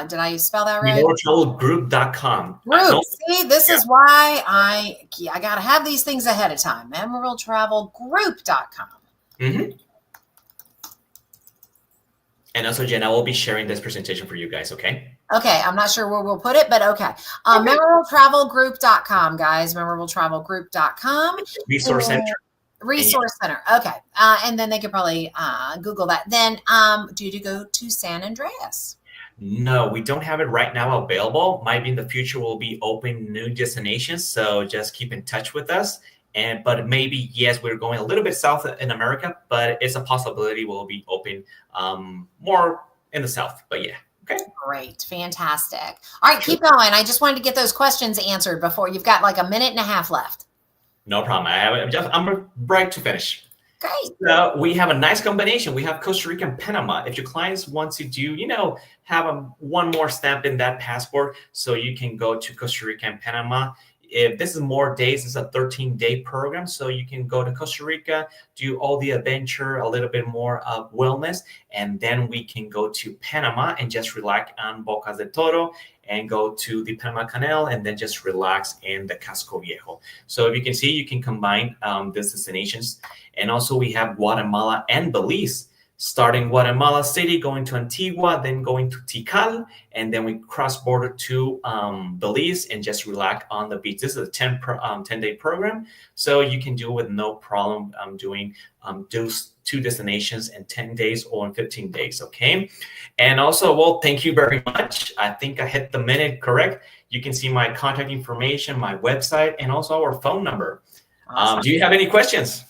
did I spell that right? MemorableTravelGroup.com. Group. See, this is why I got to have these things ahead of time. MemorableTravelGroup.com. Mm-hmm. And also, Jen, I will be sharing this presentation for you guys, okay? Okay, I'm not sure where we'll put it, but okay. MemorableTravelGroup.com, guys. MemorableTravelGroup.com. Resource Center. Resource Center. Okay. And then they could probably Google that. Then do you go to San Andreas? No, we don't have it right now available. Might be in the future we'll be opening new destinations. So just keep in touch with us. But maybe, yes, we're going a little bit south in America, but it's a possibility we'll be open more in the south. But yeah. Okay. Great. Fantastic. All right, keep going. I just wanted to get those questions answered before you've got like a minute and a half left. No problem. I'm right to finish. Great. We have a nice combination. We have Costa Rica and Panama. If your clients want to do, have one more stamp in that passport, so you can go to Costa Rica and Panama. If this is more days, it's a 13-day program. So you can go to Costa Rica, do all the adventure, a little bit more of wellness, and then we can go to Panama and just relax on Bocas de Toro and go to the Panama Canal and then just relax in the Casco Viejo. So if you can see, you can combine these destinations. And also we have Guatemala and Belize, starting Guatemala City, going to Antigua, then going to Tikal, and then we cross border to Belize and just relax on the beach. This is a 10-day program, so you can do it with no problem doing those two destinations in 10 days or in 15 days, okay? And also, well, thank you very much. I think I hit the minute correct. You can see my contact information, my website, and also our phone number. Awesome. Do you have any questions?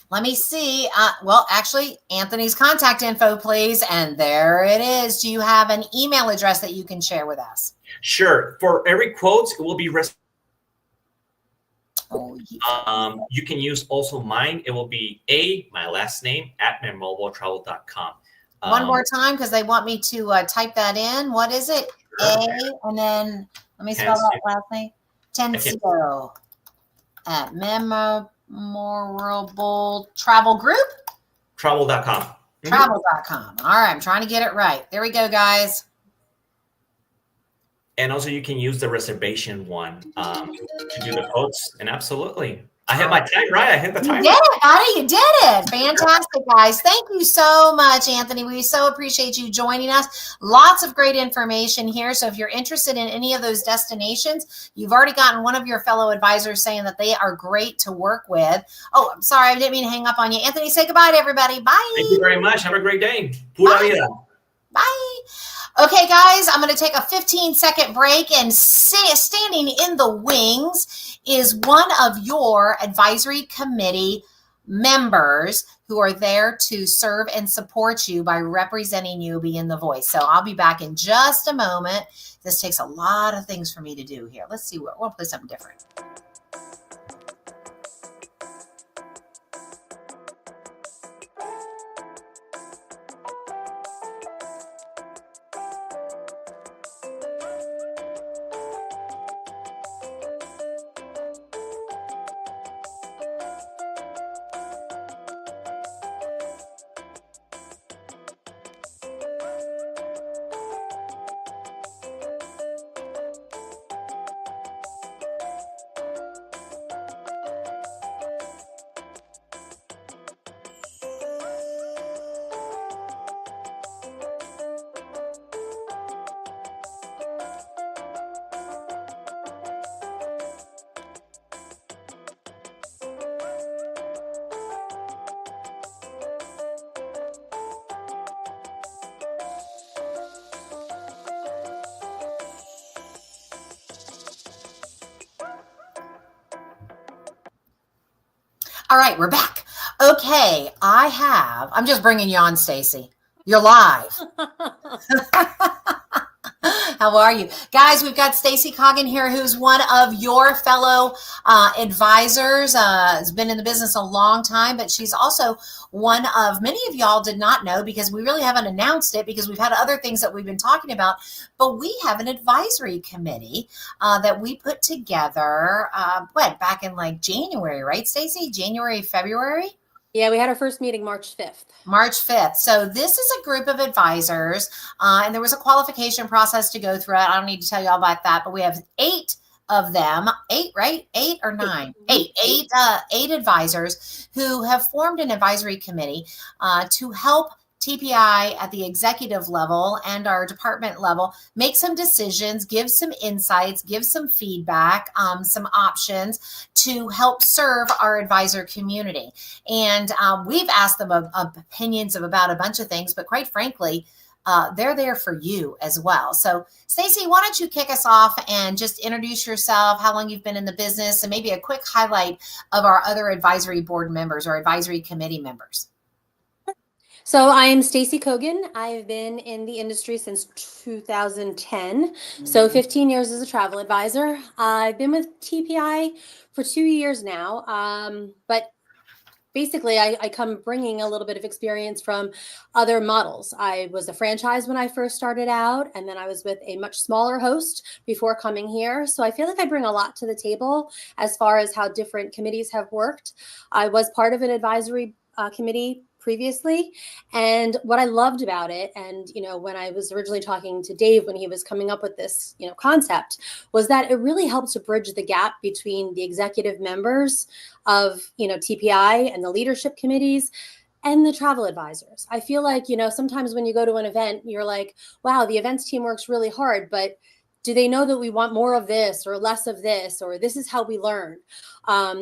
Let me see. Well, actually, Anthony's contact info, please. And there it is. Do you have an email address that you can share with us? Sure. For every quote, it will be you can use also mine. It will be my last name at memorabletravel.com. One more time, because they want me to type that in. What is it? Sure. And then let me spell that last name. Tencio at Memorable Travel Group? Travel.com. Travel.com. All right, I'm trying to get it right. There we go, guys. And also you can use the reservation one to do the quotes. And absolutely. I hit my time right. I hit the time. You did it, buddy. You did it. Fantastic, guys. Thank you so much, Anthony. We so appreciate you joining us. Lots of great information here. So if you're interested in any of those destinations, you've already gotten one of your fellow advisors saying that they are great to work with. Oh, I'm sorry. I didn't mean to hang up on you. Anthony, say goodbye to everybody. Bye. Thank you very much. Have a great day. Pura vida. Bye. Okay, guys, I'm going to take a 15-second break, and standing in the wings is one of your advisory committee members who are there to serve and support you by representing you, being the voice. So I'll be back in just a moment. This takes a lot of things for me to do here. Let's see. We'll play something different. All right, we're back. Okay, I'm just bringing you on, Stacy. You're live. How are you? Guys, we've got Stacy Coggin here, who's one of your fellow advisors. Has been in the business a long time, but she's also one of, many of y'all did not know because we really haven't announced it because we've had other things that we've been talking about, but we have an advisory committee that we put together, back in like January, right, Stacy? January, February? Yeah, we had our first meeting March 5th. March 5th. So this is a group of advisors, and there was a qualification process to go through it. I don't need to tell you all about that, but we have 8 of them, 8, right? 8 or 9? 8 advisors who have formed an advisory committee to help TPI at the executive level and our department level make some decisions, give some insights, give some feedback, some options to help serve our advisor community. And we've asked them opinions of about a bunch of things, but quite frankly, they're there for you as well. So Stacy, why don't you kick us off and just introduce yourself, how long you've been in the business, and maybe a quick highlight of our other advisory board members or advisory committee members. So I'm Stacy Coggin. I've been in the industry since 2010. So 15 years as a travel advisor. I've been with TPI for 2 years now. But basically, I come bringing a little bit of experience from other models. I was a franchise when I first started out, and then I was with a much smaller host before coming here. So I feel like I bring a lot to the table as far as how different committees have worked. I was part of an advisory committee previously. And what I loved about it, and, when I was originally talking to Dave, when he was coming up with this, concept, was that it really helped to bridge the gap between the executive members of, TPI and the leadership committees and the travel advisors. I feel like, sometimes when you go to an event, you're like, wow, the events team works really hard, but do they know that we want more of this or less of this, or this is how we learn?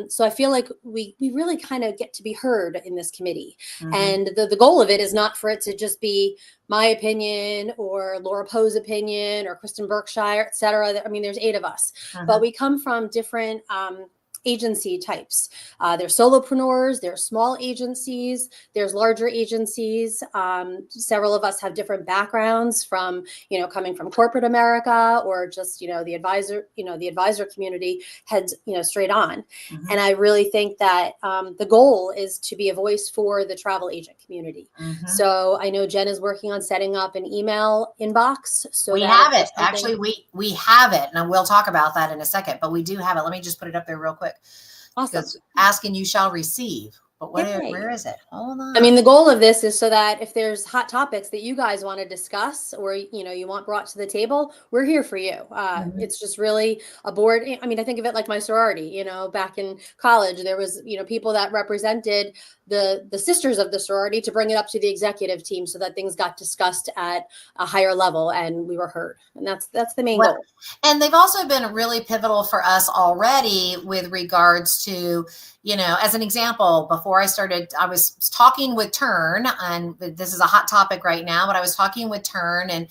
So I feel like we really kind of get to be heard in this committee. Mm-hmm. And the goal of it is not for it to just be my opinion or Laura Poe's opinion or Kristen Berkshire, et cetera. I mean, there's 8 of us, but we come from different agency types. There's solopreneurs, there's small agencies, there's larger agencies. Several of us have different backgrounds from, coming from corporate America or just, the advisor community heads, straight on. Mm-hmm. And I really think that the goal is to be a voice for the travel agent community. Mm-hmm. So I know Jen is working on setting up an email inbox. So we have it. Actually, we have it. And we'll talk about that in a second, but we do have it. Let me just put it up there real quick. Awesome. Asking you shall receive. But where is it? Hold on. I mean, the goal of this is so that if there's hot topics that you guys want to discuss or, you want brought to the table, we're here for you. It's just really a board. I mean, I think of it like my sorority, back in college, there was, people that represented the sisters of the sorority to bring it up to the executive team so that things got discussed at a higher level and we were heard. And that's the main goal. And they've also been really pivotal for us already with regards to, as an example, before I started, I was talking with Turn, and this is a hot topic right now, but I was talking with Turn, and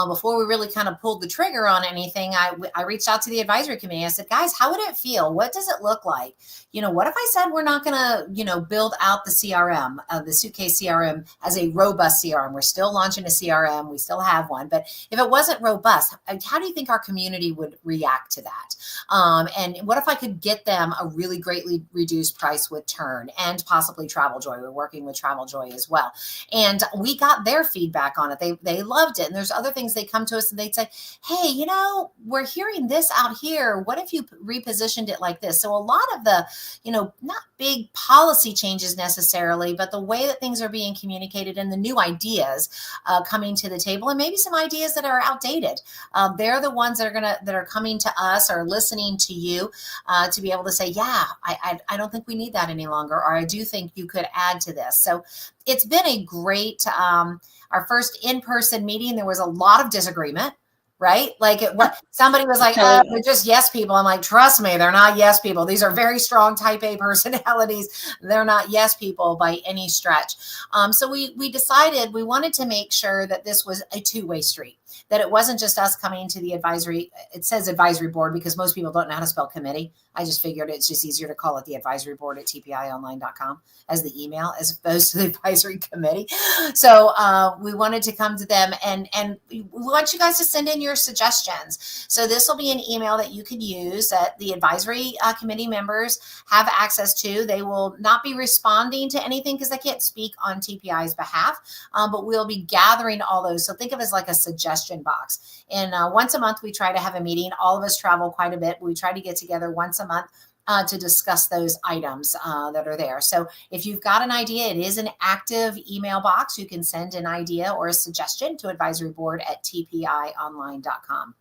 before we really kind of pulled the trigger on anything, I reached out to the advisory committee. I said, guys, how would it feel? What does it look like? What if I said we're not going to, build out the CRM, the suitcase CRM as a robust CRM? We're still launching a CRM. We still have one, but if it wasn't robust, how do you think our community would react to that? And what if I could get them a really greatly reduced price with Turn and possibly Travel Joy? We're working with Travel Joy as well. And we got their feedback on it. They loved it. And there's other things they come to us and they'd say, hey, we're hearing this out here. What if you repositioned it like this? So a lot of the, not big policy changes necessarily, but the way that things are being communicated and the new ideas coming to the table, and maybe some ideas that are outdated. They're the ones that are coming to us or listening to you to be able to say, yeah, I don't think we need that any longer, or I do think you could add to this. So it's been a great, our first in-person meeting, there was a lot of disagreement, right? Like somebody was like, they're just yes people. I'm like, trust me, they're not yes people. These are very strong type A personalities. They're not yes people by any stretch. So we decided we wanted to make sure that this was a two-way street. that it wasn't just us coming to the advisory. It says advisory board because most people don't know how to spell committee. I just figured it's just easier to call it the advisory board at tpionline.com as the email as opposed to the advisory committee. So we wanted to come to them and we want you guys to send in your suggestions. So this will be an email that you can use that the advisory committee members have access to. They will not be responding to anything because they can't speak on TPI's behalf, but we'll be gathering all those. So think of it as like a suggestion box. And once a month, we try to have a meeting. All of us travel quite a bit. We try to get together once a month to discuss those items that are there. So if you've got an idea, it is an active email box. You can send an idea or a suggestion to advisoryboard@tpionline.com.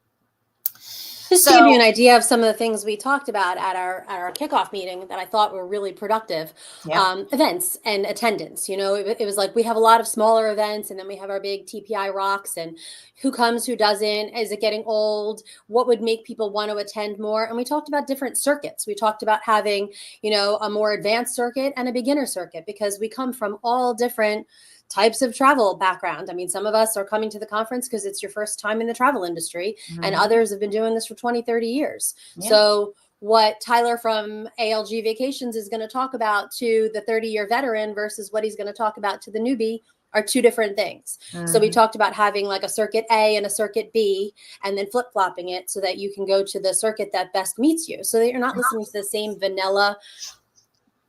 Just to give you an idea of some of the things we talked about at our kickoff meeting that I thought were really productive, events and attendance. You know, it was like we have a lot of smaller events, and then we have our big TPI Rocks, and who comes, who doesn't, is it getting old? What would make people want to attend more? And we talked about different circuits. We talked about having, you know, a more advanced circuit and a beginner circuit because we come from all different types of travel background. I mean, some of us are coming to the conference because it's your first time in the travel industry, and others have been doing this for 20, 30 years. Yeah. So what Tyler from ALG Vacations is going to talk about to the 30-year veteran versus what he's going to talk about to the newbie are two different things. So we talked about having like a circuit A and a circuit B and then flip-flopping it so that you can go to the circuit that best meets you so that you're not listening to the same vanilla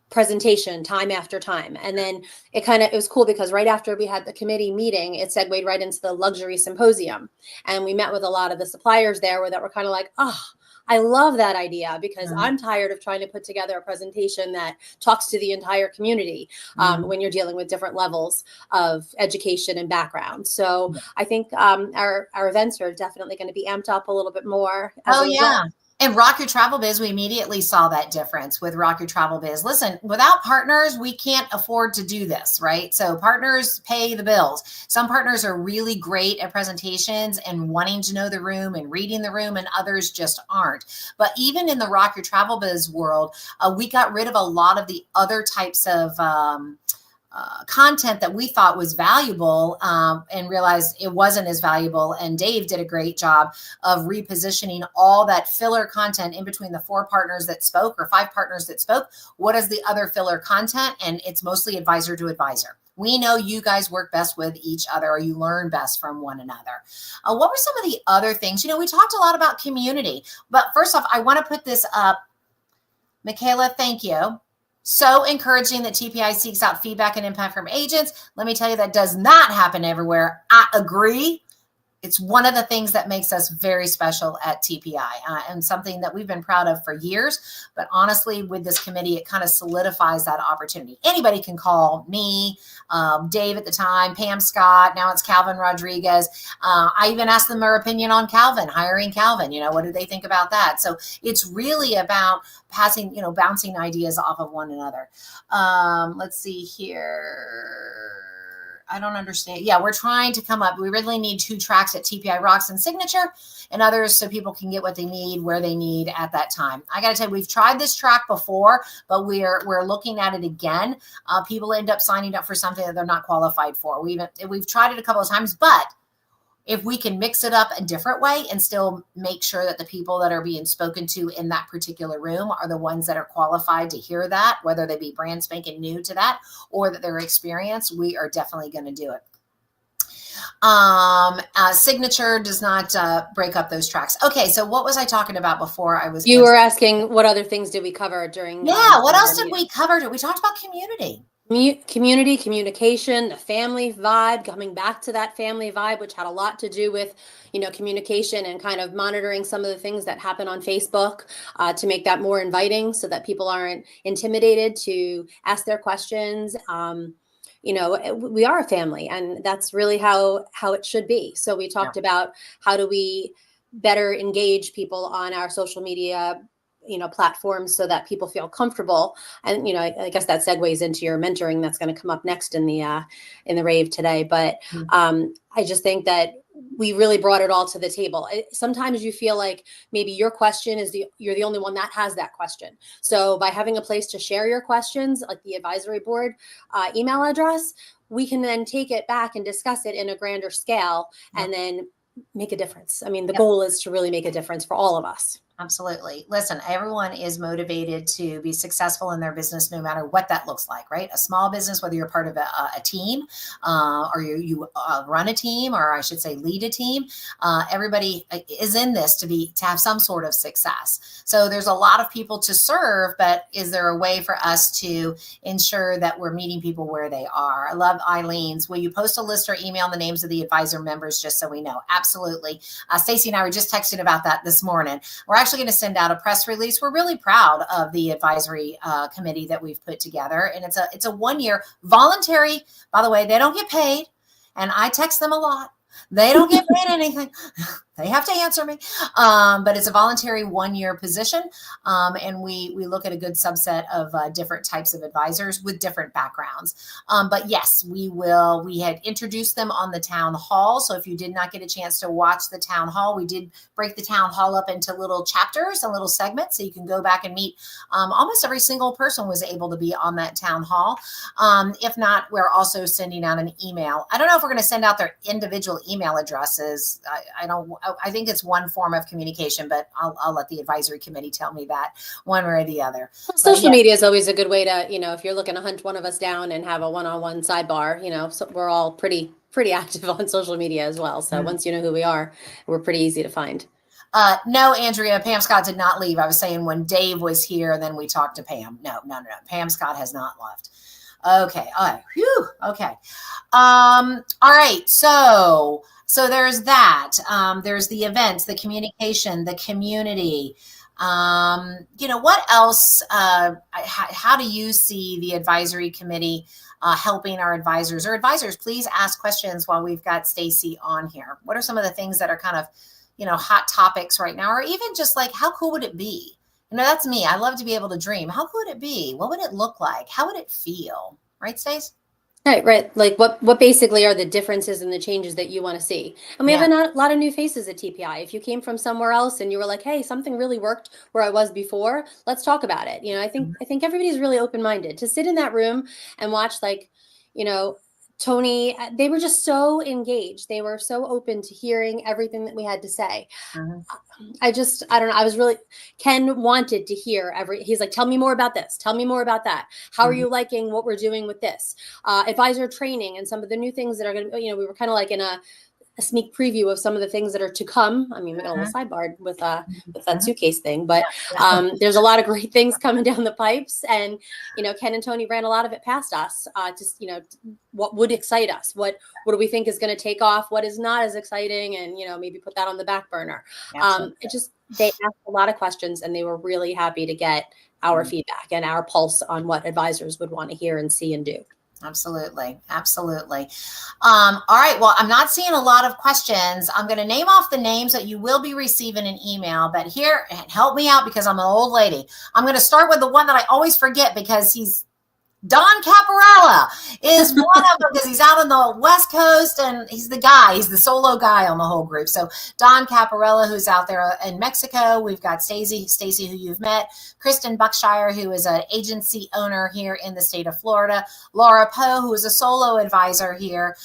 presentation time after time. And then it was cool because right after we had the committee meeting, it segued right into the luxury symposium. And we met with a lot of the suppliers there that were kind of like, oh, I love that idea because I'm tired of trying to put together a presentation that talks to the entire community when you're dealing with different levels of education and background. So I think our events are definitely going to be amped up a little bit more. And Rock Your Travel Biz, we immediately saw that difference with Rock Your Travel Biz. Listen, without partners, we can't afford to do this, right? So partners pay the bills. Some partners are really great at presentations and wanting to know the room and reading the room, and others just aren't. But even in the Rock Your Travel Biz world, we got rid of a lot of the other types of content that we thought was valuable and realized it wasn't as valuable. And Dave did a great job of repositioning all that filler content in between the 4 partners that spoke or 5 partners that spoke. What is the other filler content? And it's mostly advisor to advisor. We know you guys work best with each other or you learn best from one another. What were some of the other things? You know, we talked a lot about community, but first off, I want to put this up. Michaela, thank you. So encouraging that TPI seeks out feedback and impact from agents. Let me tell you, that does not happen everywhere. I agree. It's one of the things that makes us very special at TPI and something that we've been proud of for years. But honestly, with this committee, it kind of solidifies that opportunity. Anybody can call me, Dave at the time, Pam Scott. Now it's Calvin Rodriguez. I even asked them their opinion on Calvin, hiring Calvin. You know, what do they think about that? So it's really about passing, bouncing ideas off of one another. Let's see here. I don't understand. Yeah, we're trying to come up. We really need 2 tracks at TPI Rocks and Signature and others so people can get what they need, where they need at that time. I got to tell you, we've tried this track before, but we're looking at it again. People end up signing up for something that they're not qualified for. We've tried it a couple of times, but if we can mix it up a different way and still make sure that the people that are being spoken to in that particular room are the ones that are qualified to hear that, whether they be brand spanking new to that or that they're experienced, we are definitely going to do it. Signature does not break up those tracks. Okay, so what was I talking about before? You were asking what other things did we cover during? What else did we cover? We talked about community. Community, communication, the family vibe, coming back to that family vibe, which had a lot to do with, communication and kind of monitoring some of the things that happen on Facebook to make that more inviting so that people aren't intimidated to ask their questions. We are a family, and that's really how it should be. So we talked about how do we better engage people on our social media platforms so that people feel comfortable. And, I guess that segues into your mentoring that's going to come up next in the Rave today. But I just think that we really brought it all to the table. Sometimes you feel like maybe your question you're the only one that has that question. So by having a place to share your questions, like the advisory board email address, we can then take it back and discuss it in a grander scale and then make a difference. I mean, the goal is to really make a difference for all of us. Absolutely. Listen, everyone is motivated to be successful in their business, no matter what that looks like, right? A small business, whether you're part of a team or you run a team, or I should say lead a team, everybody is in this to have some sort of success. So there's a lot of people to serve, but is there a way for us to ensure that we're meeting people where they are? I love Eileen's. Will you post a list or email the names of the advisor members just so we know? Absolutely. Stacy and I were just texting about that this morning. We're actually going to send out a press release. We're really proud of the advisory committee that we've put together, and it's a 1 year voluntary. By the way, they don't get paid, and I text them a lot. They don't get paid anything. They have to answer me. But it's a voluntary 1 year position. And we look at a good subset of different types of advisors with different backgrounds. But yes, we had introduced them on the town hall. So if you did not get a chance to watch the town hall, we did break the town hall up into little chapters and little segments. So you can go back and meet almost every single person was able to be on that town hall. If not, we're also sending out an email. I don't know if we're going to send out their individual email addresses. I think it's one form of communication, but I'll let the advisory committee tell me that one way or the other. Social media is always a good way to, if you're looking to hunt one of us down and have a one-on-one sidebar, so we're all pretty active on social media as well. So once you know who we are, we're pretty easy to find. No, Andrea, Pam Scott did not leave. I was saying when Dave was here, then we talked to Pam. No. Pam Scott has not left. Okay. All right. Whew. Okay. All right. So there's that. There's the events, the communication, the community. What else? How do you see the advisory committee helping our advisors? Or advisors, please ask questions while we've got Stacy on here. What are some of the things that are kind of, hot topics right now? Or even just like, how cool would it be? That's me. I love to be able to dream. How cool would it be? What would it look like? How would it feel? Right, Stace? Right. Like what basically are the differences and the changes that you want to see? And we have a lot of new faces at TPI. If you came from somewhere else and you were like, hey, something really worked where I was before, let's talk about it. I think everybody's really open-minded to sit in that room and watch, Tony, they were just so engaged. They were so open to hearing everything that we had to say. I don't know. Ken wanted to hear he's like, tell me more about this. Tell me more about that. How are you liking what we're doing with this? Advisor training and some of the new things that are going to, we were kind of like in a sneak preview of some of the things that are to come. I mean, we got a little sidebar with that suitcase thing, but there's a lot of great things coming down the pipes. And, Ken and Tony ran a lot of it past us. What would excite us? What do we think is going to take off? What is not as exciting? And, maybe put that on the back burner. They asked a lot of questions and they were really happy to get our feedback and our pulse on what advisors would want to hear and see and do. Absolutely. All right. Well, I'm not seeing a lot of questions. I'm going to name off the names that you will be receiving an email, but here, help me out because I'm an old lady. I'm going to start with the one that I always forget because he's Don Caparella is one of them because he's out on the West Coast and he's the solo guy on the whole group. So Don Caparella, who's out there in Mexico. We've got Stacy, who you've met, Kristen Buckshire, who is an agency owner here in the state of Florida, Laura Poe, who is a solo advisor here.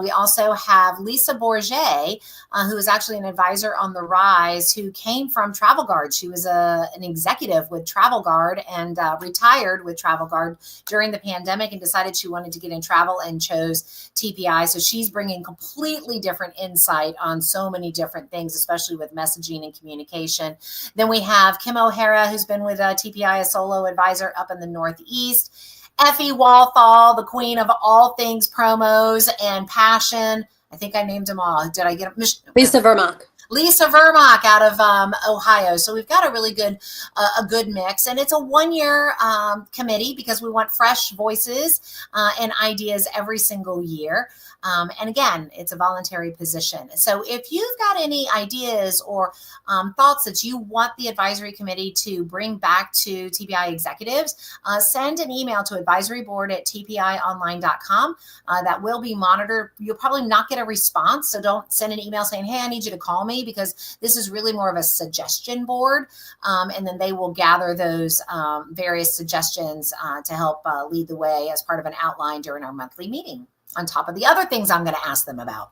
We also have Lisa Bourget, who is actually an advisor on the rise, who came from Travel Guard. She was an executive with Travel Guard and retired with Travel Guard during the pandemic and decided she wanted to get in travel and chose TPI. So she's bringing completely different insight on so many different things, especially with messaging and communication. Then we have Kim O'Hara, who's been with TPI, a solo advisor up in the Northeast. Effie Walthall, the queen of all things promos and passion. I think I named them all. Did I get them? Lisa Vermock out of Ohio. So we've got a really good mix, and it's a 1 year committee because we want fresh voices and ideas every single year. And again, it's a voluntary position. So if you've got any ideas or thoughts that you want the advisory committee to bring back to TPI executives, send an email to advisoryboard@tpionline.com. That will be monitored. You'll probably not get a response. So don't send an email saying, hey, I need you to call me, because this is really more of a suggestion board. And then they will gather those various suggestions to help lead the way as part of an outline during our monthly meeting, on top of the other things I'm going to ask them about.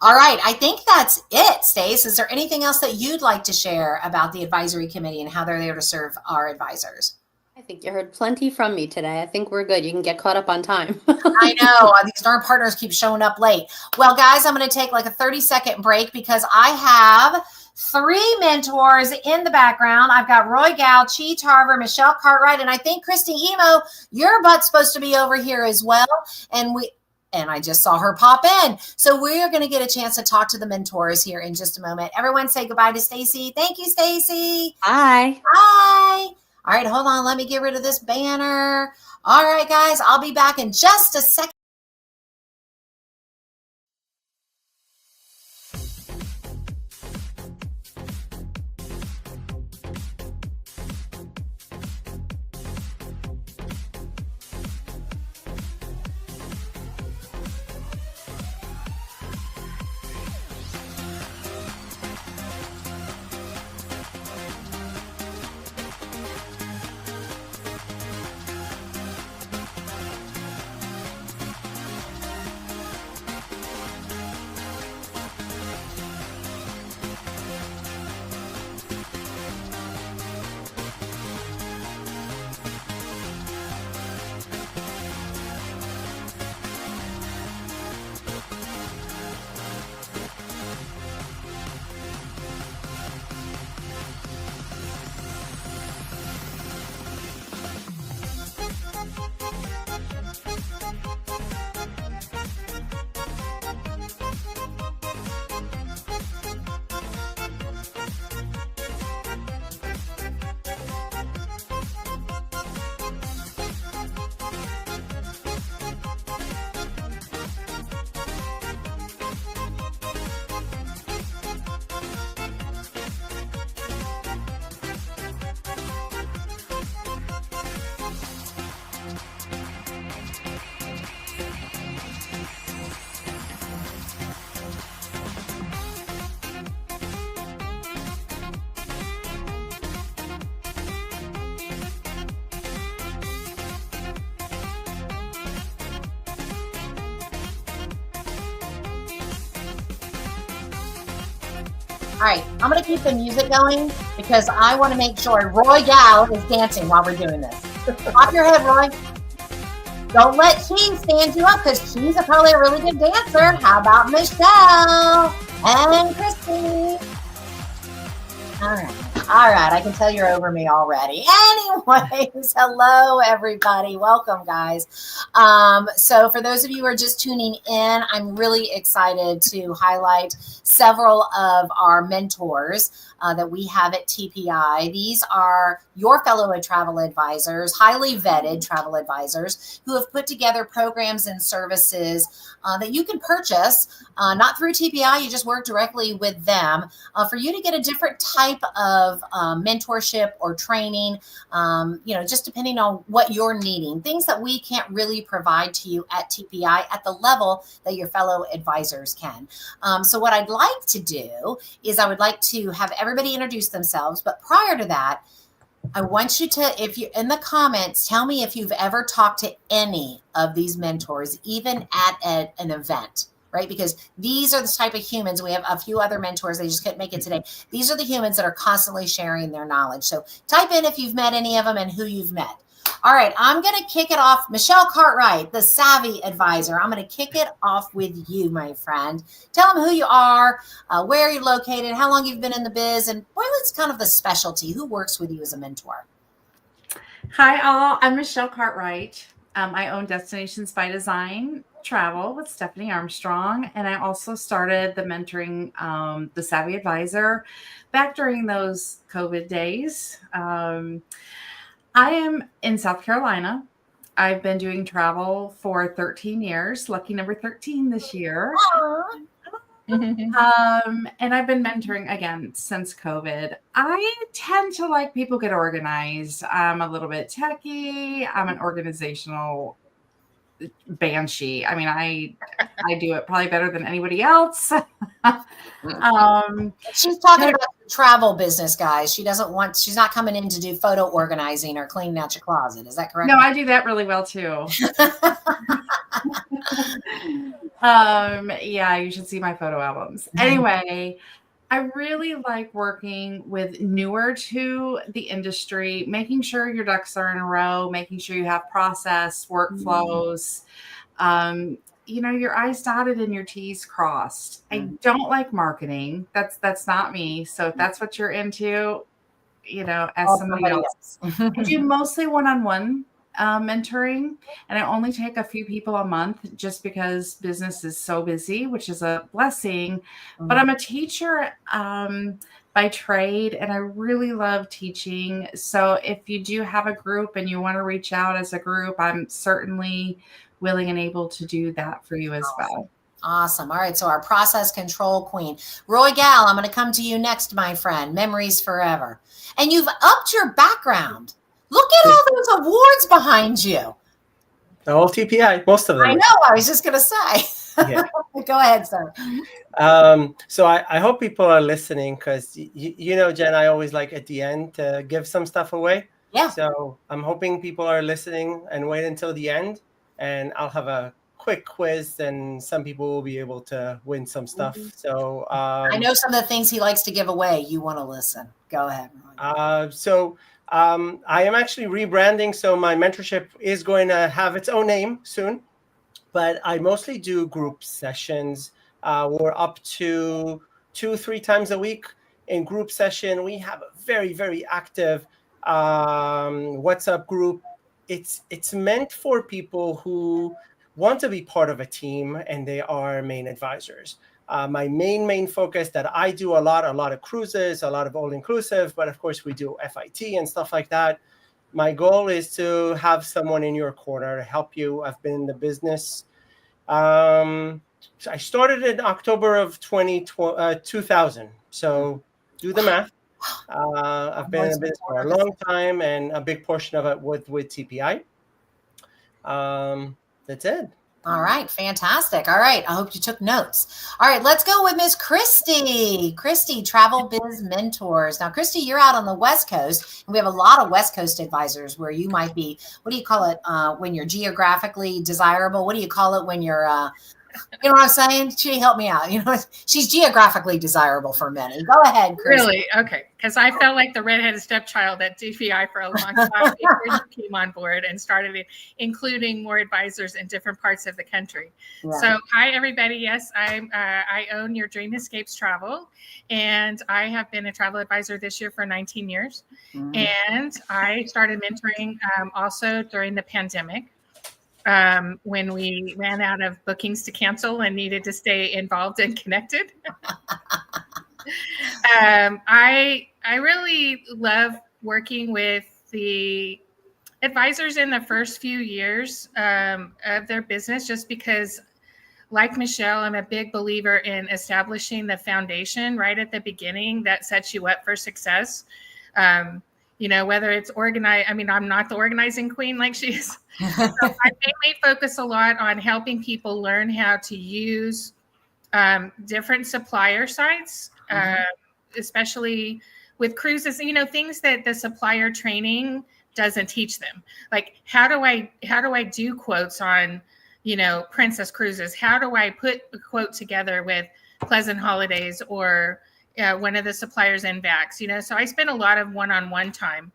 All right. I think that's it, Stace. Is there anything else that you'd like to share about the advisory committee and how they're there to serve our advisors? I think you heard plenty from me today. I think we're good. You can get caught up on time. I know. These darn partners keep showing up late. Well, guys, I'm going to take like a 30-second break because I have 3 mentors in the background. I've got Roy Gal, Chi Tarver, Michelle Cartwright, and I think Christy Emo, your butt's supposed to be over here as well. And I just saw her pop in. So we're going to get a chance to talk to the mentors here in just a moment. Everyone say goodbye to Stacy. Thank you, Stacy. Bye. Bye. All right, hold on. Let me get rid of this banner. All right, guys, I'll be back in just a second. All right, I'm going to keep the music going because I want to make sure Roy Gal is dancing while we're doing this. Pop your head, Roy. Don't let Sheen stand you up because she's probably a really good dancer. How about Michelle and Christy? All right. I can tell you're over me already. Anyways, hello, everybody. Welcome, guys. So for those of you who are just tuning in, I'm really excited to highlight several of our mentors that we have at TPI. These are your fellow travel advisors, highly vetted travel advisors who have put together programs and services that you can purchase, not through TPI, you just work directly with them for you to get a different type of mentorship or training, just depending on what you're needing, things that we can't really provide to you at TPI at the level that your fellow advisors can. So what I'd like to do is I would like to have everybody introduce themselves. But prior to that, I want you to, if you're in the comments, tell me if you've ever talked to any of these mentors, even at an event, right? Because these are the type of humans. We have a few other mentors. They just couldn't make it today. These are the humans that are constantly sharing their knowledge. So type in if you've met any of them and who you've met. All right, I'm going to kick it off. Michelle Cartwright, the Savvy Advisor. I'm going to kick it off with you, my friend. Tell them who you are, where you're located, how long you've been in the biz, and what is kind of the specialty? Who works with you as a mentor? Hi, all. I'm Michelle Cartwright. I own Destinations by Design Travel with Stephanie Armstrong, and I also started the mentoring the Savvy Advisor back during those COVID days. I am in South Carolina. I've been doing travel for 13 years, lucky number 13 this year. And I've been mentoring again since COVID. I tend to like people get organized. I'm a little bit techie. I'm an organizational banshee. I mean, I do it probably better than anybody else. She's talking about the travel business, guys. She's not coming in to do photo organizing or cleaning out your closet. Is that correct? No, I do that really well too. Yeah, you should see my photo albums. Anyway, I really like working with newer to the industry, making sure your ducks are in a row, making sure you have process, workflows, your I's dotted and your T's crossed. I don't like marketing. That's not me. So if that's what you're into, as somebody else. I do mostly one-on-one mentoring, and I only take a few people a month just because business is so busy, which is a blessing. But I'm a teacher by trade, and I really love teaching. So if you do have a group and you want to reach out as a group, I'm certainly willing and able to do that for you as well. Awesome. All right. So our process control queen, Roy Gal, I'm going to come to you next, my friend. Memories forever. And you've upped your background. Look at all those awards behind you. The whole TPI, most of them. I know. I was just going to say. Yeah. Go ahead, sir. So I hope people are listening because, Jen, I always like at the end to give some stuff away. Yeah. So I'm hoping people are listening and wait until the end. And I'll have a quick quiz and some people will be able to win some stuff. So I know some of the things he likes to give away. You want to listen. Go ahead. I am actually rebranding. So my mentorship is going to have its own name soon, but I mostly do group sessions. We're up to 2-3 times a week in group session. We have a very, very active WhatsApp group. It's meant for people who want to be part of a team and they are main advisors. My main focus that I do a lot of cruises, a lot of all-inclusive, but of course we do FIT and stuff like that. My goal is to have someone in your corner to help you. I've been in the business. I started in October of 2000. So do the math. I've been in business for a long time and a big portion of it with TPI. That's it. All right. Fantastic. All right. I hope you took notes. All right. Let's go with Miss Christy. Christy, Travel Biz Mentors. Now, Christy, you're out on the West Coast, and we have a lot of West Coast advisors where you might be, what do you call it when you're geographically desirable? What do you call it when you're, you know what I'm saying? She helped me out. She's geographically desirable for many. Go ahead, Christy. Really? Okay. Because I felt like the redheaded stepchild at DPI for a long time before you came on board and started including more advisors in different parts of the country. Yeah. So, hi, everybody. Yes, I own Your Dream Escapes Travel, and I have been a travel advisor this year for 19 years. And I started mentoring also during the pandemic. When we ran out of bookings to cancel and needed to stay involved and connected. I really love working with the advisors in the first few years of their business, just because, like Michelle, I'm a big believer in establishing the foundation right at the beginning that sets you up for success. Whether it's organized, I'm not the organizing queen like she is. So I mainly focus a lot on helping people learn how to use different supplier sites, especially with cruises, things that the supplier training doesn't teach them. Like, how do I do quotes on, Princess Cruises? How do I put a quote together with Pleasant Holidays or one of the suppliers in VAX, so I spend a lot of one-on-one time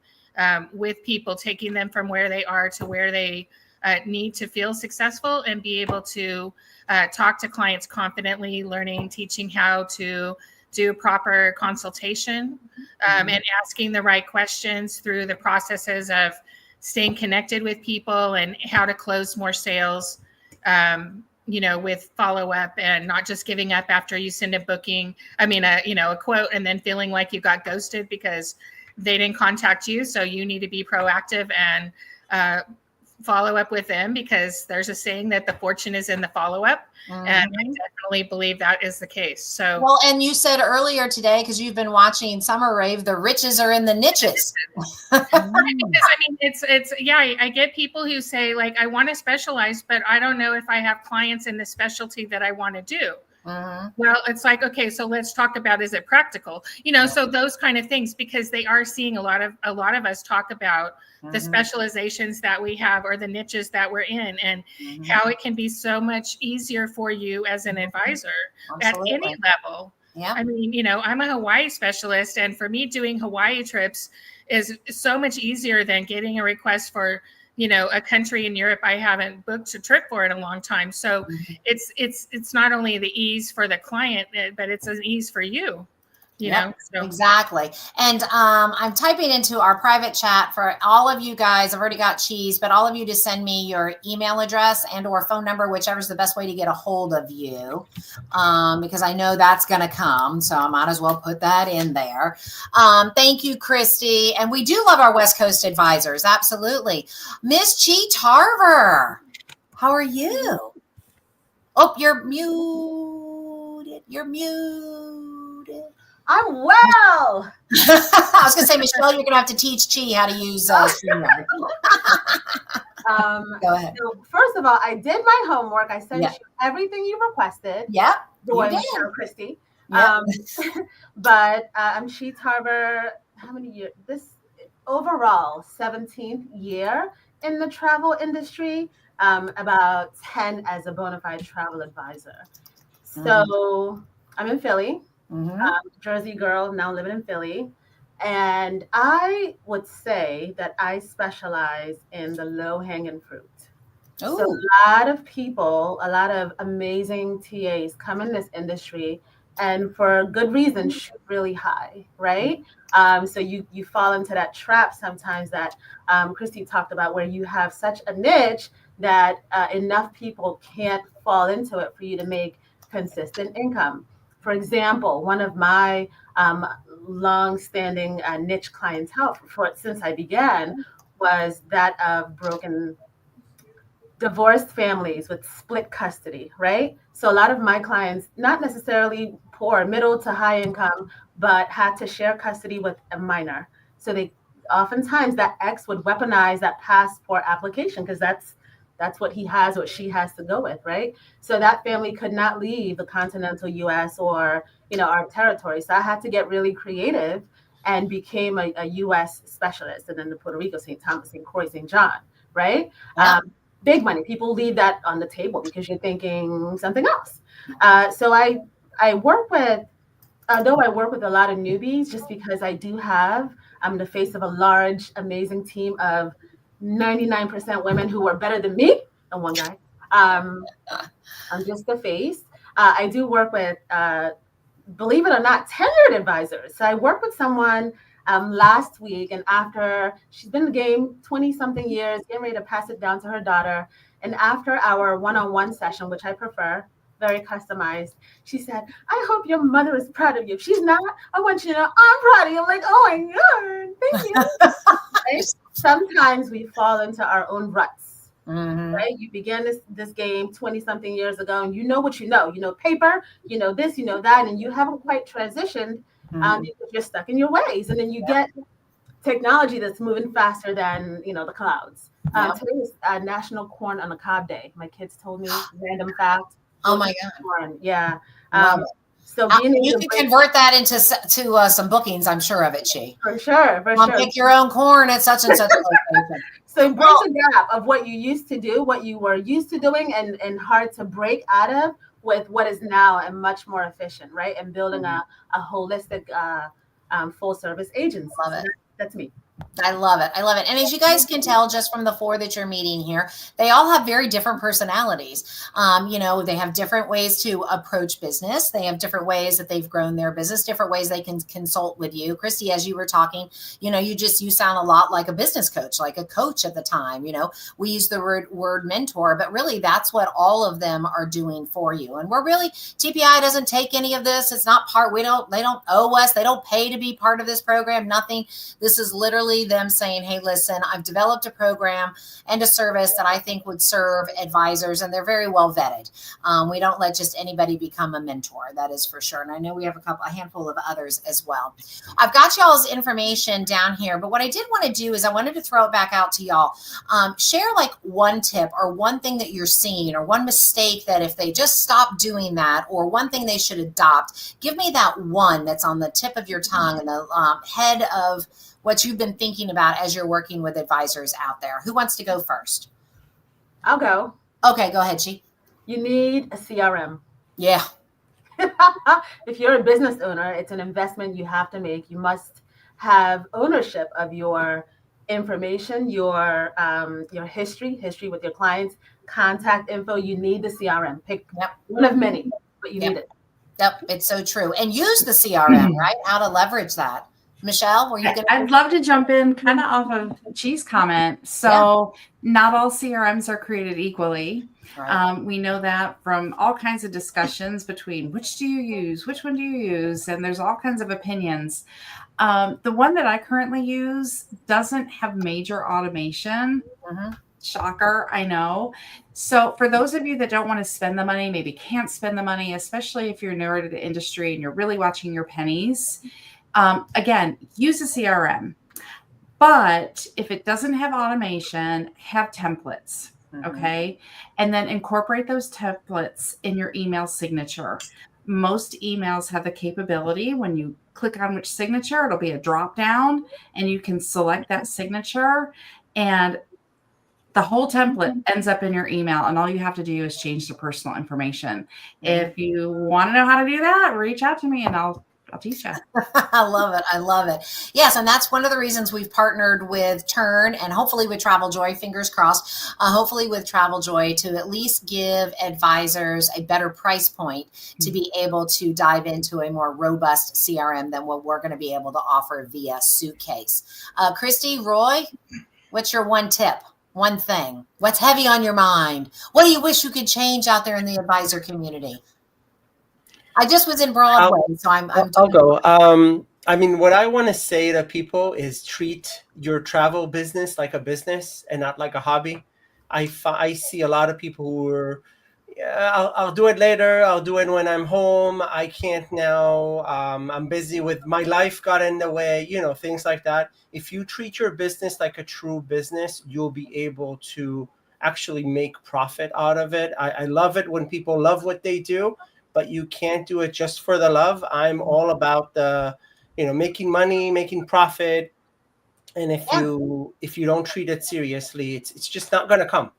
with people, taking them from where they are to where they need to feel successful and be able to talk to clients confidently, teaching how to do proper consultation and asking the right questions through the processes of staying connected with people and how to close more sales. With follow-up and not just giving up after you send a booking, a quote, and then feeling like you got ghosted because they didn't contact you. So you need to be proactive and follow up with them, because there's a saying that the fortune is in the follow-up. And I definitely believe that is the case. So, well, and you said earlier today, because you've been watching SummerRave, the riches are in the niches. I get people who say, like, I want to specialize, but I don't know if I have clients in the specialty that I want to do. Well, it's like, okay, so let's talk about, is it practical? You know, so those kind of things, because they are seeing a lot of us talk about the specializations that we have or the niches that we're in, and how it can be so much easier for you as an advisor at any level. Yeah. I mean, you know, I'm a Hawaii specialist, and for me, doing Hawaii trips is so much easier than getting a request for, you know, a country in Europe I haven't booked a trip for in a long time. So it's not only the ease for the client, but it's an ease for you. You know, so. Exactly. And I'm typing into our private chat for all of you guys. I've already got Cheese, but all of you to send me your email address and or phone number, whichever is the best way to get a hold of you, because I know that's going to come. So I might as well put that in there. Thank you, Christy. And we do love our West Coast advisors. Absolutely. Miss Chi Tarver, how are you? Oh, you're muted. You're muted. I'm well. I was going to say, Michelle, you're going to have to teach Chi how to use StreamYard. Go ahead. So first of all, I did my homework. I sent you everything you requested. Yep. Doing Christy. Yep. But I'm Chi Tarver. How many years? This overall 17th year in the travel industry. About 10 as a bona fide travel advisor. So I'm in Philly. Jersey girl, now living in Philly. And I would say that I specialize in the low-hanging fruit. Ooh. So a lot of people, a lot of amazing TAs come in this industry and for good reason shoot really high, right? So you fall into that trap sometimes that Christy talked about, where you have such a niche that enough people can't fall into it for you to make consistent income. For example, one of my long-standing niche clientele since I began was that of divorced families with split custody, right? So a lot of my clients, not necessarily poor, middle to high income, but had to share custody with a minor. So they oftentimes that ex would weaponize that passport application because that's what he has or she has to go with, right? So that family could not leave the continental US or, our territory. So I had to get really creative and became a US specialist, and then the Puerto Rico, St. Thomas, St. Croix, St. John, right? Yeah. Big money. People leave that on the table because you're thinking something else. So I work with, although I work with a lot of newbies, just because I do have, I'm the face of a large, amazing team of 99% women who are better than me and one guy. I'm just the face. I do work with, believe it or not, tenured advisors. So I worked with someone last week, and after she's been in the game 20 something years, getting ready to pass it down to her daughter. And after our one-on-one session, which I prefer, very customized, she said, I hope your mother is proud of you. If she's not, I want you to know I'm proud of you. I'm like, oh my God, thank you. Right? Sometimes we fall into our own ruts, right? You began this game 20 something years ago, and you know what you know paper, you know this, you know that, and you haven't quite transitioned because you're stuck in your ways. And then you get technology that's moving faster than, the clouds. Today is National Corn on the Cob Day. My kids told me, random fact. Oh my God. Corn. Yeah. So you can convert that into some bookings, I'm sure of it, Chi. For sure. Pick your own corn at such and such a location. So break the gap of what you used to do, what you were used to doing, and hard to break out of with what is now and much more efficient, right? And building a holistic full service agency. Love it. That's me. I love it. And as you guys can tell, just from the four that you're meeting here, they all have very different personalities. They have different ways to approach business. They have different ways that they've grown their business, different ways they can consult with you. Christy, as you were talking, you sound a lot like a business coach, like a coach at the time. We use the word mentor, but really that's what all of them are doing for you. And TPI doesn't take any of this. It's not part, they don't owe us. They don't pay to be part of this program. Nothing. This is literally really them saying, hey, listen, I've developed a program and a service that I think would serve advisors, and they're very well vetted. We don't let just anybody become a mentor, that is for sure. And I know we have a handful of others as well. I've got y'all's information down here, but what I did want to do is I wanted to throw it back out to y'all. Share like one tip or one thing that you're seeing or one mistake that if they just stop doing that, or one thing they should adopt. Give me that one that's on the tip of your tongue and the head of what you've been thinking about as you're working with advisors out there. Who wants to go first? I'll go. Okay, go ahead, Chi. You need a CRM. Yeah. If you're a business owner, it's an investment you have to make. You must have ownership of your information, your history with your clients, contact info. You need the CRM. Pick one of many, but you need it. Yep, it's so true. And use the CRM, right? How to leverage that. Michelle, were you going to? I'd love to jump in kind of off of Chi's comment. So not all CRMs are created equally. Right. We know that from all kinds of discussions between which do you use, which one do you use, and there's all kinds of opinions. The one that I currently use doesn't have major automation. Shocker, I know. So for those of you that don't want to spend the money, maybe can't spend the money, especially if you're newer to the industry and you're really watching your pennies, again, use a CRM. But if it doesn't have automation, have templates, okay? And then incorporate those templates in your email signature. Most emails have the capability when you click on which signature, it'll be a drop down and you can select that signature, and the whole template ends up in your email, and all you have to do is change the personal information. If you want to know how to do that, reach out to me and I'll teach you. I love it. I love it. Yes. And that's one of the reasons we've partnered with Turn and hopefully with Travel Joy, fingers crossed, hopefully with Travel Joy, to at least give advisors a better price point to be able to dive into a more robust CRM than what we're going to be able to offer via Suitcase. Christy, Roy, what's your one tip? One thing. What's heavy on your mind? What do you wish you could change out there in the advisor community? I just was in Broadway, so I'll go. I mean, what I want to say to people is treat your travel business like a business and not like a hobby. I see a lot of people who are, I'll do it later. I'll do it when I'm home. I can't now. I'm busy with my life got in the way, things like that. If you treat your business like a true business, you'll be able to actually make profit out of it. I love it when people love what they do, but you can't do it just for the love. I'm all about the, making money, making profit. And if you don't treat it seriously, it's just not going to come.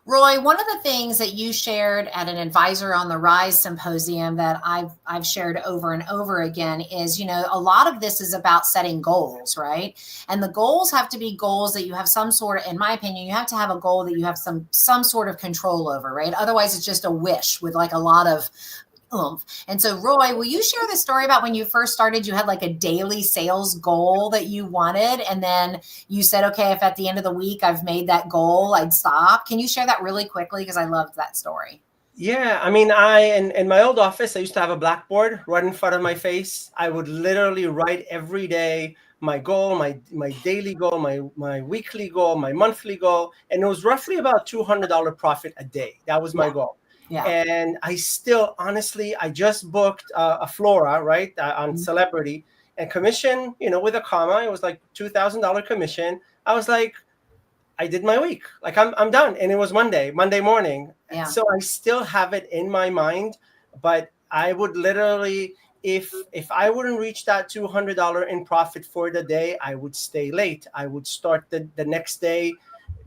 Roy, one of the things that you shared at an Advisor on the Rise symposium that I've shared over and over again is, a lot of this is about setting goals, right? And the goals have to be goals that you have some sort of, in my opinion, you have to have a goal that you have some sort of control over, right? Otherwise, it's just a wish with like a lot of oomph. And so, Roy, will you share the story about when you first started, you had like a daily sales goal that you wanted, and then you said, okay, if at the end of the week I've made that goal, I'd stop. Can you share that really quickly? Because I loved that story. Yeah, I mean, in my old office, I used to have a blackboard right in front of my face. I would literally write every day my goal, my daily goal, my weekly goal, my monthly goal, and it was roughly about $200 profit a day. That was my goal. Yeah. And I still, honestly, I just booked a Flora, right, on Celebrity, and commission, with a comma. It was like $2,000 commission. I was like, I did my week. Like I'm done. And it was Monday morning. Yeah. So I still have it in my mind, but I would literally, if I wouldn't reach that $200 in profit for the day, I would stay late. I would start the next day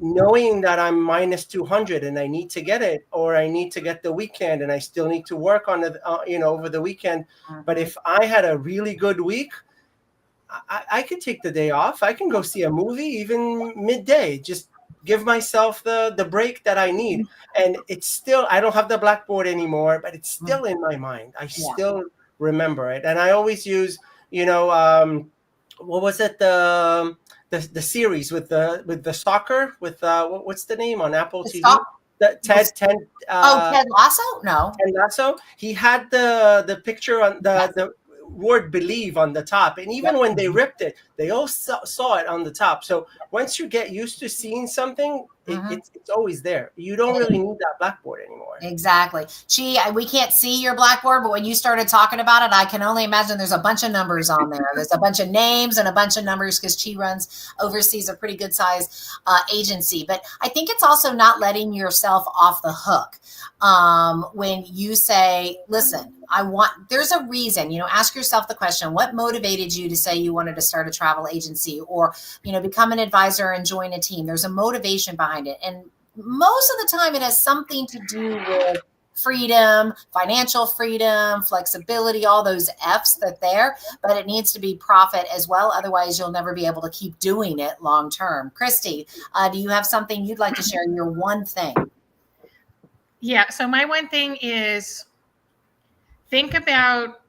knowing that I'm minus 200 and I need to get it, or I need to get the weekend and I still need to work on it, over the weekend. But if I had a really good week, I could take the day off. I can go see a movie, even midday, just give myself the break that I need. And it's still, I don't have the blackboard anymore, but it's still in my mind. I still remember it. And I always use, what was it? The series with the soccer with what's the name on Apple TV? Ted Lasso? No. Ted Lasso. He had the picture on the word believe on the top, and even when they ripped it, they all saw it on the top. So once you get used to seeing something, it's always there. You don't really need that blackboard anymore. Exactly. We can't see your blackboard, but when you started talking about it, I can only imagine there's a bunch of numbers on there. There's a bunch of names and a bunch of numbers because Chi oversees a pretty good size agency. But I think it's also not letting yourself off the hook. When you say, listen, there's a reason, ask yourself the question, what motivated you to say you wanted to start a travel agency or, become an advisor and join a team? There's a motivation behind it. And most of the time it has something to do with freedom, financial freedom, flexibility, all those F's that there, but it needs to be profit as well. Otherwise you'll never be able to keep doing it long term. Christy, do you have something you'd like to share? Your one thing? Yeah. So my one thing is think about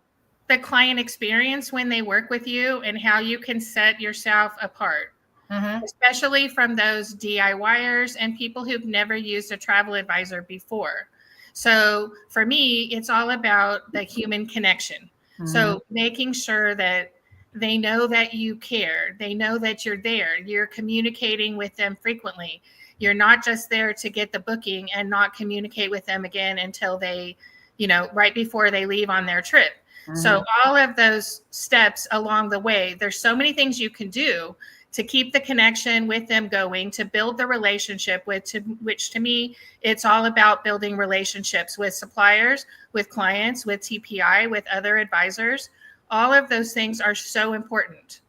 the client experience when they work with you and how you can set yourself apart, especially from those DIYers and people who've never used a travel advisor before. So for me, it's all about the human connection. So making sure that they know that you care, they know that you're there, you're communicating with them frequently. You're not just there to get the booking and not communicate with them again until they, right before they leave on their trip. So all of those steps along the way, there's so many things you can do to keep the connection with them going, to build the relationship which to me, it's all about building relationships with suppliers, with clients, with TPI, with other advisors. All of those things are so important,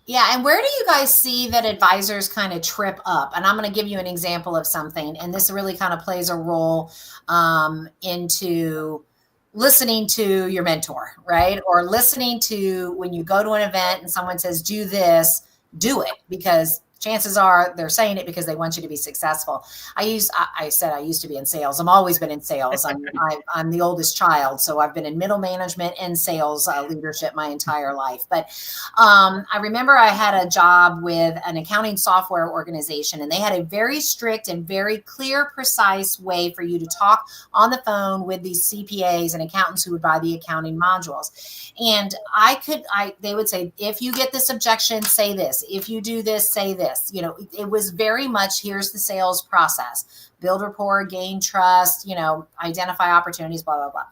Yeah. And where do you guys see that advisors kind of trip up? And I'm going to give you an example of something. And this really kind of plays a role into listening to your mentor, right? Or listening to when you go to an event and someone says, do this, do it, because chances are they're saying it because they want you to be successful. I said I used to be in sales. I've always been in sales. I'm the oldest child, so I've been in middle management and sales leadership my entire life. But I remember I had a job with an accounting software organization, and they had a very strict and very clear, precise way for you to talk on the phone with these CPAs and accountants who would buy the accounting modules. And they would say, if you get this objection, say this. If you do this, say this. It was very much, here's the sales process, build rapport, gain trust, identify opportunities, blah, blah, blah.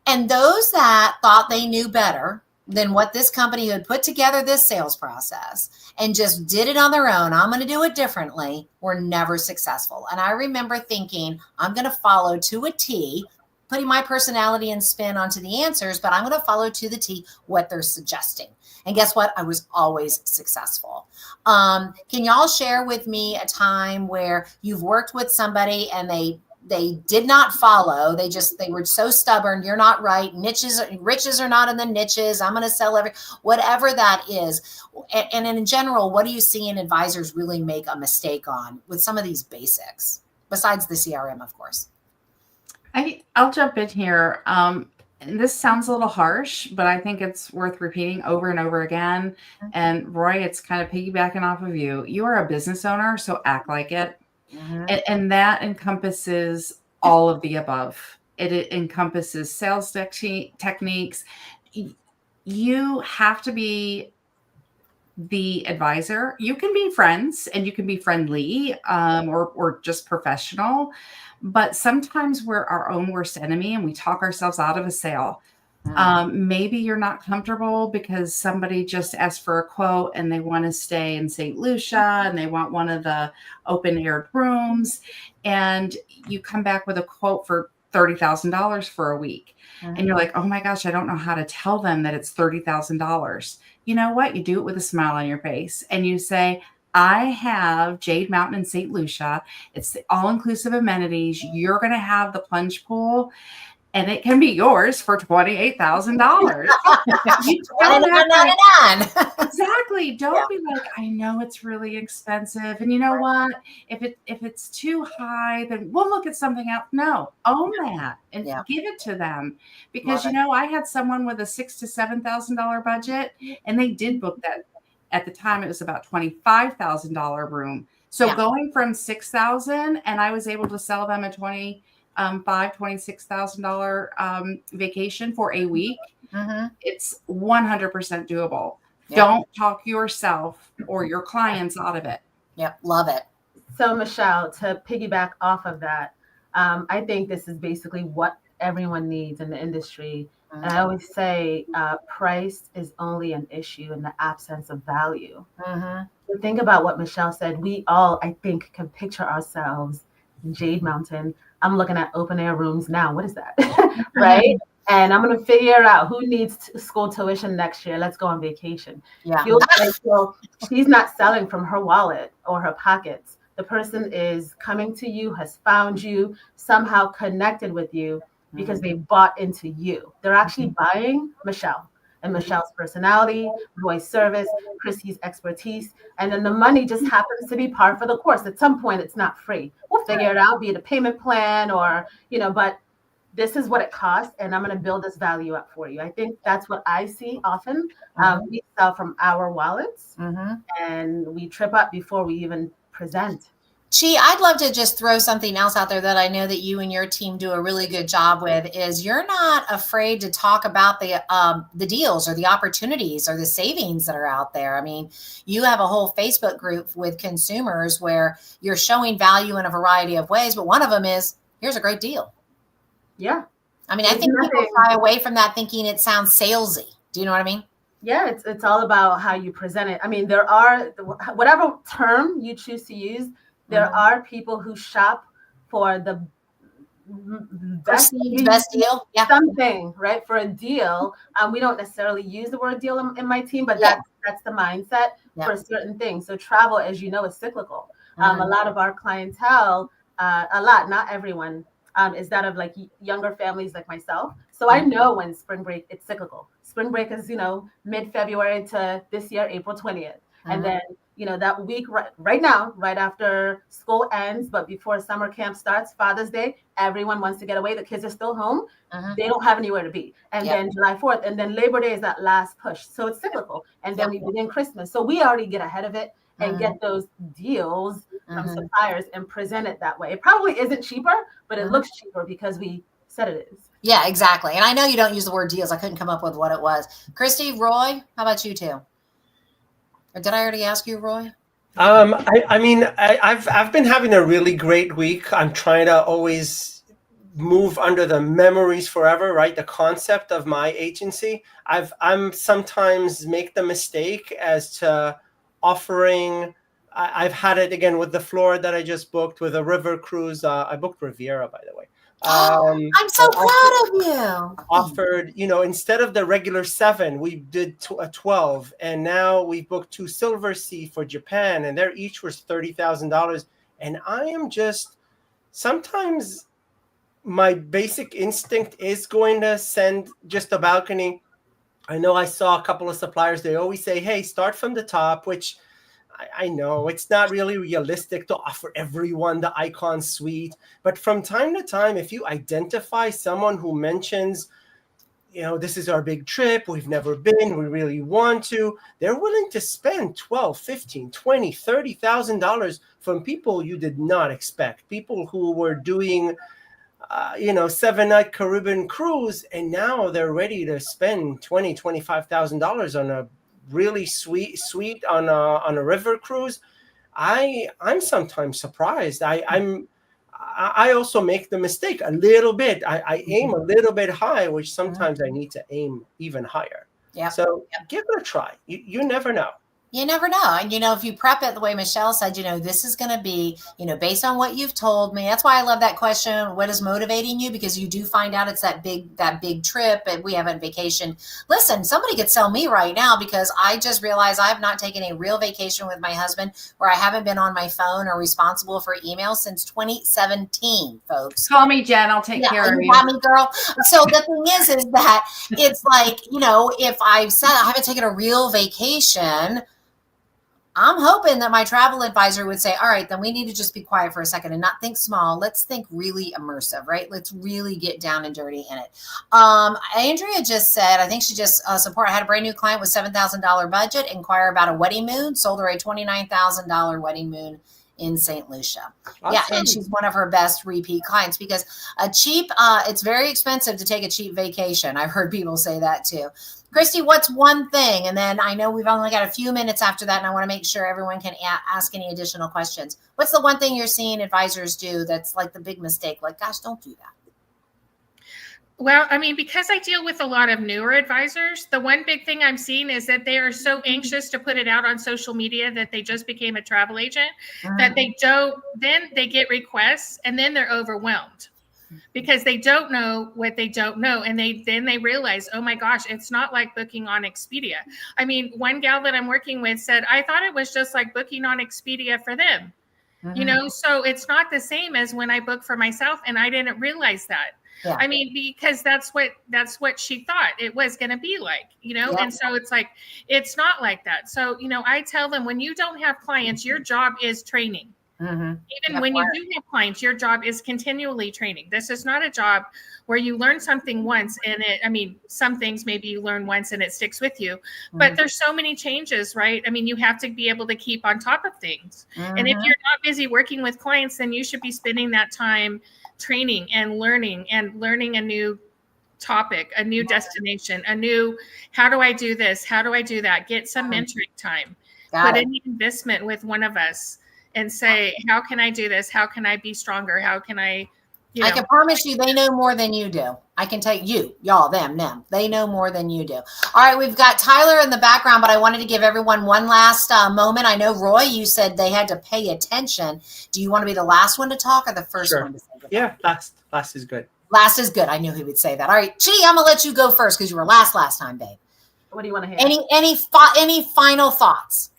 And those that thought they knew better than what this company had put together this sales process and just did it on their own, I'm going to do it differently, were never successful. And I remember thinking, I'm going to follow to a T, putting my personality and spin onto the answers, but I'm going to follow to the T what they're suggesting. And guess what? I was always successful. Can y'all share with me a time where you've worked with somebody and they did not follow? They were so stubborn. You're not right. Riches are not in the niches. I'm going to sell whatever that is. And in general, what do you see in advisors really make a mistake on with some of these basics, besides the CRM, of course? I'll jump in here. And this sounds a little harsh, but I think it's worth repeating over and over again. And Roy, it's kind of piggybacking off of you. You are a business owner, so act like it. And that encompasses all of the above. It encompasses sales techniques. You have to be the advisor. You can be friends and you can be friendly or just professional. But sometimes we're our own worst enemy and we talk ourselves out of a sale. Maybe you're not comfortable because somebody just asked for a quote and they want to stay in St. Lucia and they want one of the open aired rooms. And you come back with a quote for $30,000 for a week. And you're like, oh my gosh, I don't know how to tell them that it's $30,000. You know what? You do it with a smile on your face and you say, I have Jade Mountain in St. Lucia. It's the all-inclusive amenities. You're going to have the plunge pool, and it can be yours for $28,000. Exactly. Don't be like, I know it's really expensive, and you know what? If it's too high, then we'll look at something else. No, own that and give it to them, because I had someone with a $6,000 to $7,000 budget, and they did book that. At the time, it was about $25,000 room. So going from $6,000, and I was able to sell them a $26,000 vacation for a week. It's 100% doable. Yep. Don't talk yourself or your clients out of it. Yep, love it. So Michelle, to piggyback off of that, I think this is basically what everyone needs in the industry. And I always say price is only an issue in the absence of value. So think about what Michelle said. We all, I think, can picture ourselves in Jade Mountain. I'm looking at open air rooms now. What is that? Right? And I'm going to figure out who needs school tuition next year. Let's go on vacation. Yeah. So she's not selling from her wallet or her pockets. The person is coming to you, has found you, somehow connected with you because they bought into you. They're actually buying Michelle and Michelle's personality, Roy's service, Christy's expertise, and then the money just happens to be par for the course. At some point, it's not free. We'll figure it out, be it a payment plan or, but this is what it costs, and I'm going to build this value up for you. I think that's what I see often. We sell from our wallets, and we trip up before we even present. Chi, I'd love to just throw something else out there that I know that you and your team do a really good job with is you're not afraid to talk about the deals or the opportunities or the savings that are out there. I mean, you have a whole Facebook group with consumers where you're showing value in a variety of ways, but one of them is, here's a great deal. Yeah. I mean, I think people shy away from that thinking it sounds salesy. Do you know what I mean? Yeah, it's all about how you present it. I mean, there are, whatever term you choose to use, there are people who shop for the best deal, something, right? For a deal. We don't necessarily use the word deal in my team, but that's the mindset for certain things. So travel, as you know, is cyclical. A lot of our clientele, not everyone, is that of like younger families like myself. So I know when spring break, it's cyclical. Spring break is, mid-February to this year, April 20th. And then, that week right now, right after school ends, but before summer camp starts, Father's Day, everyone wants to get away. The kids are still home. They don't have anywhere to be. And then July 4th, and then Labor Day is that last push. So it's cyclical. And then we begin Christmas. So we already get ahead of it and get those deals from suppliers and present it that way. It probably isn't cheaper, but it looks cheaper because we said it is. Yeah, exactly. And I know you don't use the word deals. I couldn't come up with what it was. Christy, Roy, how about you two? Or did I already ask you, Roy? I've been having a really great week. I'm trying to always move under the memories forever, right? The concept of my agency. I'm sometimes make the mistake as to offering. I've had it again with the Florida that I just booked with a river cruise. I booked Riviera, by the way. I'm so proud of you. Offered, instead of the regular 7, we did a 12, and now we booked 2 Silver Sea for Japan, and they're each was $30,000. And I am just sometimes my basic instinct is going to send just a balcony. I know I saw a couple of suppliers. They always say, "Hey, start from the top," which I know it's not really realistic to offer everyone the Icon Suite, but from time to time, if you identify someone who mentions, this is our big trip, we've never been, we really want to, they're willing to spend $12, $15, $20, $30,000 from people you did not expect, people who were doing 7-night Caribbean cruise, and now they're ready to spend $20,000, $25,000 on a really sweet on a river cruise. I'm sometimes surprised. I also make the mistake a little bit. I aim a little bit high, which sometimes I need to aim even higher. Yeah. So give it a try. You never know. You never know. And, if you prep it the way Michelle said, this is going to be, based on what you've told me. That's why I love that question. What is motivating you? Because you do find out it's that big trip and we have a vacation. Listen, somebody could sell me right now because I just realized I have not taken a real vacation with my husband where I haven't been on my phone or responsible for email since 2017, folks. Call me, Jen. I'll take care of you. Got me, girl. So the thing is that it's like, if I've said I haven't taken a real vacation, I'm hoping that my travel advisor would say, all right, then we need to just be quiet for a second and not think small. Let's think really immersive, right? Let's really get down and dirty in it. Andrea just said, I think she just I had a brand new client with $7,000 budget, inquire about a wedding moon, sold her a $29,000 wedding moon in St. Lucia. Awesome. Yeah, and she's one of her best repeat clients because it's very expensive to take a cheap vacation. I've heard people say that too. Christy, what's one thing? And then I know we've only got a few minutes after that, and I want to make sure everyone can ask any additional questions. What's the one thing you're seeing advisors do that's like the big mistake? Like, gosh, don't do that. Well, I mean, because I deal with a lot of newer advisors, the one big thing I'm seeing is that they are so anxious to put it out on social media that they just became a travel agent, that they don't, then they get requests and then they're overwhelmed because they don't know what they don't know. And then they realize, oh my gosh, it's not like booking on Expedia. I mean, one gal that I'm working with said, I thought it was just like booking on Expedia for them. You know, so it's not the same as when I book for myself, and I didn't realize that. Yeah. I mean, because that's what she thought it was going to be like, you know, Yeah. and so it's like, it's not like that. So, you know, I tell them when you don't have clients, your job is training. Even when you do have clients, your job is continually training. This is not a job where you learn something once and some things maybe you learn once and it sticks with you, but there's so many changes, right? I mean, you have to be able to keep on top of things. And if you're not busy working with clients, then you should be spending that time training and learning a new topic, a new destination, how do I do this? How do I do that? Get some mentoring time, put in the investment with one of us and say, how can I do this? How can I be stronger? How can I can promise you they know more than you do. I can tell you, y'all, them. They know more than you do. All right, we've got Tyler in the background, but I wanted to give everyone one last moment. I know, Roy, you said they had to pay attention. Do you want to be the last one to talk or the first one to say goodbye? Yeah, last is good. Last is good. I knew he would say that. All right, Chi, I'm going to let you go first because you were last time, babe. What do you want to hear? Any final thoughts?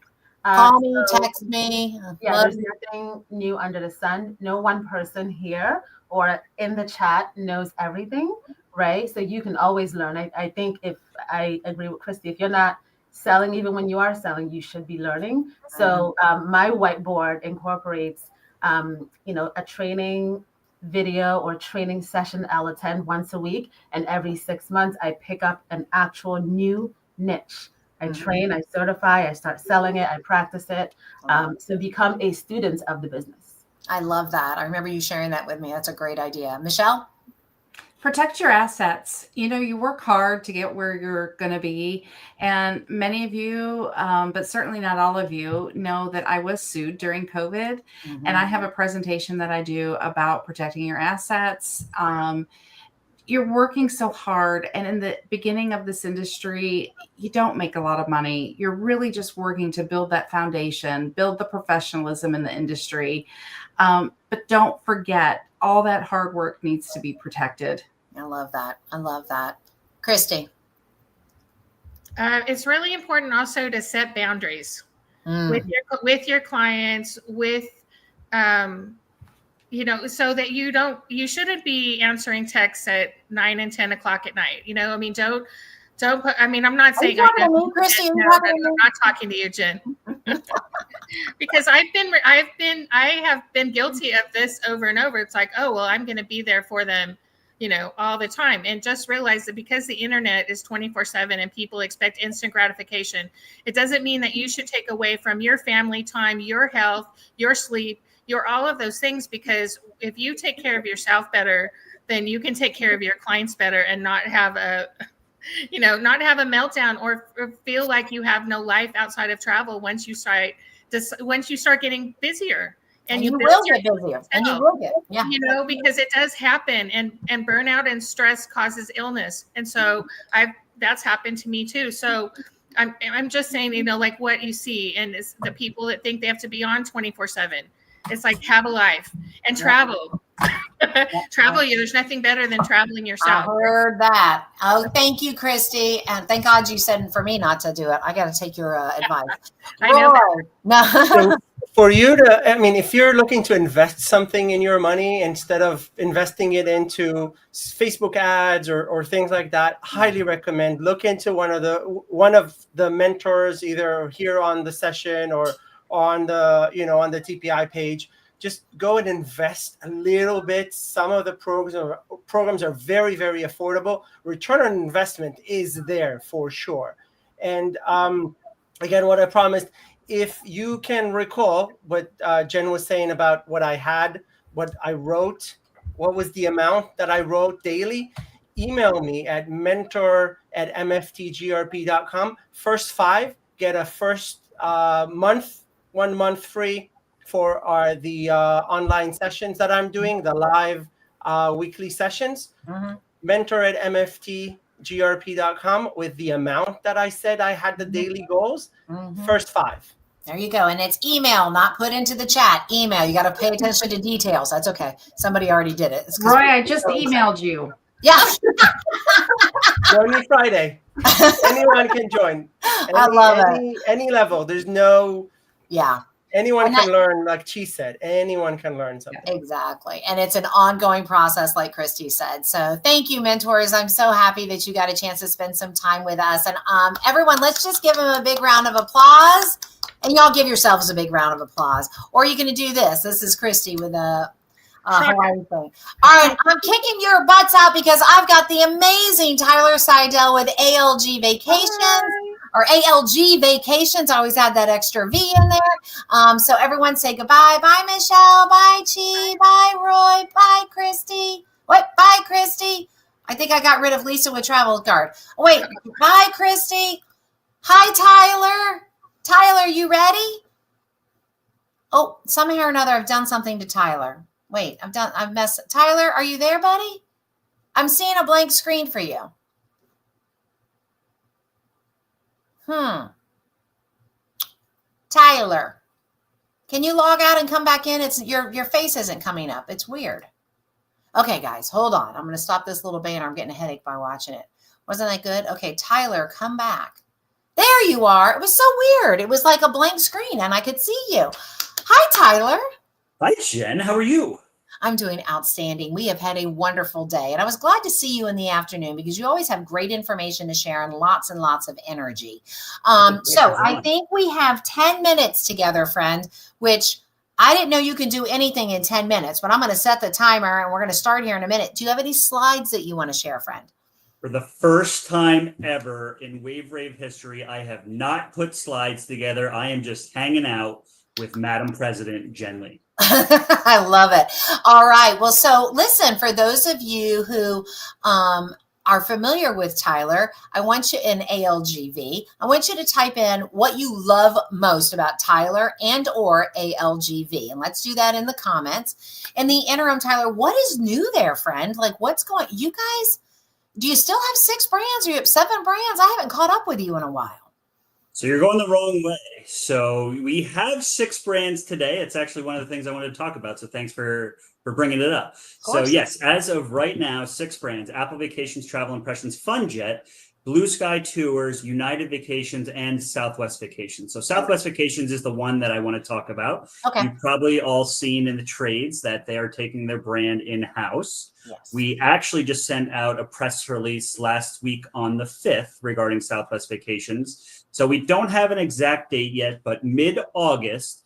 Call me, text me. Yeah, there's nothing new under the sun. No one person here or in the chat knows everything, right? So you can always learn. I think if I agree with Christy, if you're not selling, even when you are selling, you should be learning. So my whiteboard incorporates, a training video or training session I'll attend once a week. And every 6 months, I pick up an actual new niche. I train, I certify, I start selling it, I practice it. So become a student of the business. I love that. I remember you sharing that with me. That's a great idea. Michelle? Protect your assets. You know, you work hard to get where you're going to be. And many of you, but certainly not all of you, know that I was sued during COVID. And I have a presentation that I do about protecting your assets. You're working so hard. And in the beginning of this industry, you don't make a lot of money. You're really just working to build that foundation, build the professionalism in the industry. But don't forget, all that hard work needs to be protected. I love that. Christy? It's really important also to set boundaries with your clients, so that you shouldn't be answering texts at 9 and 10 o'clock at night. You know, I mean, don't put, I mean, I'm not saying I'm not talking to you, Jen, because I have been guilty of this over and over. It's like, oh, well, I'm going to be there for them, all the time. And just realize that because the internet is 24/7 and people expect instant gratification, it doesn't mean that you should take away from your family time, your health, your sleep, all of those things, because if you take care of yourself better, then you can take care of your clients better and not have a meltdown or feel like you have no life outside of travel once you start getting busier. And you will get busier. And you will get, yeah. Because it does happen, and burnout and stress causes illness. And so that's happened to me too. So I'm just saying, like what you see, and it's the people that think they have to be on 24/7. It's like, have a life and travel. Travel. There's nothing better than traveling yourself. I heard that. Oh, thank you, Christy. And thank God you said for me not to do it. I got to take your advice. I know. No. So for you if you're looking to invest something in your money instead of investing it into Facebook ads or things like that, highly recommend look into one of the mentors, either here on the session or on the TPI page. Just go and invest a little bit. Some of the programs are very, very affordable. Return on investment is there for sure. And again, what I promised, if you can recall what Jen was saying about what I had, what I wrote, what was the amount that I wrote daily, email me at mentor@mftgrp.com. First 5 get a first month, 1 month free for the online sessions that I'm doing, the live weekly sessions. Mentor@mftgrp.com with the amount that I said I had the daily goals. First 5. There you go. And it's email, not put into the chat. Email. You got to pay attention to details. That's okay. Somebody already did it. Roy, I just emailed you. Yeah. Join me Friday. Anyone can join. I love it. Any level. There's no. Yeah. Anyone can learn, like Chi said. Anyone can learn something. Exactly. And it's an ongoing process, like Christy said. So thank you, mentors. I'm so happy that you got a chance to spend some time with us. And everyone, let's just give them a big round of applause. And y'all give yourselves a big round of applause. Or you're going to do this. This is Christy with a Hawaii thing. All right. I'm kicking your butts out because I've got the amazing Tyler Seidel with ALG Vacations. Or ALG Vacations. I always had that extra V in there. So everyone say goodbye. Bye, Michelle. Bye, Chi. Bye, Roy. Bye, Christy. Wait, bye, Christy. I think I got rid of Lisa with Travel Guard. Oh, wait. Bye, Christy. Hi, Tyler. Tyler, you ready? Oh, somehow or another, I've done something to Tyler. Wait, I've messed. Tyler, are you there, buddy? I'm seeing a blank screen for you. Tyler, can you log out and come back in? It's your face isn't coming up. It's weird. Okay, guys, hold on. I'm going to stop this little banner. I'm getting a headache by watching it. Wasn't that good? Okay, Tyler, come back. There you are. It was so weird. It was like a blank screen and I could see you. Hi, Tyler. Hi, Jen. How are you? I'm doing outstanding. We have had a wonderful day. And I was glad to see you in the afternoon because you always have great information to share and lots of energy. So I think we have 10 minutes together, friend, which I didn't know you could do anything in 10 minutes, but I'm going to set the timer and we're going to start here in a minute. Do you have any slides that you want to share, friend? For the first time ever in Wave Rave history, I have not put slides together. I am just hanging out with Madam President Jen Lee. I love it. All right. Well, so listen, for those of you who are familiar with Tyler, I want you in ALGV. I want you to type in what you love most about Tyler and or ALGV. And let's do that in the comments. In the interim, Tyler, what is new there, friend? Like what's going, you guys, do you still have 6 brands or you have 7 brands? I haven't caught up with you in a while. So you're going the wrong way. So we have 6 brands today. It's actually one of the things I wanted to talk about. So thanks for bringing it up. So yes, as of right now, 6 brands: Apple Vacations, Travel Impressions, FunJet, Blue Sky Tours, United Vacations, and Southwest Vacations. So Southwest Vacations is the one that I want to talk about. Okay. You've probably all seen in the trades that they are taking their brand in-house. Yes. We actually just sent out a press release last week on the 5th regarding Southwest Vacations. So we don't have an exact date yet, but mid-August,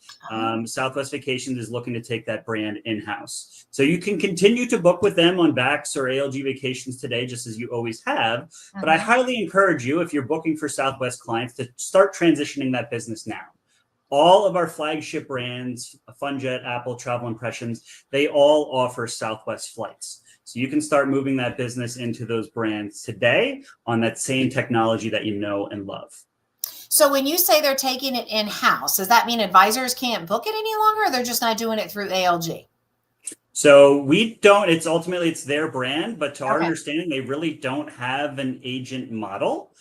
Southwest Vacations is looking to take that brand in-house. So you can continue to book with them on Vax or ALG Vacations today, just as you always have. But I highly encourage you, if you're booking for Southwest clients, to start transitioning that business now. All of our flagship brands, FunJet, Apple, Travel Impressions, they all offer Southwest flights. So you can start moving that business into those brands today on that same technology that you know and love. So when you say they're taking it in-house, does that mean advisors can't book it any longer or they're just not doing it through ALG? So we don't, it's their brand, but to our understanding, they really don't have an agent model.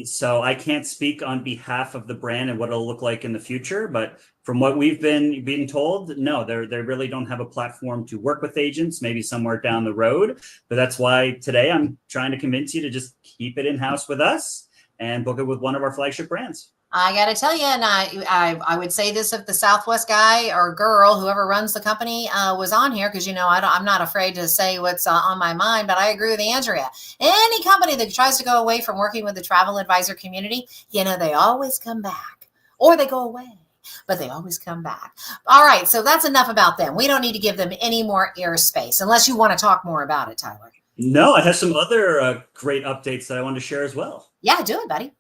So I can't speak on behalf of the brand and what it'll look like in the future. But from what we've been being told, no, they really don't have a platform to work with agents, maybe somewhere down the road. But that's why today I'm trying to convince you to just keep it in-house with us and book it with one of our flagship brands. I got to tell you, and I would say this if the Southwest guy or girl, whoever runs the company, was on here, because, you know, I'm not afraid to say what's on my mind, but I agree with Andrea. Any company that tries to go away from working with the travel advisor community, you know, they always come back, or they go away, but they always come back. All right, so that's enough about them. We don't need to give them any more airspace, unless you want to talk more about it, Tyler. No, I have some other great updates that I wanted to share as well. Yeah, do it, buddy.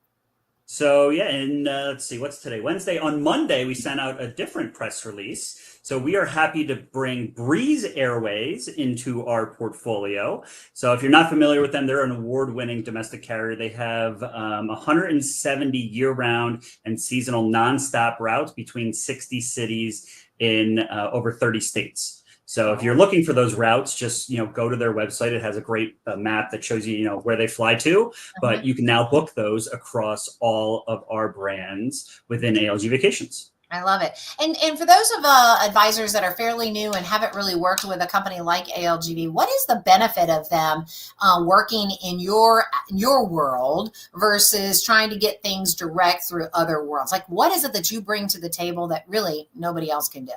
So yeah, and let's see, what's today? Wednesday. On Monday, we sent out a different press release. So we are happy to bring Breeze Airways into our portfolio. So if you're not familiar with them, they're an award-winning domestic carrier. They have 170 year-round and seasonal nonstop routes between 60 cities in over 30 states. So if you're looking for those routes, just go to their website. It has a great map that shows you where they fly to. But you can now book those across all of our brands within ALG Vacations. I love it. And for those of advisors that are fairly new and haven't really worked with a company like ALGV, what is the benefit of them working in your world versus trying to get things direct through other worlds? Like, what is it that you bring to the table that really nobody else can do?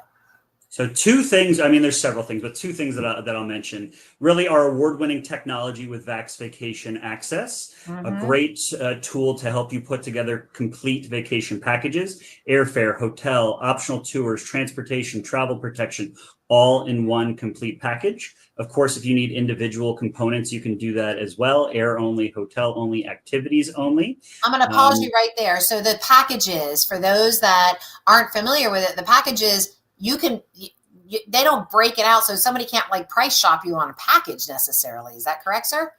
So two things, I mean, there's several things, but two things that I'll mention. Really, our award-winning technology with Vax Vacation Access, a great tool to help you put together complete vacation packages, airfare, hotel, optional tours, transportation, travel protection, all in one complete package. Of course, if you need individual components, you can do that as well. Air only, hotel only, activities only. I'm going to pause you right there. So the packages, for those that aren't familiar with it, the packages, they don't break it out, so somebody can't like price shop you on a package necessarily. Is that correct, sir?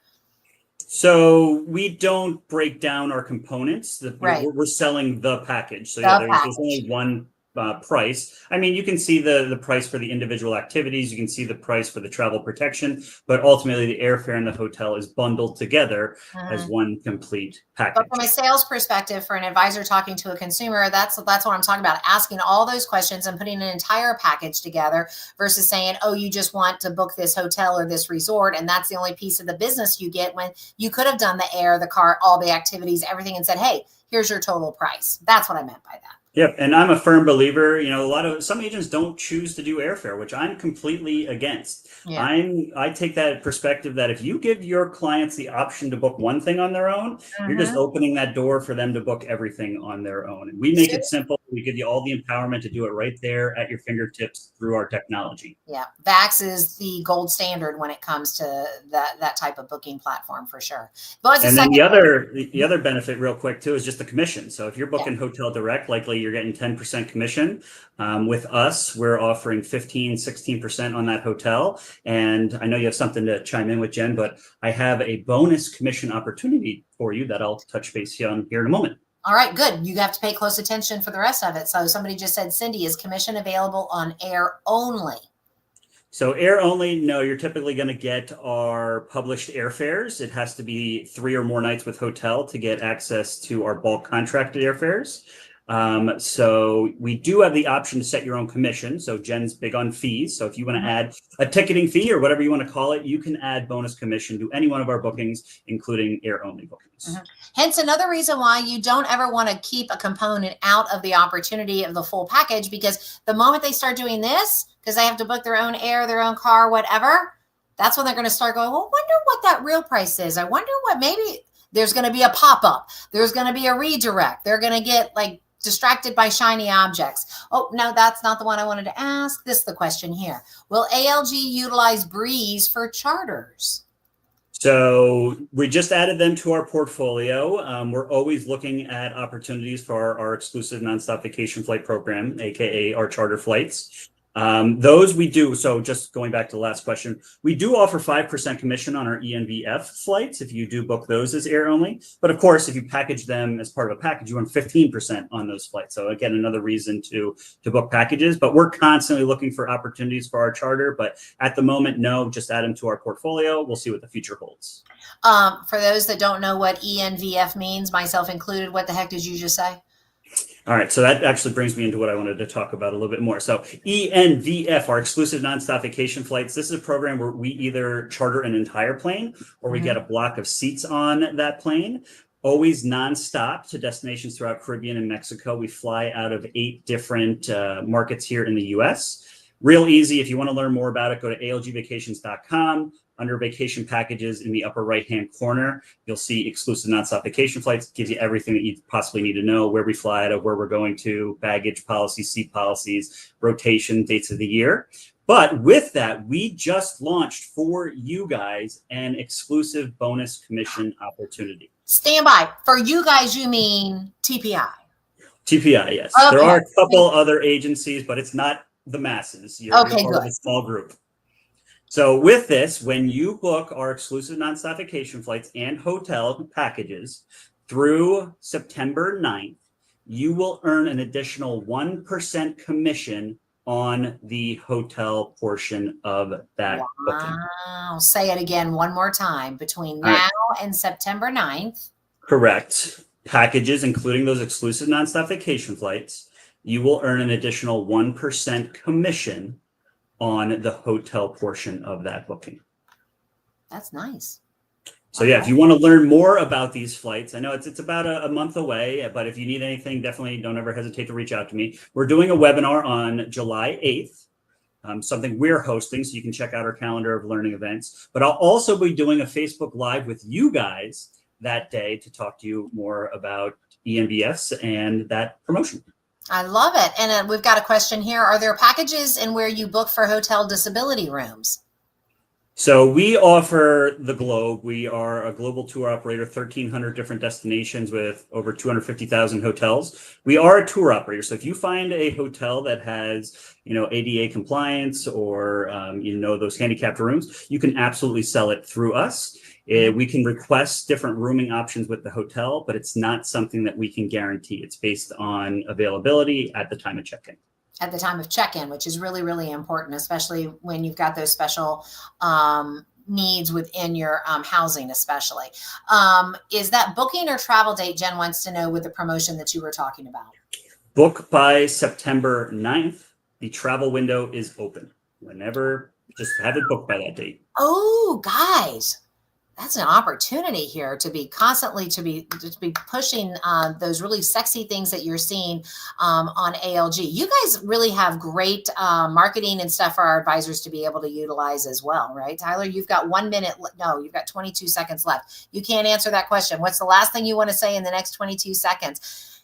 So we don't break down our components. Right. We're selling the package. So yeah, there's only one price. I mean, you can see the price for the individual activities. You can see the price for the travel protection, but ultimately the airfare and the hotel is bundled together as one complete package. But from a sales perspective, for an advisor talking to a consumer, that's what I'm talking about. Asking all those questions and putting an entire package together versus saying, oh, you just want to book this hotel or this resort, and that's the only piece of the business you get, when you could have done the air, the car, all the activities, everything, and said, hey, here's your total price. That's what I meant by that. Yep, and I'm a firm believer. Some agents don't choose to do airfare, which I'm completely against. Yeah. I take that perspective that if you give your clients the option to book one thing on their own, you're just opening that door for them to book everything on their own. And we make it simple. We give you all the empowerment to do it right there at your fingertips through our technology. Yeah, Vax is the gold standard when it comes to that type of booking platform for sure. And then the other benefit, real quick too, is just the commission. So if you're booking hotel direct, likely you're getting 10% commission. With us, we're offering 16% on that hotel. And I know you have something to chime in with, Jen, but I have a bonus commission opportunity for you that I'll touch base on here in a moment. All right, good. You have to pay close attention for the rest of it. So somebody just said, Cindy, is commission available on air only? So air only, no, you're typically going to get our published airfares. It has to be 3 or more nights with hotel to get access to our bulk contracted airfares. So we do have the option to set your own commission. So Jen's big on fees. So if you want to add a ticketing fee or whatever you want to call it, you can add bonus commission to any one of our bookings, including air only bookings. Hence another reason why you don't ever want to keep a component out of the opportunity of the full package, because the moment they start doing this, because they have to book their own air, their own car, whatever, that's when they're going to start going, well, wonder what that real price is. I wonder what, maybe there's going to be a pop-up. There's going to be a redirect. They're going to get like distracted by shiny objects. Oh, no, that's not the one I wanted to ask. This is the question here. Will ALG utilize Breeze for charters? So we just added them to our portfolio. We're always looking at opportunities for our exclusive nonstop vacation flight program, AKA our charter flights. Those we do. So just going back to the last question, we do offer 5% commission on our ENVF flights if you do book those as air only. But of course, if you package them as part of a package, you earn 15% on those flights. So again, another reason to book packages. But we're constantly looking for opportunities for our charter. But at the moment, no, just add them to our portfolio. We'll see what the future holds. For those that don't know what ENVF means, myself included, what the heck did you just say? All right, so that actually brings me into what I wanted to talk about a little bit more. So ENVF, our exclusive nonstop vacation flights, this is a program where we either charter an entire plane or we get a block of seats on that plane, always nonstop to destinations throughout Caribbean and Mexico. We fly out of 8 different markets here in the US. Real easy. If you want to learn more about it, go to algvacations.com. Under vacation packages in the upper right-hand corner, you'll see exclusive nonstop vacation flights. It gives you everything that you possibly need to know, where we fly out of, where we're going to, baggage policies, seat policies, rotation, dates of the year. But with that, we just launched for you guys an exclusive bonus commission opportunity. Stand by. For you guys, you mean TPI? TPI, yes. Okay. There are a couple other agencies, but it's not the masses. You're Okay, part of good. a small group. So with this, when you book our exclusive nonstop vacation flights and hotel packages through September 9th, you will earn an additional 1% commission on the hotel portion of that booking. Wow. Say it again one more time. Between All right. now and September 9th. Correct. Packages, including those exclusive nonstop vacation flights, you will earn an additional 1% commission on the hotel portion of that booking. That's nice. So yeah, if you want to learn more about these flights, I know it's about a month away, but if you need anything, definitely don't ever hesitate to reach out to me. We're doing a webinar on July 8th, something we're hosting, so you can check out our calendar of learning events. But I'll also be doing a Facebook Live with you guys that day to talk to you more about EMBS and that promotion. I love it. And we've got a question here. Are there packages in where you book for hotel disability rooms? So we offer the globe. We are a global tour operator, 1,300 different destinations with over 250,000 hotels. We are a tour operator. So if you find a hotel that has, ADA compliance or, those handicapped rooms, you can absolutely sell it through us. We can request different rooming options with the hotel, but it's not something that we can guarantee. It's based on availability at the time of check-in. At the time of check-in, which is really, really important, especially when you've got those special needs within your housing, especially. Is that booking or travel date, Jen wants to know, with the promotion that you were talking about? Book by September 9th. The travel window is open. Whenever, just have it booked by that date. Oh, guys. That's an opportunity here to be constantly to be pushing those really sexy things that you're seeing on ALG. You guys really have great marketing and stuff for our advisors to be able to utilize as well, right? Tyler, you've got 1 minute. No, you've got 22 seconds left. You can't answer that question. What's the last thing you want to say in the next 22 seconds?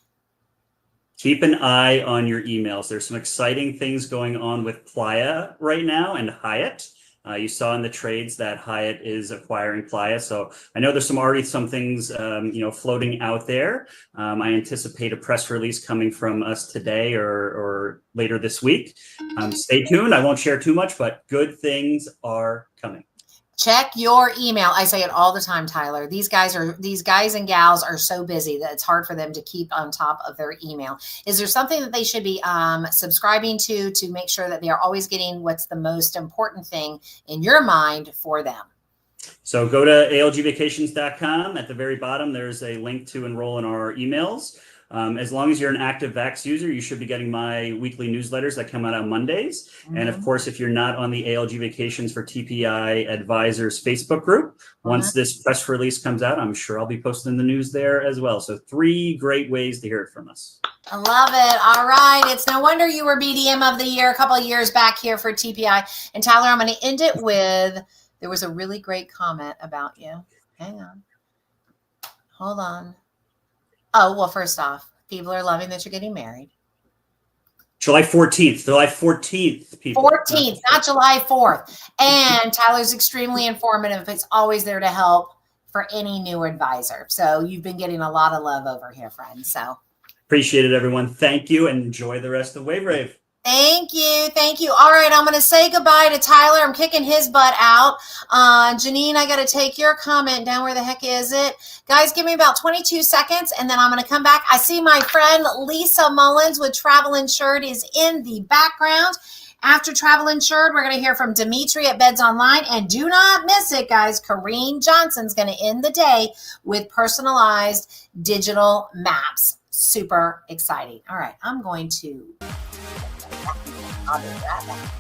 Keep an eye on your emails. There's some exciting things going on with Playa right now and Hyatt. You saw in the trades that Hyatt is acquiring Playa. So I know there's already some things, floating out there. I anticipate a press release coming from us today or later this week. Stay tuned. I won't share too much, but good things are coming. Check your email. I say it all the time, Tyler. These guys and gals are so busy that it's hard for them to keep on top of their email. Is there something that they should be subscribing to make sure that they are always getting what's the most important thing in your mind for them? So go to algvacations.com. At the very bottom, there's a link to enroll in our emails. As long as you're an active Vax user, you should be getting my weekly newsletters that come out on Mondays. Mm-hmm. And of course, if you're not on the ALG Vacations for TPI Advisors Facebook group, once this press release comes out, I'm sure I'll be posting the news there as well. So 3 great ways to hear it from us. I love it. All right. It's no wonder you were BDM of the year a couple of years back here for TPI. And Tyler, I'm going to end it with, there was a really great comment about you. Hang on. Hold on. Oh, well, first off, people are loving that you're getting married. July 14th. July 14th, people. 14th, not July 4th. And Tyler's extremely informative. He's always there to help for any new advisor. So you've been getting a lot of love over here, friends. So appreciate it, everyone. Thank you, and enjoy the rest of Wave Rave. Thank you. Thank you. All right. I'm going to say goodbye to Tyler. I'm kicking his butt out. Janine, I got to take your comment down. Where the heck is it? Guys, give me about 22 seconds, and then I'm going to come back. I see my friend Lisa Mullins with Travel Insured is in the background. After Travel Insured, we're going to hear from Dimitri at Beds Online. And do not miss it, guys. Kareem Johnson's going to end the day with personalized digital maps. Super exciting. All right. I'm going to... I'll do that.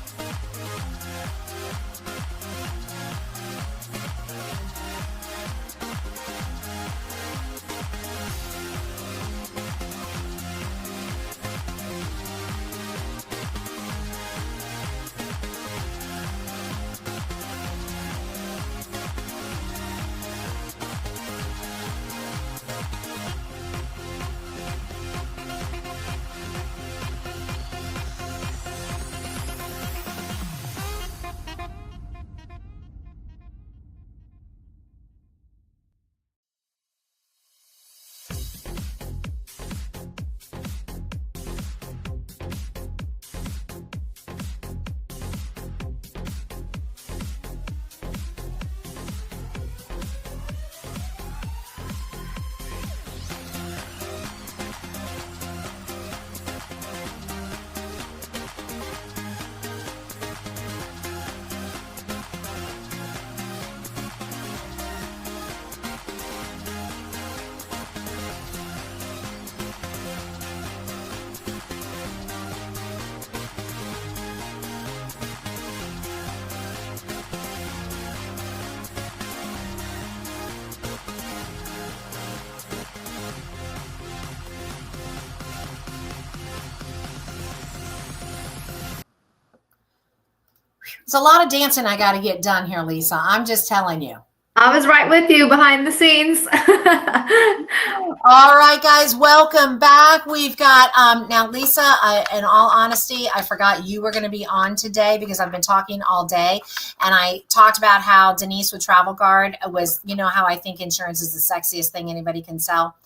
It's a lot of dancing I got to get done here, Lisa. I'm just telling you. I was right with you behind the scenes. All right, guys, welcome back. We've got now, Lisa. In all honesty, I forgot you were going to be on today because I've been talking all day, and I talked about how Denise with Travel Guard was. You know how I think insurance is the sexiest thing anybody can sell.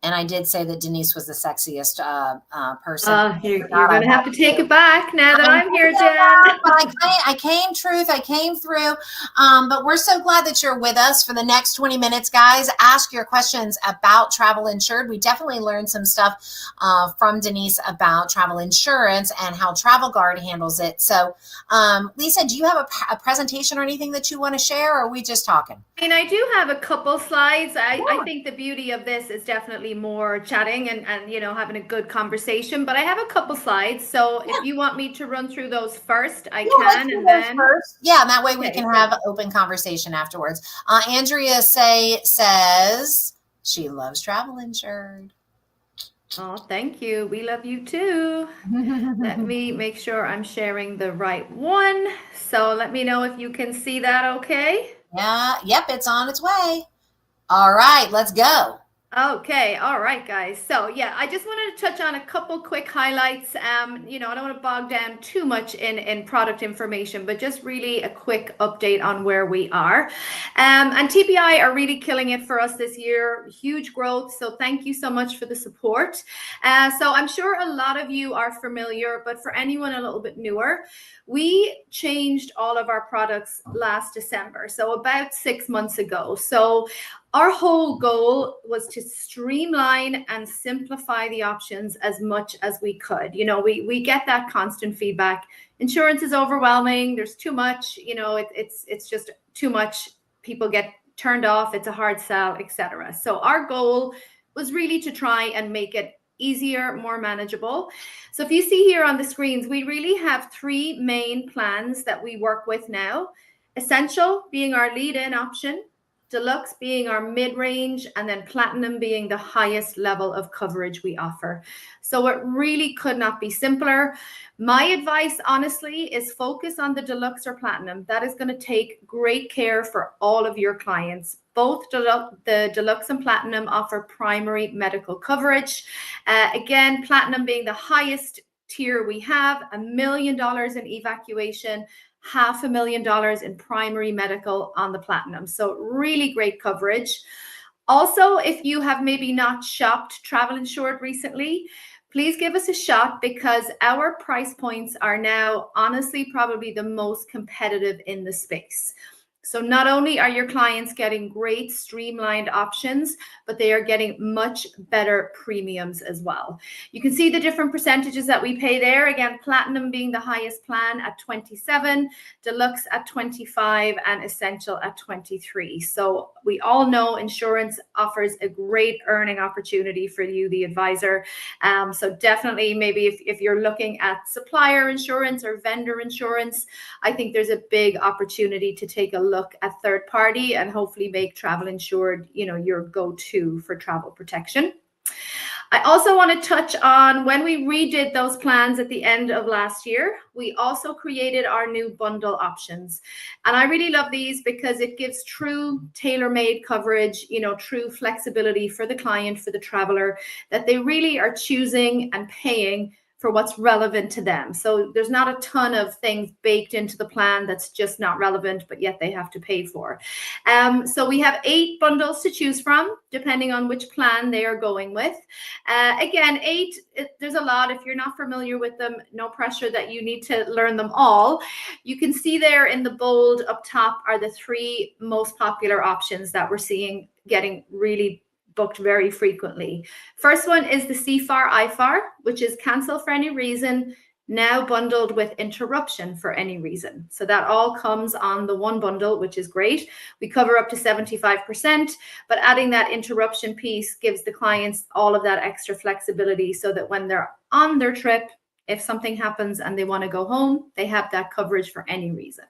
And I did say that Denise was the sexiest person. You're going to have to take it back now that I'm here, Jen. But I came truth. I came through. But we're so glad that you're with us for the next 20 minutes, guys. Ask your questions about travel insured. We definitely learned some stuff from Denise about travel insurance and how Travel Guard handles it. So, Lisa, do you have a presentation or anything that you want to share, or are we just talking? I mean, I do have a couple slides. I think the beauty of this is definitely more chatting and you know, having a good conversation, but I have a couple slides. So if you want me to run through those first, I can. And then first. Yeah, and that way we can have an open conversation afterwards. Andrea says she loves travel insured. Oh, thank you. We love you too. Let me make sure I'm sharing the right one. So let me know if you can see that okay. Yeah, yep, it's on its way. All right, let's go. Okay, all right, guys. So yeah, I just wanted to touch on a couple quick highlights. You know, I don't want to bog down too much in product information, but just really a quick update on where we are. And TPI are really killing it for us this year. Huge growth. So thank you so much for the support. So I'm sure a lot of you are familiar, but for anyone a little bit newer, we changed all of our products last December, so about 6 months ago. So our whole goal was to streamline and simplify the options as much as we could. You know, we get that constant feedback. Insurance is overwhelming. There's too much. You know, it's just too much. People get turned off. It's a hard sell, etc. So our goal was really to try and make it easier, more manageable. So if you see here on the screens, we really have 3 main plans that we work with now. Essential being our lead-in option, Deluxe being our mid-range, and then Platinum being the highest level of coverage we offer. So it really could not be simpler. My advice, honestly, is focus on the Deluxe or Platinum. That is going to take great care for all of your clients. Both the Deluxe and Platinum offer primary medical coverage. Again, Platinum being the highest tier we have, $1 million in evacuation, $500,000 in primary medical on the Platinum. So really great coverage. Also, if you have maybe not shopped travel insured recently, please give us a shot because our price points are now honestly probably the most competitive in the space. So not only are your clients getting great streamlined options, but they are getting much better premiums as well. You can see the different percentages that we pay there. Again, Platinum being the highest plan at 27, Deluxe at 25, and Essential at 23. So we all know insurance offers a great earning opportunity for you, the advisor. So definitely maybe if you're looking at supplier insurance or vendor insurance, I think there's a big opportunity to take a look at third party and hopefully make travel insured, you know, your go-to for travel protection. I also want to touch on when we redid those plans at the end of last year, we also created our new bundle options. And I really love these because it gives true tailor-made coverage, you know, true flexibility for the client, for the traveler, that they really are choosing and paying for what's relevant to them. So there's not a ton of things baked into the plan that's just not relevant, but yet they have to pay for. So we have 8 bundles to choose from, depending on which plan they are going with. Again, 8, there's a lot. If you're not familiar with them, no pressure that you need to learn them all. You can see there in the bold up top are the 3 most popular options that we're seeing getting really booked very frequently. First one is the CFAR IFAR, which is cancel for any reason, now bundled with interruption for any reason. So that all comes on the one bundle, which is great. We cover up to 75%, but adding that interruption piece gives the clients all of that extra flexibility so that when they're on their trip, if something happens and they want to go home, they have that coverage for any reason.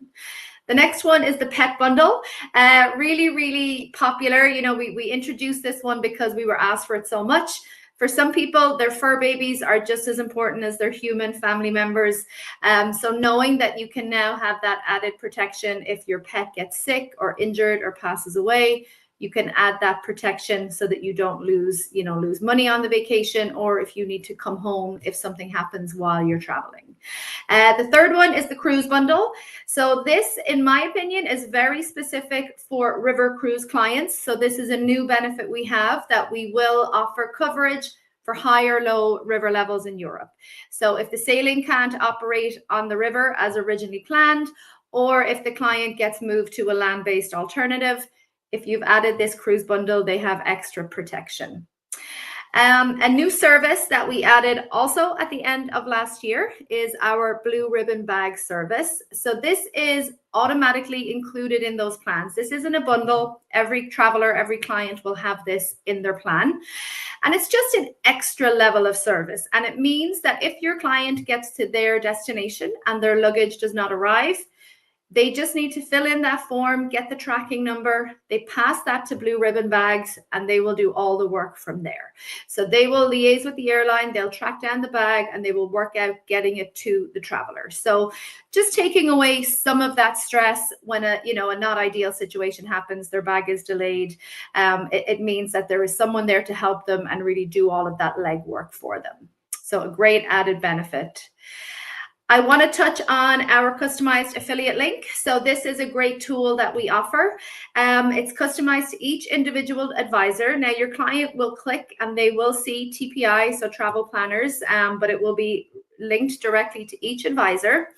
The next one is the pet bundle. Really, really popular. You know, we introduced this one because we were asked for it so much. For some people, their fur babies are just as important as their human family members. So knowing that you can now have that added protection if your pet gets sick or injured or passes away, you can add that protection so that you don't lose money on the vacation, or if you need to come home if something happens while you're traveling. The third one is the cruise bundle. So this, in my opinion, is very specific for river cruise clients. So this is a new benefit we have, that we will offer coverage for high or low river levels in Europe. So if the sailing can't operate on the river as originally planned, or if the client gets moved to a land-based alternative, if you've added this cruise bundle, they have extra protection. A new service that we added also at the end of last year is our Blue Ribbon Bag service. So this is automatically included in those plans. This isn't a bundle. Every traveler, every client will have this in their plan. And it's just an extra level of service. And it means that if your client gets to their destination and their luggage does not arrive, they just need to fill in that form, get the tracking number, they pass that to Blue Ribbon Bags, and they will do all the work from there. So they will liaise with the airline, they'll track down the bag, and they will work out getting it to the traveler. So just taking away some of that stress when a not ideal situation happens, their bag is delayed. It means that there is someone there to help them and really do all of that legwork for them. So a great added benefit. I want to touch on our customized affiliate link. So this is a great tool that we offer. It's customized to each individual advisor. Now your client will click and they will see TPI, so travel planners, but it will be linked directly to each advisor.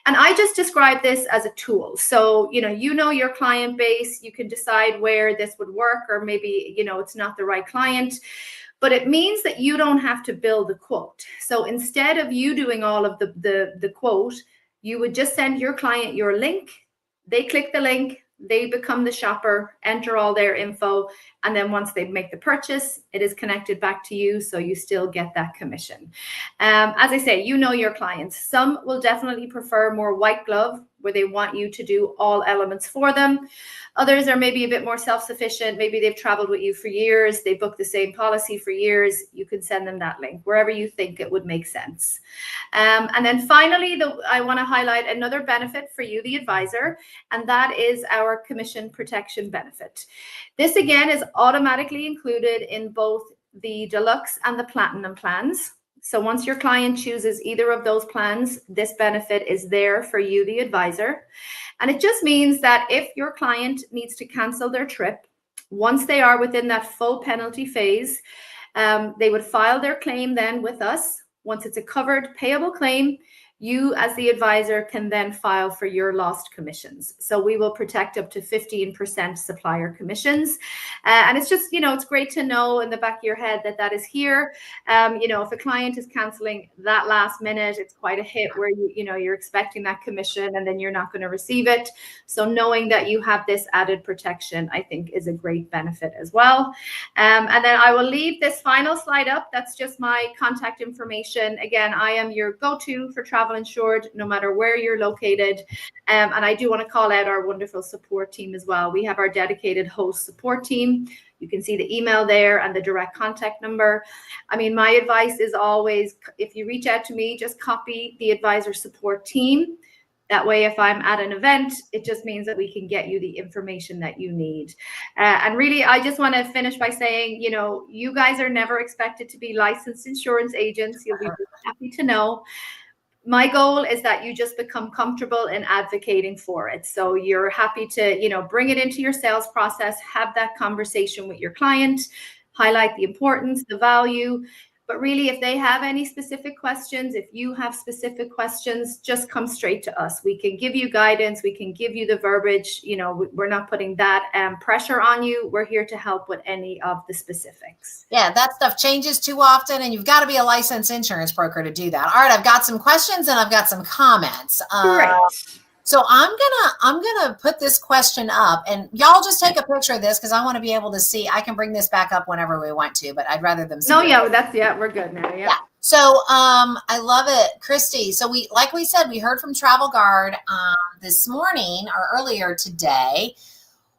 And I just describe this as a tool. So, you know your client base, you can decide where this would work, or maybe, it's not the right client. But it means that you don't have to build a quote. So instead of you doing all of the quote, you would just send your client your link. They click the link, they become the shopper, enter all their info, and then once they make the purchase, it is connected back to you, so you still get that commission. As I say, you know your clients. Some will definitely prefer more white glove, where they want you to do all elements for them. Others are maybe a bit more self-sufficient. Maybe they've traveled with you for years. They booked the same policy for years. You can send them that link wherever you think it would make sense. And then finally, I want to highlight another benefit for you, the advisor, and that is our commission protection benefit. This again is automatically included in both the deluxe and the platinum plans. So once your client chooses either of those plans, this benefit is there for you, the advisor. And it just means that if your client needs to cancel their trip, once they are within that full penalty phase, they would file their claim then with us. Once it's a covered payable claim, you as the advisor can then file for your lost commissions. So we will protect up to 15% supplier commissions. And it's just, it's great to know in the back of your head that that is here. If a client is canceling that last minute, it's quite a hit where you're expecting that commission and then you're not going to receive it. So knowing that you have this added protection, I think is a great benefit as well. And then I will leave this final slide up. That's just my contact information. Again, I am your go-to for travel insured, no matter where you're located. And I do want to call out our wonderful support team as well. We have our dedicated host support team. You can see the email there and the direct contact number. I mean, my advice is always, if you reach out to me, just copy the advisor support team. That way, if I'm at an event, it just means that we can get you the information that you need. And really, I just want to finish by saying, you guys are never expected to be licensed insurance agents. You'll be happy to know. My goal is that you just become comfortable in advocating for it. So you're happy to, bring it into your sales process, have that conversation with your client, highlight the importance, the value. But really, if they have any specific questions, if you have specific questions, just come straight to us. We can give you guidance. We can give you the verbiage. We're not putting that pressure on you. We're here to help with any of the specifics. Yeah, that stuff changes too often, and you've got to be a licensed insurance broker to do that. All right, I've got some questions and I've got some comments. Great. So I'm gonna put this question up, and y'all just take a picture of this because I want to be able to see. I can bring this back up whenever we want to, but I'd rather them see. No, yeah, we're good now. Yeah. So I love it, Christy. So like we said, we heard from Travel Guard this morning or earlier today.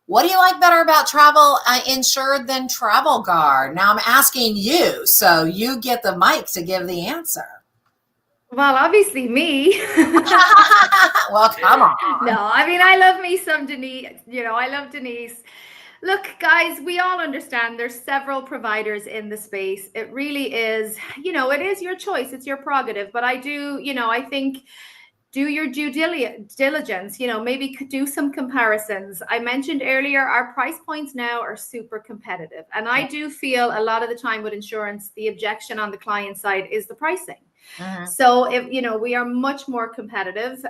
what do you like better about travel insured than Travel Guard? Now I'm asking you, so you get the mic to give the answer. Well, obviously me. Well, come on. No, I mean, I love me some Denise. You know, I love Denise. Look, guys, we all understand there's several providers in the space. It really is, you know, it is your choice. It's your prerogative. But I do, you know, I think do your due diligence, you know, maybe do some comparisons. I mentioned earlier, our price points now are super competitive. And I do feel a lot of the time with insurance, the objection on the client side is the pricing. So if, you know, we are much more competitive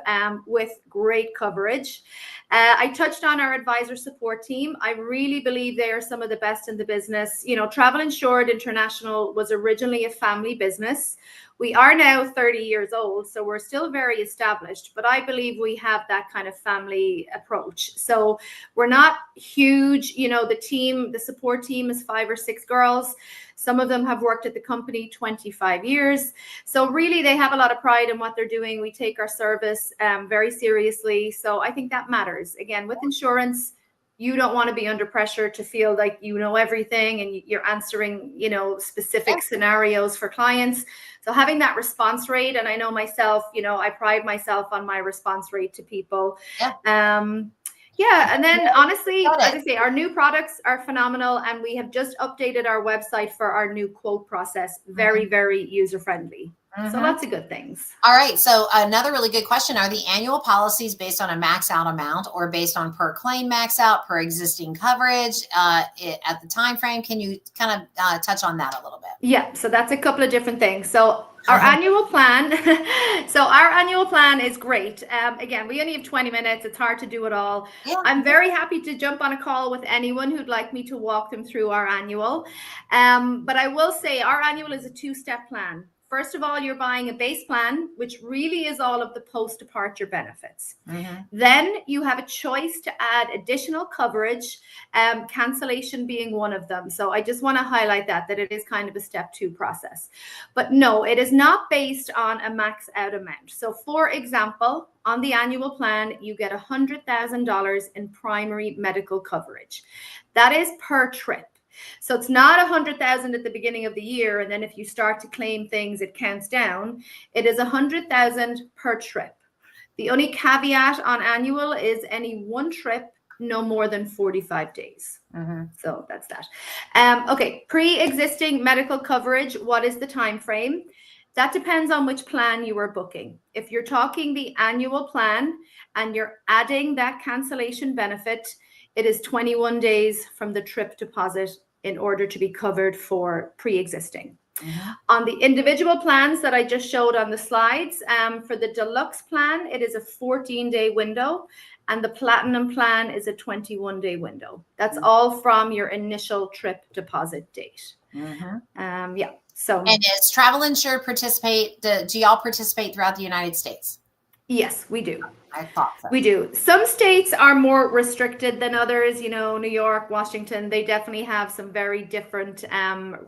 with great coverage. I touched on our advisor support team. I really believe they are some of the best in the business. You know, Travel Insured International was originally a family business. We are now 30 years old, so we're still very established, but I believe we have that kind of family approach. So we're not huge, you know, the support team is 5 or 6 girls. Some of them have worked at the company 25 years. So really they have a lot of pride in what they're doing. We take our service very seriously. So I think that matters. Again, with insurance, you don't want to be under pressure to feel like you know everything and you're answering, you know, specific scenarios for clients. So having that response rate, and I know myself, you know, I pride myself on my response rate to people. Yeah, and then honestly, as I say, our new products are phenomenal, and we have just updated our website for our new quote process. Very, very user-friendly. So lots of good things. All right. So another really good question. Are the annual policies based on a max out amount or based on per claim max out, per existing coverage at the time frame? Can you kind of touch on that a little bit? Yeah. So that's a couple of different things. So our annual plan, our annual plan is great. Again, we only have 20 minutes. It's hard to do it all. I'm very happy to jump on a call with anyone who'd like me to walk them through our annual. But I will say our annual is a 2-step plan. First of all, you're buying a base plan, which really is all of the post-departure benefits. Then you have a choice to add additional coverage, cancellation being one of them. So I just want to highlight that it is kind of a step 2 process. But no, it is not based on a max out amount. So for example, on the annual plan, you get $100,000 in primary medical coverage. That is per trip. So it's not 100,000 at the beginning of the year, and then if you start to claim things, it counts down. It is 100,000 per trip. The only caveat on annual is any one trip, no more than 45 days. So that's that. Okay, pre-existing medical coverage. What is the time frame? That depends on which plan you are booking. If you're talking the annual plan and you're adding that cancellation benefit, it is 21 days from the trip deposit in order to be covered for pre-existing. On the individual plans that I just showed on the slides, for the deluxe plan, it is a 14-day window, and the platinum plan is a 21-day window. That's all from your initial trip deposit date. Yeah. So, and does Travel Insured participate? Do y'all participate throughout the United States? Yes, we do. I thought so. We do. Some states are more restricted than others. You know, New York, Washington, they definitely have some very different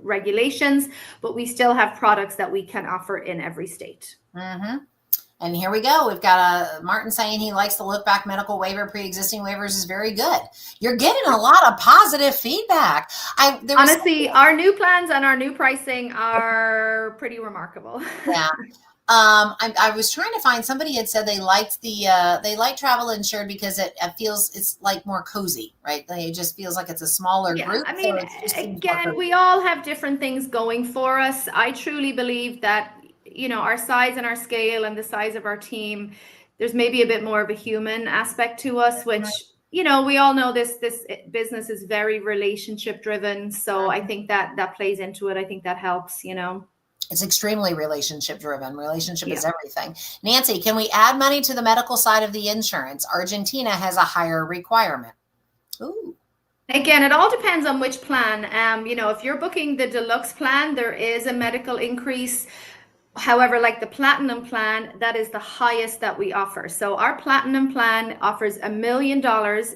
regulations, but we still have products that we can offer in every state. And here we go. We've got Martin saying he likes the look back medical waiver. Pre-existing waivers is very good. You're getting a lot of positive feedback. Honestly, our new plans and our new pricing are pretty remarkable. Yeah. I was trying to find, somebody had said they liked they like Travel Insured because it feels, it's like more cozy, right? Like it just feels like it's a smaller group. I mean, again, we all have different things going for us. I truly believe that, you know, our size and our scale and the size of our team, there's maybe a bit more of a human aspect to us, which, you know, we all know this business is very relationship driven. So I think that plays into it. I think that helps, you know. It's extremely relationship driven. Relationship is everything. Nancy, can we add money to the medical side of the insurance? Argentina has a higher requirement. Ooh. Again, it all depends on which plan. You know, if you're booking the deluxe plan, there is a medical increase. However, like the platinum plan, that is the highest that we offer. So our platinum plan offers $1 million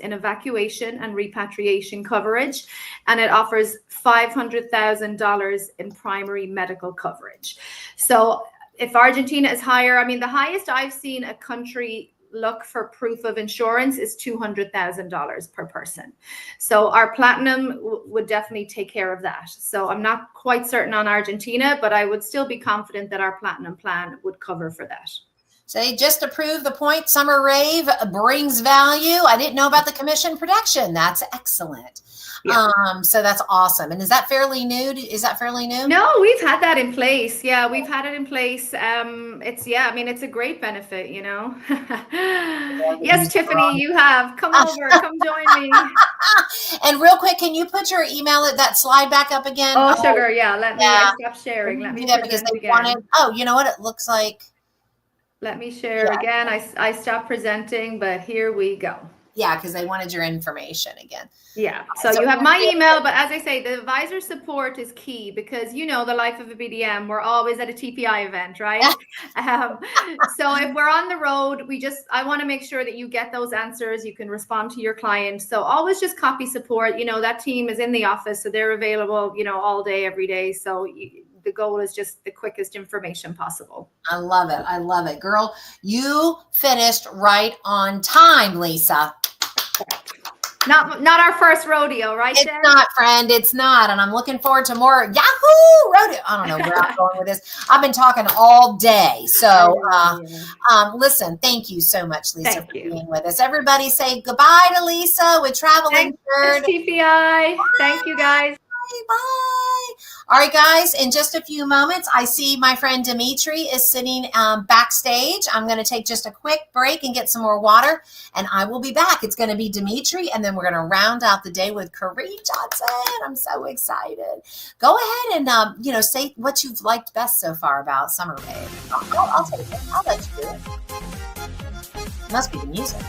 in evacuation and repatriation coverage, and it offers $500,000 in primary medical coverage. So if Argentina is higher, I mean, the highest I've seen a country look for proof of insurance is $200,000 per person. So our platinum would definitely take care of that. So I'm not quite certain on Argentina, but I would still be confident that our platinum plan would cover for that. Say, just to prove the point, SummerRave brings value. I didn't know about the commission protection. That's excellent. Yeah. So that's awesome. And is that fairly new? No, we've had that in place. Yeah, we've had it in place. It's a great benefit, you know. Yes, Tiffany, you have. Come over, come join me. And real quick, can you put your email at that slide back up again? Oh, sugar, yeah. I stopped sharing. Let me do that because they wanted. Oh, you know what? It looks like. Let me share again. I stopped presenting, but here we go. Yeah, because they wanted your information again. Yeah. So you have my email, but as I say, the advisor support is key because, you know, the life of a BDM, we're always at a TPI event, right? So if we're on the road, I want to make sure that you get those answers. You can respond to your client. So always just copy support. You know, that team is in the office, so they're available, you know, all day, every day. So the goal is just the quickest information possible. I love it. I love it. Girl, you finished right on time, Lisa. Not our first rodeo, right? It's not, friend. It's not. And I'm looking forward to more Yahoo rodeo. I don't know where I'm going with this. I've been talking all day. So listen, thank you so much, Lisa, for being with us. Everybody say goodbye to Lisa with Travel Insured. TPI. Thank you, guys. Bye. All right, guys, in just a few moments, I see my friend Dimitri is sitting backstage. I'm going to take just a quick break and get some more water, and I will be back. It's going to be Dimitri, and then we're going to round out the day with Corrine Johnson. I'm so excited. Go ahead and, say what you've liked best so far about SummerRave. I'll take it. I'll let you do it. Must be the music.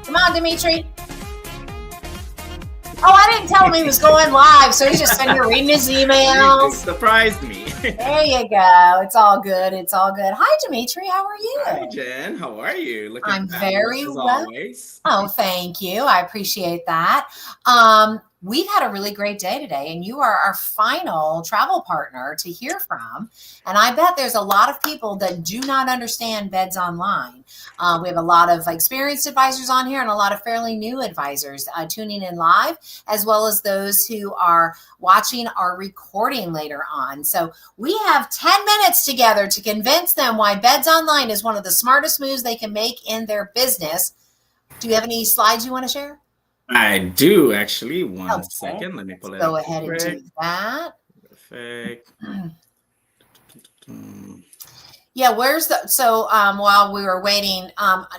Come on, Dimitri. Oh, I didn't tell him he was going live, so he's just sitting here reading his emails. You surprised me. There you go. It's all good. It's all good. Hi, Dimitri. How are you? Hi, Jen. How are you? I'm very well. Always. Oh, thank you. I appreciate that. We've had a really great day today, and you are our final travel partner to hear from. And I bet there's a lot of people that do not understand Beds Online. We have a lot of experienced advisors on here and a lot of fairly new advisors tuning in live, as well as those who are watching our recording later on. So we have 10 minutes together to convince them why Beds Online is one of the smartest moves they can make in their business. Do you have any slides you want to share? I do actually. One second. Let me pull it up. Go ahead and do that. Perfect. Yeah, while we were waiting,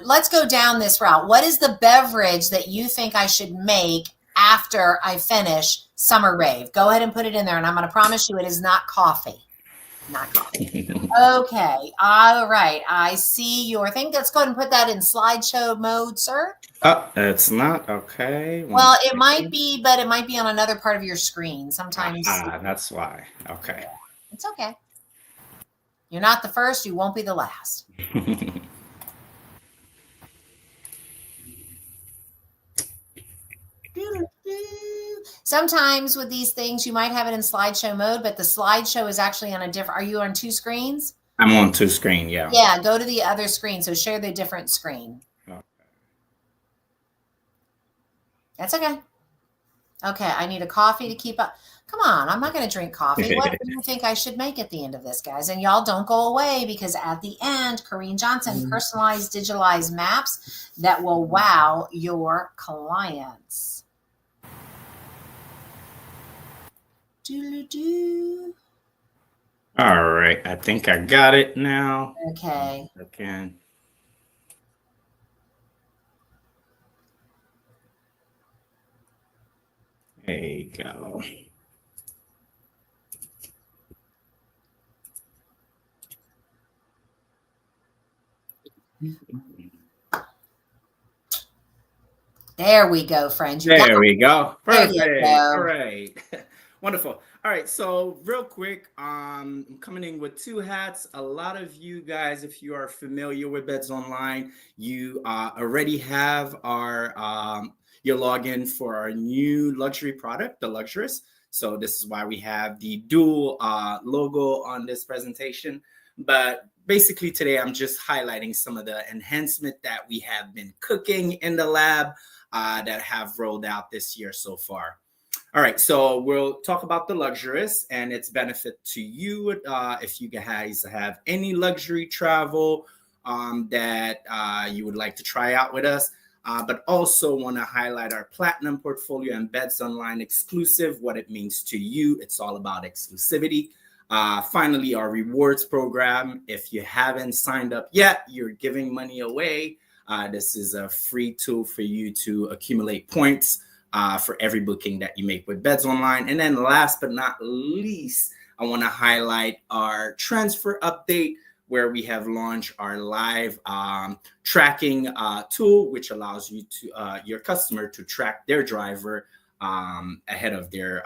let's go down this route. What is the beverage that you think I should make after I finish SummerRave? Go ahead and put it in there, and I'm going to promise you it is not coffee. Not coffee. Okay. All right. I see your thing. Let's go ahead and put that in slideshow mode, sir. Oh, it's not. Okay. Well, it might be, but it might be on another part of your screen. Sometimes. That's why. Okay. It's okay. You're not the first. You won't be the last. Sometimes with these things, you might have it in slideshow mode, but the slideshow is actually on a different. Are you on two screens? I'm on two screen. Yeah. Yeah. Go to the other screen. So share the different screen. Okay. That's okay. Okay. I need a coffee to keep up. Come on. I'm not going to drink coffee. What do you think I should make at the end of this, guys? And y'all don't go away, because at the end, Corrine Johnson, personalized, digitalized maps that will wow your clients. All right. I think I got it now. Okay. Again. There you go. There we go, friends. You There got we go. There Perfect. you go. All right. Wonderful. All right. So real quick, I'm coming in with two hats. A lot of you guys, if you are familiar with Beds Online, you already have your login for our new luxury product, the Luxurious. So this is why we have the dual logo on this presentation. But basically today, I'm just highlighting some of the enhancement that we have been cooking in the lab that have rolled out this year so far. All right, so we'll talk about the Luxurious and its benefit to you if you guys have any luxury travel that you would like to try out with us, but also want to highlight our Platinum portfolio and Beds Online exclusive, what it means to you. It's all about exclusivity. Finally, our rewards program. If you haven't signed up yet, you're giving money away. This is a free tool for you to accumulate points for every booking that you make with Beds Online. And then last but not least, I want to highlight our transfer update, where we have launched our live tracking tool, which allows you to your customer to track their driver ahead of their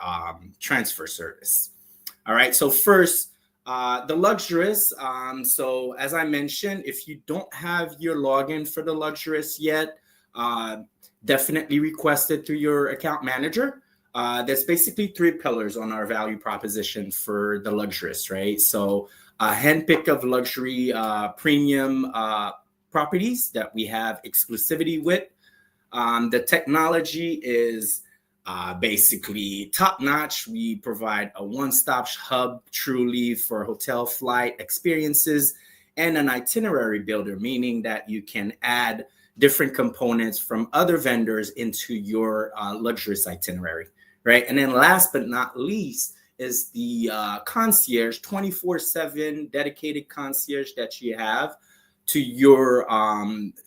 transfer service. All right, so first, the Luxurious. So as I mentioned, if you don't have your login for the Luxurious yet, definitely request it through your account manager. There's basically three pillars on our value proposition for the Luxurious, right? So a handpick of luxury premium properties that we have exclusivity with. The technology is basically top-notch. We provide a one-stop hub truly for hotel flight experiences and an itinerary builder, meaning that you can add different components from other vendors into your luxurious itinerary, right? And then last but not least is the concierge, 24/7 dedicated concierge that you have to your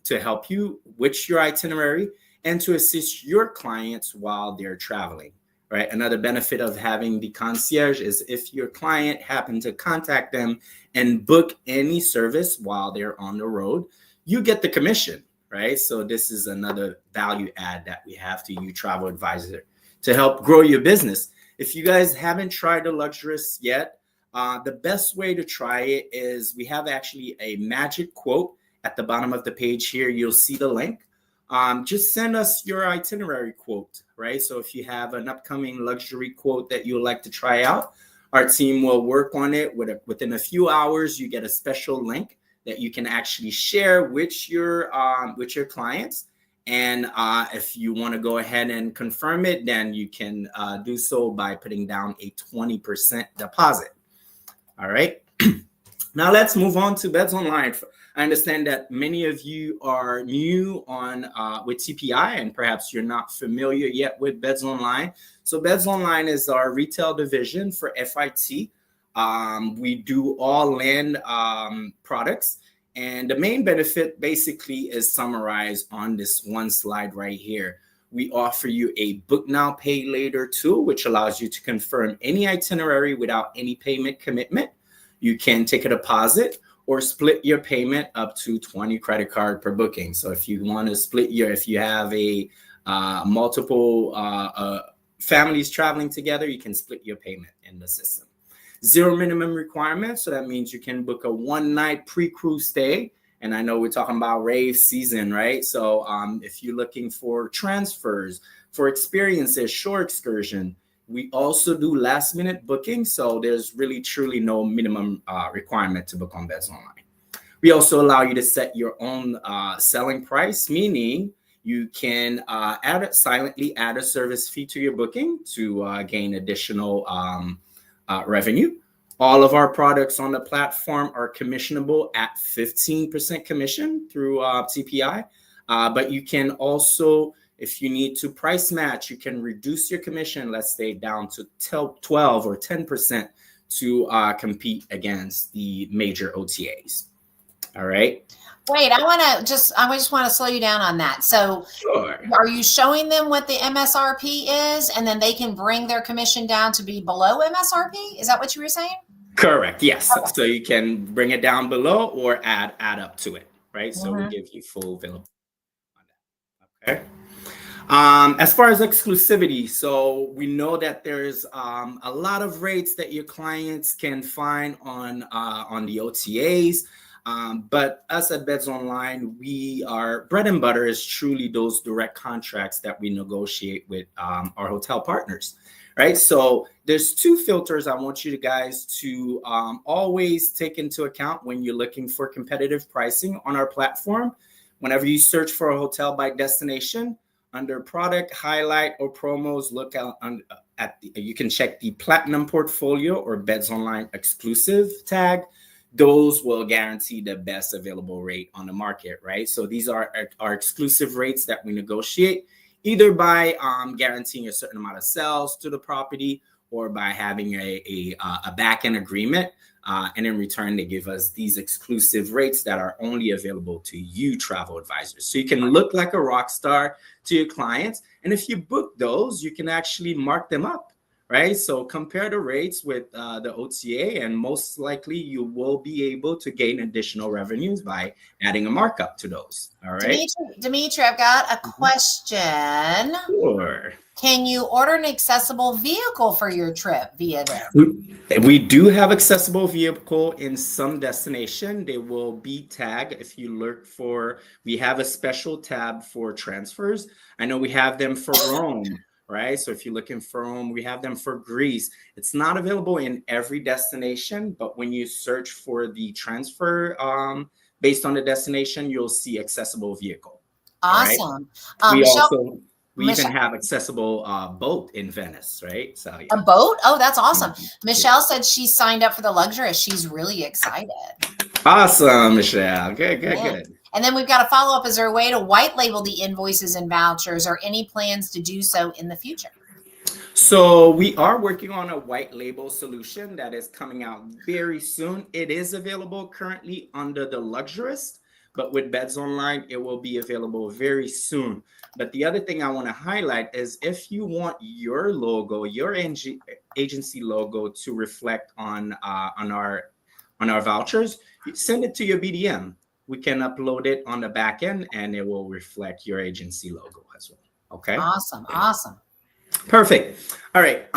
to help you with your itinerary and to assist your clients while they're traveling, right? Another benefit of having the concierge is if your client happened to contact them and book any service while they're on the road, you get the commission, right? So this is another value add that we have to you, travel advisor, to help grow your business. If you guys haven't tried the Luxurious yet, the best way to try it is we have actually a magic quote at the bottom of the page here. You'll see the link. Just send us your itinerary quote, right? So if you have an upcoming luxury quote that you'd like to try out, our team will work on it. Within a few hours, you get a special link that you can actually share with your clients. And if you want to go ahead and confirm it, then you can do so by putting down a 20% deposit. All right. Now let's move on to Beds Online. I understand that many of you are new on with TPI, and perhaps you're not familiar yet with Beds Online. So Beds Online is our retail division for FIT. We do all land products, and the main benefit basically is summarized on this one slide right here. We offer you a book now, pay later tool, which allows you to confirm any itinerary without any payment commitment. You can take a deposit or split your payment up to 20 credit card per booking. So if you want to split if you have a multiple families traveling together, you can split your payment in the system. Zero minimum requirements. So that means you can book a one-night pre-cruise stay. And I know we're talking about Rave season, right? So if you're looking for transfers, for experiences, shore excursion, we also do last minute booking. So there's really truly no minimum requirement to book on Beds Online. We also allow you to set your own selling price, meaning you can silently add a service fee to your booking to gain additional revenue. All of our products on the platform are commissionable at 15% commission through TPI. But you can also, if you need to price match, you can reduce your commission, let's say down to 12 or 10% to compete against the major OTAs. All right. Wait, I just want to slow you down on that. So Sure. are you showing them what the MSRP is, and then they can bring their commission down to be below MSRP? Is that what you were saying? Correct. Yes. So you can bring it down below or add up to it, right? So we give you full availability on that. Okay. As far as exclusivity, so we know that there's a lot of rates that your clients can find on the OTAs. But us at Beds Online, our bread and butter is truly those direct contracts that we negotiate with our hotel partners, right? So there's two filters I want you guys to always take into account when you're looking for competitive pricing on our platform. Whenever you search for a hotel by destination, under product, highlight, or promos, look out you can check the Platinum Portfolio or Beds Online Exclusive tag. Those will guarantee the best available rate on the market, right? So these are our exclusive rates that we negotiate, either by guaranteeing a certain amount of sales to the property or by having a back-end agreement. And in return, they give us these exclusive rates that are only available to you travel advisors. So you can look like a rock star to your clients. And if you book those, you can actually mark them up, right? So compare the rates with the OTA, and most likely you will be able to gain additional revenues by adding a markup to those. All right. Dimitri, I've got a question. Sure. Can you order an accessible vehicle for your trip via this? We do have accessible vehicle in some destination. They will be tagged. If you look for, we have a special tab for transfers. I know we have them for Rome, right? So if you're looking for Rome, we have them for Greece. It's not available in every destination, but when you search for the transfer based on the destination, you'll see accessible vehicle. Awesome. Right? We even have accessible boat in Venice, right? So yeah. A boat? Oh, that's awesome. Michelle said she signed up for the luxurious. She's really excited. Awesome, Michelle. Good. And then we've got a follow-up. Is there a way to white label the invoices and vouchers, or any plans to do so in the future? So we are working on a white label solution that is coming out very soon. It is available currently under the luxurious, but with Beds Online, it will be available very soon. But the other thing I want to highlight is if you want your logo, your agency logo to reflect on our vouchers, send it to your BDM. We can upload it on the back end and it will reflect your agency logo as well. Okay. Awesome. Perfect. All right.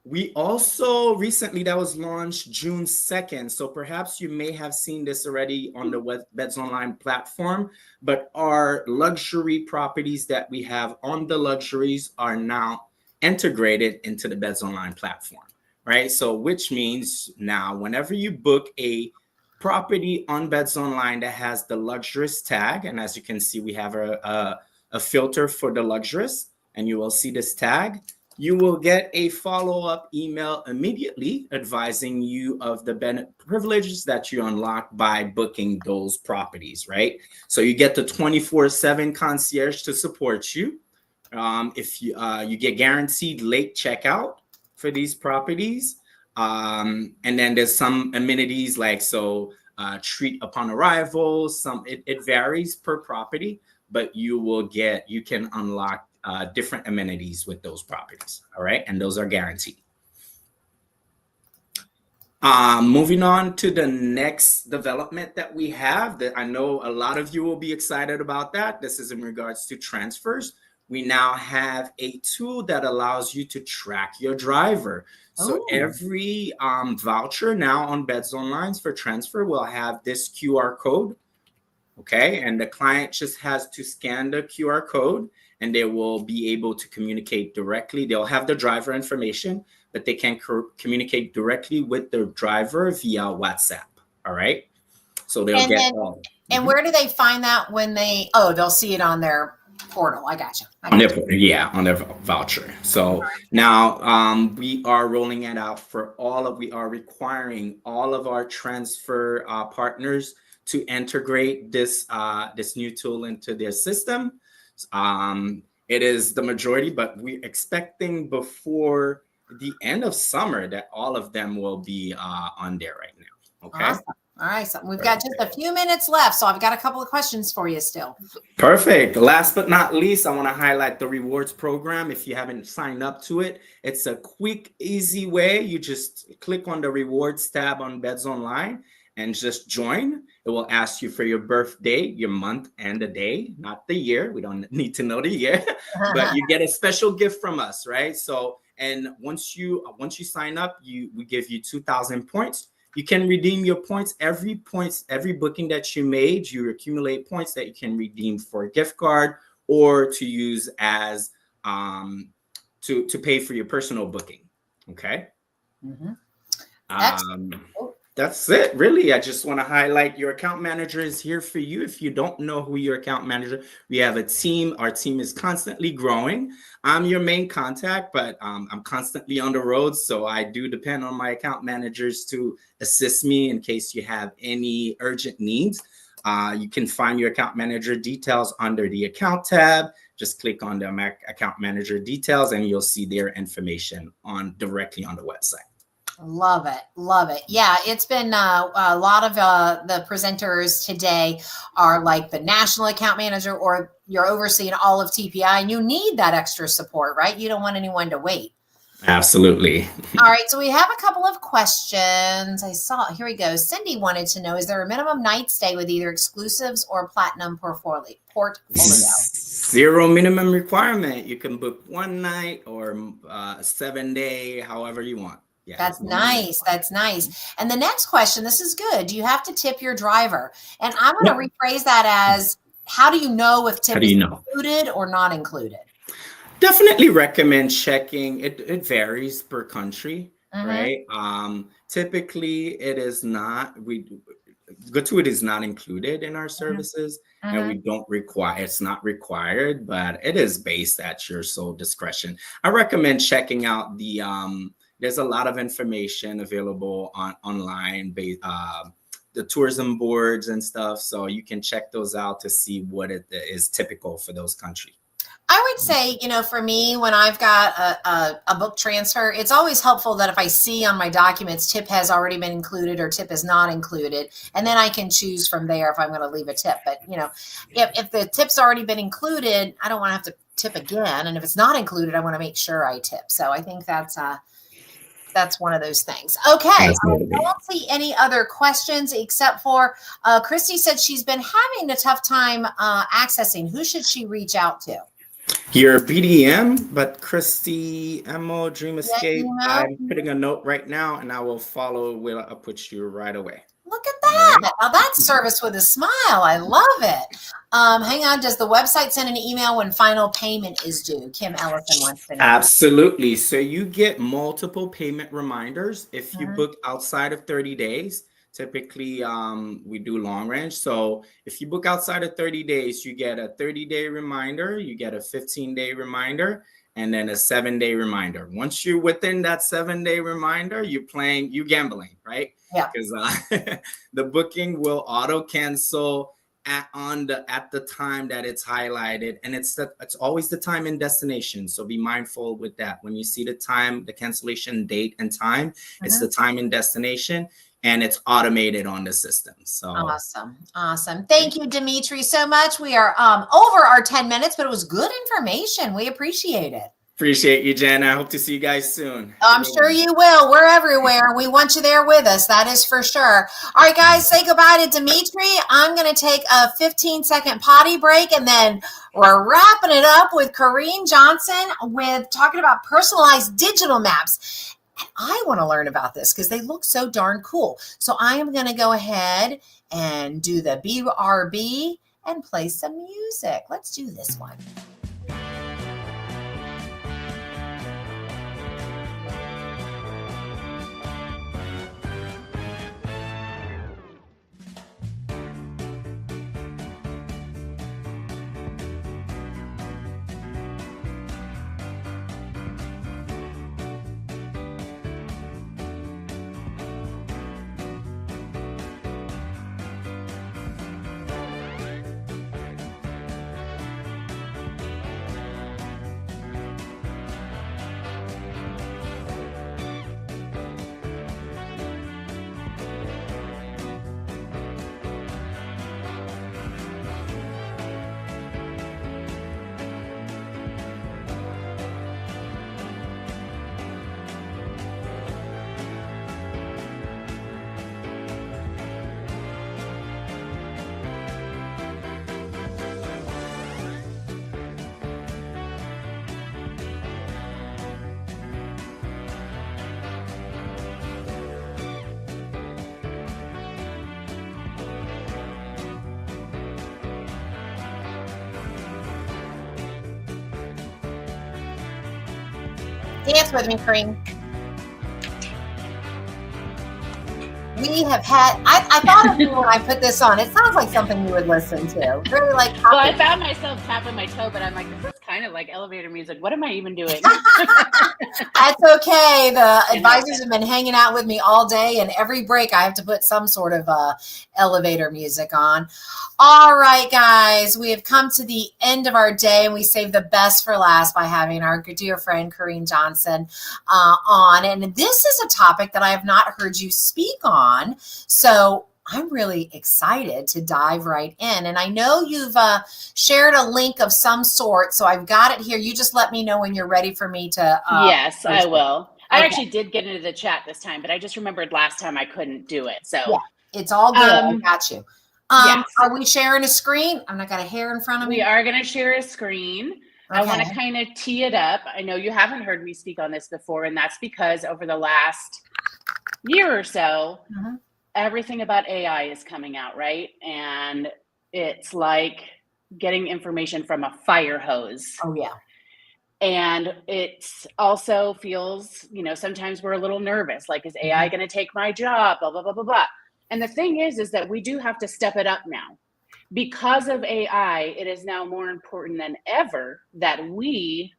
We also recently, that was launched June 2nd. So perhaps you may have seen this already on the Beds Online platform, but our luxury properties that we have on the luxuries are now integrated into the Beds Online platform, right? So which means now whenever you book a property on Beds Online that has the luxurious tag, and as you can see, we have a filter for the luxurious, and you will see this tag. You will get a follow-up email immediately advising you of the privileges that you unlock by booking those properties, right? So you get the 24/7 concierge to support you. If you get guaranteed late checkout for these properties. And then there's some amenities like treat upon arrival. It varies per property, but you can unlock different amenities with those properties. All right. And those are guaranteed. Moving on to the next development that we have that I know a lot of you will be excited about that. This is in regards to transfers. We now have a tool that allows you to track your driver. So every voucher now on Beds Online for transfer will have this QR code. Okay. And the client just has to scan the QR code and they will be able to communicate directly. They'll have the driver information, but they can communicate directly with the driver via WhatsApp. All right. So they'll get all. And where do they find that when they'll see it on their portal? I got you. On their voucher. So now we are rolling it out for we are requiring all of our transfer partners to integrate this new tool into their system. It is the majority, but we're expecting before the end of summer that all of them will be on there right now. Okay. All right. So we've got just a few minutes left. So I've got a couple of questions for you still. Perfect. Last but not least, I want to highlight the rewards program. If you haven't signed up to it, it's a quick, easy way. You just click on the rewards tab on Beds Online and just join. It will ask you for your birthday, your month, and the day, not the year. We don't need to know the year, but you get a special gift from us, right? So, and once you sign up, we give you 2,000 points. You can redeem your points. Every booking that you made, you accumulate points that you can redeem for a gift card or to use as to pay for your personal booking. Okay. That's it, really. I just want to highlight your account manager is here for you. If you don't know who your account manager, we have a team. Our team is constantly growing. I'm your main contact, but I'm constantly on the road. So I do depend on my account managers to assist me in case you have any urgent needs. You can find your account manager details under the account tab. Just click on the account manager details and you'll see their information directly on the website. Love it. Love it. Yeah, it's been a lot of the presenters today are like the national account manager or you're overseeing all of TPI and you need that extra support, right? You don't want anyone to wait. Absolutely. All right. So we have a couple of questions. Here we go. Cindy wanted to know, is there a minimum night stay with either exclusives or platinum portfolio? 0 minimum requirement. You can book one night or a 7-day, however you want. Yeah, that's nice. That's nice. And the next question, this is good. Do you have to tip your driver? And I'm going to rephrase that as, how do you know if tip is included or not included? Definitely recommend checking. It varies per country, right? Typically, it is not. Gratuity is not included in our services, and we don't require. It's not required, but it is based at your sole discretion. I recommend checking out the. There's a lot of information available online, the tourism boards and stuff. So you can check those out to see what it is typical for those countries. I would say, for me, when I've got a book transfer, it's always helpful that if I see on my documents tip has already been included or tip is not included, and then I can choose from there if I'm going to leave a tip. But, if the tip's already been included, I don't want to have to tip again. And if it's not included, I want to make sure I tip. So I think that's one of those things. Okay. I don't see any other questions except for Christy said she's been having a tough time accessing. Who should she reach out to? Your BDM, but Christy, Emo, Dream Escape. I'm putting a note right now and I will follow. I'll put you right away. Look at that. Now that's service with a smile. I love it. Hang on. Does the website send an email when final payment is due? Kim Ellison wants to know. Absolutely. So you get multiple payment reminders if you book outside of 30 days. Typically, we do long range. So if you book outside of 30 days, you get a 30-day reminder, you get a 15-day reminder, and then a 7-day reminder. Once you're within that 7-day reminder, you're gambling, right? Yeah. Because the booking will auto cancel at the time that it's highlighted, and it's always the time and destination. So be mindful with that. When you see the time, the cancellation date and time, it's the time and destination. And it's automated on the system. So awesome. Thank you, Dimitri, so much. We are over our 10 minutes, but it was good information. We appreciate it. Appreciate you, Jen. I hope to see you guys soon. I'm sure you will. We're everywhere. We want you there with us. That is for sure. All right, guys, say goodbye to Dimitri. I'm going to take a 15-second potty break, and then we're wrapping it up with Corrine Johnson with talking about personalized digital maps. And I want to learn about this because they look so darn cool. So I am going to go ahead and do the BRB and play some music. Let's do this one. Dance with me, Kareem. We have had, I thought of you when I put this on. It sounds like something you would listen to. Really like Well, I popping. found myself tapping my toe, but I'm like, this is kind of like elevator music. What am I even doing? That's okay. The advisors have been hanging out with me all day, and every break I have to put some sort of elevator music on. All right, guys, we have come to the end of our day, and we saved the best for last by having our dear friend Corrine Johnson on. And this is a topic that I have not heard you speak on, so I'm really excited to dive right in. And I know you've shared a link of some sort, so I've got it here. You just let me know when you're ready for me to. Yes, I post it. will. I Okay. actually did get into the chat this time, but I just remembered last time I couldn't do it. So Yeah, it's all good. I got you. yes. Are we sharing a screen? I'm not got a hair in front of me. We are going to share a screen. I want to kind of tee it up. I know you haven't heard me speak on this before, and that's because over the last year or so, everything about AI is coming out, right? And it's like getting information from a fire hose. Oh, yeah. And it also feels, sometimes we're a little nervous, like, is AI going to take my job, blah, blah, blah, blah, blah. And the thing is that we do have to step it up now. Because of AI, it is now more important than ever that we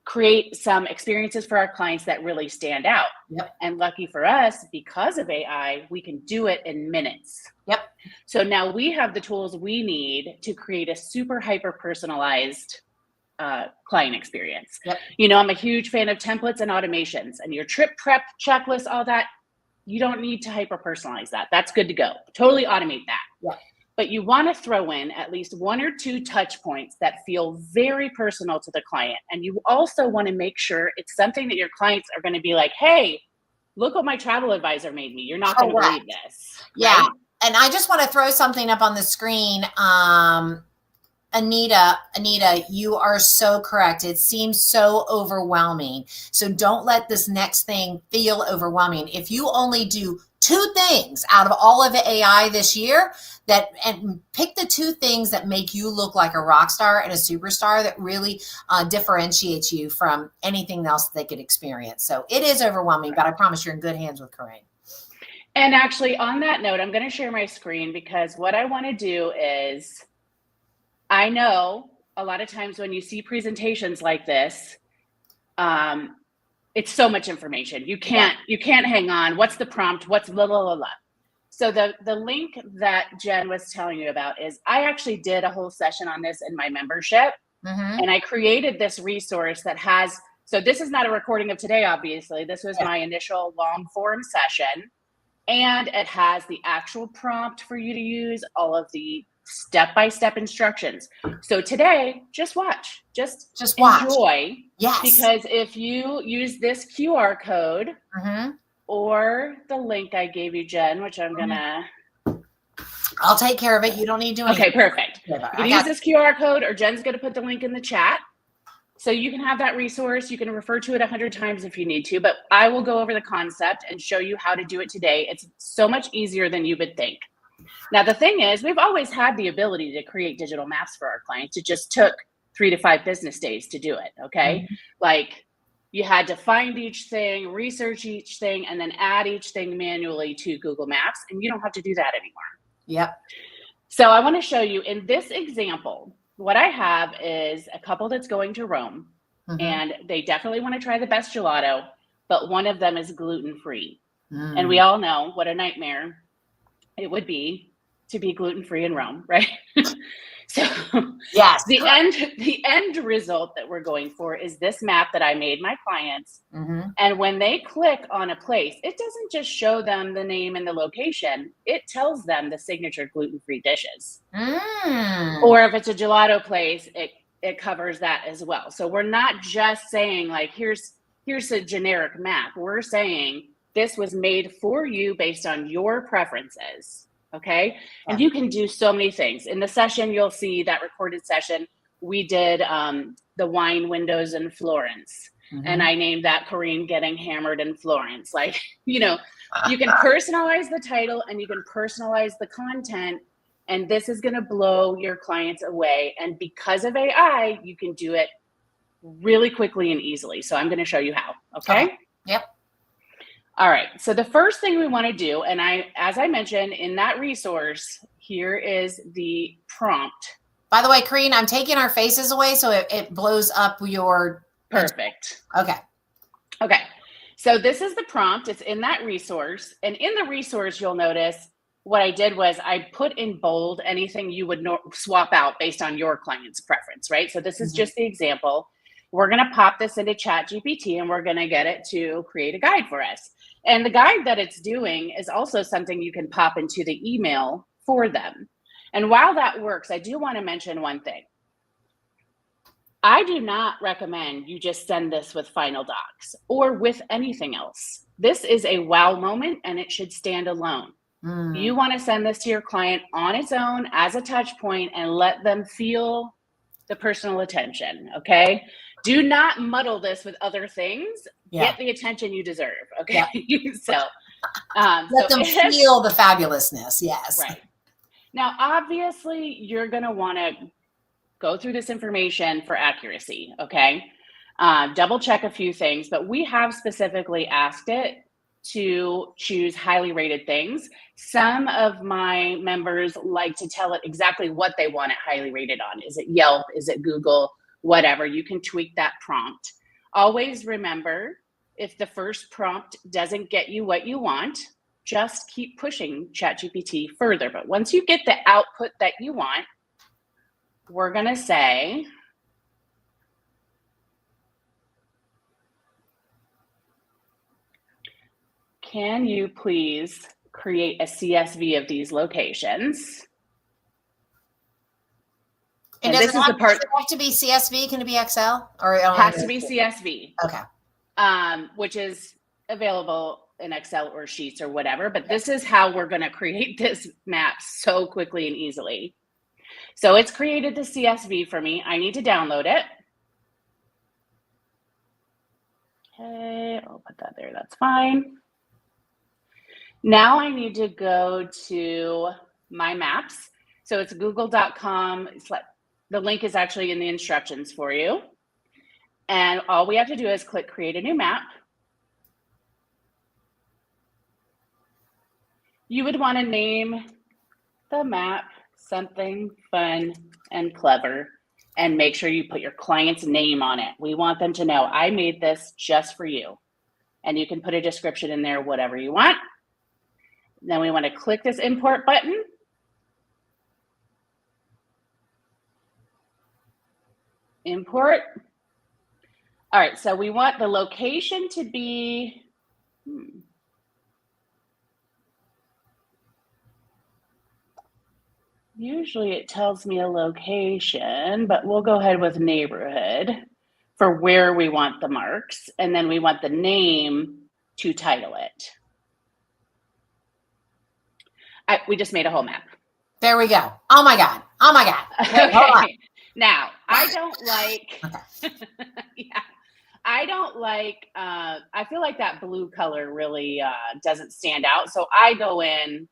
create some experiences for our clients that really stand out. Yep. And lucky for us, because of AI, we can do it in minutes. Yep. So now we have the tools we need to create a super hyper personalized client experience. Yep. I'm a huge fan of templates and automations, and your trip prep checklist, all that. You don't need to hyper personalize that. That's good to go. Totally automate that. Yeah. But you want to throw in at least 1 or 2 touch points that feel very personal to the client. And you also want to make sure it's something that your clients are going to be like, hey, look what my travel advisor made me. You're not going to believe this. Yeah. Right? And I just want to throw something up on the screen. Anita, you are so correct. It seems so overwhelming. So don't let this next thing feel overwhelming. If you only do 2 things out of all of AI this year, and pick the 2 things that make you look like a rock star and a superstar that really differentiates you from anything else they could experience. So it is overwhelming, but I promise you're in good hands with Corrine. And actually, on that note, I'm going to share my screen because what I want to do is, I know a lot of times when you see presentations like this, it's so much information. You can't hang on. What's the prompt? What's blah, blah, blah, blah. So the link that Jen was telling you about is I actually did a whole session on this in my membership. And I created this resource that has, so this is not a recording of today, obviously. This was my initial long form session. And it has the actual prompt for you to use, all of the step-by-step instructions. So today, just watch. Just watch. Enjoy. Yes. Because if you use this QR code or the link I gave you, Jen, which I'm gonna... I'll take care of it. You don't need to do anything. Okay, perfect. You can use this QR code, or Jen's gonna put the link in the chat. So you can have that resource. You can refer to it 100 times if you need to, but I will go over the concept and show you how to do it today. It's so much easier than you would think. Now, the thing is, we've always had the ability to create digital maps for our clients. It just took 3 to 5 business days to do it, okay? Like, you had to find each thing, research each thing, and then add each thing manually to Google Maps, and you don't have to do that anymore. Yep. So I want to show you in this example, what I have is a couple that's going to Rome, and they definitely want to try the best gelato, but one of them is gluten-free. And we all know what a nightmare it would be to be gluten-free in Rome, right? So yes, the end result that we're going for is this map that I made my clients. And when they click on a place, it doesn't just show them the name and the location. It tells them the signature gluten-free dishes. Or if it's a gelato place, it covers that as well. So we're not just saying like, here's a generic map. We're saying this was made for you based on your preferences. Okay. And you can do so many things. In the session, you'll see that recorded session. We did the wine windows in Florence. And I named that Corrine Getting Hammered in Florence. Like, you can personalize the title and you can personalize the content. And this is going to blow your clients away. And because of AI, you can do it really quickly and easily. So I'm going to show you how. Okay. Yep. All right. So the first thing we want to do, and as I mentioned in that resource, here is the prompt. By the way, Kareen, I'm taking our faces away so it blows up your. Perfect. Okay. Okay. So this is the prompt. It's in that resource. And in the resource, you'll notice what I did was I put in bold anything you would swap out based on your client's preference, right? So this is just the example. We're going to pop this into ChatGPT and we're going to get it to create a guide for us. And the guide that it's doing is also something you can pop into the email for them. And while that works, I do want to mention one thing. I do not recommend you just send this with Final Docs or with anything else. This is a wow moment and it should stand alone. You want to send this to your client on its own as a touch point and let them feel the personal attention, okay? Do not muddle this with other things. Get the attention you deserve, okay? Let them feel the fabulousness, yes. Right. Now, obviously, you're going to want to go through this information for accuracy, okay? Double check a few things, but we have specifically asked it to choose highly rated things. Some of my members like to tell it exactly what they want it highly rated on. Is it Yelp? Is it Google? Whatever. You can tweak that prompt. Always remember, if the first prompt doesn't get you what you want, just keep pushing ChatGPT further. But once you get the output that you want, we're going to say, can you please create a CSV of these locations? And does it have to be CSV? Can it be Excel? Or it has to be CSV. Okay. Which is available in Excel or Sheets or whatever. But this is how we're going to create this map so quickly and easily. So it's created the CSV for me. I need to download it. Okay, I'll put that there. That's fine. Now I need to go to my maps. So it's google.com. The link is actually in the instructions for you. And all we have to do is click create a new map. You would want to name the map something fun and clever and make sure you put your client's name on it. We want them to know I made this just for you. And you can put a description in there, whatever you want. Then we want to click this import button. Import. All right, so we want the location to be, usually it tells me a location, but we'll go ahead with neighborhood for where we want the marks. And then we want the name to title it. We just made a whole map. There we go. Oh my God. Oh my God. Wait, hold on. Now, I don't like, I don't like, I feel like that blue color really doesn't stand out. So I go in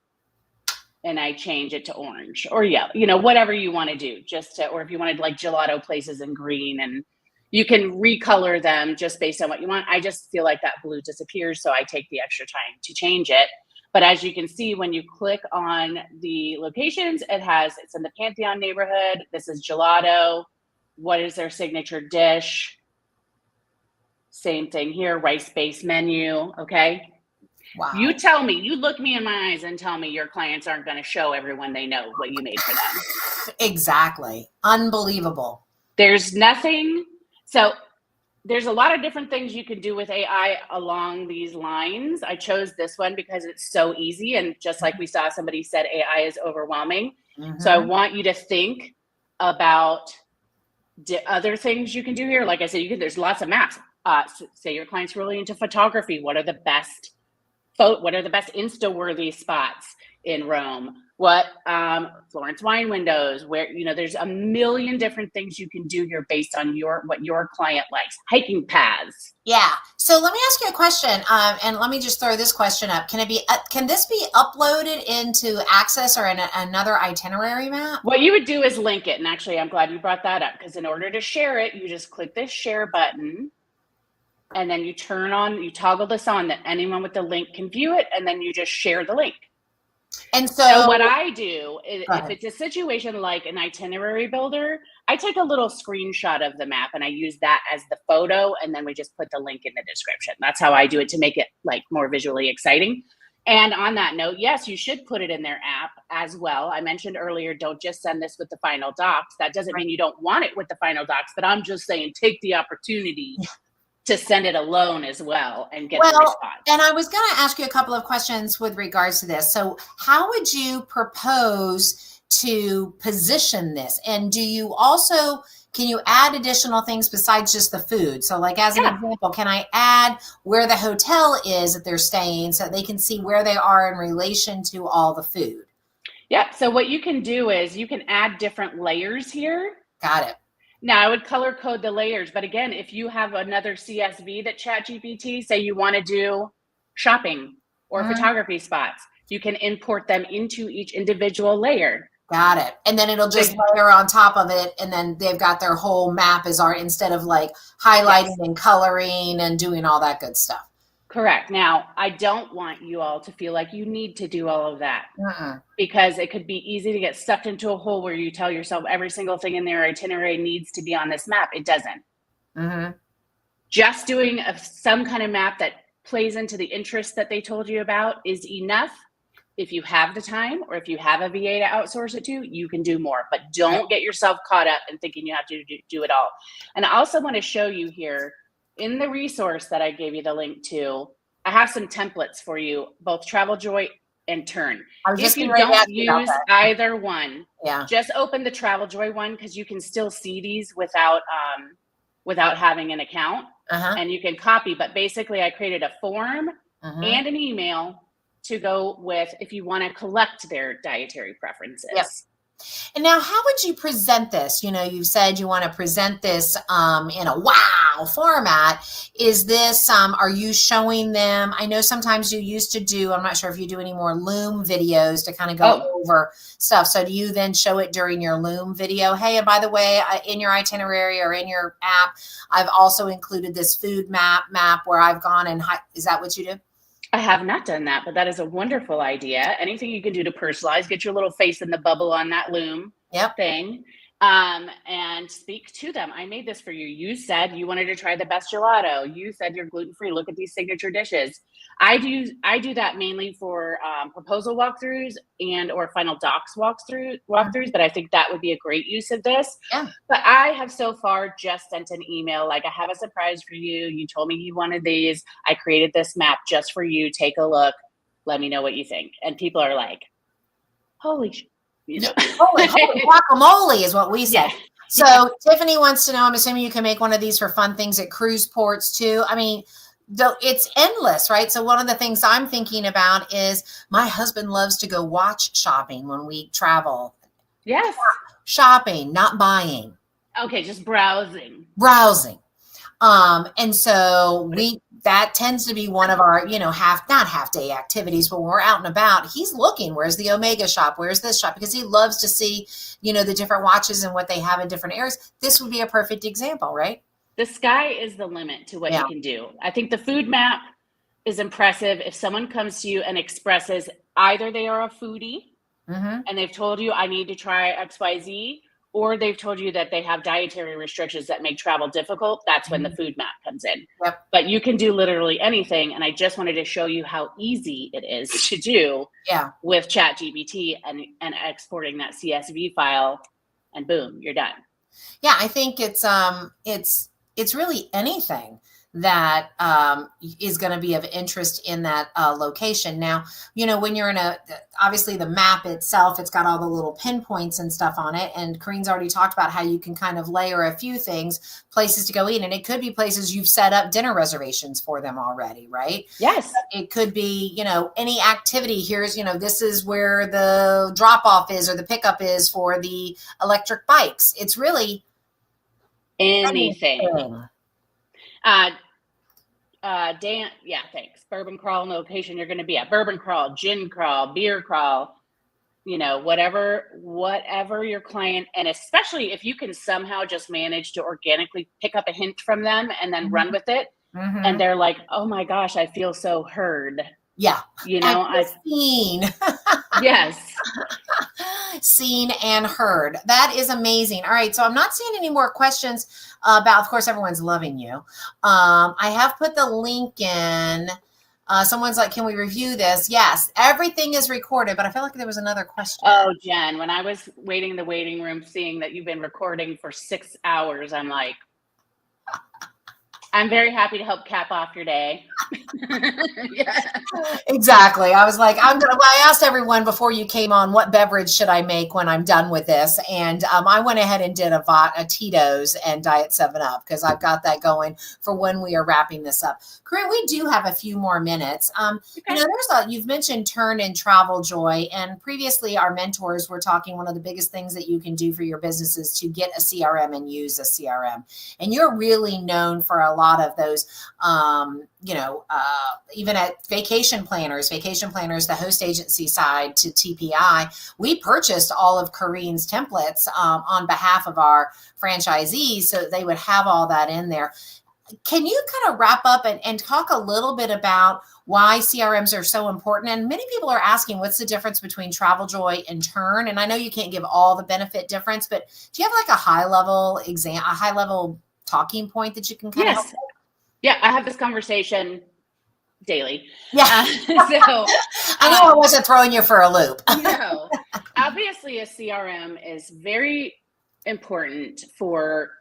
and I change it to orange or yellow, you know, whatever you want to do, just to, or if you wanted like gelato places in green, and you can recolor them just based on what you want. I just feel like that blue disappears, so I take the extra time to change it. But as you can see, when you click on the locations, it's in the Pantheon neighborhood. This is gelato. What is their signature dish? Same thing here, rice-based menu, okay? Wow. You tell me, you look me in my eyes and tell me your clients aren't going to show everyone they know what you made for them. Exactly. Unbelievable. There's nothing. So there's a lot of different things you can do with AI along these lines. I chose this one because it's so easy. And just like we saw, somebody said AI is overwhelming. So I want you to think about other things you can do here. Like I said, there's lots of maps. Say your client's really into photography. What are the best what are the best Insta-worthy spots in Rome? What Florence wine windows, where, there's a million different things you can do here based on what your client likes. Hiking paths. Yeah. So let me ask you a question, and let me just throw this question up. Can this be uploaded into Access or in another itinerary map? What you would do is link it, and actually, I'm glad you brought that up, because in order to share it, you just click this share button, and then you toggle this on that anyone with the link can view it, and then you just share the link. And so what I do is, if it's a situation like an itinerary builder, I take a little screenshot of the map and I use that as the photo, and then we just put the link in the description. That's how I do it to make it like more visually exciting. And on that note, yes, you should put it in their app as well. I mentioned earlier, don't just send this with the final docs. That doesn't mean you don't want it with the final docs, but I'm just saying take the opportunity to send it alone as well and get the response. And I was going to ask you a couple of questions with regards to this. So how would you propose to position this? And can you add additional things besides just the food? So like as an example, can I add where the hotel is that they're staying so they can see where they are in relation to all the food? Yep. So what you can do is you can add different layers here. Got it. Now I would color code the layers, but again, if you have another CSV that ChatGPT, say you want to do shopping or photography spots, you can import them into each individual layer. Got it. And then it'll just layer on top of it, and then they've got their whole map as art instead of like highlighting and coloring and doing all that good stuff. Correct. Now, I don't want you all to feel like you need to do all of that because it could be easy to get sucked into a hole where you tell yourself every single thing in their itinerary needs to be on this map. It doesn't. Just doing some kind of map that plays into the interests that they told you about is enough. If you have the time or if you have a VA to outsource it to, you can do more, but don't get yourself caught up in thinking you have to do it all. And I also want to show you here, in the resource that I gave you the link to, I have some templates for you, both Travel Joy and Turn. If you don't use either one, just open the Travel Joy one because you can still see these without having an account, and you can copy. But basically, I created a form and an email to go with if you want to collect their dietary preferences. Yep. And now, how would you present this? You said you want to present this in a wow format. Is this, are you showing them? I know sometimes you used to do, I'm not sure if you do any more Loom videos to kind of go over stuff. So do you then show it during your Loom video? Hey, and by the way, in your itinerary or in your app, I've also included this food map where I've gone and, is that what you do? I have not done that, but that is a wonderful idea. Anything you can do to personalize, get your little face in the bubble on that Loom thing, and speak to them. I made this for you. You said you wanted to try the best gelato. You said you're gluten-free. Look at these signature dishes. I do that mainly for proposal walkthroughs and or final docs walkthroughs, but I think that would be a great use of this. Yeah. But I have so far just sent an email like, I have a surprise for you. You told me you wanted these. I created this map just for you. Take a look. Let me know what you think. And people are like, holy shit. Holy guacamole is what we say. Yeah. So Tiffany wants to know, I'm assuming you can make one of these for fun things at cruise ports too. I mean, though it's endless, right? So one of the things I'm thinking about is my husband loves to go watch shopping when we travel. Yes. Shopping, not buying. Okay, just browsing. Browsing. And so that tends to be one of our, not half day activities, but when we're out and about, he's looking, where's the Omega shop? Where's this shop? Because he loves to see, the different watches and what they have in different areas. This would be a perfect example, right? The sky is the limit to what you can do. I think the food map is impressive. If someone comes to you and expresses either they are a foodie and they've told you I need to try XYZ, or they've told you that they have dietary restrictions that make travel difficult, that's when the food map comes in. Yep. But you can do literally anything. And I just wanted to show you how easy it is to do with ChatGPT and exporting that CSV file, and boom, you're done. Yeah, I think it's really anything that is going to be of interest in that location. Now, when you're in obviously the map itself, it's got all the little pinpoints and stuff on it. And Corinne's already talked about how you can kind of layer a few things, places to go eat. And it could be places you've set up dinner reservations for them already, right? Yes. It could be, any activity. Here's, this is where the drop off is or the pickup is for the electric bikes. It's really anything. Dan, yeah, thanks. Bourbon crawl location you're going to be at. Bourbon crawl, gin crawl, beer crawl, whatever your client, and especially if you can somehow just manage to organically pick up a hint from them and then run with it. Mm-hmm. And they're like, oh my gosh, I feel so heard. Yeah. I've seen. Yes. Seen and heard. That is amazing. All right. So I'm not seeing any more questions about, of course, everyone's loving you. I have put the link in. Someone's like, can we review this? Yes. Everything is recorded, but I feel like there was another question. Oh, Jen, when I was waiting in the waiting room, seeing that you've been recording for 6 hours, I'm like, I'm very happy to help cap off your day. Yeah. Exactly. I was like, I asked everyone before you came on, what beverage should I make when I'm done with this? And I went ahead and did a Tito's and Diet 7-Up because I've got that going for when we are wrapping this up. Corinne, we do have a few more minutes. You've mentioned Turn and Travel Joy, and previously our mentors were talking, one of the biggest things that you can do for your business is to get a CRM and use a CRM. And you're really known for a lot of those, even at vacation planners, the host agency side to TPI, we purchased all of Corinne's templates on behalf of our franchisees so that they would have all that in there. Can you kind of wrap up and talk a little bit about why CRMs are so important? And many people are asking, what's the difference between Travel Joy and Turn? And I know you can't give all the benefit difference, but do you have like a high level talking point that you can kind of help with? Yeah, I have this conversation daily. Yeah. So I know I wasn't throwing you for a loop. No. Obviously, a CRM is very important for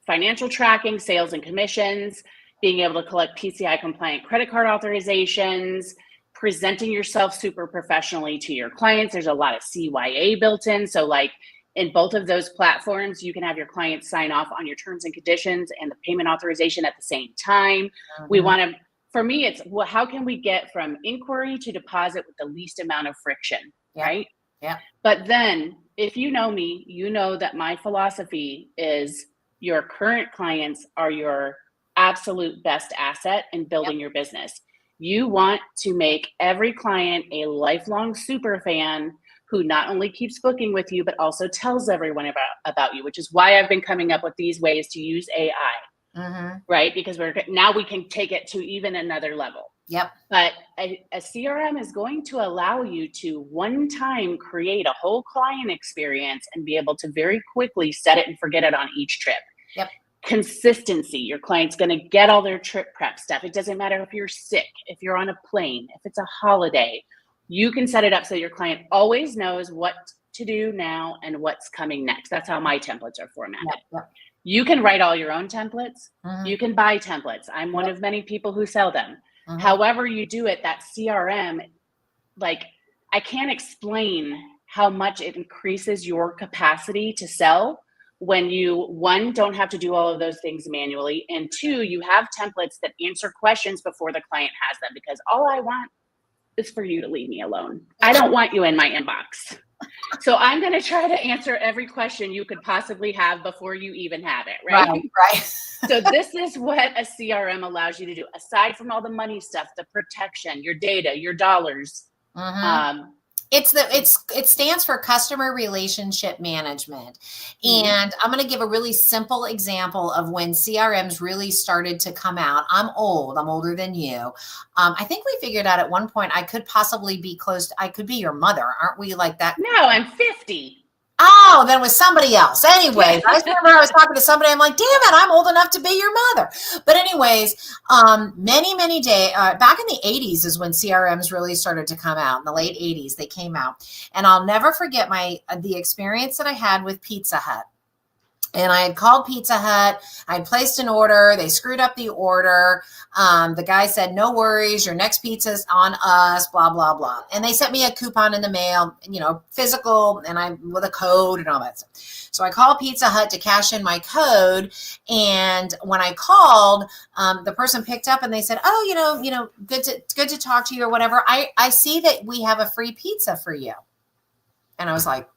financial tracking, sales and commissions, being able to collect PCI compliant credit card authorizations, presenting yourself super professionally to your clients. There's a lot of CYA built in. So like in both of those platforms, you can have your clients sign off on your terms and conditions and the payment authorization at the same time. Mm-hmm. We want to, for me, it's how can we get from inquiry to deposit with the least amount of friction, right? Yeah. But then if you know me, you know that my philosophy is your current clients are your absolute best asset in building your business. You want to make every client a lifelong super fan who not only keeps booking with you, but also tells everyone about you, which is why I've been coming up with these ways to use AI, right? Because now we can take it to even another level. Yep. But a CRM is going to allow you to one time create a whole client experience and be able to very quickly set it and forget it on each trip. Yep. Consistency. Your client's going to get all their trip prep stuff. It doesn't matter if you're sick, if you're on a plane, if it's a holiday. You can set it up so your client always knows what to do now and what's coming next. That's how my templates are formatted. Yep. You can write all your own templates. You can buy templates. I'm one of many people who sell them. However you do it, that CRM, like I can't explain how much it increases your capacity to sell when you, one, don't have to do all of those things manually, and two, you have templates that answer questions before the client has them, because all I want is for you to leave me alone. I don't want you in my inbox. So I'm going to try to answer every question you could possibly have before you even have it, right? Right. So this is what a CRM allows you to do. Aside from all the money stuff, the protection, your data, your dollars. It stands for customer relationship management. And I'm going to give a really simple example of when CRMs really started to come out. I'm older than you. I think we figured out at one point I could possibly be I could be your mother. Aren't we like that? No, I'm 50. Oh, then it was somebody else. Anyways, I just remember I was talking to somebody. I'm like, damn it, I'm old enough to be your mother. But anyways, many days back in the 80s is when CRMs really started to come out. In the late 80s, they came out. And I'll never forget the experience that I had with Pizza Hut. And I had called Pizza Hut. I had placed an order. They screwed up the order. The guy said, no worries, your next pizza's on us, blah, blah, blah. And they sent me a coupon in the mail, physical, and I'm with a code and all that stuff. So I called Pizza Hut to cash in my code. And when I called, the person picked up and they said, oh, good to talk to you or whatever. I see that we have a free pizza for you. And I was like,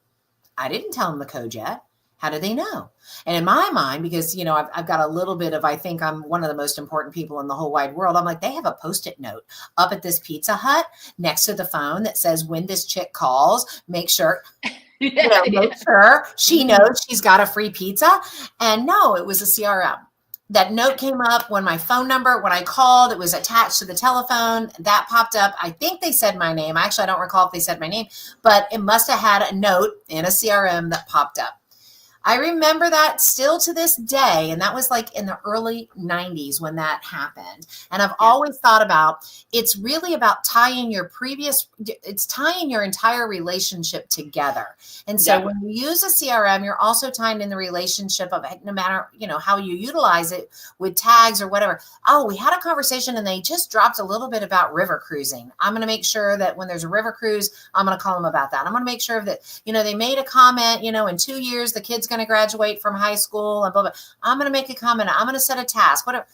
I didn't tell them the code yet. How do they know? And in my mind, because, I've got a little bit of, I think I'm one of the most important people in the whole wide world. I'm like, they have a Post-it note up at this Pizza Hut next to the phone that says, when this chick calls, make sure, make sure she knows she's got a free pizza. And no, it was a CRM. That note came up when my phone number, when I called, it was attached to the telephone. That popped up. I think they said my name. Actually, I don't recall if they said my name, but it must have had a note in a CRM that popped up. I remember that still to this day. And that was like in the early 90s when that happened. And I've always thought about, it's really about tying your entire relationship together. And so when you use a CRM, you're also tying in the relationship of, no matter, how you utilize it with tags or whatever. Oh, we had a conversation and they just dropped a little bit about river cruising. I'm going to make sure that when there's a river cruise, I'm going to call them about that. I'm going to make sure that, they made a comment, in 2 years, the kid's going to graduate from high school and blah, blah. I'm going to make a comment. I'm going to set a task, whatever.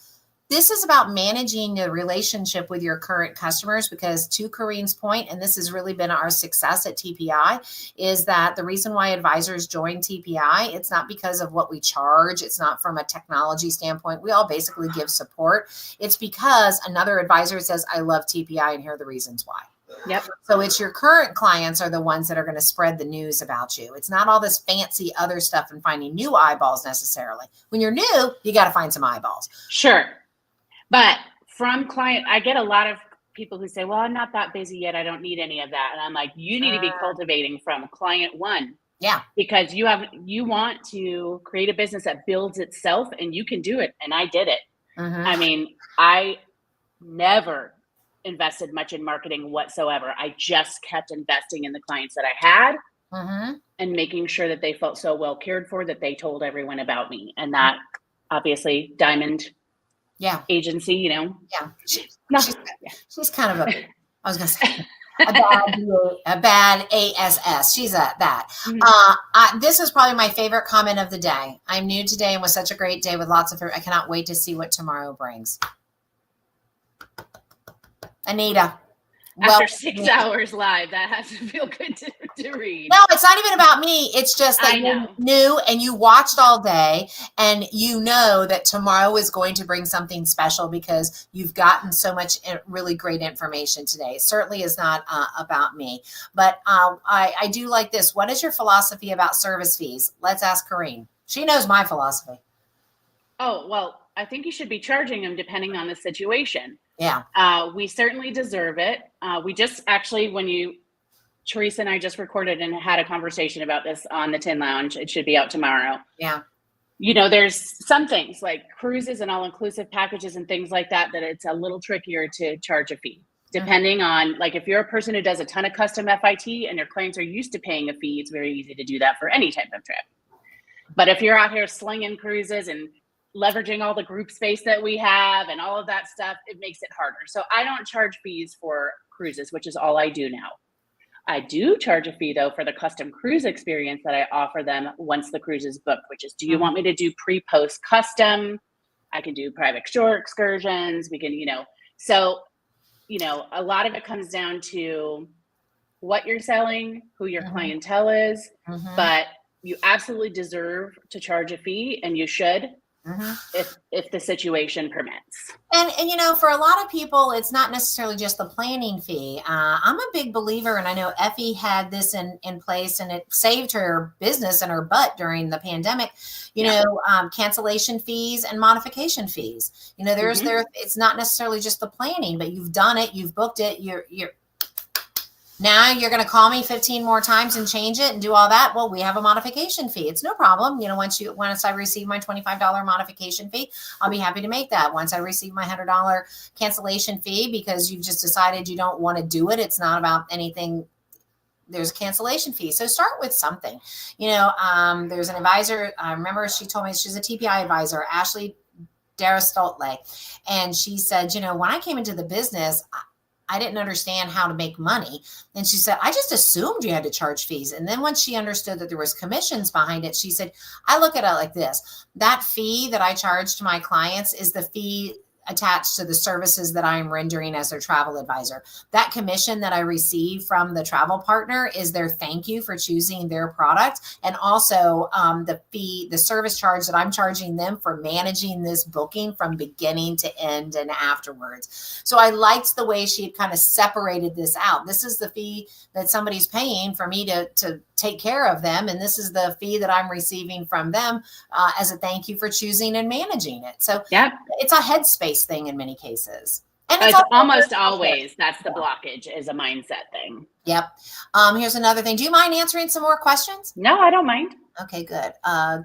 This is about managing the relationship with your current customers, because to Kareen's point, and this has really been our success at TPI, is that the reason why advisors join TPI, it's not because of what we charge. It's not from a technology standpoint. We all basically give support. It's because another advisor says, I love TPI and here are the reasons why. Yep. So it's your current clients are the ones that are going to spread the news about you. It's not all this fancy other stuff and finding new eyeballs necessarily. When you're new, you got to find some eyeballs. Sure. But from client, I get a lot of people who say, well, I'm not that busy yet. I don't need any of that. And I'm like, you need to be cultivating from client one. Yeah. Because you want to create a business that builds itself, and you can do it. And I did it. Mm-hmm. I mean, I never invested much in marketing whatsoever. I just kept investing in the clients that I had and making sure that they felt so well cared for that they told everyone about me. And that obviously Diamond agency, Yeah. She's kind of I was going to say a bad ASS. She's that. This is probably my favorite comment of the day. I'm new today and was such a great day with lots of, I cannot wait to see what tomorrow brings. Anita. After 6 hours live, that has to feel good to read. No, it's not even about me. It's just that you're new and you watched all day and you know that tomorrow is going to bring something special because you've gotten so much really great information today. It certainly is not about me. But I do like this. What is your philosophy about service fees? Let's ask Kareen. She knows my philosophy. Oh, well, I think you should be charging them depending on the situation. Yeah. We certainly deserve it. We just actually, Teresa and I just recorded and had a conversation about this on the Tin Lounge. It should be out tomorrow. Yeah. There's some things like cruises and all-inclusive packages and things like that it's a little trickier to charge a fee. Depending on, like, if you're a person who does a ton of custom FIT and your clients are used to paying a fee, it's very easy to do that for any type of trip. But if you're out here slinging cruises and leveraging all the group space that we have and all of that stuff, it makes it harder. So I don't charge fees for cruises, which is all I do now. I do charge a fee though for the custom cruise experience that I offer them once the cruise is booked, which is, do you want me to do pre-post custom? I can do private shore excursions. We can, so, a lot of it comes down to what you're selling, who your clientele is, but you absolutely deserve to charge a fee, and you should. If the situation permits. And for a lot of people, it's not necessarily just the planning fee. I'm a big believer, and I know Effie had this in place, and it saved her business and her butt during the pandemic. Cancellation fees and modification fees. It's not necessarily just the planning, but you've done it, you've booked it, you're now you're going to call me 15 more times and change it and do all that. Well, we have a modification fee. It's no problem. Once I receive my $25 modification fee, I'll be happy to make that. Once I receive my $100 cancellation fee because you've just decided you don't want to do it, it's not about anything there's a cancellation fee. So start with something. You know, there's an advisor. I remember she told me, she's a TPI advisor, Ashley Darastotle, and she said, you know, when I came into the business, I didn't understand how to make money. And she said, I just assumed you had to charge fees. And then when she understood that there was commissions behind it, she said, I look at it like this. That fee that I charge to my clients is the fee attached to the services that I am rendering as their travel advisor. That commission that I receive from the travel partner is their thank you for choosing their product. And also the fee, the service charge that I'm charging them for managing this booking from beginning to end and afterwards. So I liked the way she had kind of separated this out. This is the fee that somebody's paying for me to take care of them. And this is the fee that I'm receiving from them as a thank you for choosing and managing it. So it's a headspace thing in many cases. And it's almost always, that's the blockage, is a mindset thing. Yep. Here's another thing. Do you mind answering some more questions? No, I don't mind. Okay, good.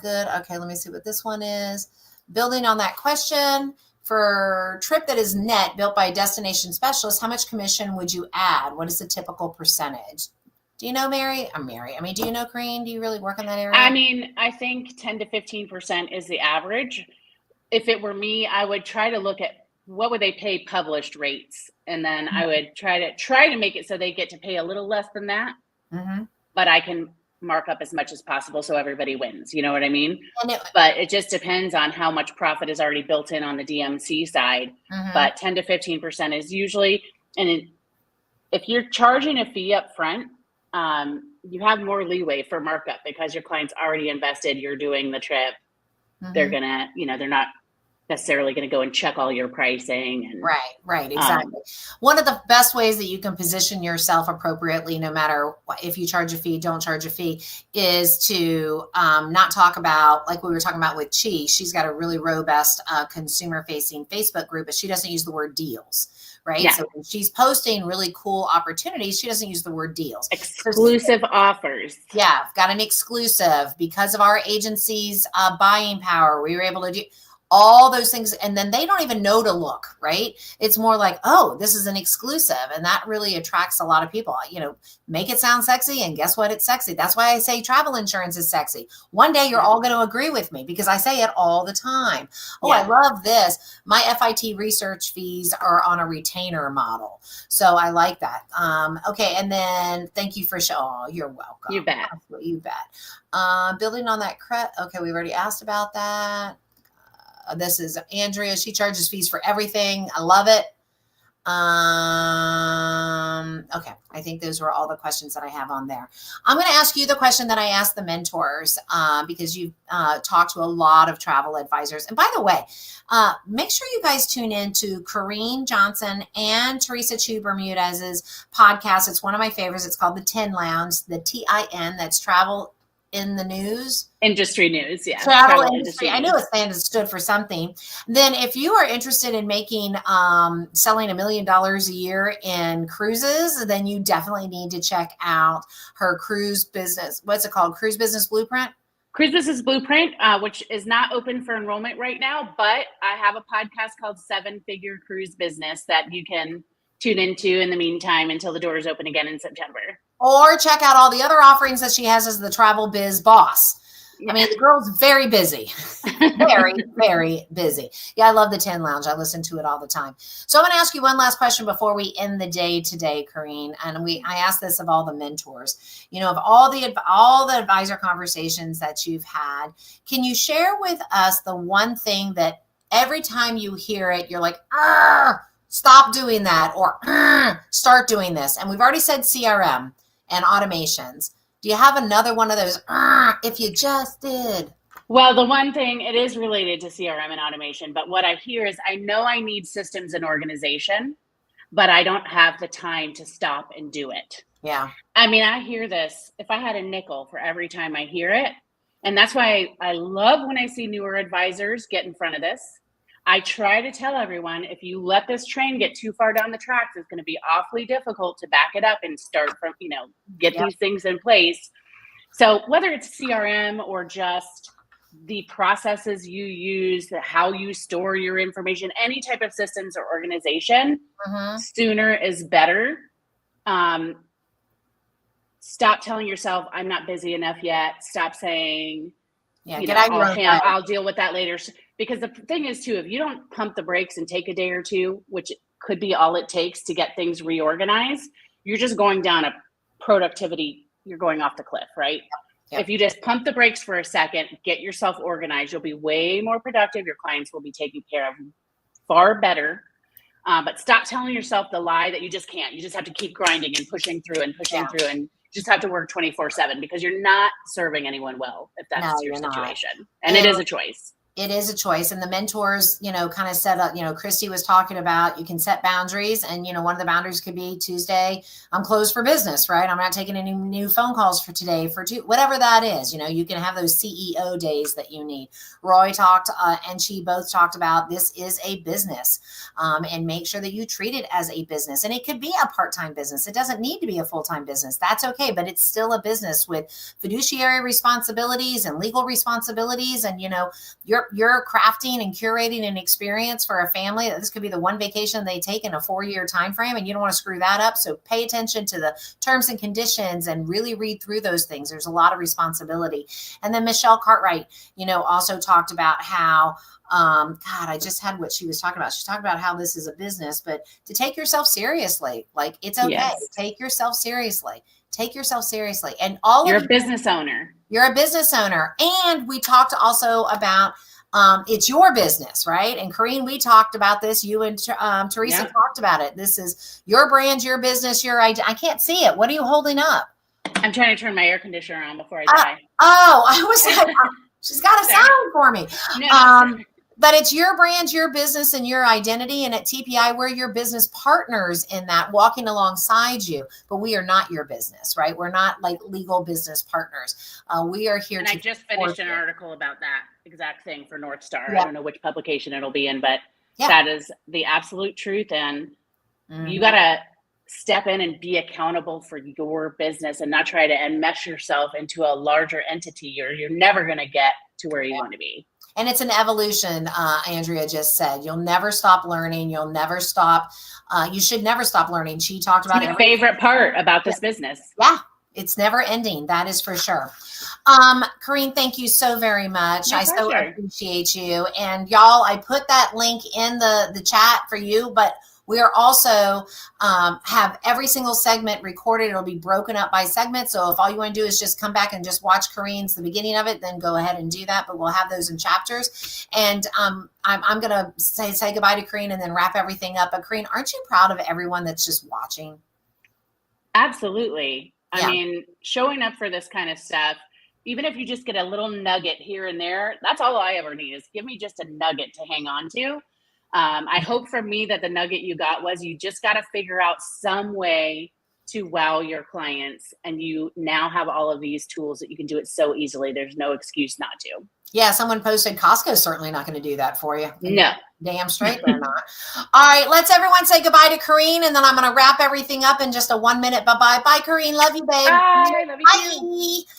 Good. Okay, let me see what this one is. Building on that question, for trip that is net built by a destination specialist, how much commission would you add? What is the typical percentage? Do you know, Mary? I'm Mary. I mean, do you know, Corrine? Do you really work in that area? I mean, I think 10 to 15% is the average. If it were me, I would try to look at what would they pay published rates. And then I would try to make it so they get to pay a little less than that, but I can mark up as much as possible so everybody wins. You know what I mean? But it just depends on how much profit is already built in on the DMC side. But 10 to 15% is usually, and if you're charging a fee up front, you have more leeway for markup because your client's already invested, you're doing the trip. They're gonna, you know, they're not necessarily going to go and check all your pricing. And, right, exactly. One of the best ways that you can position yourself appropriately, no matter if you charge a fee, don't charge a fee, is to not talk about, like we were talking about with Chi. She's got a really robust consumer-facing Facebook group, but she doesn't use the word deals. Right. Yeah. So when she's posting really cool opportunities, she doesn't use the word deals. Exclusive offers. Yeah. Got an exclusive because of our agency's buying power. We were able to do all those things. And then they don't even know to look, right? It's more like, oh, this is an exclusive. And that really attracts a lot of people. You know, make it sound sexy. And guess what? It's sexy. That's why I say travel insurance is sexy. One day you're all going to agree with me because I say it all the time. Oh, I love this. My FIT research fees are on a retainer model. So I like that. Okay. And then thank you for oh, you're welcome. You bet. You bet. Building on that okay. We've already asked about that. This is Andrea. She charges fees for everything. I love it. Okay. I think those were all the questions that I have on there. I'm going to ask you the question that I asked the mentors because you've talked to a lot of travel advisors. And by the way, make sure you guys tune in to Corrine Johnson and Teresa Chu Bermudez's podcast. It's one of my favorites. It's called The Tin Lounge, the TIN, that's Travel in the News. Industry news, yeah. Travel industry. I knew it stood for something. Then if you are interested in making, selling $1 million a year in cruises, then you definitely need to check out her cruise business. What's it called? Cruise Business Blueprint? Cruise Business Blueprint, which is not open for enrollment right now, but I have a podcast called 7-Figure Cruise Business that you can tune into in the meantime until the doors open again in September. Or check out all the other offerings that she has as the travel biz boss. I mean, the girl's very busy, very, very busy. Yeah, I love the Tin Lounge. I listen to it all the time. So I'm going to ask you one last question before we end the day today, Corrine. And I asked this of all the mentors, you know, of all the advisor conversations that you've had, can you share with us the one thing that every time you hear it, you're like, stop doing that, or start doing this? And we've already said CRM and automations. Do you have another one of those, if you just did? Well, the one thing, it is related to CRM and automation, but what I hear is I know I need systems and organization, but I don't have the time to stop and do it. Yeah. I mean, I hear this, if I had a nickel for every time I hear it, and that's why I love when I see newer advisors get in front of this. I try to tell everyone, if you let this train get too far down the tracks, it's going to be awfully difficult to back it up and start from, you know, get these things in place. So whether it's CRM or just the processes you use, how you store your information, any type of systems or organization, sooner is better. stop telling yourself, I'm not busy enough yet. Stop saying, Yeah, get out your own way. I'll deal with that later. Because the thing is too, if you don't pump the brakes and take a day or two, which could be all it takes to get things reorganized, you're just going down a productivity, you're going off the cliff, right? Yep. If you just pump the brakes for a second, get yourself organized, you'll be way more productive. Your clients will be taken care of far better. But stop telling yourself the lie that you just can't. You just have to keep grinding and pushing through and and just have to work 24/7, because you're not serving anyone well if that's your situation. And it is a choice. It is a choice. And the mentors, kind of set up, Christy was talking about, you can set boundaries. And, one of the boundaries could be Tuesday, I'm closed for business, right? I'm not taking any new phone calls for today, whatever that is. You can have those CEO days that you need. Roy talked and she both talked about this is a business, and make sure that you treat it as a business. And it could be a part-time business. It doesn't need to be a full-time business. That's okay. But it's still a business with fiduciary responsibilities and legal responsibilities. And, you're crafting and curating an experience for a family. This could be the one vacation they take in a 4-year time frame, and you don't want to screw that up. So pay attention to the terms and conditions and really read through those things. There's a lot of responsibility. And then Michelle Cartwright, also talked about how I just had what she was talking about. She's talking about how this is a business, but to take yourself seriously, like it's okay. Yes. Take yourself seriously. And you're a business owner. You're a business owner. And we talked also about it's your business, right? And Corrine, we talked about this. You and Teresa talked about it. This is your brand, your business, your idea. I can't see it. What are you holding up? I'm trying to turn my air conditioner on before I die. I was like, she's got a sound for me. No. But it's your brand, your business, and your identity. And at TPI, we're your business partners in that, walking alongside you. But we are not your business, right? We're not like legal business partners. We are here. And I just finished an article about that exact thing for North Star. I don't know which publication it'll be in, but that is the absolute truth. And you got to step in and be accountable for your business and not try to enmesh yourself into a larger entity, or you're never going to get to where you want to be. And it's an evolution, Andrea just said. You'll never stop learning. You'll never stop. You should never stop learning. She talked about my favorite part about this business. Yeah, it's never ending. That is for sure. Corrine, thank you so very much. I so appreciate you. And y'all, I put that link in the chat for you, but we are also have every single segment recorded. It'll be broken up by segment. So if all you want to do is just come back and just watch Corrine's the beginning of it, then go ahead and do that. But we'll have those in chapters. And I'm going to say goodbye to Corrine and then wrap everything up. But Corrine, aren't you proud of everyone that's just watching? Absolutely. I mean, showing up for this kind of stuff, even if you just get a little nugget here and there, that's all I ever need, is give me just a nugget to hang on to. I hope for me that the nugget you got was you just got to figure out some way to wow your clients. And you now have all of these tools that you can do it so easily. There's no excuse not to. Yeah, someone posted Costco's certainly not going to do that for you. No. Damn straight they're not. All right, let's everyone say goodbye to Corrine, and then I'm going to wrap everything up in just a 1 minute. Bye-bye. Bye, Corrine. Love you, babe. Bye. Love you too.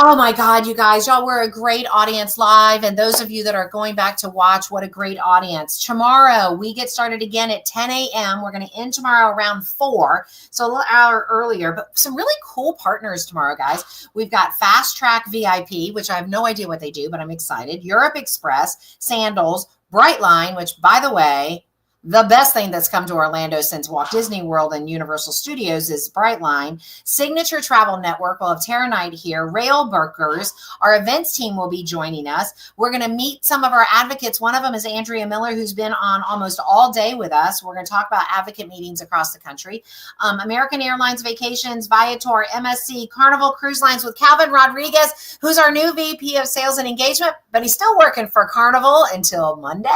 Oh my God, you guys, y'all were a great audience live. And those of you that are going back to watch, what a great audience. Tomorrow, we get started again at 10 a.m. We're going to end tomorrow around 4, so a little hour earlier, but some really cool partners tomorrow, guys. We've got Fast Track VIP, which I have no idea what they do, but I'm excited. Europe Express, Sandals, Brightline, which, by the way, the best thing that's come to Orlando since Walt Disney World and Universal Studios is Brightline. Signature Travel Network will have Tara Knight here. Rail Burkers, our events team, will be joining us. We're going to meet some of our advocates. One of them is Andrea Miller, who's been on almost all day with us. We're going to talk about advocate meetings across the country. American Airlines Vacations, Viator, MSC, Carnival Cruise Lines with Calvin Rodriguez, who's our new VP of Sales and Engagement, but he's still working for Carnival until Monday,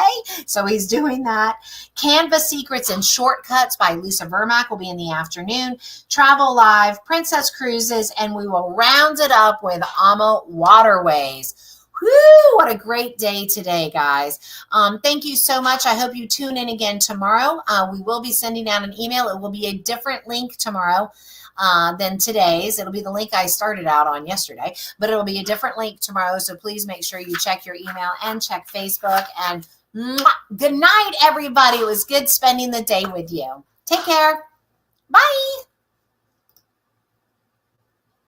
so he's doing that. Canvas Secrets and Shortcuts by Lisa Vermack will be in the afternoon. Travel Live, Princess Cruises, and we will round it up with AMA Waterways. Woo, what a great day today, guys. Thank you so much. I hope you tune in again tomorrow. We will be sending out an email. It will be a different link tomorrow than today's. It'll be the link I started out on yesterday, but it'll be a different link tomorrow. So please make sure you check your email and check Facebook. And good night, everybody. It was good spending the day with you. Take care. Bye.